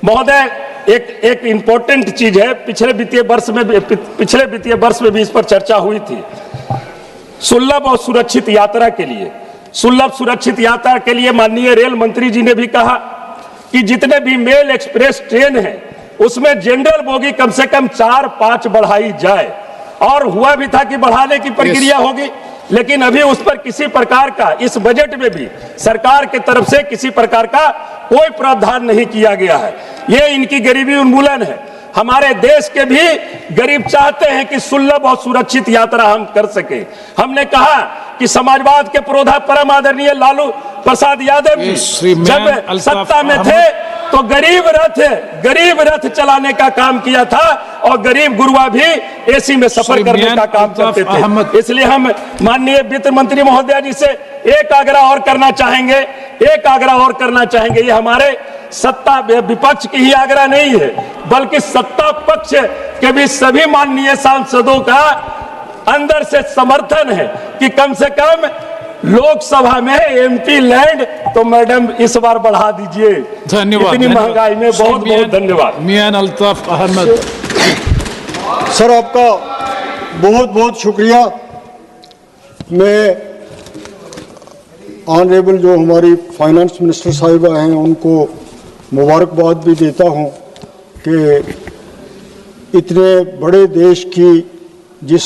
महोदय, एक इंपॉर्टेंट चीज है। पिछले वित्तीय वर्ष में भी इस पर चर्चा हुई थी। सुलभ और सुरक्षित यात्रा के लिए माननीय रेल मंत्री जी ने भी कहा कि जितने भी मेल एक्सप्रेस ट्रेन हैं उसमें जनरल बोगी कम से कम 4-5 बढ़ाई जाए। और हुआ भी था कि बढ़ाने की प्रक्रिया होगी, लेकिन अभी उस पर किसी प्रकार का इस बजट में भी सरकार के तरफ से किसी प्रकार का कोई प्रावधान नहीं किया गया है। ये इनकी गरीबी उन्मूलन है। हमारे देश के भी गरीब चाहते हैं कि सुलभ और सुरक्षित यात्रा हम कर सके। हमने कहा कि समाजवाद के पुरोधा परम आदरणीय लालू प्रसाद यादव जी जब सत्ता में थे तो गरीब रथ चलाने का काम किया था, और गरीब गुरुआ भी AC में सफर करने का काम करते थे। इसलिए हम माननीय वित्त मंत्री महोदय जी से एक आग्रह और करना चाहेंगे। ये हमारे सत्ता विपक्ष की ही आग्रह नहीं है, बल्कि सत्ता पक्ष के भी सभी माननीय सांसदों का अंदर से समर्थन है कि कम से कम लोकसभा में MP लैंड तो मैडम इस बार बढ़ा दीजिए। धन्यवाद। इतनी महंगाई में बहुत बहुत धन्यवाद। मियां अल्ताफ अहमद। सर, आपका बहुत बहुत शुक्रिया। मैं ऑनरेबल जो हमारी फाइनेंस मिनिस्टर साहिबा हैं उनको मुबारकबाद भी देता हूं कि इतने बड़े देश की जिस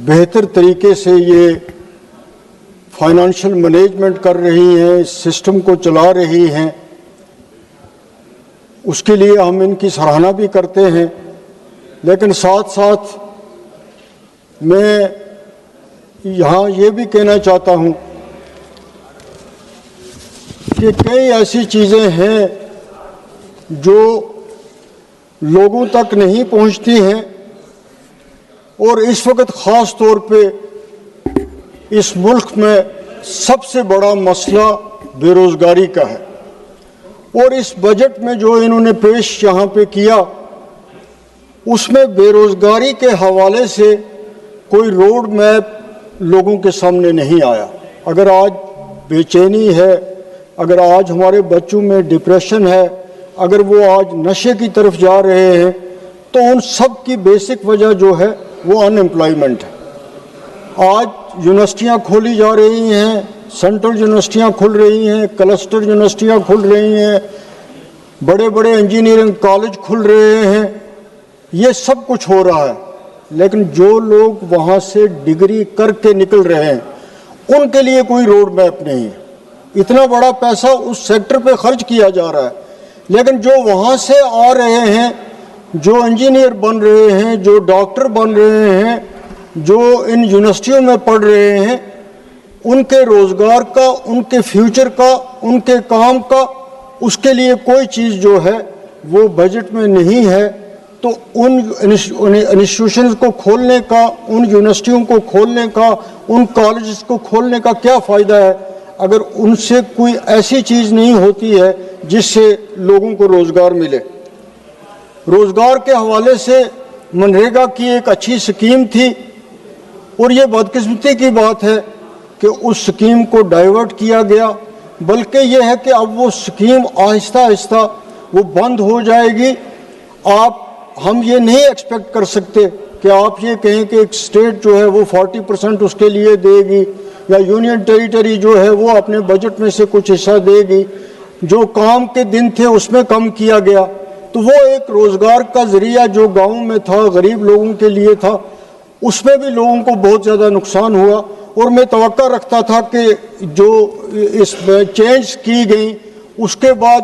बेहतर तरीके से ये फाइनेंशियल मैनेजमेंट कर रही हैं, इस सिस्टम को चला रही हैं, उसके लिए हम इनकी सराहना भी करते हैं। लेकिन साथ साथ मैं यहाँ ये भी कहना चाहता हूँ कि कई ऐसी चीज़ें हैं जो लोगों तक नहीं पहुँचती हैं और इस वक्त ख़ास तौर पे इस मुल्क में सबसे बड़ा मसला बेरोज़गारी का है। और इस बजट में जो इन्होंने पेश यहाँ पे किया उसमें बेरोज़गारी के हवाले से कोई रोड मैप लोगों के सामने नहीं आया। अगर आज बेचैनी है, अगर आज हमारे बच्चों में डिप्रेशन है, अगर वो आज नशे की तरफ जा रहे हैं, तो उन सब की बेसिक वजह जो है वो अनएम्प्लॉयमेंट है। आज यूनिवर्सिटियाँ खोली जा रही हैं, सेंट्रल यूनिवर्सिटियाँ खुल रही हैं, क्लस्टर यूनिवर्सिटियाँ खुल रही हैं, बड़े बड़े इंजीनियरिंग कॉलेज खुल रहे हैं, ये सब कुछ हो रहा है। लेकिन जो लोग वहाँ से डिग्री करके निकल रहे हैं उनके लिए कोई रोड मैप नहीं है। इतना बड़ा पैसा उस सेक्टर पे खर्च किया जा रहा है, लेकिन जो वहाँ से आ रहे हैं, जो इंजीनियर बन रहे हैं, जो डॉक्टर बन रहे हैं, जो इन यूनिवर्सिटियों में पढ़ रहे हैं, उनके रोज़गार का, उनके फ्यूचर का, उनके काम का, उसके लिए कोई चीज़ जो है वो बजट में नहीं है। तो उन इंस्टीट्यूशंस को खोलने का, उन यूनिवर्सिटियों को खोलने का, उन कॉलेजेस को खोलने का क्या फ़ायदा है अगर उनसे कोई ऐसी चीज़ नहीं होती है जिससे लोगों को रोज़गार मिले। रोज़गार के हवाले से मनरेगा की एक अच्छी स्कीम थी और ये बदकिस्मती की बात है कि उस स्कीम को डाइवर्ट किया गया। बल्कि यह है कि अब वो स्कीम आहिस्ता आहिस्ता वो बंद हो जाएगी। हम ये नहीं एक्सपेक्ट कर सकते कि आप ये कहें कि एक स्टेट जो है वो 40% उसके लिए देगी या यूनियन टेरिटरी जो है वो अपने बजट में से कुछ हिस्सा देगी। जो काम के दिन थे उसमें कम किया गया, तो वो एक रोज़गार का ज़रिया जो गाँव में था, गरीब लोगों के लिए था, उसमें भी लोगों को बहुत ज़्यादा नुकसान हुआ। और मैं तवक्का रखता था कि जो इसमें चेंज की गई उसके बाद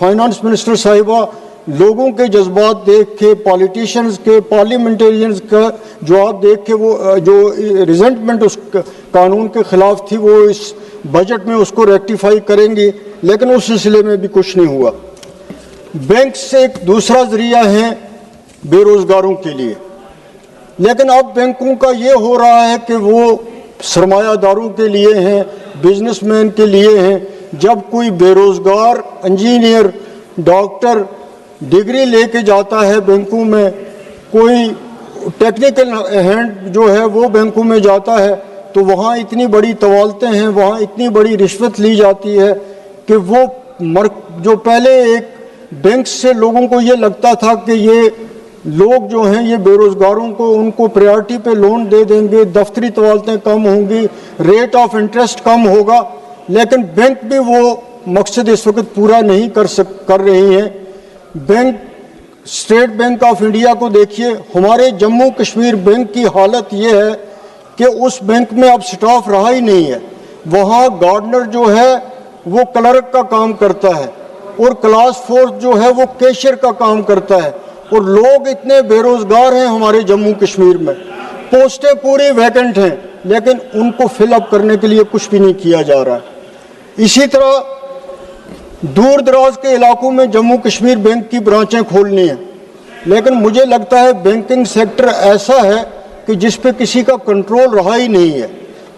फाइनेंस मिनिस्टर साहिबा लोगों के जज्बात देख के, पॉलिटिशियंस के, पार्लियामेंटेरियंस का जवाब देख के, वो जो रिजेंटमेंट उस कानून के ख़िलाफ़ थी वो इस बजट में उसको रेक्टिफाई करेंगी। लेकिन उस सिलसिले में भी कुछ नहीं हुआ। बैंक से एक दूसरा ज़रिया है बेरोज़गारों के लिए, लेकिन अब बैंकों का ये हो रहा है कि वो सरमायादारों के लिए हैं, बिजनेसमैन के लिए हैं। जब कोई बेरोज़गार इंजीनियर, डॉक्टर डिग्री लेके जाता है बैंकों में, कोई टेक्निकल हैंड जो है वो बैंकों में जाता है, तो वहाँ इतनी बड़ी तवालतें हैं, वहाँ इतनी बड़ी रिश्वत ली जाती है कि वो जो पहले एक बैंक से लोगों को ये लगता था कि ये लोग जो हैं ये बेरोज़गारों को, उनको प्रायोरिटी पे लोन दे देंगे, दफ्तरी तवालतें कम होंगी, रेट ऑफ इंटरेस्ट कम होगा, लेकिन बैंक भी वो मकसद इस वक्त पूरा नहीं कर रही हैं। Bank, state bank of India को देखिए, हमारे जम्मू कश्मीर बैंक की हालत ये है कि उस बैंक में अब स्टाफ रहा ही नहीं है। वहाँ गार्डनर जो है वो क्लर्क का काम करता है और क्लास फोर्स जो है वो कैशियर का काम करता है, और लोग इतने बेरोजगार हैं हमारे जम्मू कश्मीर में। पोस्टें पूरी वैकेंट हैं, लेकिन उनको फिलअप करने के लिए कुछ भी नहीं किया जा रहा है। इसी तरह दूर दराज के इलाकों में जम्मू कश्मीर बैंक की ब्रांचें खोलनी हैं, लेकिन मुझे लगता है बैंकिंग सेक्टर ऐसा है कि जिस पे किसी का कंट्रोल रहा ही नहीं है।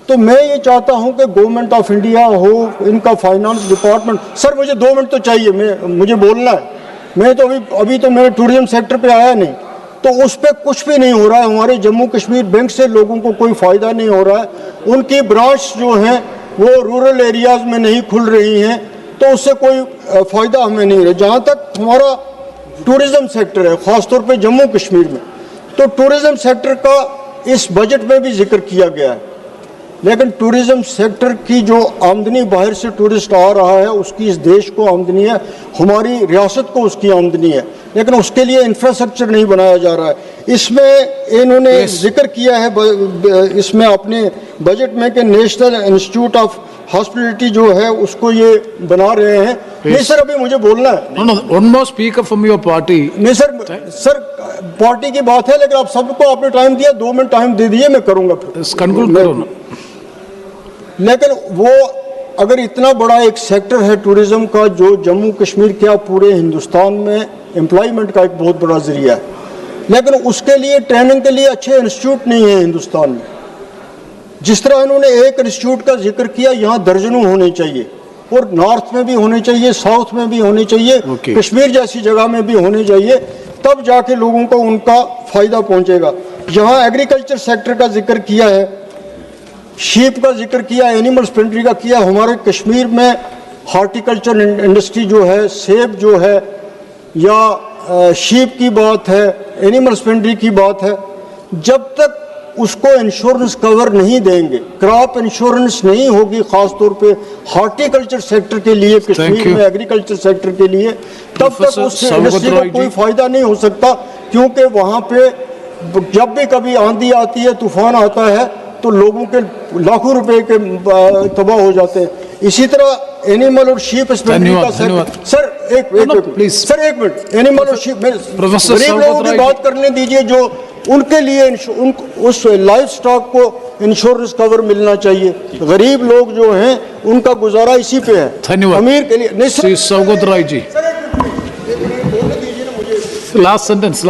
तो मैं ये चाहता हूं कि गवर्नमेंट ऑफ इंडिया हो, इनका फाइनेंस डिपार्टमेंट, सर मुझे 2 मिनट तो चाहिए, मुझे बोलना है। मैं तो अभी तो मेरे टूरिज्म सेक्टर पे आया नहीं, तो उस पर कुछ भी नहीं हो रहा है। हमारे जम्मू कश्मीर बैंक से लोगों को कोई फ़ायदा नहीं हो रहा है। उनकी ब्रांच जो हैं वो रूरल एरियाज़ में नहीं खुल रही हैं, तो उससे कोई फ़ायदा हमें नहीं रहा। जहाँ तक हमारा टूरिज़्म सेक्टर है, ख़ासतौर पे जम्मू कश्मीर में, तो टूरिज़्म सेक्टर का इस बजट में भी जिक्र किया गया है। लेकिन टूरिज्म सेक्टर की जो आमदनी बाहर से टूरिस्ट आ रहा है उसकी इस देश को आमदनी है, हमारी रियासत को उसकी आमदनी है, लेकिन उसके लिए इंफ्रास्ट्रक्चर नहीं बनाया जा रहा है। इसमें इन्होंने जिक्र किया है इसमें अपने बजट में कि नेशनल इंस्टीट्यूट ऑफ हॉस्पिटलिटी जो है उसको ये बना रहे हैं। नहीं सर, अभी मुझे बोलना है। One more speaker from your party. नहीं सर पार्टी की बात है, लेकिन आप सबको आपने टाइम दिया, 2 मिनट टाइम दे दिए, मैं करूंगा कंक्लूड करो ना। लेकिन वो अगर इतना बड़ा एक सेक्टर है टूरिज्म का जो जम्मू कश्मीर क्या पूरे हिंदुस्तान में एम्प्लॉयमेंट का एक बहुत बड़ा जरिया है, लेकिन उसके लिए ट्रेनिंग के लिए अच्छे इंस्टीट्यूट नहीं है हिंदुस्तान में। जिस तरह इन्होंने एक इंस्टीट्यूट का जिक्र किया, यहाँ दर्जनों होने चाहिए, और नॉर्थ में भी होने चाहिए, साउथ में भी होने चाहिए, कश्मीर जैसी जगह में भी होने चाहिए, तब जाके लोगों को उनका फायदा पहुंचेगा। यहाँ एग्रीकल्चर सेक्टर का जिक्र किया है, शीप का जिक्र किया, एनिमल हस्बेंड्री का किया। हमारे कश्मीर में हॉर्टिकल्चर इंडस्ट्री जो है, सेब जो है, या शीप की बात है, एनिमल हस्बेंड्री की बात है, जब तक उसको इंश्योरेंस कवर नहीं देंगे, क्रॉप इंश्योरेंस नहीं होगी, खास तौर पे हॉर्टिकल्चर सेक्टर के लिए, कश्मीर में एग्रीकल्चर सेक्टर के लिए, तब तक उस इंडस्ट्री को कोई फायदा नहीं हो सकता, क्योंकि वहाँ पे जब भी कभी आंधी आती है, तूफान आता है, तो लोगों के लाखों रुपए के तबाह हो जाते हैं। इसी तरह एनिमल और शीप हस्बेंड्री का सेक्टर। सर एक मिनट, एनिमल और शीप, गरीब लोगों की बात करने दीजिए, जो उनके लिए उस लाइफ स्टॉक को इंश्योरेंस कवर मिलना चाहिए। गरीब लोग जो हैं उनका गुजारा इसी पे है। धन्यवाद। अमीर के लिए नहीं। श्री सौगत राय जी, लास्ट सेंटेंस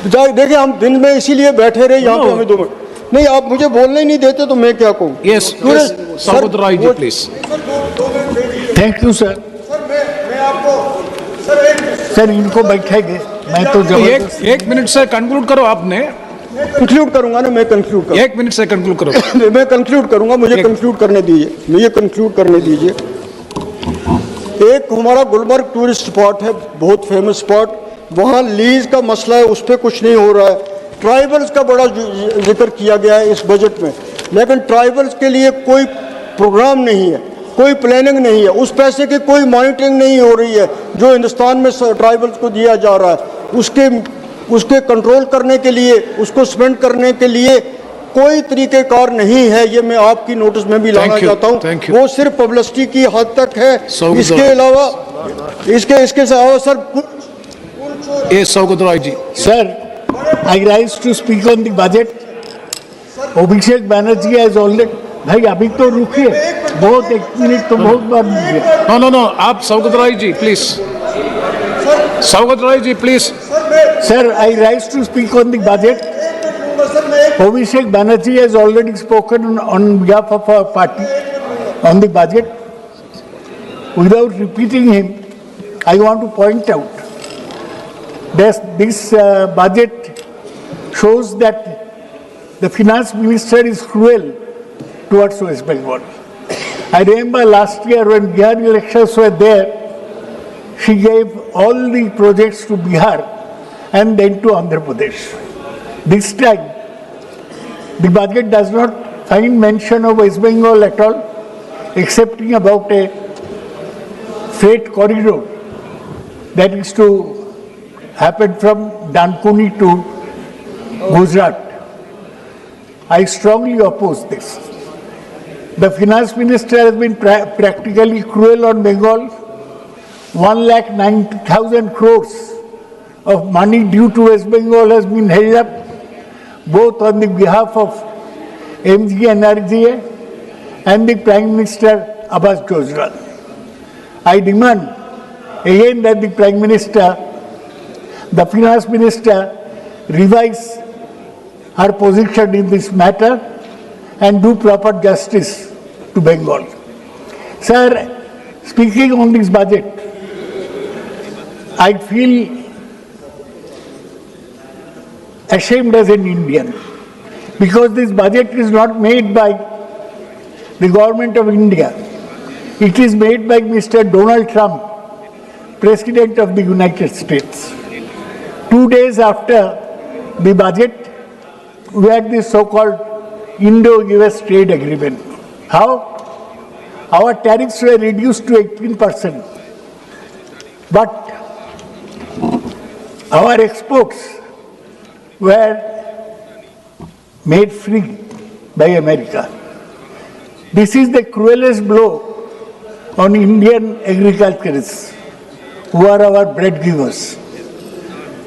देखिए, हम दिन में इसीलिए बैठे रहे यहाँ पे, हमें 2 मिनट नहीं, आप मुझे बोलने ही नहीं देते तो मैं क्या कहूँ। Yes, Saugata Roy ji please. Thank you sir. मैं आपको सर इनको बैठेंगे, मैं तो एक मिनट से कंक्लूड करो। आपने कंक्लूड करूंगा ना, मैं कंक्लूड करूँ। 1 मिनट से कंक्लूड करो। मैं कंक्लूड करूंगा, मुझे कंक्लूड करने दीजिए, एक हमारा गुलमर्ग टूरिस्ट स्पॉट है, बहुत फेमस स्पॉट, वहाँ लीज का मसला है, उस पर कुछ नहीं हो रहा है। ट्राइबल्स का बड़ा जिक्र किया गया है इस बजट में, लेकिन ट्राइबल्स के लिए कोई प्रोग्राम नहीं है, कोई प्लानिंग नहीं है, उस पैसे की कोई मॉनिटरिंग नहीं हो रही है जो हिंदुस्तान में ट्राइबल्स को दिया जा रहा है। उसके कंट्रोल करने के लिए, उसको स्पेंड करने के लिए कोई तरीक़ेकार नहीं है। ये मैं आपकी नोटिस में भी लाना चाहता हूँ। वो सिर्फ पब्लिसिटी की हद तक है, इसके अलावा sir Saugata Roy ji. Sir, I rise to speak on the budget. Abhishek Banerjee has already, भाई अभी तो रुकिए, बहुत 1 मिनट तो बहुत बार। नो, आप Saugata Roy ji please. Saugata Roy ji please. Sir, I rise to speak on the budget. Abhishek Banerjee has already spoken on behalf of our party on the budget. Without repeating him, I want to point out that this budget shows that the finance minister is cruel towards West Bengal. I remember last year when Bihar elections were there, she gave all the projects to Bihar and then to Andhra Pradesh. This time, the budget does not find mention of West Bengal at all, excepting about a freight corridor that is to happen from Dankuni to Gujarat. I strongly oppose this. The finance minister has been practically cruel on Bengal. 1,90,000 crores of money due to West Bengal has been held up, both on the behalf of MG NRGA and the Prime Minister Abbas Kejriwal. I demand again that the Prime Minister, the Finance Minister, revise her position in this matter and do proper justice to Bengal. Sir, speaking on this budget, I feel ashamed as an Indian because this budget is not made by the government of India. It is made by Mr. Donald Trump, President of the United States. 2 days after the budget, we had this so-called Indo-US trade agreement. How? Our tariffs were reduced to 18%, but our exports were made free by America. This is the cruelest blow on Indian agriculturists, who are our bread givers.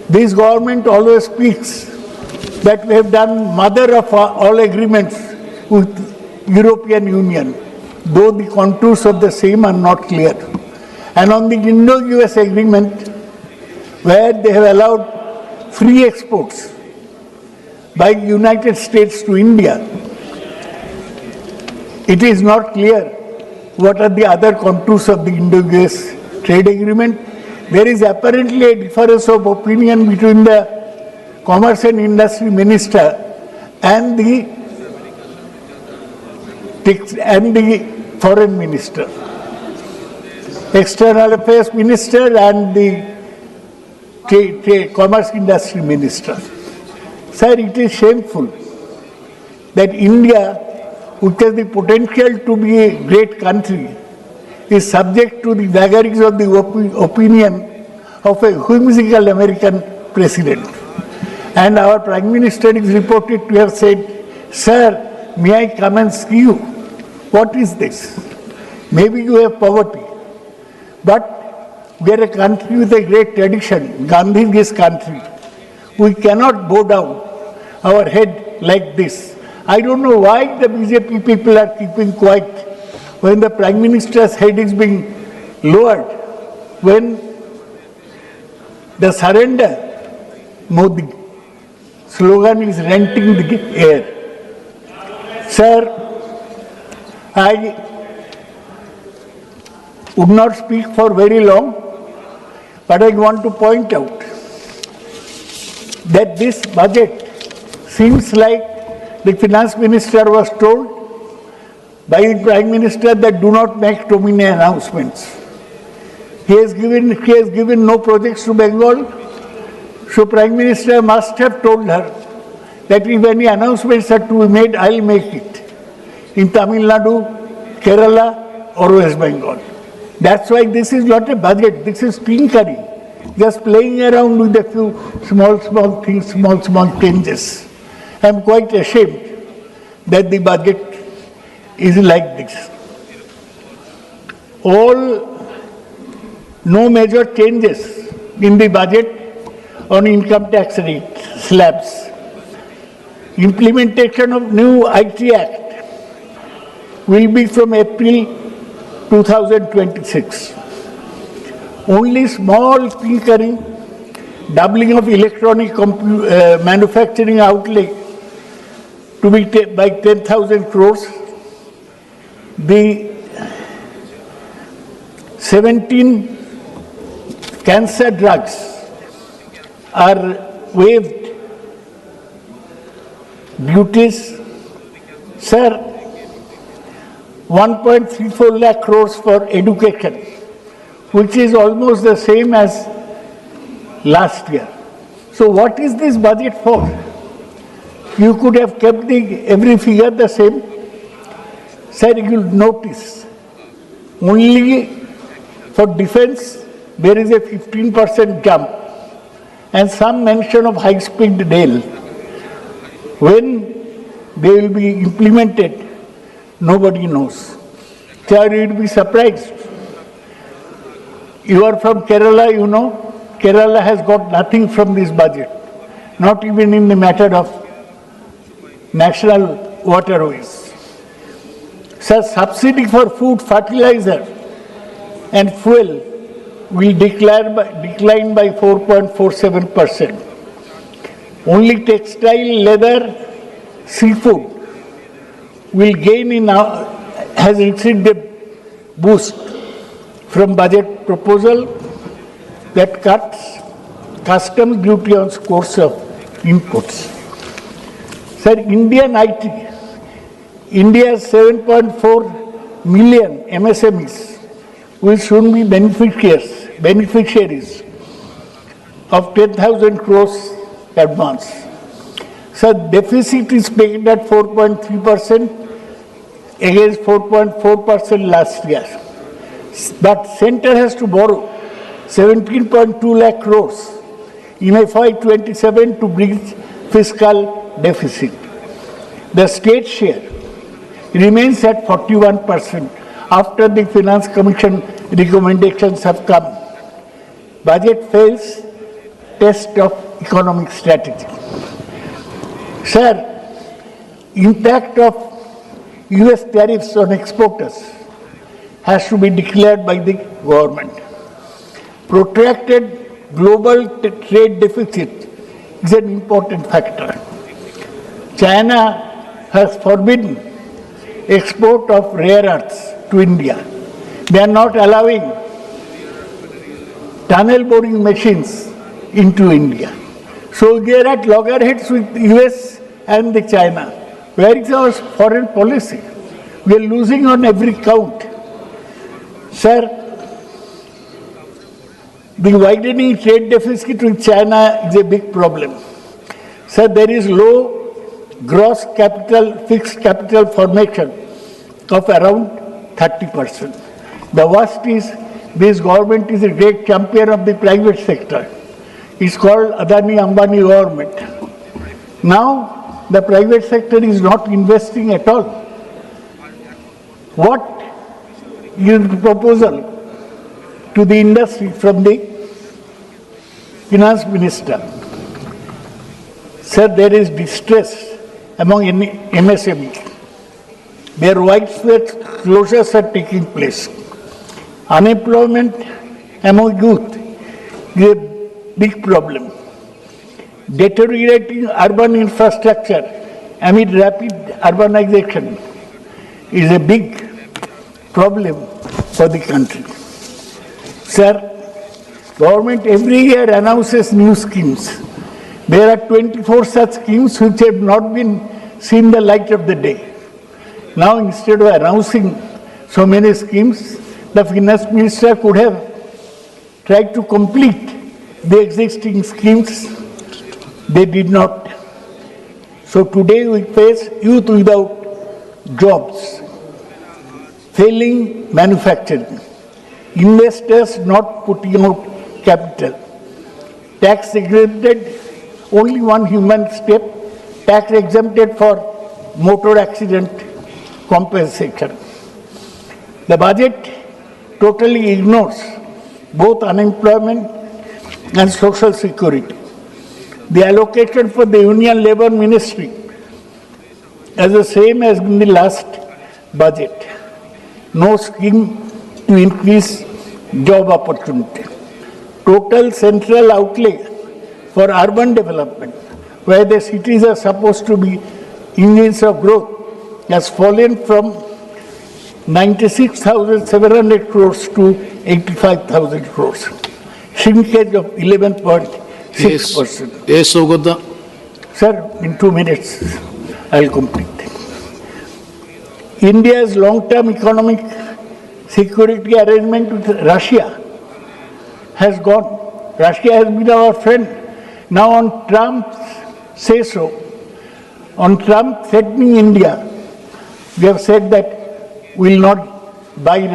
This government always speaks that we have done mother of all agreements with European Union, though the contours of the same are not clear. And on the Indo-US agreement, where they have allowed free exports by United States to India, it is not clear what are the other contours of the Indo-US trade agreement. There is apparently a difference of opinion between the Commerce and Industry Minister and the Foreign Minister, External Affairs Minister and the Commerce Industry Minister. Sir, it is shameful that India, which has the potential to be a great country, is subject to the vagaries of the opinion of a whimsical American president. And our Prime Minister is reported to have said, "Sir, may I come and see you?" What is this? Maybe you have poverty, but we are a country with a great tradition, Gandhi's country. We cannot bow down our head like this. I don't know why the BJP people are keeping quiet when the Prime Minister's head is being lowered, when the surrender Modi slogan is renting the air. Sir, I would not speak for very long, but I want to point out that this budget seems like the finance minister was told by the Prime Minister that do not make too many announcements. He has given no projects to Bengal, so Prime Minister must have told her that if any announcements are to be made, I'll make it in Tamil Nadu, Kerala or West Bengal. That's why this is not a budget, this is tinkering, just playing around with a few small things, small changes. I'm quite ashamed that the budget is like this. No major changes in the budget on income tax rate slabs. Implementation of new IT Act will be from April 2026. Only small tinkering, doubling of electronic manufacturing outlay to be by 10,000 crores. The 17 cancer drugs are waived duties. Sir, 1.34 lakh crores for education, which is almost the same as last year. So what is this budget for? You could have kept every figure the same. Sir, you'll notice only for defense there is a 15% jump and some mention of high-speed rail. When they will be implemented, nobody knows. So you'll be surprised. You are from Kerala, you know. Kerala has got nothing from this budget, not even in the matter of national waterways. So subsidy for food, fertilizer and fuel will decline by 4.47%. Only textile, leather, seafood will gain has received a boost from budget proposal that cuts customs duty on scores of inputs. Sir, Indian IT, India's 7.4 million MSMEs will soon be beneficiaries of 10,000 crores advance. So deficit is pegged at 4.3% against 4.4% last year. But center has to borrow 17.2 lakh crores in FY27 to bridge fiscal deficit. The state share remains at 41% after the Finance Commission recommendations have come. Budget fails test of economic strategy. Sir, impact of US tariffs on exporters has to be declared by the government. Protracted global trade deficit is an important factor. China has forbidden export of rare earths to India. They are not allowing tunnel boring machines into India. So they are at loggerheads with US and the China. Where is our foreign policy? We are losing on every count. Sir, the widening trade deficit with China is a big problem. Sir, there is low gross capital, fixed capital formation of around 30%. The worst is this government is a great champion of the private sector. It's called Adani Ambani government. Now, the private sector is not investing at all. What is the proposal to the industry from the finance minister? Sir, there is distress among MSMEs. Their widespread closures are taking place. Unemployment among youth is a big problem. Deteriorating urban infrastructure amid rapid urbanization is a big problem for the country. Sir, government every year announces new schemes. There are 24 such schemes which have not been seen the light of the day. Now, instead of announcing so many schemes, the finance minister could have tried to complete the existing schemes. They did not. So today we face youth without jobs, failing manufacturing, investors not putting out capital, tax exempted, only one human step, tax exempted for motor accident compensation. The budget totally ignores both unemployment and social security. The allocation for the Union Labour Ministry is the same as in the last budget. No scheme to increase job opportunity. Total central outlay for urban development, where the cities are supposed to be engines of growth, has fallen from 96,700 crores to 85,000 crores. Shrinkage of 11.6%. Yes, Sogoda. Sir, in 2 minutes, I'll complete. India's long-term economic security arrangement with Russia has gone. Russia has been our friend. Now on Trump's say-so, on Trump threatening India, we have said that we will not buy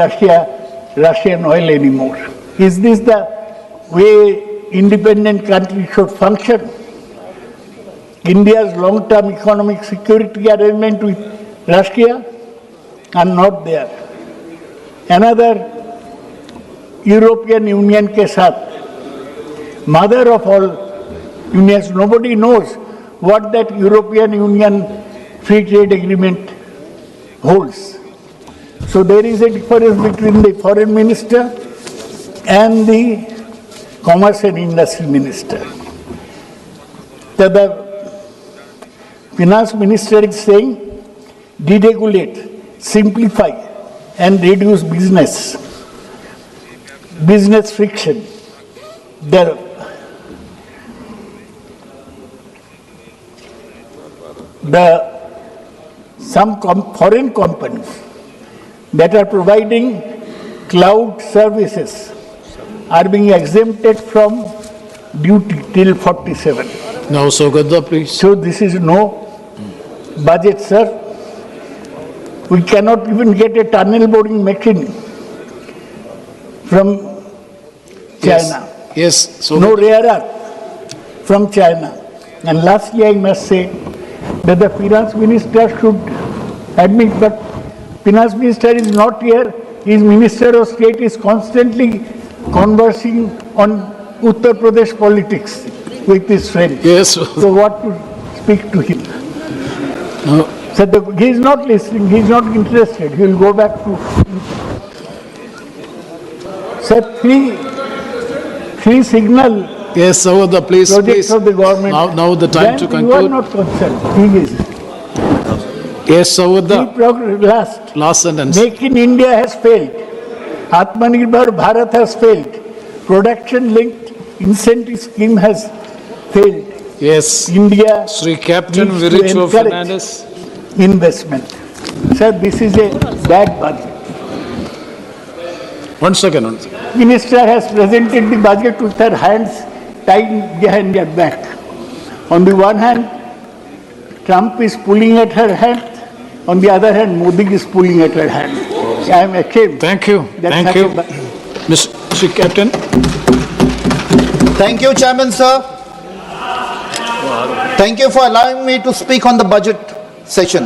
Russian oil anymore. Is this the way independent countries should function? India's long-term economic security arrangement with Russia are not there. Another European Union ke saath, mother of all unions, nobody knows what that European Union free trade agreement holds. So there is a difference between the foreign minister and the commerce and industry minister. The finance minister is saying deregulate, simplify and reduce business friction. Some foreign companies that are providing cloud services are being exempted from duty till 47. Now, Sogadda, please. So this is no budget, sir. We cannot even get a tunnel boring machine from China. Yes. So no rare earth from China. And lastly, I must say that the finance minister should admit, but finance minister is not here. His minister of state is constantly conversing on Uttar Pradesh politics with his friend. Yes. So what to speak to him? No. So he is not listening, he is not interested. He will go back to... Sir, three signal Yes, Sogadda, please. projects Please. of the government. Now the time to Then you are conclude. not concerned. He is. Yes, Sogadda. Last sentence. Make in India has failed. Atmanirbhar Bharat has failed. Production-linked incentive scheme has failed. Yes. India Sri Captain needs to Viricho encourage Fernandez. investment. Sir, this is a bad budget. 1 second. 1 second. Minister has presented the budget with her hands tied behind her back. On the one hand, Trump is pulling at her hand. On the other hand, Modi is pulling at her hand. I am ashamed. Thank you. That's Thank such you. a Mr. Captain. Thank you, Chairman, sir. Thank you for allowing me to speak on the budget session.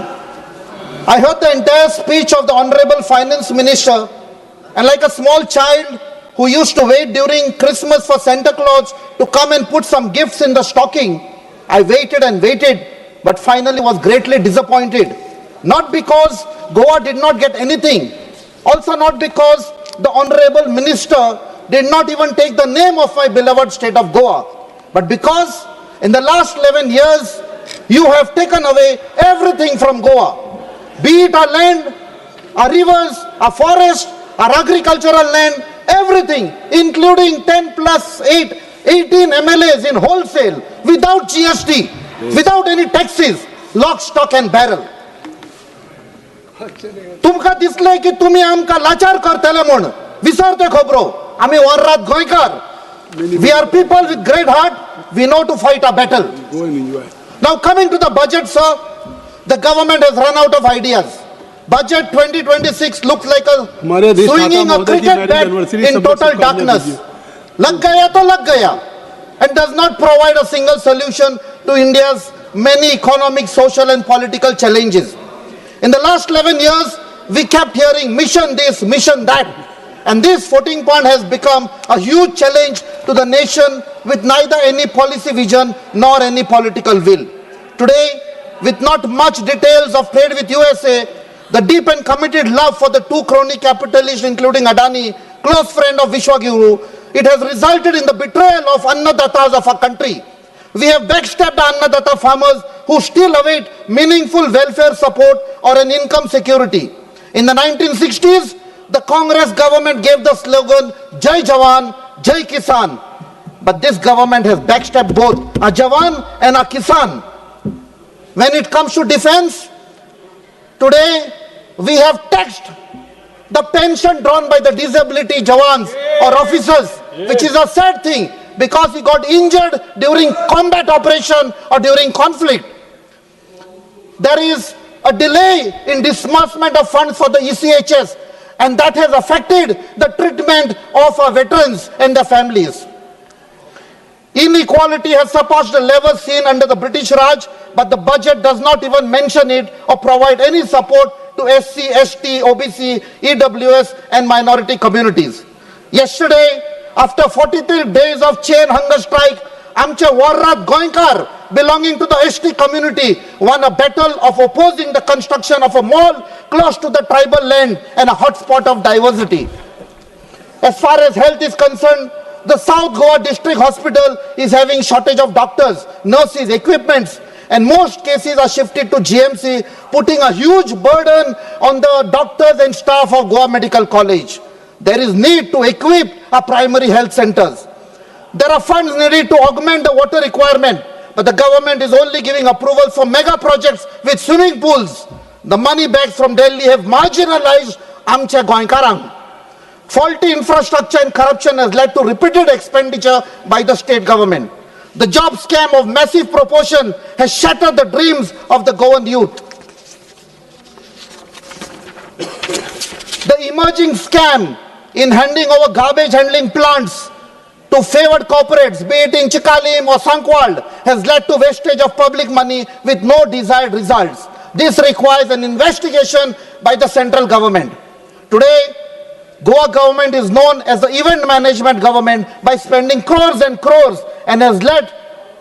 I heard the entire speech of the Honorable Finance Minister, and like a small child who used to wait during Christmas for Santa Claus to come and put some gifts in the stocking, I waited and waited, but finally was greatly disappointed. Not because Goa did not get anything, also not because the Honorable Minister did not even take the name of my beloved state of Goa, but because in the last 11 years, you have taken away everything from Goa. Be it our land, our rivers, our forest, our agricultural land, everything, including 10 plus 8, 18 MLAs in wholesale, without GST, without any taxes, lock, stock and barrel. तुमका दिसले की तुम्ही आमका लाचार करतले म्हण विसरते खबरो आम्ही वर्रात गोयकार. We are people with great heart. We know to fight a battle. Now coming to the budget, sir, the government has run out of ideas. Budget 2026 looks like a swinging a cricket bat in total darkness. Lag gaya to lag gaya, and does not provide a single solution to India's many economic, social and political challenges. In the last 11 years, we kept hearing mission this, mission that. And this 14 point has become a huge challenge to the nation with neither any policy vision nor any political will. Today, with not much details of trade with USA, the deep and committed love for the two crony capitalists, including Adani, close friend of Vishwaguru, it has resulted in the betrayal of Annadatas of our country. We have backstabbed Annadata farmers who still await meaningful welfare support or an income security. In the 1960s, the Congress government gave the slogan, Jai Jawan, Jai Kisan. But this government has backstabbed both a Jawan and a Kisan. When it comes to defense, today we have taxed the pension drawn by the disability Jawans or officers, which is a sad thing because he got injured during combat operation or during conflict. There is a delay in disbursement of funds for the ECHS, and that has affected the treatment of our veterans and their families. Inequality has surpassed the level seen under the British Raj, but the budget does not even mention it or provide any support to SC, ST, OBC, EWS and minority communities. Yesterday, after 43 days of chain hunger strike, Amche Warrat Goinkar, belonging to the ST community, won a battle of opposing the construction of a mall close to the tribal land and a hotspot of diversity. As far as health is concerned, the South Goa District Hospital is having shortage of doctors, nurses, equipments, and most cases are shifted to GMC, putting a huge burden on the doctors and staff of Goa Medical College. There is need to equip our primary health centers. There are funds needed to augment the water requirement, but the government is only giving approval for mega projects with swimming pools. The money bags from Delhi have marginalized Amche Goinkarang. Faulty infrastructure and corruption has led to repeated expenditure by the state government. The job scam of massive proportion has shattered the dreams of the Goan youth. The emerging scam in handing over garbage handling plants to favored corporates, be it in Chikalim or Sankwald, has led to wastage of public money with no desired results. This requires an investigation by the central government. Today, Goa government is known as the event management government by spending crores and crores and has led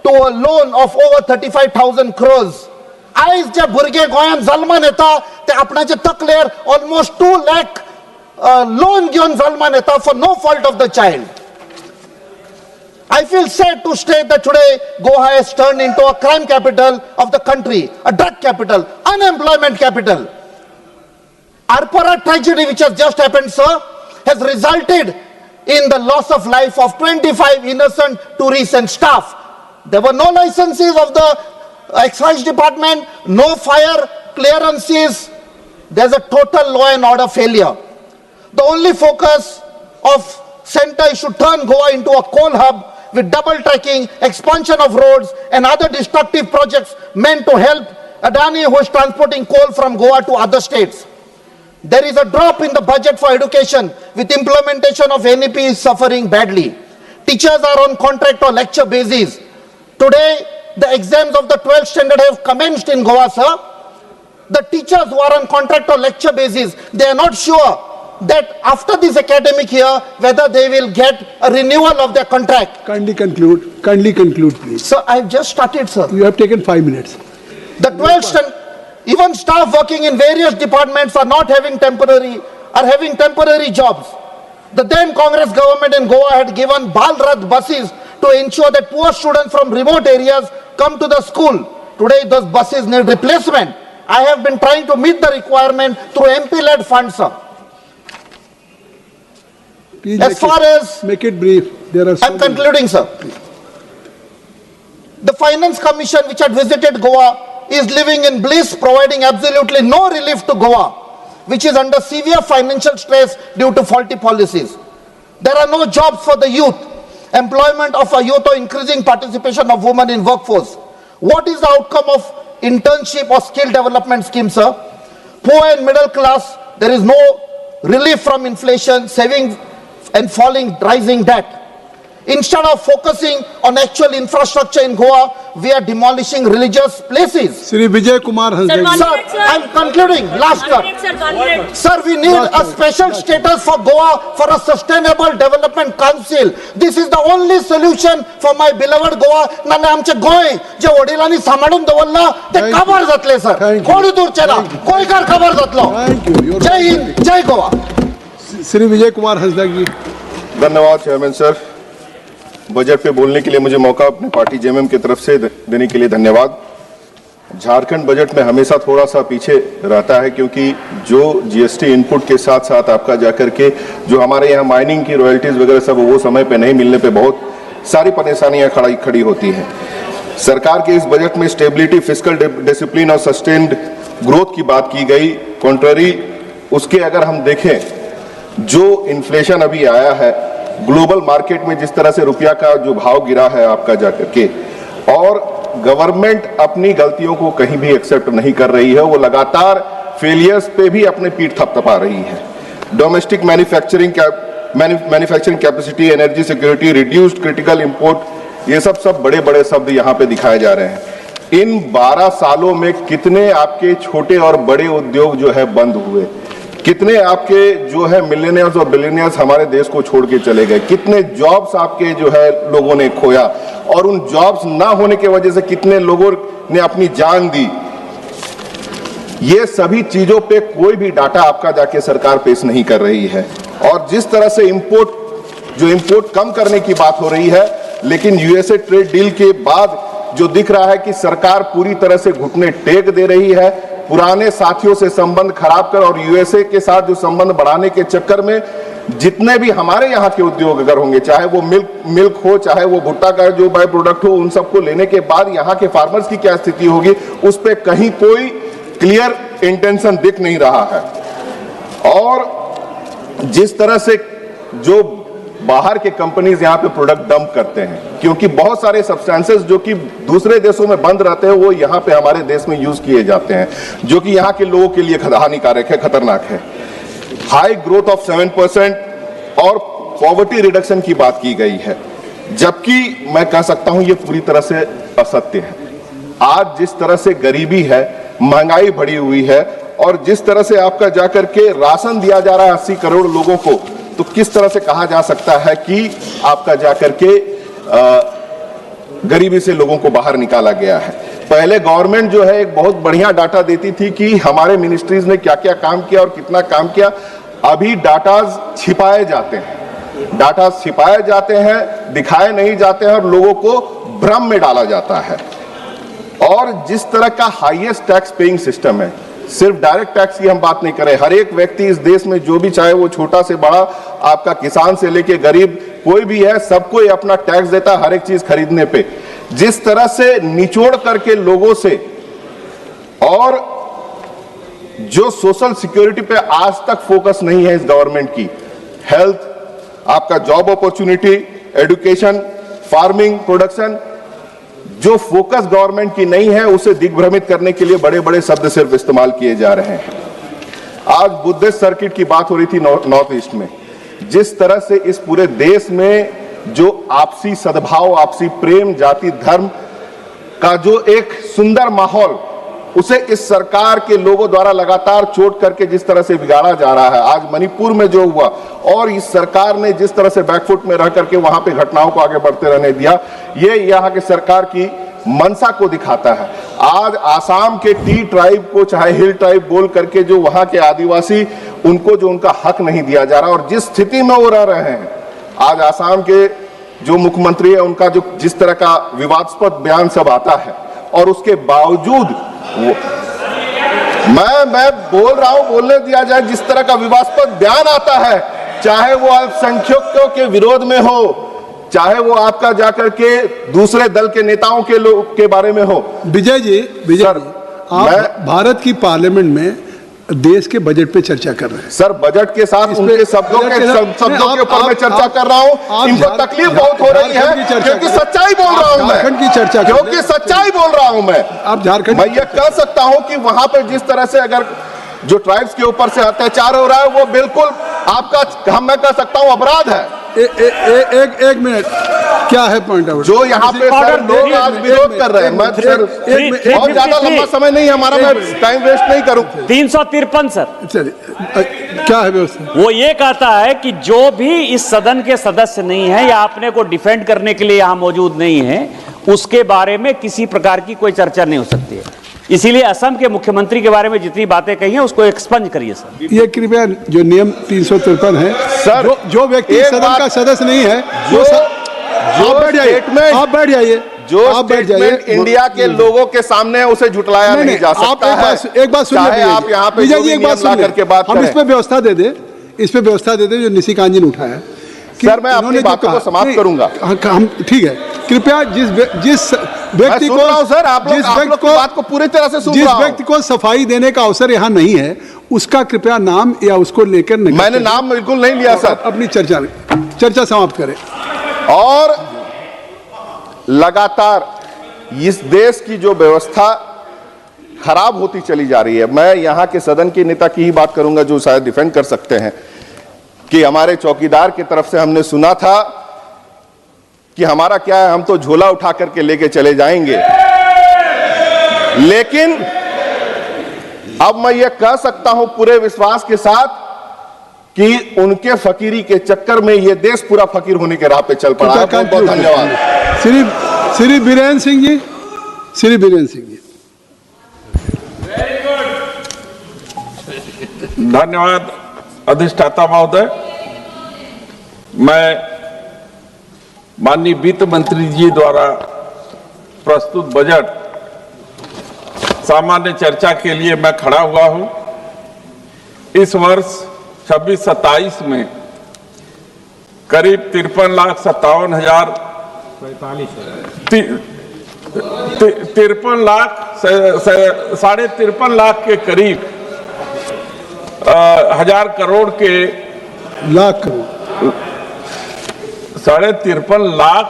to a loan of over 35,000 crores. Aaj je burge goyan zalman eta te apnache takler almost 2 lakh loan given zalman eta for no fault of the child. I feel sad to state that today Goa has turned into a crime capital of the country, a drug capital, unemployment capital. Arpara tragedy which has just happened, sir, has resulted in the loss of life of 25 innocent tourists and staff. There were no licenses of the excise department, no fire clearances. There's a total law and order failure. The only focus of center is to turn Goa into a coal hub with double tracking, expansion of roads and other destructive projects meant to help Adani, who is transporting coal from Goa to other states. There is a drop in the budget for education with implementation of NEP is suffering badly. Teachers are on contract or lecture basis. Today, the exams of the 12th standard have commenced in Goa, sir. The teachers who are on contract or lecture basis, they are not sure that after this academic year, whether they will get a renewal of their contract. Kindly conclude, please. Sir, I have just started, sir. You have taken 5 minutes. The 12th standard, even staff working in various departments are having temporary jobs. The then Congress government in Goa had given Bal Rath buses to ensure that poor students from remote areas come to the school. Today, those buses need replacement. I have been trying to meet the requirement through MP-led funds, sir. Please as far as... Make it brief. I'm concluding, sir. The Finance Commission, which had visited Goa, is living in bliss, providing absolutely no relief to Goa, which is under severe financial stress due to faulty policies. There are no jobs for the youth, employment of a youth or increasing participation of women in workforce. What is the outcome of internship or skill development scheme, sir? Poor and middle class, there is no relief from inflation, saving and rising debt. Instead of focusing on actual infrastructure in Goa, we are demolishing religious places. Shri Vijay Kumar Hansdagi. Sir, I'm concluding. Last word. Sir, we need a special status for Goa for a sustainable development council. This is the only solution for my beloved Goa. Nane amche goy je odilani samadun dawalla te kabar zatle sir. Kodi dur chela. Koi kar kabar zatlo. Thank you. Jai Hind, Jai Goa. Shri Vijay Kumar Hansdagi. धन्यवाद chairman sir. Budget पे बोलने के लिए मुझे मौका अपनी party JMM की तरफ से देने के लिए धन्यवाद। झारखंड बजट में हमेशा थोड़ा सा पीछे रहता है क्योंकि जो जीएसटी इनपुट के साथ साथ आपका जाकर के जो हमारे यहाँ माइनिंग की रॉयल्टीज वगैरह सब वो समय पे नहीं मिलने पे बहुत सारी परेशानियां खड़ी होती हैं। सरकार के इस बजट में स्टेबिलिटी, फिस्कल डिसिप्लिन और सस्टेन्ड ग्रोथ की बात की गई। कॉन्ट्ररी उसके अगर हम देखें, जो इन्फ्लेशन अभी आया है, ग्लोबल मार्केट में जिस तरह से रुपया का जो भाव गिरा है आपका जाकर के, और गवर्नमेंट अपनी गलतियों को कहीं भी एक्सेप्ट नहीं कर रही है, वो लगातार फेलियर्स पे भी अपने पीठ थपथपा रही है। Domestic manufacturing capacity, energy security, reduced critical import, ये सब बड़े बड़े शब्द यहाँ पे दिखाए जा रहे हैं। इन 12 सालों में कितने आपके छोटे और बड़े उद्योग जो है बंद हुए, कितने आपके जो है मिलियनियर्स और बिलियनियर्स हमारे देश को छोड़ के चले गए, कितने जॉब्स आपके जो है लोगों ने खोया, और उन जॉब्स ना होने की वजह से कितने लोगों ने अपनी जान दी। ये सभी चीजों पे कोई भी डाटा आपका जाके सरकार पेश नहीं कर रही है। और जिस तरह से इंपोर्ट कम करने की बात हो रही है, लेकिन यूएसए ट्रेड डील के बाद जो दिख रहा है कि सरकार पूरी तरह से घुटने टेक दे रही है, पुराने साथियों से संबंध खराब कर और यूएसए के साथ जो संबंध बढ़ाने के चक्कर में जितने भी हमारे यहाँ के उद्योग अगर होंगे, चाहे वो मिल्क हो, चाहे वो भुट्टा का जो बाय प्रोडक्ट हो, उन सबको लेने के बाद यहाँ के फार्मर्स की क्या स्थिति होगी, उस पर कहीं कोई क्लियर इंटेंशन दिख नहीं रहा है। और जिस तरह से जो बाहर के कंपनीज यहाँ पे प्रोडक्ट डंप करते हैं, क्योंकि बहुत सारे सब्सटेंसेस जो कि दूसरे देशों में बंद रहते हैं वो यहाँ पे हमारे देश में यूज किए जाते हैं, जो कि यहाँ के लोगों के लिए हानिकारक है, खतरनाक है। हाई ग्रोथ ऑफ 7% और पॉवर्टी रिडक्शन की बात की गई है, जबकि मैं कह सकता हूं ये पूरी तरह से असत्य है। आज जिस तरह से गरीबी है, महंगाई बढ़ी हुई है और जिस तरह से आपका जाकर के राशन दिया जा रहा है 80 करोड़ लोगों को, तो किस तरह से कहा जा सकता है कि आपका जाकर के गरीबी से लोगों को बाहर निकाला गया है। पहले गवर्नमेंट जो है एक बहुत बढ़िया डाटा देती थी कि हमारे मिनिस्ट्रीज ने क्या क्या काम किया और कितना काम किया। अभी डाटाज छिपाए जाते हैं, डाटा छिपाए जाते हैं, दिखाए नहीं जाते हैं और लोगों को भ्रम में डाला जाता है। और जिस तरह का हाईएस्ट टैक्स पेइंग सिस्टम है, सिर्फ डायरेक्ट टैक्स की हम बात नहीं करें, हर एक व्यक्ति इस देश में जो भी चाहे वो छोटा से बड़ा, आपका किसान से लेके गरीब कोई भी है, सबको ये अपना टैक्स देता है हर एक चीज खरीदने पे। जिस तरह से निचोड़ करके लोगों से और जो सोशल सिक्योरिटी पे आज तक फोकस नहीं है इस गवर्नमेंट की, हेल्थ, आपका job opportunity, education, farming, production, जो फोकस गवर्नमेंट की नहीं है उसे दिग्भ्रमित करने के लिए बड़े बड़े शब्द सिर्फ इस्तेमाल किए जा रहे हैं। आज बुद्धिस्ट सर्किट की बात हो रही थी नॉर्थ ईस्ट में, जिस तरह से इस पूरे देश में जो आपसी सद्भाव, आपसी प्रेम, जाति धर्म का जो एक सुंदर माहौल, उसे इस सरकार के लोगों द्वारा लगातार चोट करके जिस तरह से बिगाड़ा जा रहा है। आज मणिपुर में जो हुआ और इस सरकार ने जिस तरह से बैकफुट में रह करके वहां पे घटनाओं को आगे बढ़ते रहने दिया, ये यहाँ के सरकार की मनसा को दिखाता है। आज आसाम के टी ट्राइब को, चाहे हिल ट्राइब बोल करके, जो वहां के आदिवासी, उनको जो उनका हक नहीं दिया जा रहा और जिस स्थिति में वो रह रहे हैं, आज आसाम के जो मुख्यमंत्री है उनका जो जिस तरह का विवादास्पद बयान सब आता है और उसके बावजूद मैं बोल रहा हूं, बोलने दिया जाए, जिस तरह का विवादास्पद बयान आता है, चाहे वो अल्पसंख्यकों के विरोध में हो, चाहे वो आपका जाकर के दूसरे दल के नेताओं के लोग के बारे में हो। विजय जी, आप भारत की पार्लियामेंट में देश के बजट पे चर्चा कर रहे हैं। सर, बजट के साथ उनके शब्दों के ऊपर मैं चर्चा कर रहा हूं। इनको तकलीफ बहुत हो रही है क्योंकि सच्चाई बोल रहा हूं मैं, की चर्चा क्योंकि सच्चाई बोल रहा हूं मैं। आप झारखंड, मैं ये कह सकता हूं कि वहां पे जिस तरह से अगर जो ट्राइब्स के ऊपर से अत्याचार हो रहा है, वो बिल्कुल आपका, मैं कह सकता हूं, अपराध है। एक मिनट, क्या है पॉइंट आउट जो यहाँ पे सर लोग आज विरोध कर रहे हैं। मैं सर बहुत ज्यादा लंबा समय नहीं हमारा, मैं टाइम वेस्ट नहीं करूं। 353 सर, चलिए, क्या है व्यवस्था? वो ये कहता है कि जो भी इस सदन के सदस्य नहीं है या अपने को डिफेंड करने के लिए यहाँ मौजूद नहीं है, उसके बारे में किसी प्रकार की कोई चर्चा नहीं हो सकती है। इसीलिए असम के मुख्यमंत्री के बारे में जितनी बातें कही हैं उसको एक्सपंज करिए सर। ये कृपया जो नियम 353 है सर, जो व्यक्ति सदन का सदस्य नहीं है वो आप बैठ जाइए, जो स्टेटमेंट इंडिया के लोगों के सामने है उसे झुटलाया नहीं जा सकता है। एक बात सुन लीजिए, आप यहाँ पे एक बात सुन करके बात हम इस पे व्यवस्था दे दे, इस पे व्यवस्था दे दे जो निशिकांत जी ने उठाया। सर, मैं अपनी बातों को समाप्त करूंगा। हम ठीक है, कृपया जिस व्यक्ति को, सर, आप लोग की बात को पूरी तरह से सुन रहा हूं। जिस व्यक्ति को सफाई देने का अवसर यहाँ नहीं है, उसका कृपया नाम या उसको लेकर नहीं। मैंने नाम बिल्कुल नहीं लिया सर। अपनी चर्चा समाप्त करें। और लगातार इस देश की जो व्यवस्था खराब होती चली जा रही है, मैं यहाँ के सदन के नेता की ही बात करूंगा जो शायद डिफेंड कर सकते हैं, कि हमारे चौकीदार की तरफ से हमने सुना था कि हमारा क्या है, हम तो झोला उठा करके लेके चले जाएंगे। लेकिन अब मैं ये कह सकता हूं पूरे विश्वास के साथ कि उनके फकीरी के चक्कर में ये देश पूरा फकीर होने के राह पे चल पड़ा है। बहुत बहुत धन्यवाद। श्री बीरेन्द्र सिंह जी, श्री बीरेन्द्र सिंह जी। धन्यवाद अधिष्ठाता महोदय। मैं माननीय वित्त मंत्री जी द्वारा प्रस्तुत बजट सामान्य चर्चा के लिए मैं खड़ा हुआ हूं। इस वर्ष 26-27 में करीब 53,57,000 साढ़े 53 लाख के करीब 1,000 करोड़ के लाख करोड़ 53 लाख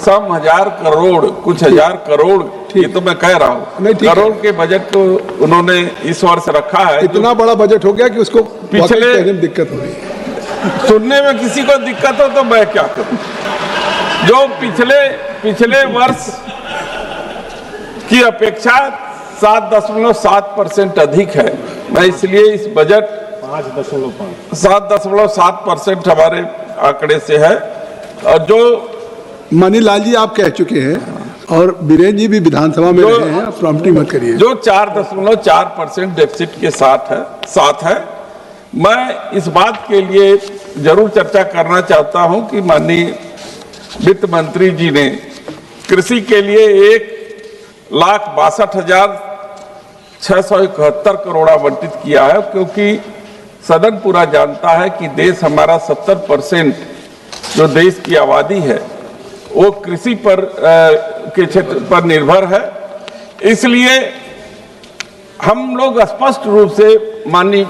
सम हजार करोड़, कुछ हजार करोड़, ये तो मैं कह रहा हूँ, करोड़ के बजट को उन्होंने इस वर्ष रखा है। इतना बड़ा बजट हो गया कि उसको पिछले कहने में दिक्कत हो रही है। सुनने में किसी को दिक्कत हो तो मैं क्या करूं। जो पिछले वर्ष की अपेक्षा 7.7% अधिक है। मैं इसलिए इस बजट 7.7% हमारे आंकड़े से है। और जो मनीलाल जी आप कह चुके हैं और बीरेन जी भी विधानसभा में रहे हैं, प्रॉम्प्टिंग मत करिए। जो 4.4% डेफिसिट के साथ है। मैं इस बात के लिए जरूर चर्चा करना चाहता हूं कि माननीय वित्त मंत्री जी ने कृषि के लिए 1,62,671 करोड़ आवंटित किया है, क्योंकि सदन पूरा जानता है कि देश हमारा 70% जो देश की आबादी है वो कृषि पर के क्षेत्र पर निर्भर है। इसलिए हम लोग स्पष्ट रूप से माननीय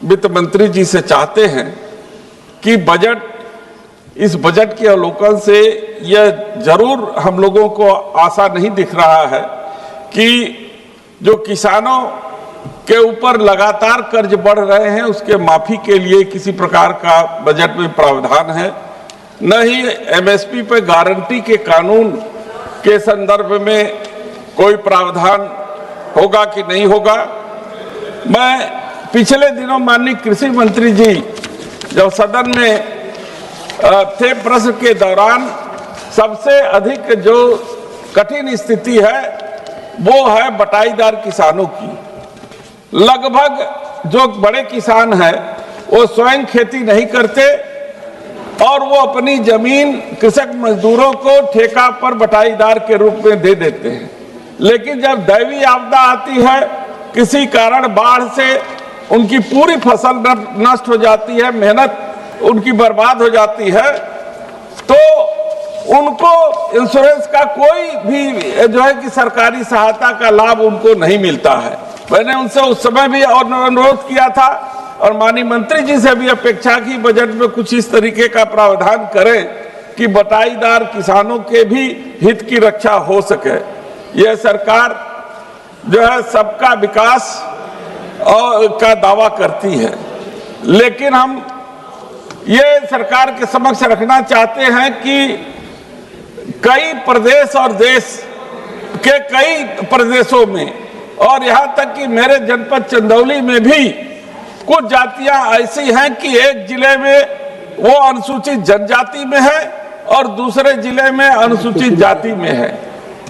वित्त मंत्री जी से चाहते हैं कि इस बजट के अवलोकन से यह जरूर हम लोगों को आशा नहीं दिख रहा है कि जो किसानों के ऊपर लगातार कर्ज बढ़ रहे हैं उसके माफी के लिए किसी प्रकार का बजट में प्रावधान है, न ही एमएसपी पे गारंटी के कानून के संदर्भ में कोई प्रावधान होगा कि नहीं होगा। मैं पिछले दिनों माननीय कृषि मंत्री जी जब सदन में थे, प्रश्न के दौरान सबसे अधिक जो कठिन स्थिति है वो है बटाईदार किसानों की। लगभग जो बड़े किसान हैं वो स्वयं खेती नहीं करते और वो अपनी जमीन कृषक मजदूरों को ठेका पर बटाईदार के रूप में दे देते हैं। लेकिन जब दैवीय आपदा आती है, किसी कारण बाढ़ से उनकी पूरी फसल नष्ट हो जाती है, मेहनत उनकी बर्बाद हो जाती है, तो उनको इंश्योरेंस का कोई भी जो है कि सरकारी सहायता का लाभ उनको नहीं मिलता है। मैंने उनसे उस समय भी अनुरोध किया था और माननीय मंत्री जी से भी अपेक्षा की बजट में कुछ इस तरीके का प्रावधान करें कि बटाईदार किसानों के भी हित की रक्षा हो सके। यह सरकार जो है सबका विकास का दावा करती है, लेकिन हम ये सरकार के समक्ष रखना चाहते हैं कि कई प्रदेश और देश के कई प्रदेशों में और यहाँ तक कि मेरे जनपद चंदौली में भी कुछ जातियां ऐसी हैं कि एक जिले में वो अनुसूचित जनजाति में है और दूसरे जिले में अनुसूचित जाति में है।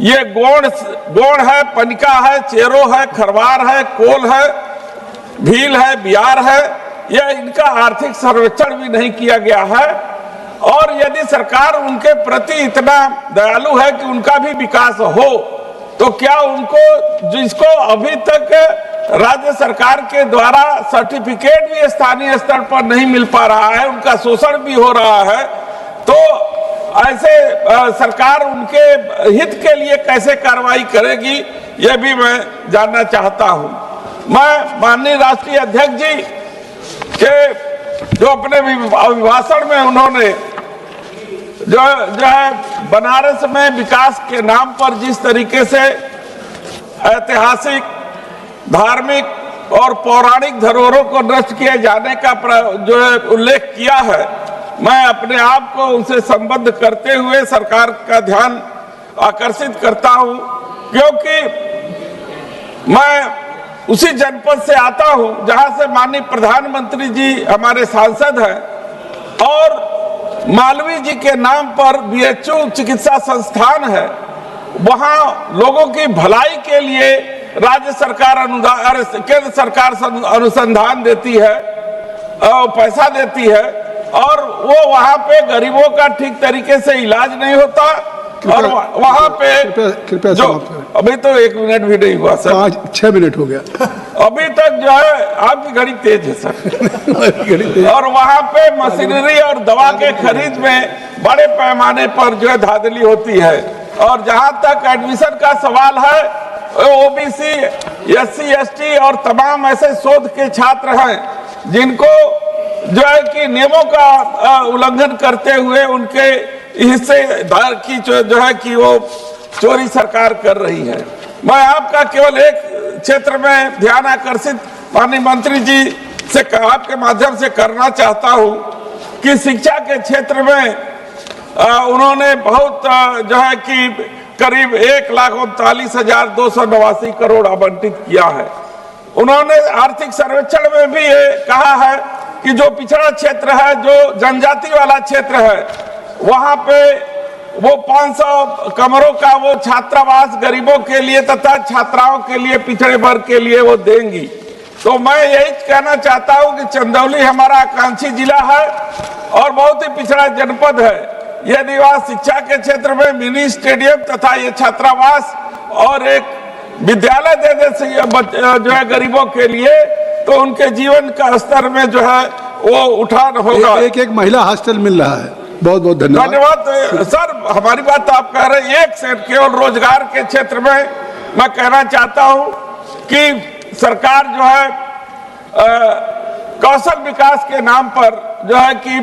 ये गोंड है, पनिका है, चेरो है, खरवार है, कोल है, भील है, बिहार है। यह इनका आर्थिक सर्वेक्षण भी नहीं किया गया है और यदि सरकार उनके प्रति इतना दयालु है कि उनका भी विकास हो, तो क्या उनको जिसको अभी तक राज्य सरकार के द्वारा सर्टिफिकेट भी स्थानीय स्तर पर नहीं मिल पा रहा है, उनका शोषण भी हो रहा है, तो ऐसे सरकार उनके हित के लिए कैसे कार्रवाई करेगी, यह भी मैं जानना चाहता हूं। मैं माननीय राष्ट्रीय अध्यक्ष जी के जो अपने अभिभाषण में उन्होंने जो है बनारस में विकास के नाम पर जिस तरीके से ऐतिहासिक, धार्मिक और पौराणिक धरोहरों को नष्ट किए जाने का जो है उल्लेख किया है, मैं अपने आप को उनसे संबद्ध करते हुए सरकार का ध्यान आकर्षित करता हूं, क्योंकि मैं उसी जनपद से आता हूं जहां से माननीय प्रधानमंत्री जी हमारे सांसद हैं और मालवीय जी के नाम पर बीएचयू चिकित्सा संस्थान है। वहां लोगों की भलाई के लिए राज्य सरकार अनुदान, केंद्र सरकार अनुसंधान देती है और पैसा देती है और वो वहां पे गरीबों का ठीक तरीके से इलाज नहीं होता और वहां पे कृपया जो अभी तो 1 मिनट भी नहीं हुआ सर, 6 मिनट हो गया अभी तक जो है आपकी घड़ी तेज है सर और वहां पे मशीनरी और दवा के खरीद में बड़े पैमाने पर जो है धांधली होती है। और जहां तक एडमिशन का सवाल है, ओबीसी, एससी, एसटी और तमाम ऐसे शोध के छात्र हैं जिनको जो है कि नियमों का उल्लंघन करते हुए उनके हिस्सेदार की जो है कि वो चोरी सरकार कर रही है। मैं आपका केवल एक क्षेत्र में ध्यान आकर्षित माननीय मंत्री जी से आपके माध्यम से करना चाहता हूं कि शिक्षा के क्षेत्र में उन्होंने बहुत जो है कि करीब 1,39,289 करोड़ आवंटित किया है। उन्होंने आर्थिक सर्वेक्षण में भी ये कहा है कि जो पिछड़ा क्षेत्र है, जो जनजाति वाला क्षेत्र है, वहां पे वो 500 कमरों का वो छात्रावास गरीबों के लिए तथा छात्राओं के लिए, पिछड़े वर्ग के लिए वो देंगी। तो मैं यही कहना चाहता हूं कि चंदौली हमारा आकांक्षी जिला है और बहुत ही पिछड़ा जनपद है। यदि वहां शिक्षा के क्षेत्र में मिनी स्टेडियम तथा ये छात्रावास और एक विद्यालय दे जो है गरीबों के लिए, तो उनके जीवन का स्तर में जो है वो उठान होगा। एक महिला हॉस्टल मिल रहा है। बहुत बहुत धन्यवाद। धन्यवाद सर, हमारी बात तो आप कह रहे हैं। एक से केवल रोजगार के क्षेत्र में मैं कहना चाहता हूं कि सरकार जो है कौशल विकास के नाम पर जो है कि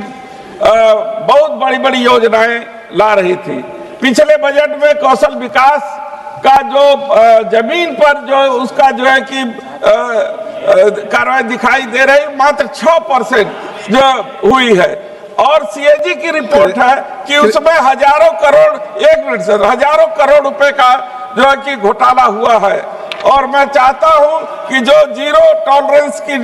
बहुत बड़ी बड़ी योजनाएं ला रही थी। पिछले बजट में कौशल विकास का जो जमीन पर जो उसका जो है कि कार्रवाई दिखाई दे रही, मात्र 6% जो हुई है। और सीएजी की रिपोर्ट है कि उसमें हजारों करोड़, एक मिनट सर, हजारों करोड़ रुपए का जो है कि घोटाला हुआ है। और मैं चाहता हूं कि जो जीरो टॉलरेंस की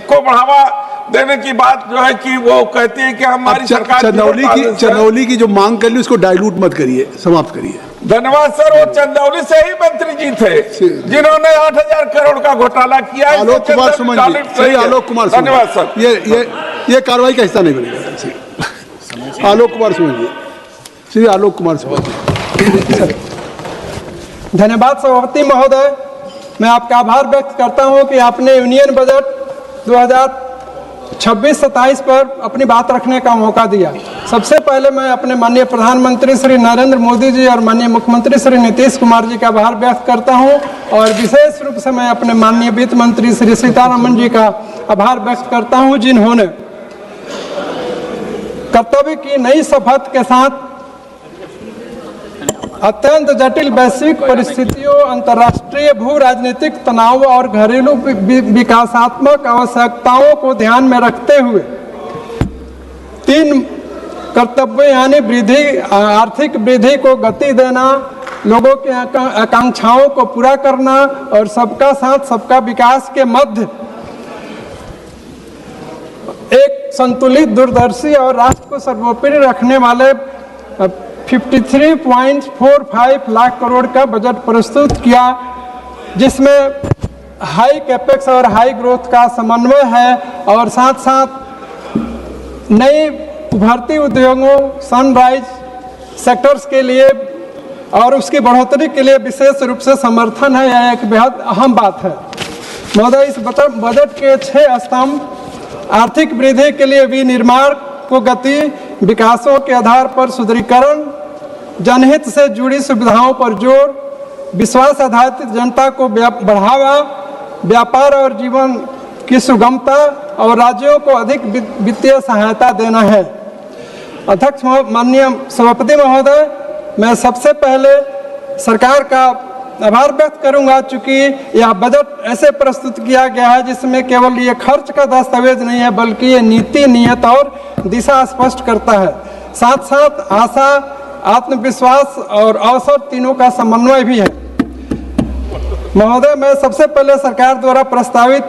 को बढ़ावा देने की बात जो है कि वो कहती है कि हमारी सरकार चंदौली की जो मांग कर ली उसको डाइल्यूट मत करिए, समाप्त करिए। धन्यवाद सर। वो चंदौली से ही मंत्री जी थे जिन्होंने 8,000 करोड़ का घोटाला किया। आलोक कुमार सुमन जी, आलोक कुमार सुमन, धन्यवाद सर। ये कार्रवाई का हिस्सा नहीं बनेगा। आलोक कुमार सुमन जी, श्री आलोक कुमार सुमन जी। धन्यवाद सभापति महोदय। मैं आपका आभार व्यक्त करता हूं कि आपने यूनियन बजट 2026-27 पर अपनी बात रखने का मौका दिया। सबसे पहले मैं अपने माननीय प्रधानमंत्री श्री नरेंद्र मोदी जी और माननीय मुख्यमंत्री श्री नीतीश कुमार जी का आभार व्यक्त करता हूं और विशेष रूप से मैं अपने माननीय वित्त मंत्री श्री सीतारमण जी का आभार व्यक्त करता हूं, जिन्होंने कर्तव्य की नई शपथ के साथ अत्यंत जटिल वैश्विक परिस्थितियों, अंतर्राष्ट्रीय भू राजनीतिक तनाव और घरेलू विकासात्मक आवश्यकताओं को ध्यान में रखते हुए 3 कर्तव्य यानी वृद्धि, आर्थिक वृद्धि को गति देना, लोगों की आकांक्षाओं को पूरा करना और सबका साथ सबका विकास के मध्य एक संतुलित, दूरदर्शी और राष्ट्र को सर्वोपरि रखने वाले 53.45 लाख करोड़ का बजट प्रस्तुत किया, जिसमें हाई कैपेक्स और हाई ग्रोथ का समन्वय है और साथ साथ नई उभरती उद्योगों, सनराइज सेक्टर्स के लिए और उसकी बढ़ोतरी के लिए विशेष रूप से समर्थन है। यह एक बेहद अहम बात है महोदय। इस बजट के 6 स्तंभ आर्थिक वृद्धि के लिए विनिर्माण को गति, विकासों के आधार पर सुदृढ़ीकरण, जनहित से जुड़ी सुविधाओं पर जोर, विश्वास आधारित जनता को बढ़ावा, व्यापार और जीवन की सुगमता और राज्यों को अधिक वित्तीय सहायता देना है। अध्यक्ष माननीय सभापति महोदय, मैं सबसे पहले सरकार का आभार व्यक्त करूंगा, चूंकि यह बजट ऐसे प्रस्तुत किया गया है जिसमें केवल ये खर्च का दस्तावेज नहीं है, बल्कि ये नीति, नियत और दिशा स्पष्ट करता है। साथ साथ आशा, आत्मविश्वास और अवसर तीनों का समन्वय भी है। महोदय, मैं सबसे पहले सरकार द्वारा प्रस्तावित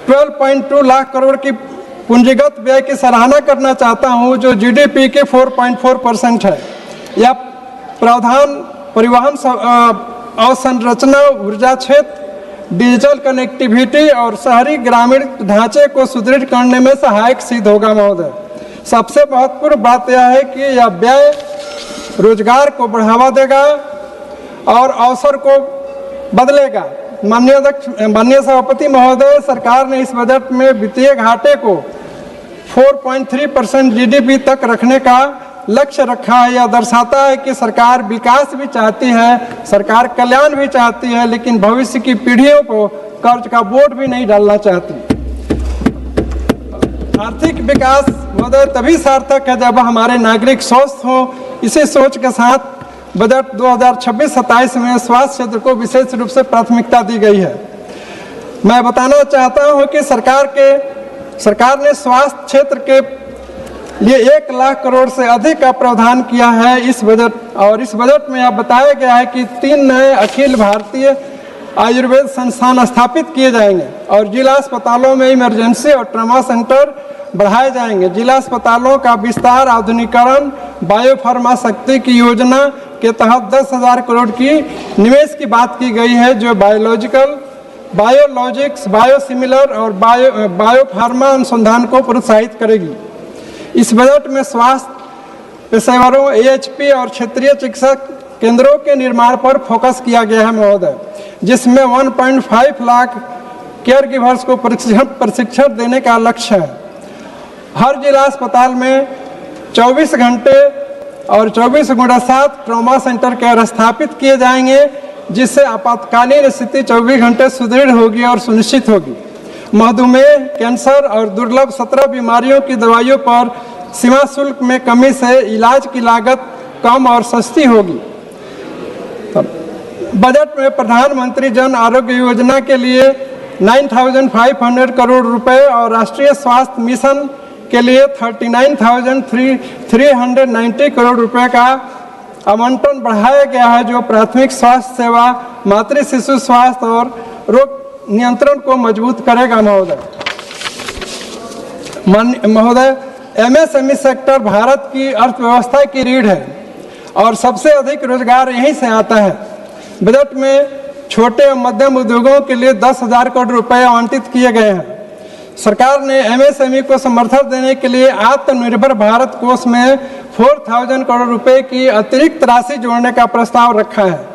12.2 लाख करोड़ की पूंजीगत व्यय की सराहना करना चाहता हूं, जो जीडीपी के 4.4% है। यह प्रावधान परिवहन अवसंरचना, ऊर्जा क्षेत्र, डिजिटल कनेक्टिविटी और शहरी ग्रामीण ढांचे को सुदृढ़ करने में सहायक सिद्ध होगा। महोदय, सबसे महत्वपूर्ण बात यह है कि यह व्यय रोजगार को बढ़ावा देगा और अवसर को बदलेगा। माननीय सभापति महोदय, सरकार ने इस बजट में वित्तीय घाटे को 4.3% जीडीपी तक रखने का लक्ष्य रखा है। यह दर्शाता है कि सरकार विकास भी चाहती है, सरकार कल्याण भी चाहती है, लेकिन भविष्य की पीढ़ियों को कर्ज का बोझ भी नहीं डालना चाहती। आर्थिक विकास महोदय तभी सार्थक है जब हमारे नागरिक स्वस्थ हों। इसी सोच के साथ बजट 2026-27 में स्वास्थ्य क्षेत्र को विशेष रूप से प्राथमिकता दी गई है। मैं बताना चाहता हूं कि सरकार ने स्वास्थ्य क्षेत्र के लिए 1 लाख करोड़ से अधिक का प्रावधान किया है इस बजट, और इस बजट में यह बताया गया है कि 3 नए अखिल भारतीय आयुर्वेद संस्थान स्थापित किए जाएंगे और जिला अस्पतालों में इमरजेंसी और ट्रॉमा सेंटर बढ़ाए जाएंगे। जिला अस्पतालों का विस्तार, आधुनिकीकरण, बायोफार्मा शक्ति की योजना के तहत 10,000 करोड़ की निवेश की बात की गई है, जो बायोलॉजिकल, बायोलॉजिक्स, बायोसिमिलर और बायोफार्मा अनुसंधान को प्रोत्साहित करेगी। इस बजट में स्वास्थ्य पेशेवरों, AHP और क्षेत्रीय चिकित्सा केंद्रों के निर्माण पर फोकस किया गया है महोदय, जिसमें 1.5 लाख केयर गिवर्स को प्रशिक्षण देने का लक्ष्य है। हर जिला अस्पताल में 24 घंटे और 24/7 ट्रॉमा सेंटर केयर स्थापित किए जाएंगे, जिससे आपातकालीन स्थिति 24 घंटे सुदृढ़ होगी और सुनिश्चित होगी। मधुमेह, कैंसर और दुर्लभ 17 बीमारियों की दवाइयों पर सीमा शुल्क में कमी से इलाज की लागत कम और सस्ती होगी। बजट में प्रधानमंत्री जन आरोग्य योजना के लिए 9,500 करोड़ रुपए और राष्ट्रीय स्वास्थ्य मिशन के लिए 39,390 करोड़ रुपए का आवंटन बढ़ाया गया है, जो प्राथमिक स्वास्थ्य सेवा, मातृ शिशु स्वास्थ्य और रोग नियंत्रण को मजबूत करेगा महोदय। MSME सेक्टर भारत की अर्थव्यवस्था की रीढ़ है और सबसे अधिक रोजगार यहीं से आता है। बजट में छोटे और मध्यम उद्योगों के लिए 10,000 करोड़ रुपए आवंटित किए गए हैं। सरकार ने MSME को समर्थन देने के लिए आत्मनिर्भर भारत कोष में 4,000 करोड़ रुपए की अतिरिक्त राशि जोड़ने का प्रस्ताव रखा है।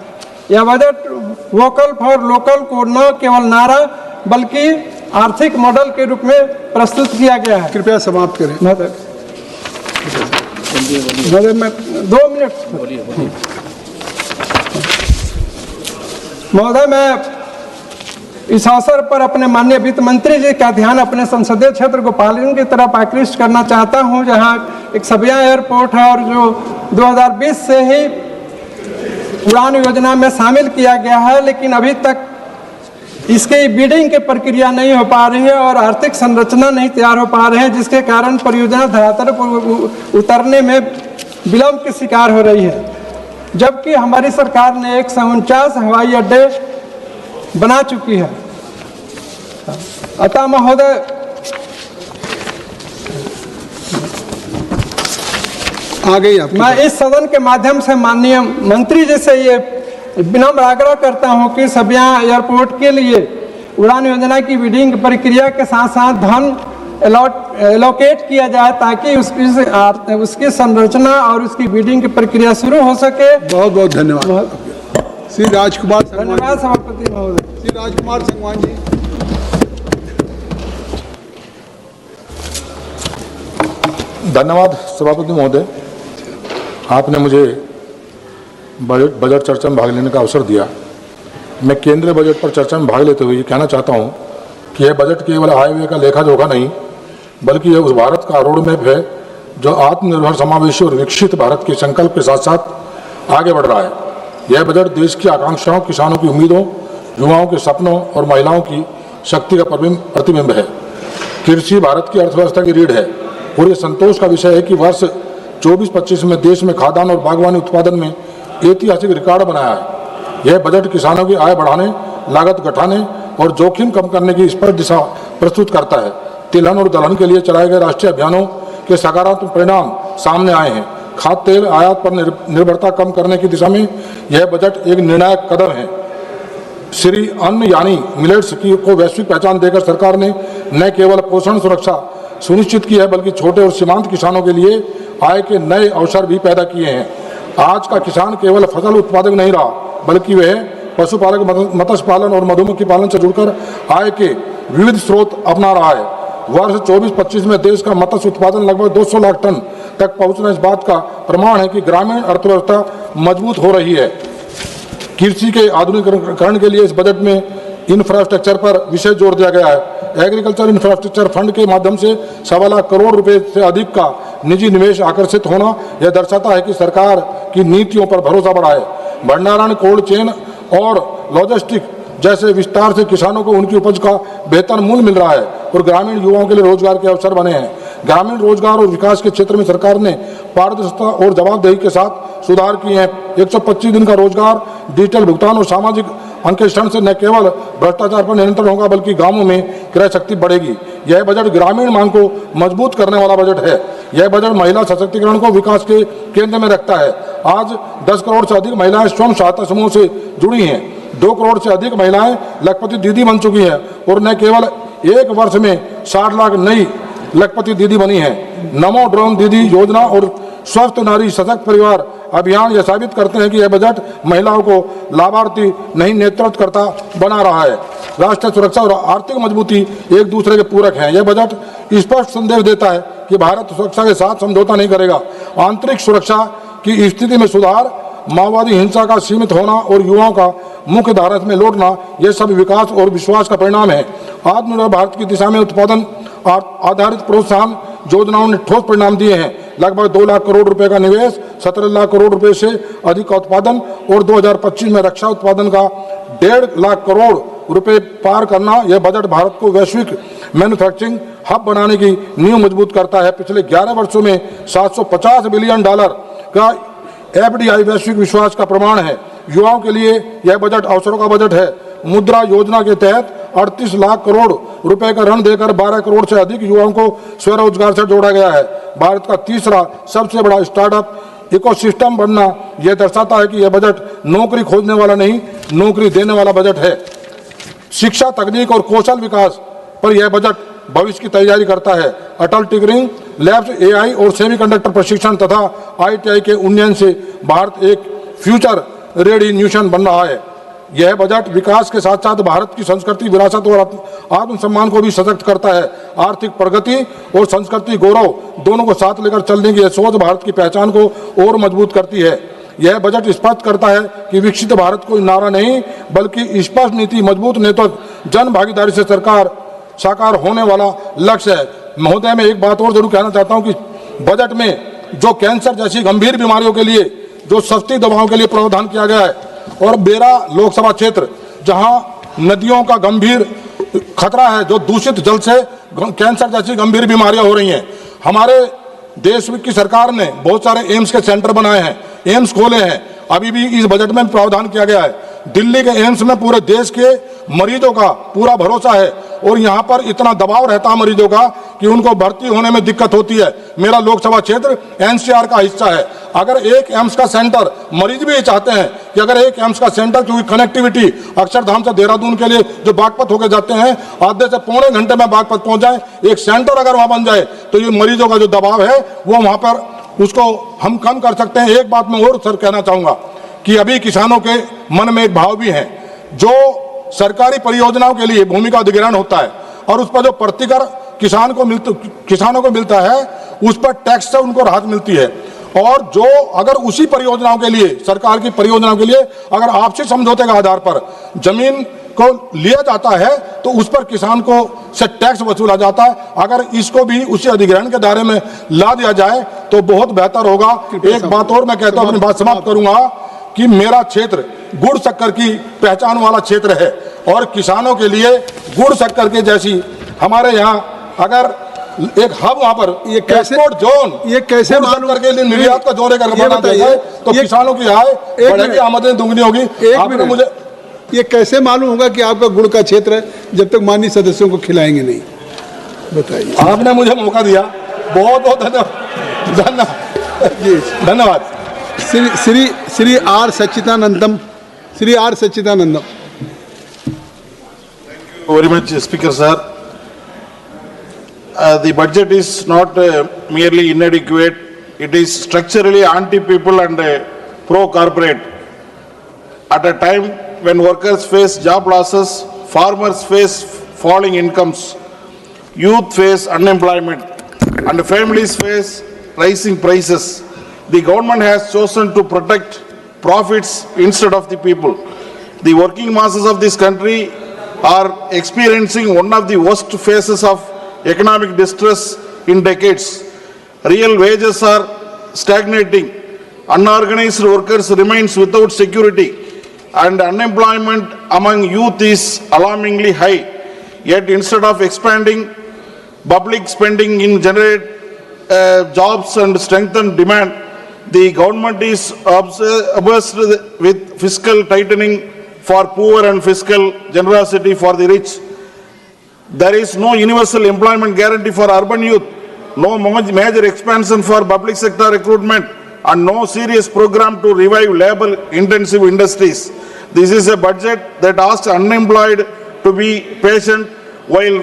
यह बजट वोकल फॉर लोकल को न केवल नारा बल्कि आर्थिक मॉडल के रूप में प्रस्तुत किया गया है। कृपया समाप्त करें। महोदय मैं 2 मिनट महोदय, मैं इस अवसर पर अपने माननीय वित्त मंत्री जी का ध्यान अपने संसदीय क्षेत्र गोपालगंज की तरफ आकृष्ट करना चाहता हूं, जहां एक सबिया एयरपोर्ट है और जो 2020 से ही उड़ान योजना में शामिल किया गया है, लेकिन अभी तक इसकी बिडिंग की प्रक्रिया नहीं हो पा रही है और आर्थिक संरचना नहीं तैयार हो पा रहे हैं, जिसके कारण परियोजना धरातल पर उतरने में विलंब की शिकार हो रही है। जबकि हमारी सरकार ने 149 हवाई अड्डे बना चुकी है। अतः महोदय आ गई आप। मैं इस सदन के माध्यम से माननीय मंत्री जी से ये विनम्र आग्रह करता हूं कि सबिया एयरपोर्ट के लिए उड़ान योजना की बिडिंग प्रक्रिया के साथ साथ धन एलोकेट किया जाए, ताकि उसकी संरचना और उसकी बिडिंग की प्रक्रिया शुरू हो सके। बहुत बहुत धन्यवाद। श्री राजकुमार, धन्यवाद सभापति महोदय। श्री राजकुमार संगवान जी। धन्यवाद सभापति महोदय, आपने मुझे बजट चर्चा में भाग लेने का अवसर दिया। मैं केंद्रीय बजट पर चर्चा में भाग लेते हुए ये कहना चाहता हूँ कि यह बजट केवल आय व्यय का लेखा जोखा नहीं, बल्कि यह उस भारत का रोड मैप है जो आत्मनिर्भर, समावेशी और विकसित भारत के संकल्प के साथ साथ आगे बढ़ रहा है। यह बजट देश की आकांक्षाओं, किसानों की उम्मीदों, युवाओं के सपनों और महिलाओं की शक्ति का प्रतिबिंब है। कृषि भारत की अर्थव्यवस्था की रीढ़ है और ये संतोष का विषय है कि वर्ष 24-25 में देश में खाद्यान्न और बागवानी उत्पादन में ऐतिहासिक रिकॉर्ड बनाया है। यह बजट किसानों की आय बढ़ाने, लागत घटाने और जोखिम कम करने की स्पष्ट दिशा प्रस्तुत करता है। तिलहन और दलहन के लिए चलाए गए राष्ट्रीय अभियानों के सकारात्मक परिणाम सामने आए हैं। खाद्य तेल आयात पर निर्भरता कम करने की दिशा में यह बजट एक निर्णायक कदम है। श्री अन्न यानी मिलेट्स को वैश्विक पहचान देकर सरकार ने न केवल पोषण सुरक्षा सुनिश्चित की है, बल्कि छोटे और सीमांत किसानों के लिए आय के नए अवसर भी पैदा किए हैं। आज का किसान केवल फसल उत्पादक नहीं रहा, बल्कि वह पशुपालक, मत्स्य पालन और मधुमक्खी पालन से जुड़कर आय के विविध स्रोत अपना रहा है। वर्ष 24-25 में देश का मत्स्य उत्पादन लगभग 200 लाख टन तक पहुंचना इस बात का प्रमाण है कि ग्रामीण अर्थव्यवस्था मजबूत हो रही है। कृषि के आधुनिकीकरण के लिए इस बजट में इंफ्रास्ट्रक्चर पर विशेष जोर दिया गया है। एग्रीकल्चर इंफ्रास्ट्रक्चर फंड के माध्यम से 1.25 लाख करोड़ रुपए से अधिक का निजी निवेश आकर्षित होना यह दर्शाता है कि सरकार की नीतियों पर भरोसा बढ़ा है। भंडारण, कोल्ड चेन और लॉजिस्टिक जैसे विस्तार से किसानों को उनकी उपज का बेहतर मूल्य मिल रहा है और ग्रामीण युवाओं के लिए रोजगार के अवसर बने हैं। ग्रामीण रोजगार और विकास के क्षेत्र में सरकार ने पारदर्शिता और जवाबदेही के साथ सुधार किए हैं। 125 दिन का रोजगार, डिजिटल भुगतान और सामाजिक अंकेक्षण से न केवल भ्रष्टाचार पर नियंत्रण होगा बल्कि गांवों में क्रय शक्ति बढ़ेगी। यह बजट ग्रामीण मांग को मजबूत करने वाला बजट है। यह बजट महिला सशक्तिकरण को विकास के केंद्र में रखता है। आज 10 करोड़ से अधिक महिलाएं स्वयं सहायता समूह से जुड़ी हैं। 2 करोड़ से अधिक महिलाएं लखपति दीदी बन चुकी हैं और न केवल एक वर्ष में 60 लाख नई लखपति दीदी बनी है। नमो ड्रोन दीदी योजना और स्वस्थ नारी सशक्त परिवार अभियान यह साबित करते हैं कि यह बजट महिलाओं को लाभार्थी नहीं नेतृत्वकर्ता बना रहा है। राष्ट्रीय सुरक्षा और आर्थिक मजबूती एक दूसरे के पूरक हैं। यह बजट स्पष्ट संदेश देता है कि भारत सुरक्षा के साथ समझौता नहीं करेगा। आंतरिक सुरक्षा की स्थिति में सुधार, माओवादी हिंसा का सीमित होना और युवाओं का मुख्य धारा में लौटना, यह सब विकास और विश्वास का परिणाम है। आत्मनिर्भर भारत की दिशा में उत्पादन आधारित प्रोत्साहन योजनाओं ने ठोस परिणाम दिए हैं। लगभग 2 लाख करोड़ रुपए का निवेश, 17 लाख करोड़ रुपए से अधिक का उत्पादन और 2025 में रक्षा उत्पादन का 1.5 लाख करोड़ रुपए पार करना, यह बजट भारत को वैश्विक मैन्युफैक्चरिंग हब बनाने की नींव मजबूत करता है। पिछले 11 वर्षों में $750 बिलियन का FDI वैश्विक विश्वास का प्रमाण है। युवाओं के लिए यह बजट अवसरों का बजट है। मुद्रा योजना के तहत 38 लाख करोड़ रुपए का ऋण देकर 12 करोड़ से अधिक युवाओं को स्वरोजगार से जोड़ा गया है। भारत का तीसरा सबसे बड़ा स्टार्टअप इकोसिस्टम बनना यह दर्शाता है कि यह बजट नौकरी खोजने वाला नहीं, नौकरी देने वाला बजट है। शिक्षा, तकनीक और कौशल विकास पर यह बजट भविष्य की तैयारी करता है। अटल टिंकरिंग लैब्स, AI और सेमीकंडक्टर प्रशिक्षण तथा ITI के उन्नयन से भारत एक फ्यूचर रेडी नेशन बन रहा है। यह बजट विकास के साथ साथ भारत की संस्कृति, विरासत और आत्मसम्मान को भी सशक्त करता है। आर्थिक प्रगति और संस्कृति गौरव दोनों को साथ लेकर चलने की यह सोच भारत की पहचान को और मजबूत करती है। यह बजट स्पष्ट करता है कि विकसित भारत कोई नारा नहीं बल्कि स्पष्ट नीति, मजबूत नेतृत्व, जन भागीदारी से सरकार साकार होने वाला लक्ष्य है। महोदय, मैं एक बात और जरूर कहना चाहता हूं कि बजट में जो कैंसर जैसी गंभीर बीमारियों के लिए जो सस्ती दवाओं के लिए प्रावधान किया गया है और मेरा लोकसभा क्षेत्र जहां नदियों का गंभीर खतरा है, जो दूषित जल से कैंसर जैसी गंभीर बीमारियां हो रही हैं, हमारे देश की सरकार ने बहुत सारे एम्स के सेंटर बनाए हैं, एम्स खोले हैं। अभी भी इस बजट में प्रावधान किया गया है। दिल्ली के एम्स में पूरे देश के मरीजों का पूरा भरोसा है और यहाँ पर इतना दबाव रहता है मरीजों का कि उनको भर्ती होने में दिक्कत होती है। मेरा लोकसभा क्षेत्र NCR का हिस्सा है। अगर एक एम्स का सेंटर, मरीज भी ये चाहते हैं कि अगर एक एम्स का सेंटर, क्योंकि कनेक्टिविटी अक्षरधाम से देहरादून के लिए जो बागपत होकर जाते हैं, आधे से पौने घंटे में बागपत पहुंच जाए, एक सेंटर अगर वहां बन जाए तो ये मरीजों का जो दबाव है वो वहां पर उसको हम कम कर सकते हैं। एक बात मैं और सर कहना चाहूंगा कि अभी किसानों के मन में एक भाव भी है, जो सरकारी परियोजनाओं के लिए भूमि का अधिग्रहण होता है और उस पर जो प्रतिकर किसानों को मिलता है, उस पर टैक्स से उनको राहत मिलती है। और जो अगर उसी परियोजनाओं के लिए, सरकार की परियोजनाओं के लिए अगर आपसी समझौते के आधार पर जमीन को लिया जाता है तो उस पर किसान को से टैक्स वसूला जाता है। अगर इसको भी उसी अधिग्रहण के दायरे में ला दिया जाए तो बहुत बेहतर होगा। एक बात और मैं कहता हूं, अपनी बात समाप्त करूंगा कि मेरा क्षेत्र गुड़ शक्कर की पहचान वाला क्षेत्र है और किसानों के लिए गुड़ शक्कर के जैसी हमारे यहाँ अगर एक हब वहां पर ये एक्सपोर्ट जोन, ये कैसे मालूम करके लिए निर्यात का जोर लेकर बना दिया है तो किसानों की आय बढ़ेगी, आमदनी दुगनी होगी। आपने मुझे ये कैसे मालूम होगा कि आपका गुड़ का क्षेत्र है जब तक माननीय सदस्यों को खिलाएंगे नहीं? बताइए। आपने मुझे मौका दिया, बहुत बहुत धन्यवाद। Shri R Sachithanantham, Shri R Sachithanantham. Very much, Speaker sir. The budget is not merely inadequate; it is structurally anti-people and pro-corporate. At a time when workers face job losses, farmers face falling incomes, youth face unemployment, and families face rising prices, the government has chosen to protect profits instead of the people. The working masses of this country are experiencing one of the worst phases of economic distress in decades. Real wages are stagnating. Unorganized workers remains without security, and unemployment among youth is alarmingly high. Yet instead of expanding public spending in generate jobs and strengthen demand, the government is obsessed with fiscal tightening for poor and fiscal generosity for the rich. There is no universal employment guarantee for urban youth, no major expansion for public sector recruitment, and no serious program to revive labor-intensive industries. This is a budget that asks unemployed to be patient while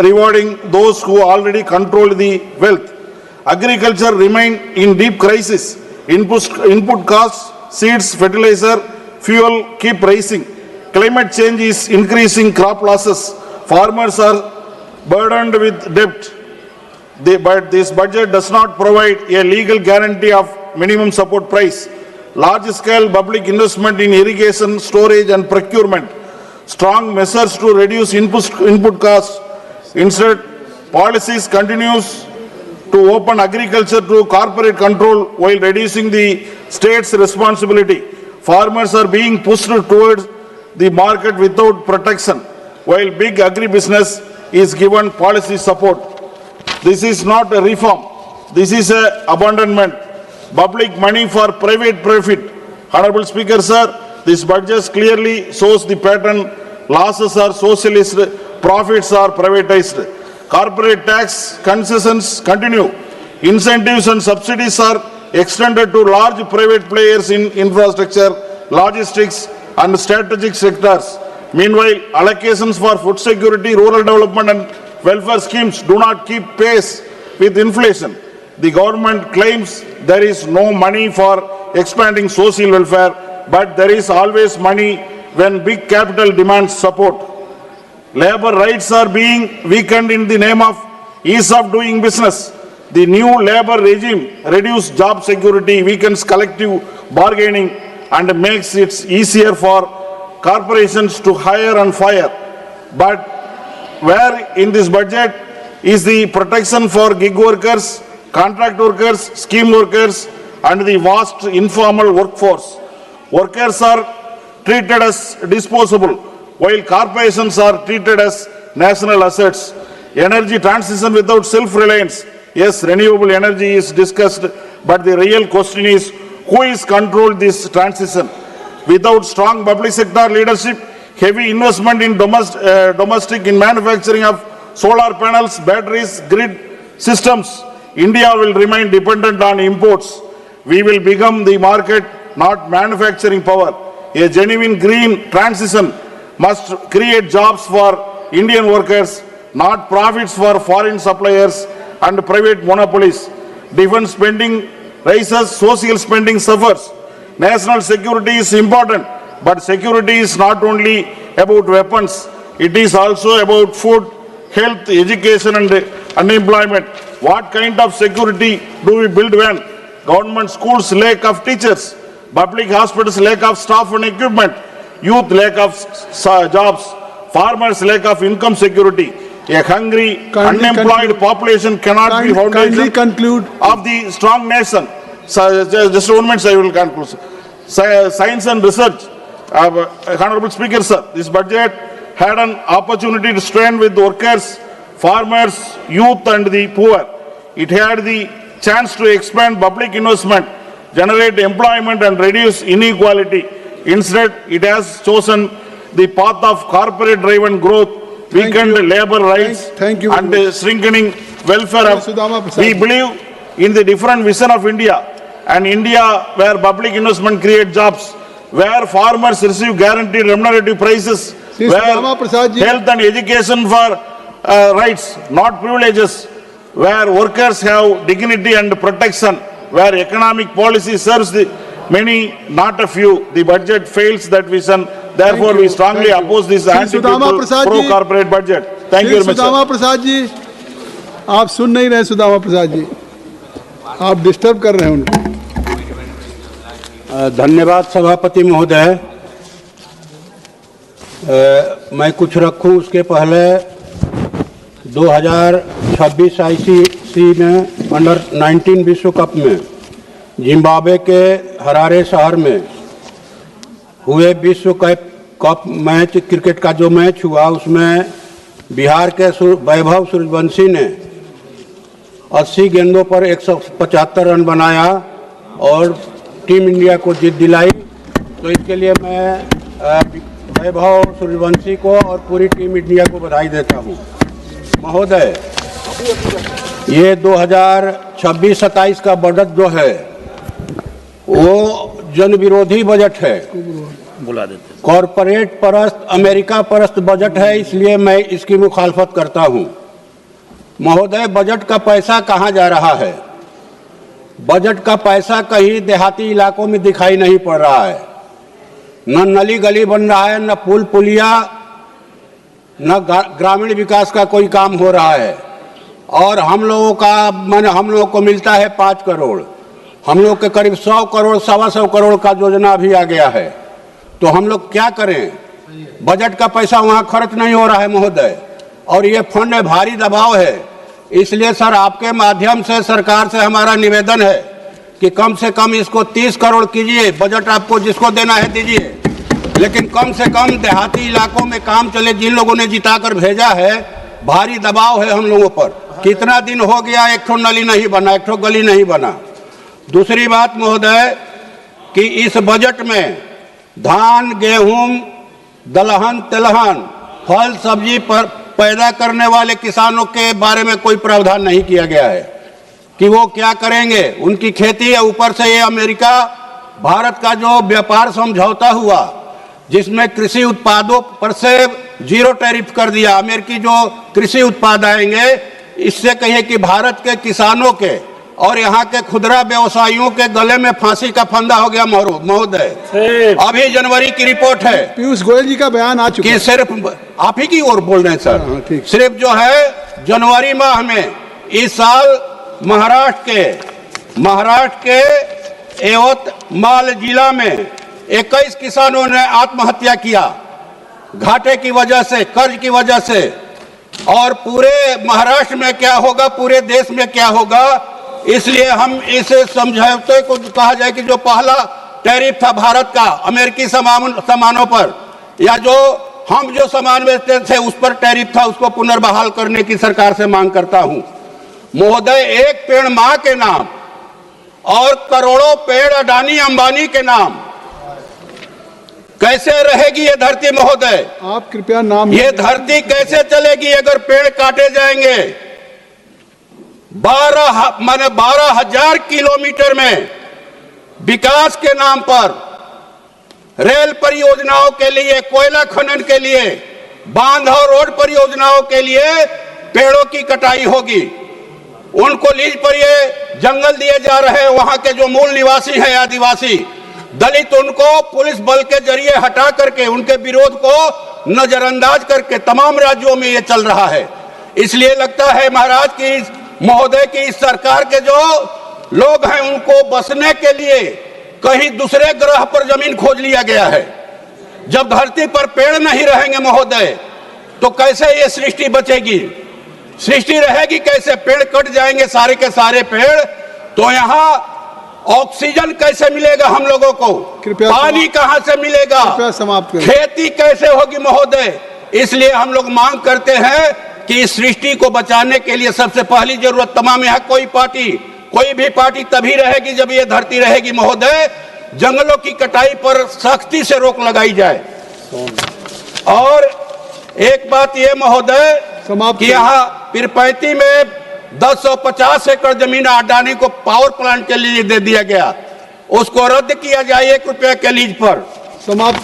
rewarding those who already control the wealth. Agriculture remains in deep crisis. Input costs, seeds, fertilizer, fuel keep rising. Climate change is increasing crop losses. Farmers are burdened with debt. But this budget does not provide a legal guarantee of minimum support price. Large-scale public investment in irrigation, storage and procurement. Strong measures to reduce input costs. Instead, policies continues to open agriculture to corporate control while reducing the state's responsibility. Farmers are being pushed towards the market without protection, while big agribusiness is given policy support. This is not a reform. This is an abandonment. Public money for private profit. Honorable Speaker, sir, this budget clearly shows the pattern. Losses are socialist, profits are privatized. Corporate tax concessions continue. Incentives and subsidies are extended to large private players in infrastructure, logistics and strategic sectors. Meanwhile, allocations for food security, rural development and welfare schemes do not keep pace with inflation. The government claims there is no money for expanding social welfare, but there is always money when big capital demands support. Labor rights are being weakened in the name of ease of doing business. The new labor regime reduces job security, weakens collective bargaining, and makes it easier for corporations to hire and fire. But where in this budget is the protection for gig workers, contract workers, scheme workers, and the vast informal workforce? Workers are treated as disposable, while corporations are treated as national assets. Energy transition without self-reliance. Yes, renewable energy is discussed, but the real question is who is controlled this transition? Without strong public sector leadership, heavy investment in domestic in manufacturing of solar panels, batteries, grid systems, India will remain dependent on imports. We will become the market, not manufacturing power. A genuine green transition must create jobs for Indian workers, not profits for foreign suppliers and private monopolies. Defense spending rises, social spending suffers. National security is important, but security is not only about weapons, it is also about food, health, education and unemployment. What kind of security do we build when government schools lack of teachers, public hospitals lack of staff and equipment, youth lack of jobs, farmers lack of income security? A hungry, unemployed population cannot be foundation of the strong nation. So, just 1 minute, I will conclude. Science and research. Honorable Speaker, sir, this budget had an opportunity to stand with workers, farmers, youth and the poor. It had the chance to expand public investment, generate employment and reduce inequality. Instead, it has chosen the path of corporate-driven growth, weakened labor rights and shrinking welfare. We believe in the different vision of India, an India where public investment creates jobs, where farmers receive guaranteed remunerative prices, where health and education for rights, not privileges, where workers have dignity and protection, where economic policy serves the many, not a few. The budget fails that vision. Therefore, we strongly oppose this anti-people, pro-corporate budget. Thank you very much. Sudama Prasad ji, आप सुन नहीं रहे सुदामा प्रसाद जी, आप disturb कर रहे हैं उनको। धन्यवाद सभापति महोदय। मैं कुछ रखूं उसके पहले 2026 आईसीसी में अंडर 19 विश्व कप में जिम्बाब्वे के हरारे शहर में हुए विश्व कप मैच क्रिकेट का जो मैच हुआ उसमें बिहार के वैभव सूर्यवंशी ने 80 गेंदों पर 175 रन बनाया और टीम इंडिया को जीत दिलाई। तो इसके लिए मैं वैभव सूर्यवंशी को और पूरी टीम इंडिया को बधाई देता हूं। महोदय, ये 2026-27 का बजट जो है वो जन विरोधी बजट है, बुला देते, कॉरपोरेट परस्त, अमेरिका परस्त बजट है, इसलिए मैं इसकी मुखालफत करता हूं। महोदय, बजट का पैसा कहां जा रहा है? बजट का पैसा कहीं देहाती इलाकों में दिखाई नहीं पड़ रहा है। न नली गली बन रहा है, न पुल पुलिया, न ग्रामीण विकास का कोई काम हो रहा है। और हम लोगों को मिलता है 5 करोड़, हम लोग के करीब 100 करोड़, 125 करोड़ का योजना भी आ गया है। तो हम लोग क्या करें? बजट का पैसा वहां खर्च नहीं हो रहा है महोदय, और ये फंड में भारी दबाव है। इसलिए सर, आपके माध्यम से सरकार से हमारा निवेदन है कि कम से कम इसको 30 करोड़ कीजिए। बजट आपको जिसको देना है दीजिए, लेकिन कम से कम देहाती इलाकों में काम चले। जिन लोगों ने जिताकर भेजा है, भारी दबाव है हम लोगों पर। कितना दिन हो गया एक ठो नली नहीं बना, एक ठो गली नहीं बना। दूसरी बात महोदय कि इस बजट में धान, गेहूं, दलहन, तिलहन, फल सब्जी पर पैदा करने वाले किसानों के बारे में कोई प्रावधान नहीं किया गया है कि वो क्या करेंगे। उनकी खेती है, ऊपर से ये अमेरिका भारत का जो व्यापार समझौता हुआ जिसमें कृषि उत्पादों पर से 0 टैरिफ कर दिया। अमेरिकी जो कृषि उत्पाद आएंगे, इससे कहिए कि भारत के किसानों के और यहाँ के खुदरा व्यवसायियों के गले में फांसी का फंदा हो गया महोदय। अभी जनवरी की रिपोर्ट है, पीयूष गोयल जी का बयान आ चुका है। सिर्फ आप ही की ओर बोल रहे हैं सर। सिर्फ जो है जनवरी माह में इस साल महाराष्ट्र के यवतमाल जिला में 21 किसानों ने आत्महत्या किया, घाटे की वजह से, कर्ज की वजह से। और पूरे महाराष्ट्र में क्या होगा, पूरे देश में क्या होगा, इसलिए हम इस समझौते को कहा जाए कि जो पहला टैरिफ था भारत का अमेरिकी सामानों पर, या जो हम जो सामान बेचते थे उस पर टैरिफ था, उसको पुनर्बहाल करने की सरकार से मांग करता हूं। महोदय, एक पेड़ मां के नाम और करोड़ों पेड़ अडानी अंबानी के नाम, कैसे रहेगी ये धरती महोदय? आप कृपया नाम, ये धरती कैसे चलेगी अगर पेड़ काटे जाएंगे? 12,000 किलोमीटर में विकास के नाम पर, रेल परियोजनाओं के लिए, कोयला खनन के लिए, बांध और रोड परियोजनाओं के लिए पेड़ों की कटाई होगी। उनको लीज पर ये जंगल दिए जा रहे हैं। वहां के जो मूल निवासी हैं, आदिवासी दलित, उनको पुलिस बल के जरिए हटा करके, उनके विरोध को नजरअंदाज करके तमाम राज्यों में ये चल रहा है। इसलिए लगता है महाराज की, महोदय की इस सरकार के जो लोग हैं उनको बसने के लिए कहीं दूसरे ग्रह पर जमीन खोज लिया गया है। जब धरती पर पेड़ नहीं रहेंगे महोदय, तो कैसे ये सृष्टि बचेगी? सृष्टि रहेगी कैसे? पेड़ कट जाएंगे सारे के सारे पेड़, तो यहाँ ऑक्सीजन कैसे मिलेगा हम लोगों को? पानी कहां से मिलेगा? खेती कैसे होगी महोदय? इसलिए हम लोग मांग करते हैं कि इस सृष्टि को बचाने के लिए सबसे पहली जरूरत, तमाम यहाँ कोई भी पार्टी तभी रहेगी जब ये धरती रहेगी महोदय, जंगलों की कटाई पर सख्ती से रोक लगाई जाए। और एक बात ये महोदय कि यहाँ पीरपैंती में 1050 एकड़ जमीन अडानी को पावर प्लांट के लिए दे दिया गया, उसको रद्द किया जाए 1 रुपये के लीज पर।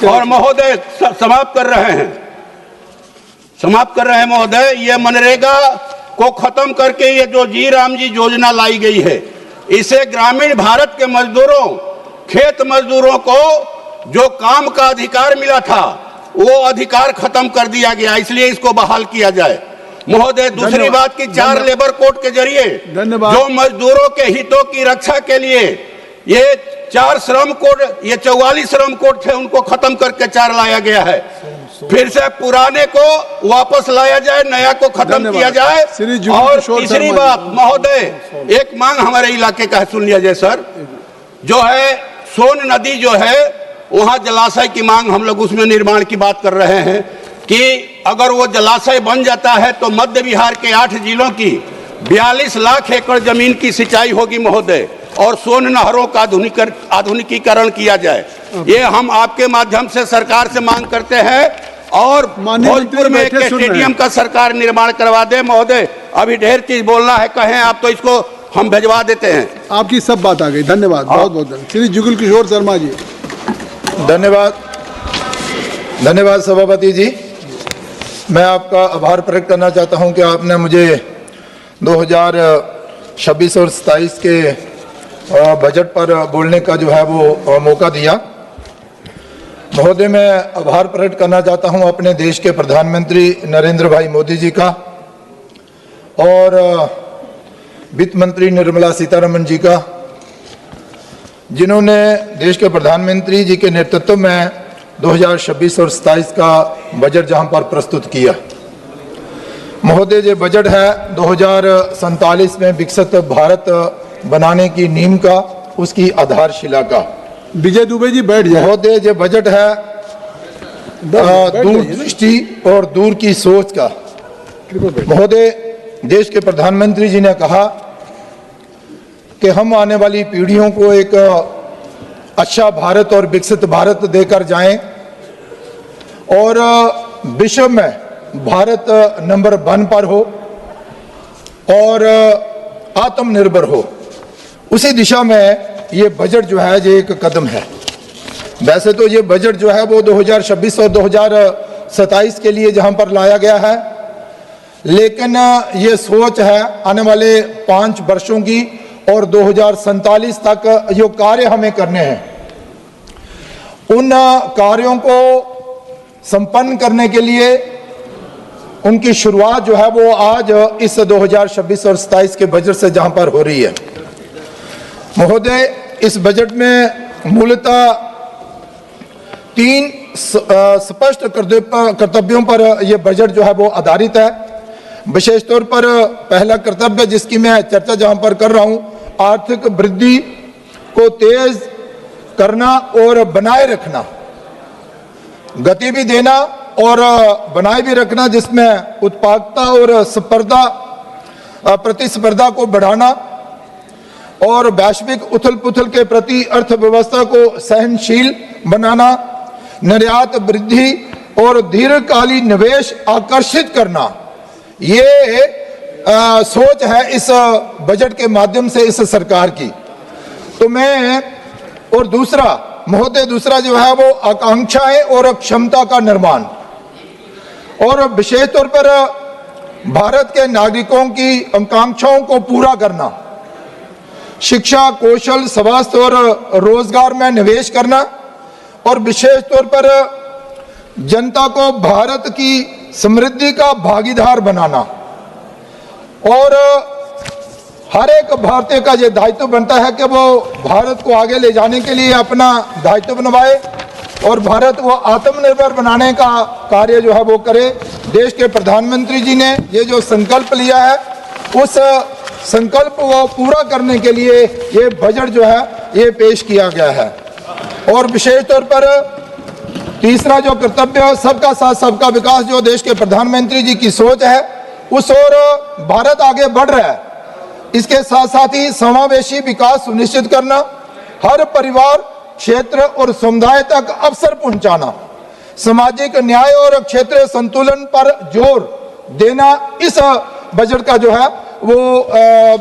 और महोदय समाप्त कर रहे हैं महोदय, ये मनरेगा को खत्म करके ये जो जी राम जी योजना लाई गई है, इसे ग्रामीण भारत के मजदूरों, खेत मजदूरों को जो काम का अधिकार मिला था वो अधिकार खत्म कर दिया गया, इसलिए इसको बहाल किया जाए। महोदय, दूसरी बात की 4 लेबर कोड के जरिए जो मजदूरों के हितों की रक्षा के लिए ये 4 श्रम कोड, ये 44 श्रम कोड थे, उनको खत्म करके 4 लाया गया है। फिर से पुराने को वापस लाया जाए, नया को खत्म किया जाए। और तीसरी बात महोदय, एक मांग हमारे इलाके का है, सुन लिया जाए सर, जो है सोन नदी जो है वहां जलाशय की मांग, हम लोग उसमें निर्माण की बात कर रहे हैं कि अगर वो जलाशय बन जाता है तो मध्य बिहार के 8 जिलों की 42 लाख एकड़ जमीन की सिंचाई होगी महोदय, और सोन नहरों का आधुनिकीकरण किया जाए। ये हम आपके माध्यम से सरकार से मांग करते हैं, और भोजपुर में एक स्टेडियम का सरकार निर्माण करवा दे महोदय। अभी ढेर चीज बोलना है, कहें आप तो इसको हम भिजवा देते हैं। आपकी सब बात आ गई, धन्यवाद, बहुत बहुत धन्यवाद। श्री जुगल किशोर शर्मा जी। धन्यवाद सभापति जी। मैं आपका आभार प्रकट करना चाहता हूं कि आपने मुझे 2026 और 27 के बजट पर बोलने का जो है वो मौका दिया। महोदय, मैं आभार प्रकट करना चाहता हूं अपने देश के प्रधानमंत्री नरेंद्र भाई मोदी जी का और वित्त मंत्री निर्मला सीतारमण जी का, जिन्होंने देश के प्रधानमंत्री जी के नेतृत्व में 2026 और 27 का बजट जहां पर प्रस्तुत किया। महोदय, ये बजट है 2047 में विकसित भारत बनाने की नींव का, उसकी आधारशिला का। विजय दुबे जी बैठ जाए। महोदय, ये बजट है दूरदृष्टि और दूर की सोच का। महोदय, देश के प्रधानमंत्री जी ने कहा कि हम आने वाली पीढ़ियों को एक अच्छा भारत और विकसित भारत देकर जाएं और विश्व में भारत नंबर 1 पर हो और आत्मनिर्भर हो। उसी दिशा में ये बजट जो है ये एक कदम है। वैसे तो ये बजट जो है वो 2026 और 2027 के लिए जहां पर लाया गया है, लेकिन ये सोच है आने वाले 5 वर्षों की और 2047 तक जो कार्य हमें करने हैं, उन कार्यों को संपन्न करने के लिए उनकी शुरुआत जो है वो आज इस 2026 और 27 के बजट से जहां पर हो रही है। महोदय, इस बजट में मूलतः 3 स्पष्ट कर्तव्यों पर यह बजट जो है वो आधारित है। विशेष तौर पर पहला कर्तव्य जिसकी मैं चर्चा जहां पर कर रहा हूं, आर्थिक वृद्धि को तेज करना और बनाए रखना, गति भी देना और बनाए भी रखना, जिसमें उत्पादकता और प्रतिस्पर्धा को बढ़ाना और वैश्विक उथल पुथल के प्रति अर्थव्यवस्था को सहनशील बनाना, निर्यात वृद्धि और दीर्घकालीन निवेश आकर्षित करना, ये सोच है इस बजट के माध्यम से इस सरकार की। तो मैं और दूसरा महोदय, दूसरा जो है वो आकांक्षाएं और क्षमता का निर्माण और विशेष तौर पर भारत के नागरिकों की आकांक्षाओं को पूरा करना, शिक्षा, कौशल, स्वास्थ्य और रोजगार में निवेश करना और विशेष तौर पर जनता को भारत की समृद्धि का भागीदार बनाना। और हर एक भारतीय का यह दायित्व बनता है कि वो भारत को आगे ले जाने के लिए अपना दायित्व निभाए और भारत को आत्मनिर्भर बनाने का कार्य जो है वो करे। देश के प्रधानमंत्री जी ने ये जो संकल्प लिया है, उस संकल्प को पूरा करने के लिए ये बजट जो है ये पेश किया गया है। और विशेष तौर पर तीसरा जो कर्तव्य, सबका साथ सबका विकास, जो देश के प्रधानमंत्री जी की सोच है, उस ओर भारत आगे बढ़ रहा है। इसके साथ साथ ही समावेशी विकास सुनिश्चित करना, हर परिवार, क्षेत्र और समुदाय तक अवसर पहुंचाना, सामाजिक न्याय और क्षेत्रीय संतुलन पर जोर देना, इस बजट का जो है वो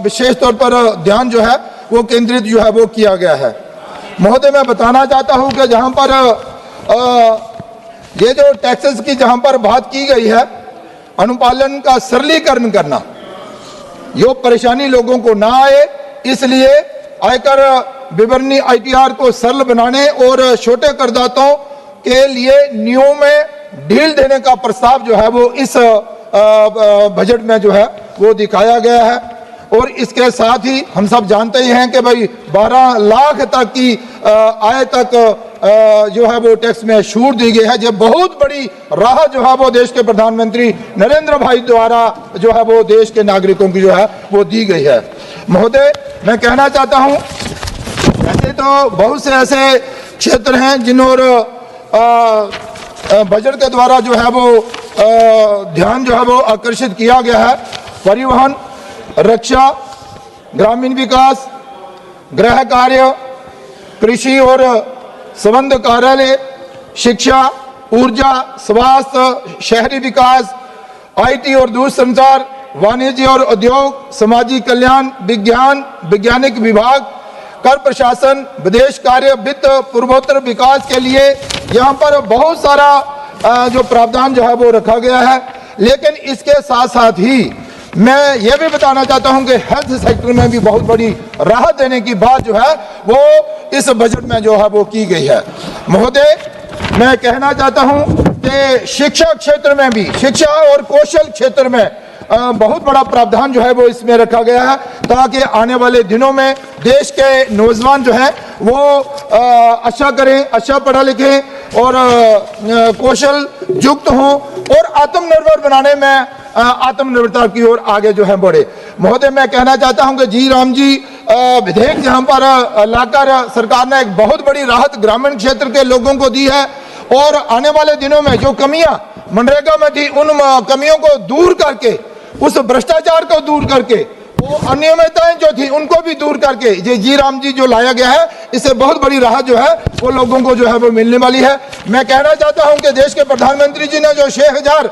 विशेष तौर पर ध्यान जो है वो केंद्रित जो है वो किया गया है। महोदय, मैं बताना चाहता हूं कि जहां पर ये जो टैक्सेस की जहां पर बात की गई है, अनुपालन का सरलीकरण करना, यो परेशानी लोगों को ना आए, इसलिए आयकर विवरणी ITR को सरल बनाने और छोटे करदाताओं के लिए नियमों में ढील देने का प्रस्ताव जो है वो इस बजट में जो है वो दिखाया गया है। और इसके साथ ही हम सब जानते ही हैं कि भाई 12 लाख तक की आय तक जो है वो टैक्स में छूट दी गई है। ये बहुत बड़ी राहत जो है वो देश के प्रधानमंत्री नरेंद्र भाई द्वारा जो है वो देश के नागरिकों की जो है वो दी गई है। महोदय, मैं कहना चाहता हूं, ऐसे तो बहुत से ऐसे क्षेत्र हैं जिन्होंने बजट के द्वारा जो है वो ध्यान जो है वो आकर्षित किया गया है। परिवहन, रक्षा, ग्रामीण विकास, गृह कार्य, कृषि और संबंध कार्यालय, शिक्षा, ऊर्जा, स्वास्थ्य, शहरी विकास, आईटी और दूरसंचार, वाणिज्य और उद्योग, सामाजिक कल्याण, विज्ञान, वैज्ञानिक विभाग, कर प्रशासन, विदेश कार्य, वित्त, पूर्वोत्तर विकास के लिए यहाँ पर बहुत सारा जो प्रावधान जो है वो रखा गया है। लेकिन इसके साथ साथ ही मैं ये भी बताना चाहता हूं कि हेल्थ सेक्टर में भी बहुत बड़ी राहत देने की बात जो है वो इस बजट में जो है वो की गई है। महोदय, मैं कहना चाहता हूं कि शिक्षा क्षेत्र में भी, शिक्षा और कौशल क्षेत्र में बहुत बड़ा प्रावधान जो है वो इसमें रखा गया है, ताकि आने वाले दिनों में देश के नौजवान जो हैं वो अच्छा करें, अच्छा पढ़ा लिखें और कौशल युक्त हों और आत्मनिर्भर बनाने में आत्मनिर्भरता की ओर आगे जो है बढ़े। महोदय, मैं कहना चाहता हूं कि जी राम जी विधेयक जहां पर लाकर सरकार ने एक बहुत बड़ी राहत ग्रामीण क्षेत्र के लोगों को दी है और आने वाले दिनों में जो कमियां मनरेगा में थी उन कमियों को दूर करके, उस भ्रष्टाचार को दूर करके, वो अनियमितताएं जो थी उनको भी दूर करके ये जी राम जी जो लाया गया है, इससे बहुत बड़ी राहत जो है वो लोगों को जो है वो मिलने वाली है। मैं कहना चाहता हूं कि देश के प्रधानमंत्री जी ने जो 6,000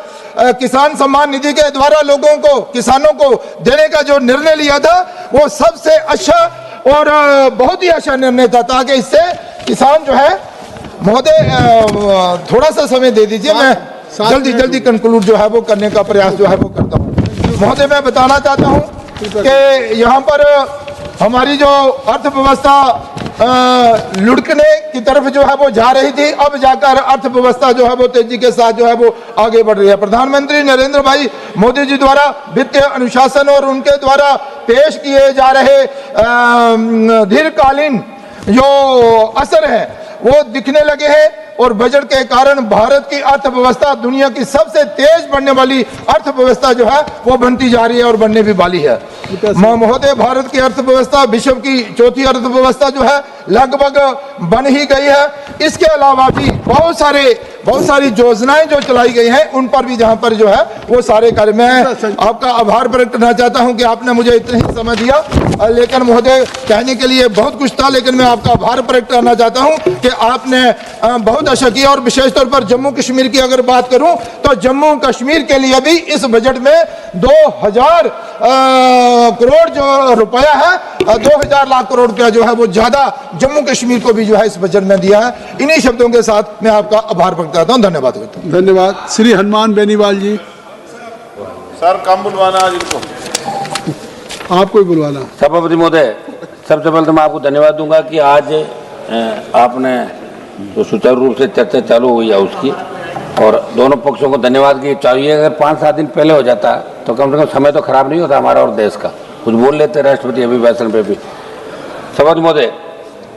किसान सम्मान निधि के द्वारा लोगों को, किसानों को देने का जो निर्णय लिया था वो सबसे अच्छा और बहुत ही अच्छा निर्णय था, ताकि इससे किसान जो है, महोदय थोड़ा सा समय दे दीजिए, मैं जल्दी कंक्लूड जो है वो करने का प्रयास जो है वो करता हूँ। महोदय, मैं बताना चाहता हूँ कि यहाँ पर हमारी जो अर्थव्यवस्था लुढ़कने की तरफ जो है वो जा रही थी, अब जाकर अर्थव्यवस्था जो है वो तेजी के साथ जो है वो आगे बढ़ रही है। प्रधानमंत्री नरेंद्र भाई मोदी जी द्वारा वित्तीय अनुशासन और उनके द्वारा पेश किए जा रहे दीर्घकालीन जो असर है वो दिखने लगे हैं और बजट के कारण भारत की अर्थव्यवस्था दुनिया की सबसे तेज बढ़ने वाली अर्थव्यवस्था जो है वो बनती जा रही है और बनने भी वाली है। महोदय, भारत की अर्थव्यवस्था विश्व की चौथी अर्थव्यवस्था जो है लगभग बन ही गई है। इसके अलावा भी बहुत सारी योजनाएं जो चलाई गई हैं उन पर भी जहां पर जो है वो सारे कार्य, मैं आपका आभार प्रकट करना चाहता हूं कि आपने मुझे इतना ही समय दिया। लेकिन महोदय, कहने के लिए बहुत कुछ था, लेकिन मैं आपका आभार प्रकट करना चाहता हूं कि आपने बहुत अच्छा किया। और विशेष तौर पर जम्मू कश्मीर की अगर बात करूं तो जम्मू कश्मीर के लिए भी इस बजट में 2000 करोड़ जो रुपया है, 2000 लाख करोड़ रुपया जो है वो ज्यादा जम्मू कश्मीर को भी जो है इस बजट में दिया है। इन्हीं शब्दों के साथ मैं आपका आभार प्रकट करता हूं। धन्यवाद। धन्यवाद। श्री हनुमान बेनीवाल जी। सर कम बुलवाना आज इनको, आपको ही बुलवाना। सभापति महोदय, सबसे पहले तो मैं आपको धन्यवाद दूंगा कि आज आपने जो सुचारू रूप से चर्चा चालू हुई है उसकी, और दोनों पक्षों को धन्यवाद की चाहिए। अगर 5-7 दिन पहले हो जाता तो कम से कम समय तो खराब नहीं होता हमारा और देश का, कुछ बोल लेते राष्ट्रपति अभिभाषण पे भी। सभापति महोदय,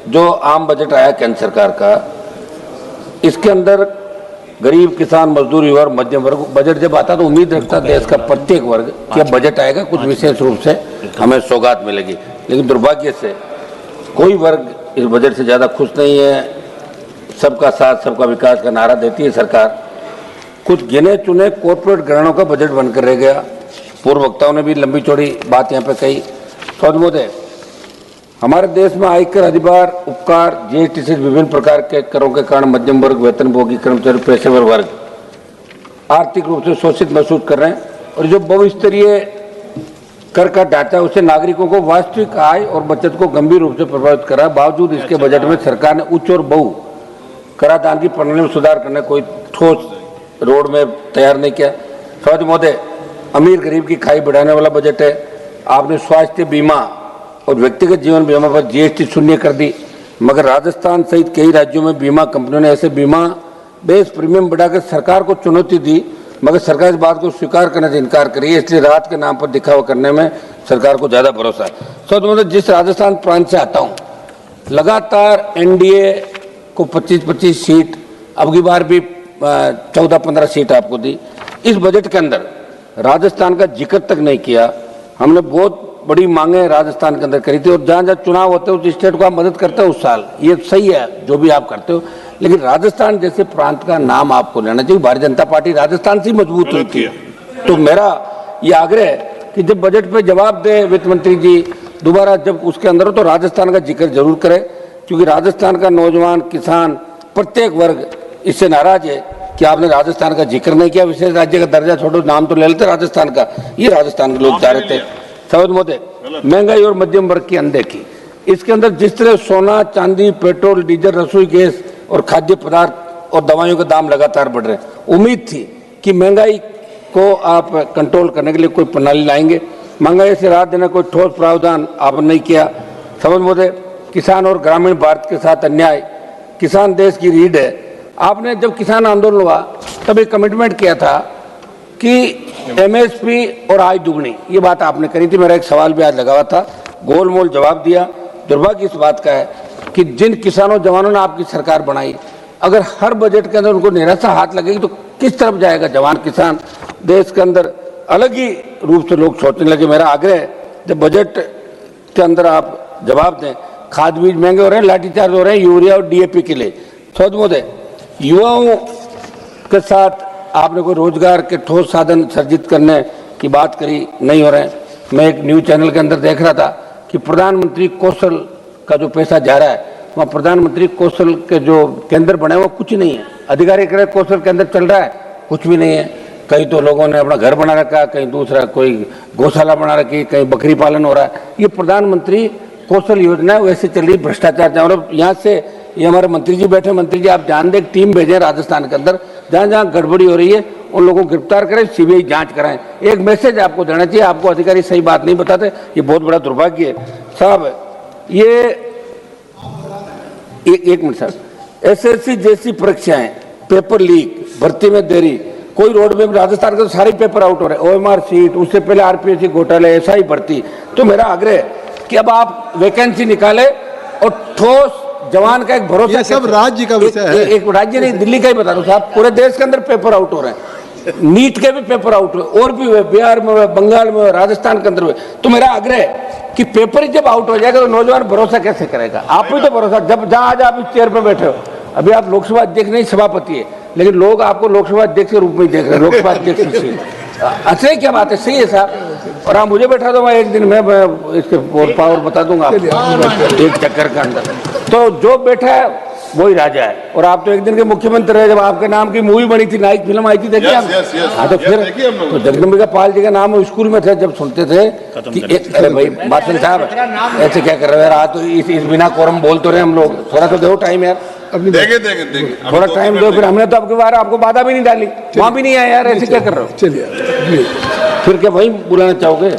जो आम बजट आया केंद्र सरकार का, इसके अंदर गरीब, किसान, मजदूर, युवा और मध्यम वर्ग, बजट जब आता तो उम्मीद रखता देश का प्रत्येक वर्ग कि अब बजट आएगा, कुछ विशेष रूप से हमें सौगात मिलेगी। लेकिन दुर्भाग्य से कोई वर्ग इस बजट से ज़्यादा खुश नहीं है। सबका साथ सबका विकास का नारा देती है सरकार, कुछ गिने चुने कॉर्पोरेट घरानों का बजट बनकर रह गया। पूर्व वक्ताओं ने भी लंबी चौड़ी बात यहाँ पे कही। सौद महोदय, हमारे देश में आयकर, अधिभार, उपकार, जीएसटी से विभिन्न प्रकार के करों के कारण मध्यम वर्ग, वेतनभोगी, कर्मचारी, पेशेवर वर्ग आर्थिक रूप से शोषित महसूस कर रहे हैं। और जो बहुस्तरीय कर का ढांचा उससे नागरिकों को वास्तविक आय और बचत को गंभीर रूप से प्रभावित कर रहा है। बावजूद इसके बजट में सरकार ने उच्च और बहु कराधान की प्रणाली में सुधार करने कोई ठोस रोड में तैयार नहीं किया। सभापति महोदय, अमीर गरीब की खाई बढ़ाने वाला बजट है। आपने स्वास्थ्य बीमा और व्यक्तिगत जीवन बीमा पर जीएसटी शून्य कर दी, मगर राजस्थान सहित कई राज्यों में बीमा कंपनियों ने ऐसे बीमा बेस प्रीमियम बढ़ाकर सरकार को चुनौती दी, मगर सरकार इस बात को स्वीकार करने से इनकार करी है। इसलिए राहत के नाम पर दिखावा करने में सरकार को ज़्यादा भरोसा है। सभापति महोदय, जिस राजस्थान प्रांत से आता हूँ लगातार एनडीए को 25-25 सीट, अब की बार भी 14-15 सीट आपको दी। इस बजट के अंदर राजस्थान का जिक्र तक नहीं किया। हमने बहुत बड़ी मांगे राजस्थान के अंदर करी थी, और जहाँ जहाँ चुनाव होते हैं उस स्टेट को आप मदद करते हो उस साल, ये सही है जो भी आप करते हो, लेकिन राजस्थान जैसे प्रांत का नाम आपको लेना चाहिए। भारतीय जनता पार्टी राजस्थान से मजबूत हुई थी। तो मेरा ये आग्रह है कि जब बजट पे जवाब दे वित्त मंत्री जी दोबारा, जब उसके अंदर हो तो राजस्थान का जिक्र जरूर करें, क्योंकि राजस्थान का नौजवान, किसान, प्रत्येक वर्ग इससे नाराज है कि आपने राजस्थान का जिक्र नहीं किया। विशेष राज्य का दर्जा छोड़ो, नाम तो ले लेते राजस्थान का, ये राजस्थान के लोग चाह रहे थे। समझ मोदे, महंगाई और मध्यम वर्ग की अनदेखी, इसके अंदर जिस तरह सोना, चांदी, पेट्रोल, डीजल, रसोई गैस और खाद्य पदार्थ और दवाइयों के दाम लगातार बढ़ रहे हैं। उम्मीद थी कि महंगाई को आप कंट्रोल करने के लिए कोई प्रणाली लाएंगे, महंगाई से राहत देने कोई ठोस प्रावधान आपने नहीं किया। समझ मोदे, किसान और ग्रामीण भारत के साथ अन्याय, किसान देश की रीढ़ है। आपने जब किसान आंदोलन हुआ तब एक कमिटमेंट किया था कि एमएसपी और आय दुगनी, ये बात आपने करी थी। मेरा एक सवाल भी आज लगा हुआ था, गोलमोल जवाब दिया। दुर्भाग्य इस बात का है कि जिन किसानों जवानों ने आपकी सरकार बनाई, अगर हर बजट के अंदर उनको निराशा हाथ लगेगी तो किस तरफ जाएगा जवान किसान? देश के अंदर अलग ही रूप से लोग सोचने लगे। मेरा आग्रह है जब बजट के अंदर आप जवाब दें। खाद बीज महंगे हो रहे हैं, लाठीचार्ज हो रहे हैं यूरिया और डीएपी के लिए। सौद मोदे, युवाओं के साथ आपने कोई रोजगार के ठोस साधन सर्जित करने की बात करी, नहीं हो रहे हैं। मैं एक न्यूज चैनल के अंदर देख रहा था कि प्रधानमंत्री कौशल का जो पैसा जा रहा है, वहाँ प्रधानमंत्री कौशल के जो केंद्र बने वो कुछ नहीं है। अधिकारी कह रहे कौशल के अंदर चल रहा है, कुछ भी नहीं है। कहीं तो लोगों ने अपना घर बना रखा, कहीं दूसरा कोई गौशाला बना रखी, कहीं बकरी पालन हो रहा है। ये प्रधानमंत्री कौशल योजना वैसे चल रही, भ्रष्टाचार। और यहाँ से ये हमारे मंत्री जी बैठे, मंत्री जी आप जान दें, टीम भेजें राजस्थान के अंदर, जहाँ जहाँ गड़बड़ी हो रही है उन लोगों को गिरफ्तार करें, सीबीआई जांच कराएं। एक मैसेज आपको देना चाहिए, आपको अधिकारी सही बात नहीं बताते, ये बहुत बड़ा दुर्भाग्य है साहब। ये एक मिनट सर, एसएससी जैसी परीक्षाएं, पेपर लीक, भर्ती में देरी, कोई रोड में राजस्थान के तो सारे पेपर आउट हो रहे हैं। ओएमआर सीट, उससे पहले आरपीएससी घोटाले, ऐसा ही भर्ती। तो मेरा आग्रह है कि अब आप वैकेंसी निकाले और ठोस जवान का एक भरोसा। ये सब राज्य का विषय है। एक राज्य नहीं, दिल्ली का ही बता दो साहब, पूरे देश के अंदर पेपर आउट हो रहे हैं। नीट के भी पेपर आउट हुए, और भी हुए, बिहार में हुए, बंगाल में हुए, राजस्थान के अंदर हुए। तो मेरा आग्रह है कि पेपर ही जब आउट हो जाएगा तो नौजवान भरोसा कैसे करेगा? आप भी तो भरोसा, जब जहां आज आप इस चेयर पर बैठे हो, अभी आप लोकसभा अध्यक्ष नहीं सभापति है, लेकिन लोग आपको लोकसभा अध्यक्ष के रूप में देख रहे हैं, लोकसभा अध्यक्ष से। अच्छा क्या बात है, सही है साहब। और आप मुझे बैठा दो, मैं एक दिन में इसके पावर बता दूंगा आपको एक चक्कर के अंदर। तो जो बैठा है वही राजा है। और आप तो एक दिन के मुख्यमंत्री रहे, जब आपके नाम की मूवी बनी थी, नाइक फिल्म आई थी, देखिए आप। हाँ तो फिर तो जगदम्बिका पाल जी का नाम स्कूल में थे, जब सुनते थे कि अरे भाई मास्टर साहब ऐसे क्या कर रहे हो यार, तो इस बिना कोरम बोल तो रहे हम लोग, थोड़ा तो दो टाइम यार, थोड़ा टाइम दो। फिर हमने तो आपके बार आपको बाधा भी नहीं डाली, वहां भी नहीं आया यार, ऐसे क्या कर रहे हो? चलिए फिर क्या वही बुलाना चाहोगे?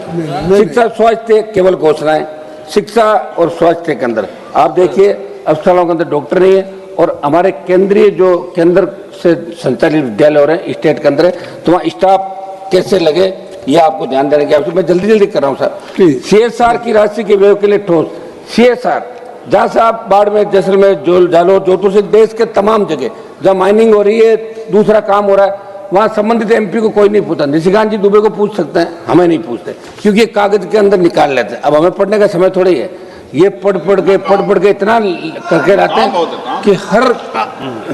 शिक्षा स्वास्थ्य केवल घोषणाएं, शिक्षा और स्वास्थ्य के अंदर आप देखिए अस्पतालों के अंदर डॉक्टर नहीं है। और हमारे केंद्रीय जो केंद्र से संचालित विद्यालय हो रहे हैं स्टेट के अंदर, तो वहाँ स्टाफ कैसे लगे ये आपको ध्यान देने की आवश्यकता। मैं जल्दी जल्दी कर रहा हूँ सर। सीएसआर की राशि के व्यय के लिए ठोस सीएसआर, जहाँ से आप बाड़मेर, जैसलमेर, जालोर, जोधपुर से देश के तमाम जगह जहाँ माइनिंग हो रही है, दूसरा काम हो रहा है, वहाँ संबंधित एमपी को कोई नहीं पूछता। निशिकांत जी दुबे को पूछ सकते हैं, हमें नहीं पूछते, क्योंकि ये कागज के अंदर निकाल लेते हैं। अब हमें पढ़ने का समय थोड़ी है, ये पढ़ पढ़ के इतना करके रहते हैं कि हर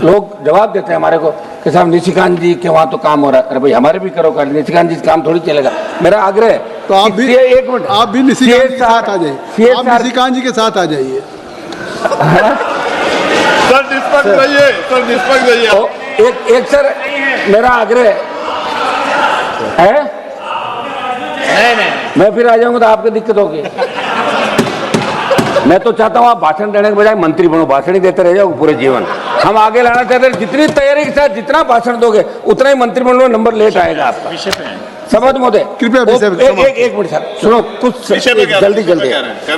लोग जवाब देते हैं हमारे को कि साहब निशिकांत जी के वहाँ तो काम हो रहा है। अरे भाई हमारे भी करो कर, निशिकांत जी काम थोड़ी चलेगा। मेरा आग्रह है तो आप भी एक मिनट, आप भी निशिकांत जी के साथ आ जाइए, आप निशिकांत जी के साथ आ जाइए। सर निष्पक्ष रहिए, सर निष्पक्ष रहिए। एक सर मेरा आग्रह है, मैं फिर आ जाऊंगा तो आपको दिक्कत होगी। मैं तो चाहता हूँ आप भाषण देने के बजाय मंत्री बनो, भाषण ही देते रह जाओ पूरे जीवन। हम आगे लाना चाहते हैं, जितनी तैयारी के साथ जितना भाषण दोगे उतना ही मंत्री बनो, नंबर लेट आएगा आपका। समझ मोदे कृपया एक मिनट सर सुनो, कुछ जल्दी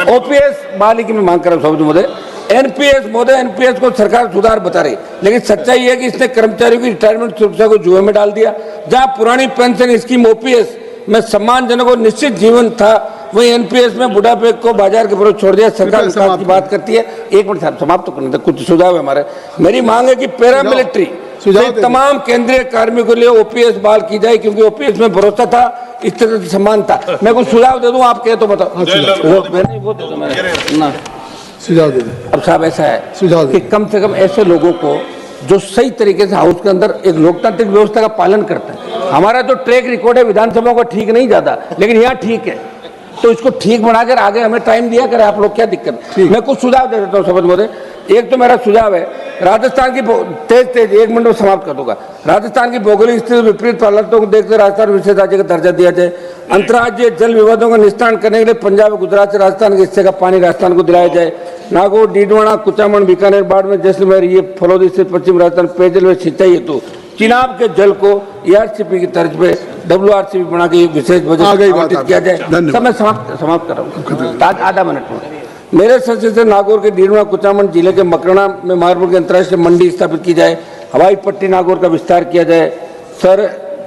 ओपीएस बहाली की मैं मांग कर रहा हूँ मोदे। एनपीएस मोदे, एनपीएस को सरकार सुधार बता रही, लेकिन सच्चाई है कि इसने कर्मचारियों की रिटायरमेंट सुरक्षा को जुए में डाल दिया। जहां पुरानी पेंशन स्कीम ओपीएस में सम्मानजनक और निश्चित जीवन था, वही एनपीएस में बुढ़ापे को बाजार के विरोध छोड़ दिया, सरकार विकास की बात करती है। एक मिनट साहब समाप्त तो करने दे, कुछ सुझाव है हमारे। मेरी मांग है कि पैरामिलिट्री तमाम केंद्रीय कार्मिकों के लिए ओपीएस बहाल की जाए, क्योंकि ओपीएस में भरोसा था, इस तरह से सम्मान था। मैं कुछ सुझाव दे दूं, आप कहे तो बताओ। सुझाव दे दो। अब साहब ऐसा है कि कम से कम ऐसे लोगों को जो सही तरीके से हाउस के अंदर एक लोकतांत्रिक व्यवस्था का पालन करता है। हमारा जो ट्रैक रिकॉर्ड है विधानसभा का ठीक नहीं ज्यादा, लेकिन यहाँ ठीक है, तो इसको ठीक बनाकर आगे हमें टाइम दिया करें आप लोग, क्या दिक्कत। मैं कुछ सुझाव दे देता हूँ शपथ मोदय। एक तो मेरा सुझाव है, राजस्थान की तेज 1 मिनट में समाप्त कर दूंगा। राजस्थान की भौगोलिक स्थिति विपरीत हालातों को देखते राजस्थान विशेष राज्य का दर्जा दिया जाए। अंतर्राज्यीय जल विवादों का निस्तारण करने के लिए पंजाब, गुजरात से राजस्थान के हिस्से का पानी राजस्थान को दिलाया जाए। नागौर, डीडवाना, कुचामन, बीकानेर, बाड़मेर, जैसलमेर, ये फलौदी से पश्चिम राजस्थान पेयजल व सिंचाई हेतु चिनाब के जल को ईआरसीपी की तर्ज पे WRCP बना के विशेष बजट आवंटित किया जाए। समय समाप्त कर रहा हूँ, आधा मिनट में। मेरे संसद से नागौर के डीडवाना, कुचामन जिले के मकराना में मार्बल की अंतर्राष्ट्रीय मंडी स्थापित की जाए। हवाई पट्टी नागौर का विस्तार किया जाए। सर,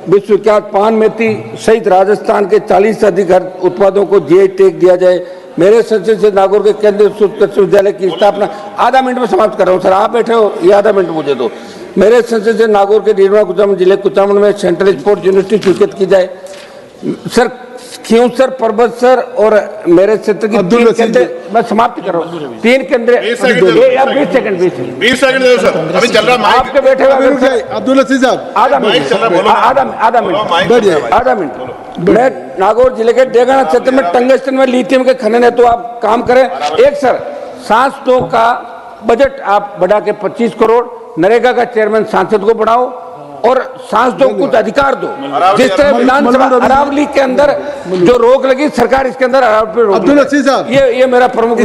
विश्वविख्यात पान मेथी सहित राजस्थान के 40 से अधिक उत्पादों को जीआई टैग दिया जाए। मेरे संसद से नागौर के केंद्रीय कृषि विद्यालय की स्थापना, आधा मिनट में समाप्त कर रहा हूँ सर, आप बैठे हो, ये आधा मिनट मुझे दो। मेरे संसद से नागौर के डीडवाना, कुचामन जिले कुचामन में सेंट्रल स्पोर्ट्स यूनिवर्सिटी स्वीकृत की जाए। सर, खियूसर, पर्वत सर और मेरे क्षेत्र की 3 केंद्र, मैं समाप्त कर रहा हूँ, 3 केंद्र। 20 सेकंड दे सर, अभी चल रहा है आपके बैठे हुए अब्दुल अजीज साहब, आधा मिनट। मैं नागौर जिले के डेगाना क्षेत्र में टंगस्टन में लिथियम के खनन है, तो आप काम करें। एक सर, सांसदों का बजट आप बढ़ा के 25 करोड़, नरेगा का चेयरमैन सांसद को बढ़ाओ और सांसदों को कुछ अधिकार दो। जिस तरह विधानसभा अरावली के अंदर जो रोक लगी, सरकार इसके अंदर अब्दुल अजीज साहब, ये मेरा प्रमुख